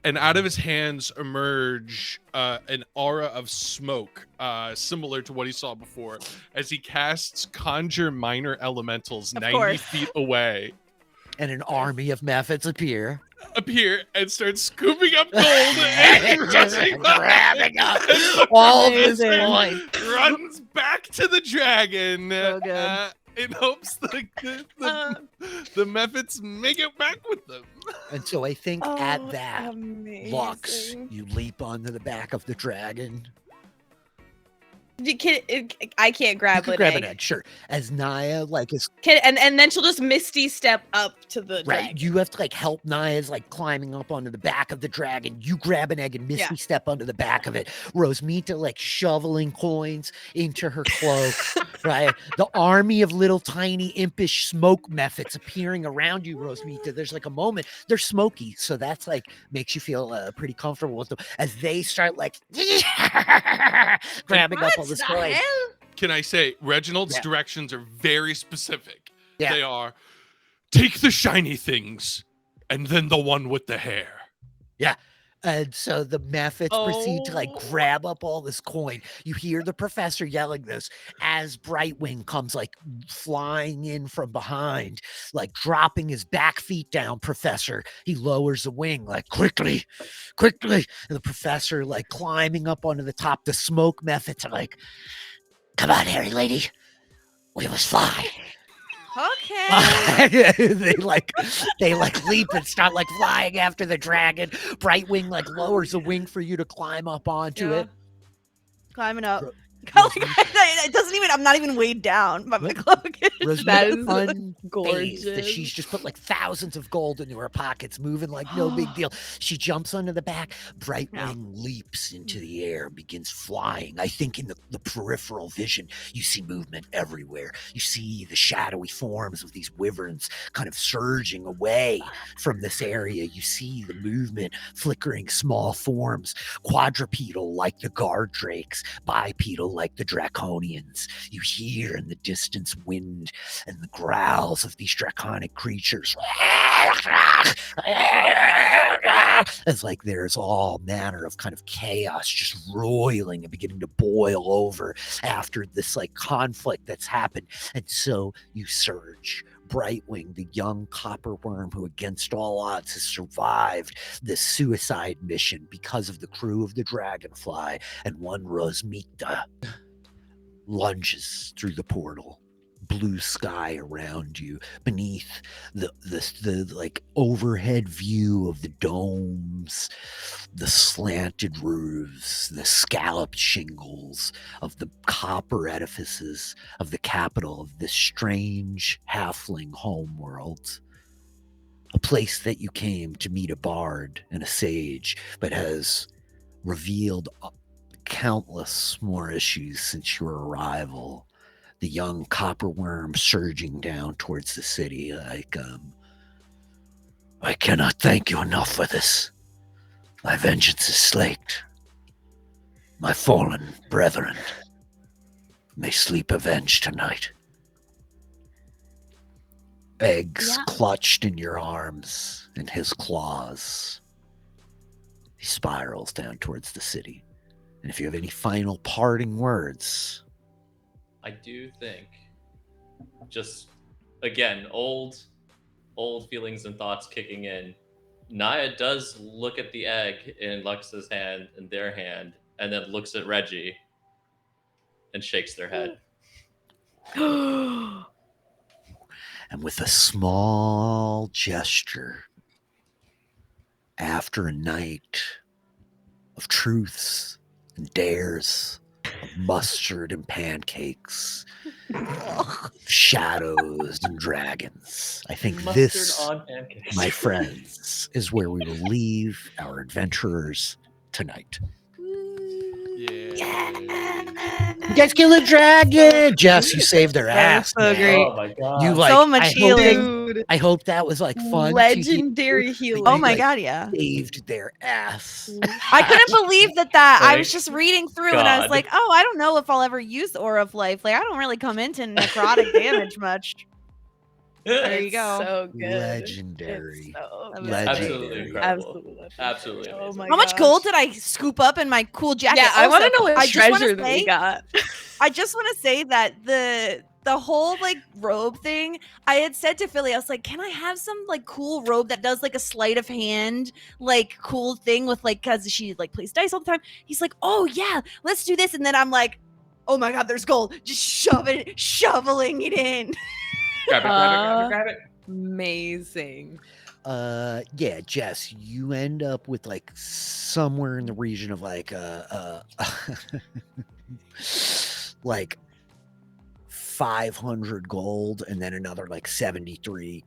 [SPEAKER 4] And out of his hands emerge an aura of smoke, similar to what he saw before, as he casts Conjure Minor Elementals
[SPEAKER 5] Of
[SPEAKER 4] 90
[SPEAKER 5] course.
[SPEAKER 4] feet away,
[SPEAKER 2] And an army of methods appear.
[SPEAKER 4] appear and start scooping up gold and
[SPEAKER 2] Just
[SPEAKER 4] running
[SPEAKER 2] grabbing up
[SPEAKER 4] back.
[SPEAKER 2] all this
[SPEAKER 1] Amazing.
[SPEAKER 2] coin.
[SPEAKER 4] Runs back to the dragon
[SPEAKER 5] So good.
[SPEAKER 4] in hopes the methods make it back with them.
[SPEAKER 2] And so I think at
[SPEAKER 1] Oh,
[SPEAKER 2] that, Lux,
[SPEAKER 1] amazing.
[SPEAKER 2] you leap onto the back of the dragon.
[SPEAKER 1] I can't
[SPEAKER 2] You
[SPEAKER 1] grab
[SPEAKER 2] can
[SPEAKER 1] an
[SPEAKER 2] grab
[SPEAKER 1] egg.
[SPEAKER 2] an egg, sure. As Naya like is
[SPEAKER 1] And then she'll just misty step up to the
[SPEAKER 2] right,
[SPEAKER 1] dragon.
[SPEAKER 2] you have to like help Naya's like climbing up onto the back of the dragon. You grab an egg and misty
[SPEAKER 1] Yeah.
[SPEAKER 2] step onto the back of it. Rosemita like shoveling coins into her cloak. Right, the army of little tiny impish smoke methods appearing around you, Rosemita. There's like a moment. They're smoky, so that's like makes you feel pretty comfortable with them as they start like grabbing up all this coin.
[SPEAKER 4] Can I say, Reginald's
[SPEAKER 2] Yeah.
[SPEAKER 4] directions are very specific.
[SPEAKER 2] Yeah.
[SPEAKER 4] They are, take the shiny things and then the one with the hair.
[SPEAKER 2] And so the methods proceed to like
[SPEAKER 1] Oh.
[SPEAKER 2] grab up all this coin. You hear the professor yelling this as Brightwing comes like flying in from behind, like dropping his back feet down. Professor, he lowers the wing like quickly. And the professor like climbing up onto the top. The smoke methods are like, come on, hairy lady, we must fly.
[SPEAKER 5] Okay.
[SPEAKER 2] they like leap and start like flying after the dragon. Brightwing like lowers a wing for you to climb up onto
[SPEAKER 5] Yeah.
[SPEAKER 2] it.
[SPEAKER 5] Climbing up.
[SPEAKER 2] Ro-
[SPEAKER 5] I It doesn't even. I'm not even weighed down by my cloak.
[SPEAKER 1] That is
[SPEAKER 2] unfazed
[SPEAKER 1] gorgeous.
[SPEAKER 2] that she's just put like thousands of gold into her pockets, moving like no big deal. She jumps onto the back. Brightwing leaps into the air, begins flying. I think in the peripheral vision, you see movement everywhere. You see the shadowy forms of these wyverns kind of surging away from this area. You see the movement, flickering small forms, quadrupedal like the guard drakes, bipedal like the draconians. You hear in the distance wind and the growls of these draconic creatures. It's like there's all manner of kind of chaos just roiling and beginning to boil over after this like conflict that's happened. And so you surge. Brightwing, the young copper worm who against all odds has survived this suicide mission because of the crew of the Dragonfly, and one Rosmita lunges through the portal. Blue sky around you, beneath the like overhead view of the domes, the slanted roofs, the scalloped shingles of the copper edifices of the capital of this strange halfling homeworld. A place that you came to meet a bard and a sage, but has revealed countless more issues since your arrival. The young copper worm surging down towards the city like, I cannot thank you enough for this. My vengeance is slaked. My fallen brethren may sleep avenged tonight. Eggs clutched in your arms and his claws. He spirals down towards the city. And if you have any final parting words...
[SPEAKER 3] I do think, just again, old feelings and thoughts kicking in. Naya does look at the egg in Lux's hand and their hand, and then looks at Reggie and shakes their head.
[SPEAKER 2] And with a small gesture, after a night of truths and dares, of mustard and pancakes, shadows and dragons. I think
[SPEAKER 3] Mustard
[SPEAKER 2] this,
[SPEAKER 3] on pancakes.
[SPEAKER 2] my friends, is where we will leave our adventurers tonight.
[SPEAKER 4] Yeah.
[SPEAKER 2] You guys kill a dragon! Jess, you saved their ass.
[SPEAKER 5] so
[SPEAKER 2] man.
[SPEAKER 5] great.
[SPEAKER 3] Oh my god.
[SPEAKER 2] You like
[SPEAKER 5] So much
[SPEAKER 2] I hope
[SPEAKER 5] healing.
[SPEAKER 2] that- I hope that was like fun.
[SPEAKER 1] Legendary healing.
[SPEAKER 5] Oh my god, yeah.
[SPEAKER 2] Saved their ass.
[SPEAKER 5] I couldn't believe that I was
[SPEAKER 3] Thank
[SPEAKER 5] just reading through and I was
[SPEAKER 3] God.
[SPEAKER 5] like, oh, I don't know if I'll ever use the Aura of Life. Like, I don't really come into necrotic damage much. There you
[SPEAKER 1] It's
[SPEAKER 5] go.
[SPEAKER 1] So good.
[SPEAKER 2] Legendary.
[SPEAKER 1] It's so good.
[SPEAKER 3] Absolutely
[SPEAKER 2] Legendary.
[SPEAKER 3] incredible.
[SPEAKER 1] Absolutely.
[SPEAKER 3] Absolutely
[SPEAKER 1] Oh
[SPEAKER 3] amazing.
[SPEAKER 1] my
[SPEAKER 5] How much
[SPEAKER 1] gosh.
[SPEAKER 5] gold did I scoop up in my cool jacket?
[SPEAKER 1] Yeah, I want to
[SPEAKER 5] Also,
[SPEAKER 1] know what
[SPEAKER 5] I just wanna
[SPEAKER 1] treasure that
[SPEAKER 5] say-
[SPEAKER 1] we got.
[SPEAKER 5] I just want to say that the whole like robe thing, I had said to Philly, I was like, can I have some like cool robe that does like a sleight of hand, like cool thing with like, cause she like plays dice all the time. He's like, oh yeah, let's do this. And then I'm like, oh my God, there's gold. Just shoveling it in.
[SPEAKER 3] Grab it.
[SPEAKER 1] Amazing.
[SPEAKER 2] Yeah, Jess, you end up with like somewhere in the region of like like 500 gold and then another like 73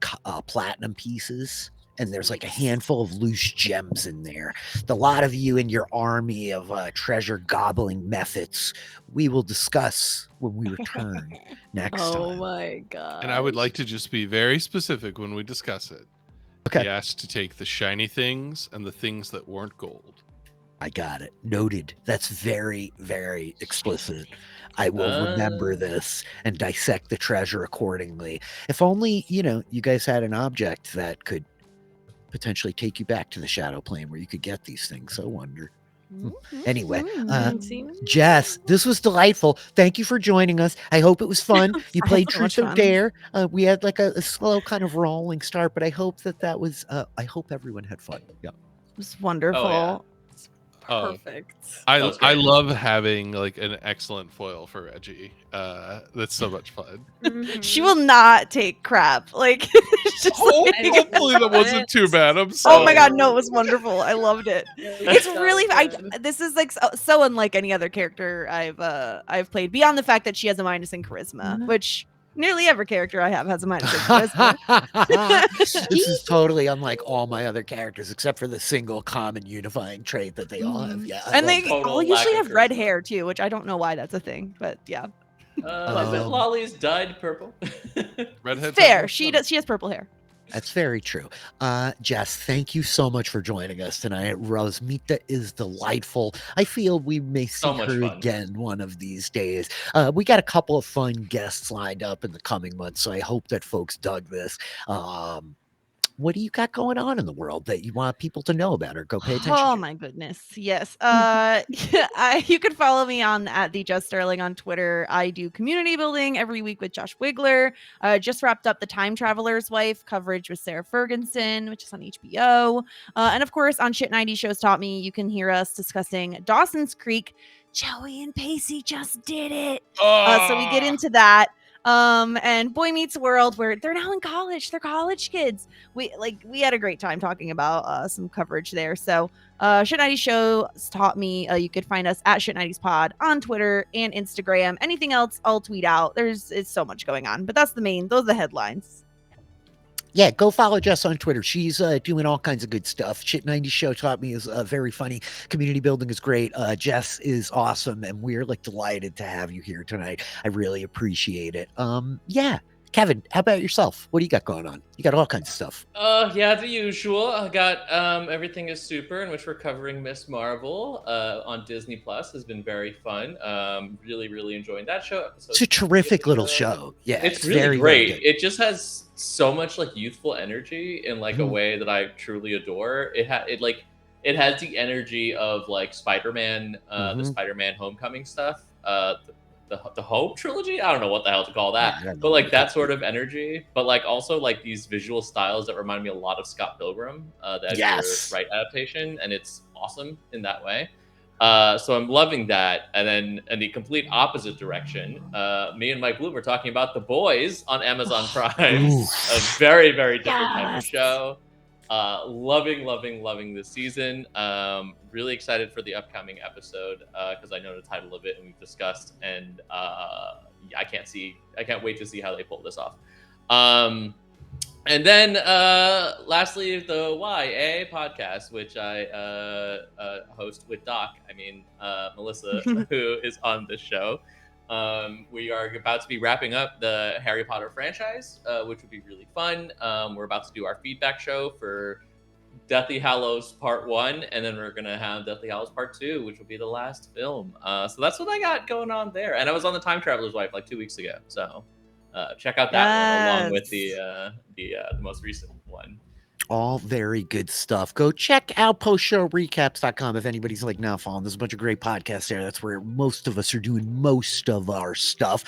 [SPEAKER 2] platinum pieces. And there's like a handful of loose gems in there. The lot of you in your army of treasure gobbling methods, we will discuss when we return next
[SPEAKER 1] Oh
[SPEAKER 2] time.
[SPEAKER 1] my god.
[SPEAKER 4] And I would like to just be very specific when we discuss it.
[SPEAKER 2] Okay.
[SPEAKER 4] He asked to take the shiny things and the things that weren't gold.
[SPEAKER 2] I got it. Noted. That's very, very explicit. I will remember this and dissect the treasure accordingly. If only, you guys had an object that could potentially take you back to the shadow plane where you could get these things. I wonder. Anyway, Jess, this was delightful. Thank you for joining us. I hope it was fun. You
[SPEAKER 5] I
[SPEAKER 2] played
[SPEAKER 5] had so much
[SPEAKER 2] Truth or
[SPEAKER 5] fun.
[SPEAKER 2] Dare. We had like a slow kind of rolling start, but I hope that was, I hope everyone had fun. Yeah.
[SPEAKER 5] It was wonderful.
[SPEAKER 1] Perfect.
[SPEAKER 4] I
[SPEAKER 3] That was great.
[SPEAKER 4] love having like an excellent foil for Reggie. That's so much fun.
[SPEAKER 5] She will not take crap. Like, it's just like,
[SPEAKER 4] Hopefully that wasn't too bad. I'm
[SPEAKER 5] oh
[SPEAKER 4] sorry.
[SPEAKER 5] my god, no, it was wonderful. I loved it. It's really this is like so unlike any other character I've played, beyond the fact that she has a minus in charisma, which nearly every character I have has a minus in charisma.
[SPEAKER 2] This is totally unlike all my other characters, except for the single common unifying trait that they all have. Yeah,
[SPEAKER 5] And they
[SPEAKER 3] Total
[SPEAKER 5] all
[SPEAKER 3] lack
[SPEAKER 5] usually
[SPEAKER 3] of
[SPEAKER 5] have red
[SPEAKER 3] charisma.
[SPEAKER 5] hair too, which I don't know why that's a thing, but yeah.
[SPEAKER 3] Lolly's dyed purple.
[SPEAKER 4] Redhead.
[SPEAKER 5] Fair. She has purple hair.
[SPEAKER 2] That's very true. Jess, thank you so much for joining us tonight. Rosmita is delightful. I feel we may see
[SPEAKER 3] So much
[SPEAKER 2] her
[SPEAKER 3] fun.
[SPEAKER 2] again one of these days. We got a couple of fun guests lined up in the coming months, so I hope that folks dug this. What do you got going on in the world that you want people to know about or go pay attention
[SPEAKER 5] Oh
[SPEAKER 2] to?
[SPEAKER 5] my goodness. Yes. You can follow me on @the_Just_Sterling on Twitter. I do community building every week with Josh Wigler. Just wrapped up the Time Traveler's Wife coverage with Sarah Ferguson, which is on HBO. And of course, on Shit 90 Shows Taught Me, you can hear us discussing Dawson's Creek. Joey and Pacey just did it. So we get into that. And Boy Meets World, where they're now in college. They're college kids. We had a great time talking about some coverage there. So Shit 90 Shows Taught Me. You could find us at Shit 90s Pod on Twitter and Instagram. Anything else, I'll tweet out. It's so much going on, but that's those are the headlines.
[SPEAKER 2] Yeah, go follow Jess on Twitter. She's doing all kinds of good stuff. Shit 90 Show Taught Me is very funny. Community building is great. Jess is awesome, and we're like delighted to have you here tonight. I really appreciate it. Yeah, Kevin, how about yourself? What do you got going on? You got all kinds of stuff.
[SPEAKER 3] Yeah, the usual. I got Everything is Super, in which we're covering Miss Marvel on Disney Plus. Has been very fun. Really, really enjoying that show.
[SPEAKER 2] It's a terrific little show. Yeah,
[SPEAKER 3] it's really
[SPEAKER 2] very,
[SPEAKER 3] great.
[SPEAKER 2] very good.
[SPEAKER 3] It just has so much like youthful energy in like a way that I truly adore. It has the energy of like Spider-Man, the Spider-Man Homecoming stuff. The Hope trilogy. I don't know what the hell to call that, but like that sort of energy. But like also like these visual styles that remind me a lot of Scott Pilgrim, the Edgar Wright adaptation, and it's awesome in that way. So I'm loving that. And then in the complete opposite direction, me and Mike Bloom were talking about The Boys on Amazon Prime. A very, very different type of show. Loving this season. Really excited for the upcoming episode because I know the title of it and we've discussed, and I can't wait to see how they pull this off. And then lastly, the YA podcast, which I host with Melissa, who is on this show. We are about to be wrapping up the Harry Potter franchise, which would be really fun. We're about to do our feedback show for Deathly Hallows Part 1, and then we're going to have Deathly Hallows Part 2, which will be the last film. So that's what I got going on there. And I was on The Time Traveler's Wife like 2 weeks ago. So check out that one along with the most recent one.
[SPEAKER 2] All very good stuff. Go check out postshowrecaps.com if anybody's like now following. There's a bunch of great podcasts there. That's where most of us are doing most of our stuff.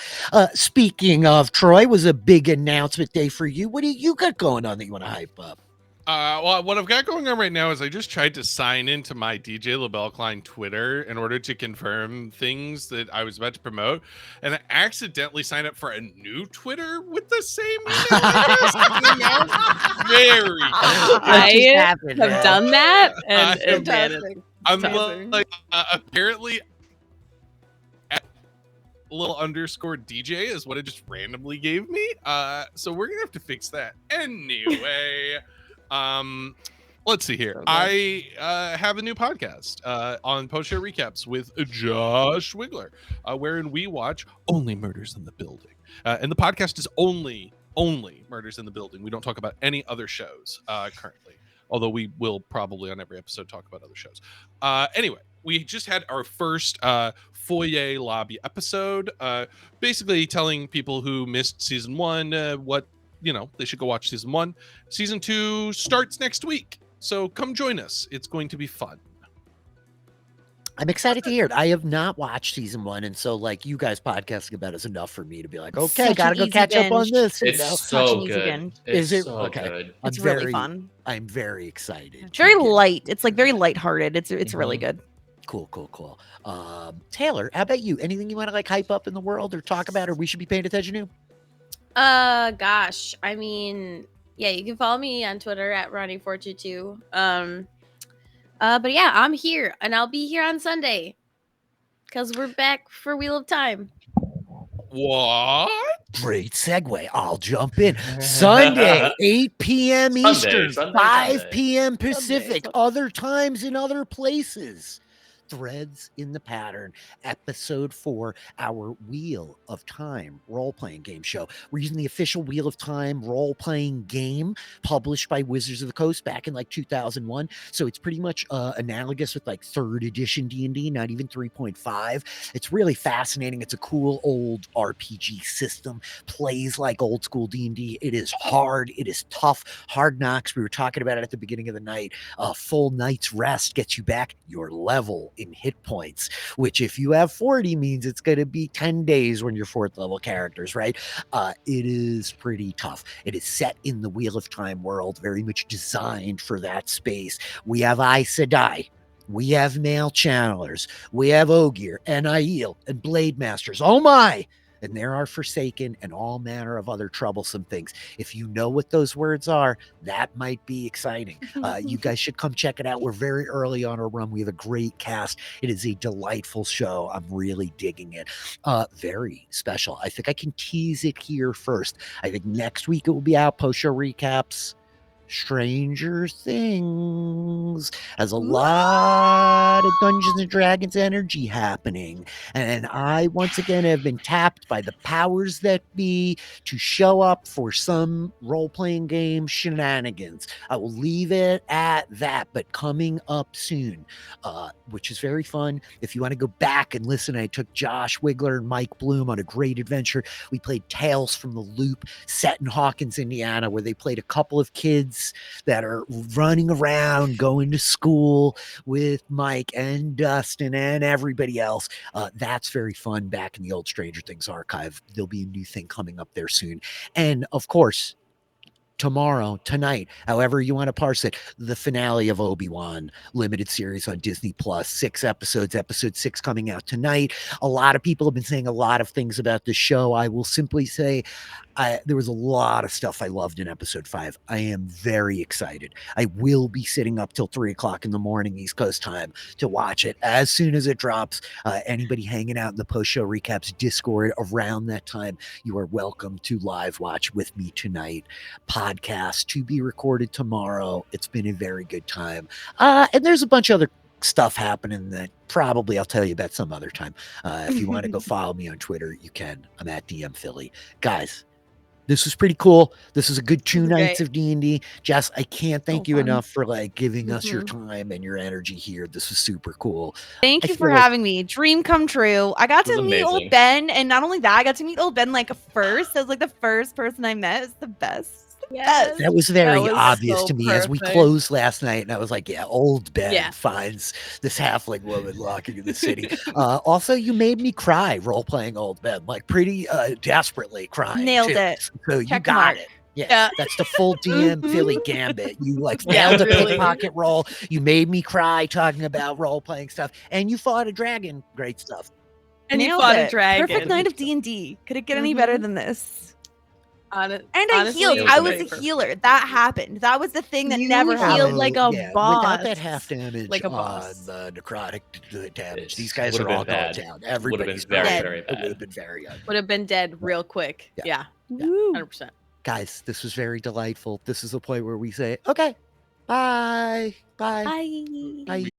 [SPEAKER 2] Speaking of, Troy, was a big announcement day for you. What do you got going on that you want to hype up?
[SPEAKER 4] Well, what I've got going on right now is I just tried to sign into my DJ LaBelle Klein Twitter in order to confirm things that I was about to promote, and I accidentally signed up for a new Twitter with the same email address.
[SPEAKER 1] I have done that, and
[SPEAKER 4] I'm like, apparently, little underscore DJ is what it just randomly gave me. So we're gonna have to fix that anyway. Let's see here. I have a new podcast on Post Show Recaps with Josh Wigler, wherein we watch Only Murders in the Building. And the podcast is only Murders in the Building. We don't talk about any other shows currently, although we will probably on every episode talk about other shows. Anyway, we just had our first foyer lobby episode, basically telling people who missed season 1 what they should go watch season 1. Season 2 starts next week, so come join us. It's going to be fun.
[SPEAKER 2] I'm excited to hear it. I have not watched season 1, and so like you guys podcasting about it is enough for me to be like, okay, gotta go catch up on this.
[SPEAKER 3] It's so good.
[SPEAKER 2] Is it?
[SPEAKER 3] So
[SPEAKER 2] Okay.
[SPEAKER 3] good.
[SPEAKER 5] It's really fun.
[SPEAKER 2] I'm very excited.
[SPEAKER 5] It's very light. It's like very lighthearted. It's really good.
[SPEAKER 2] Cool. Taylor, how about you? Anything you want to like hype up in the world or talk about or we should be paying attention to?
[SPEAKER 6] Gosh, I mean, yeah, you can follow me on Twitter at Ronnie422. But yeah, I'm here and I'll be here on Sunday because we're back for Wheel of Time.
[SPEAKER 4] What?
[SPEAKER 2] Great segue. I'll jump in. Sunday, 8 p.m. Eastern,
[SPEAKER 3] Sunday.
[SPEAKER 2] 5 p.m. Pacific,
[SPEAKER 1] Sunday.
[SPEAKER 2] other times in other places. Threads in the Pattern, episode 4, our Wheel of Time role-playing game show. We're using the official Wheel of Time role-playing game published by Wizards of the Coast back in like 2001. So it's pretty much analogous with like 3rd edition D&D, not even 3.5. It's really fascinating. It's a cool old RPG system. Plays like old school D&D. It is hard. It is tough. Hard knocks. We were talking about it at the beginning of the night. A full night's rest gets you back your level in hit points, which if you have 40 means it's going to be 10 days when you're 4th level characters, right? It is pretty tough. It is set in the Wheel of Time world, very much designed for that space. We have Aes Sedai. We have male channelers. We have Ogier and Aiel and Blade Masters. Oh my! And there are Forsaken and all manner of other troublesome things. If you know what those words are, that might be exciting. You guys should come check it out. We're very early on our run. We have a great cast. It is a delightful show. I'm really digging it. Very special. I think I can tease it here first. I think next week it will be out. Post-show recaps. Stranger Things has a lot of Dungeons and Dragons energy happening, and I once again have been tapped by the powers that be to show up for some role-playing game shenanigans. I will leave it at that, but coming up soon, which is very fun. If you want to go back and listen, I took Josh Wigler and Mike Bloom on a great adventure. We played Tales from the Loop, set in Hawkins, Indiana, where they played a couple of kids that are running around, going to school with Mike and Dustin and everybody else. That's very fun back in the old Stranger Things archive. There'll be a new thing coming up there soon. And of course, tonight, however you want to parse it, the finale of Obi-Wan limited series on Disney Plus, 6 episodes, episode 6 coming out tonight. A lot of people have been saying a lot of things about the show. I will simply say there was a lot of stuff I loved in episode 5. I am very excited. I will be sitting up till 3 o'clock in the morning East Coast time to watch it as soon as it drops. Anybody hanging out in the post-show recaps Discord around that time, you are welcome to live watch with me tonight. Podcast to be recorded tomorrow. It's been a very good time. And there's a bunch of other stuff happening that probably I'll tell you about some other time. If you want to go follow me on Twitter, you can. I'm at DM Philly. Guys, this was pretty cool. This is a good 2 nights of D&D. Jess, I can't thank you enough for like giving us your time and your energy here. This was super cool.
[SPEAKER 5] Thank you for having me. Dream come true. I got to meet old Ben, and not only that, I got to meet old Ben like first. As like the first person I met. It's the best.
[SPEAKER 6] Yes.
[SPEAKER 2] That was very obvious
[SPEAKER 1] so
[SPEAKER 2] to me as we
[SPEAKER 1] perfect.
[SPEAKER 2] closed last night, and I was like, yeah, old Ben finds this halfling woman walking in the city. Also, you made me cry role-playing old Ben, like pretty desperately crying.
[SPEAKER 5] Nailed
[SPEAKER 2] too.
[SPEAKER 5] it.
[SPEAKER 2] So
[SPEAKER 5] Check
[SPEAKER 2] you got
[SPEAKER 5] mark.
[SPEAKER 2] it. Yeah, that's the full DM Philly gambit. You like nailed a
[SPEAKER 1] really.
[SPEAKER 2] pickpocket roll. You made me cry talking about role-playing stuff, and you fought a dragon. Great stuff.
[SPEAKER 1] And you
[SPEAKER 5] Nailed
[SPEAKER 1] fought
[SPEAKER 5] it.
[SPEAKER 1] a dragon.
[SPEAKER 5] Perfect night of D&D. Could it get any better than this?
[SPEAKER 1] And
[SPEAKER 5] I healed.
[SPEAKER 3] it was
[SPEAKER 5] I was
[SPEAKER 3] amazing.
[SPEAKER 5] a healer. That happened. That was the thing that
[SPEAKER 1] You
[SPEAKER 5] never
[SPEAKER 1] healed
[SPEAKER 5] happened.
[SPEAKER 1] like a boss.
[SPEAKER 2] Without that half damage
[SPEAKER 1] Like a
[SPEAKER 2] on
[SPEAKER 1] boss.
[SPEAKER 2] the necrotic damage,
[SPEAKER 3] It
[SPEAKER 2] these guys
[SPEAKER 3] would've
[SPEAKER 2] are all
[SPEAKER 3] been bad.
[SPEAKER 2] going down.
[SPEAKER 3] Would've been
[SPEAKER 2] Everybody's
[SPEAKER 3] very,
[SPEAKER 2] dead.
[SPEAKER 3] very
[SPEAKER 2] It
[SPEAKER 3] bad.
[SPEAKER 2] would have been very ugly.
[SPEAKER 1] Would have been dead real quick.
[SPEAKER 2] Yeah.
[SPEAKER 1] Yeah.
[SPEAKER 5] Woo.
[SPEAKER 1] 100%.
[SPEAKER 2] Guys, this was very delightful. This is the point where we say, okay, bye. Bye.
[SPEAKER 5] Bye.
[SPEAKER 2] Bye.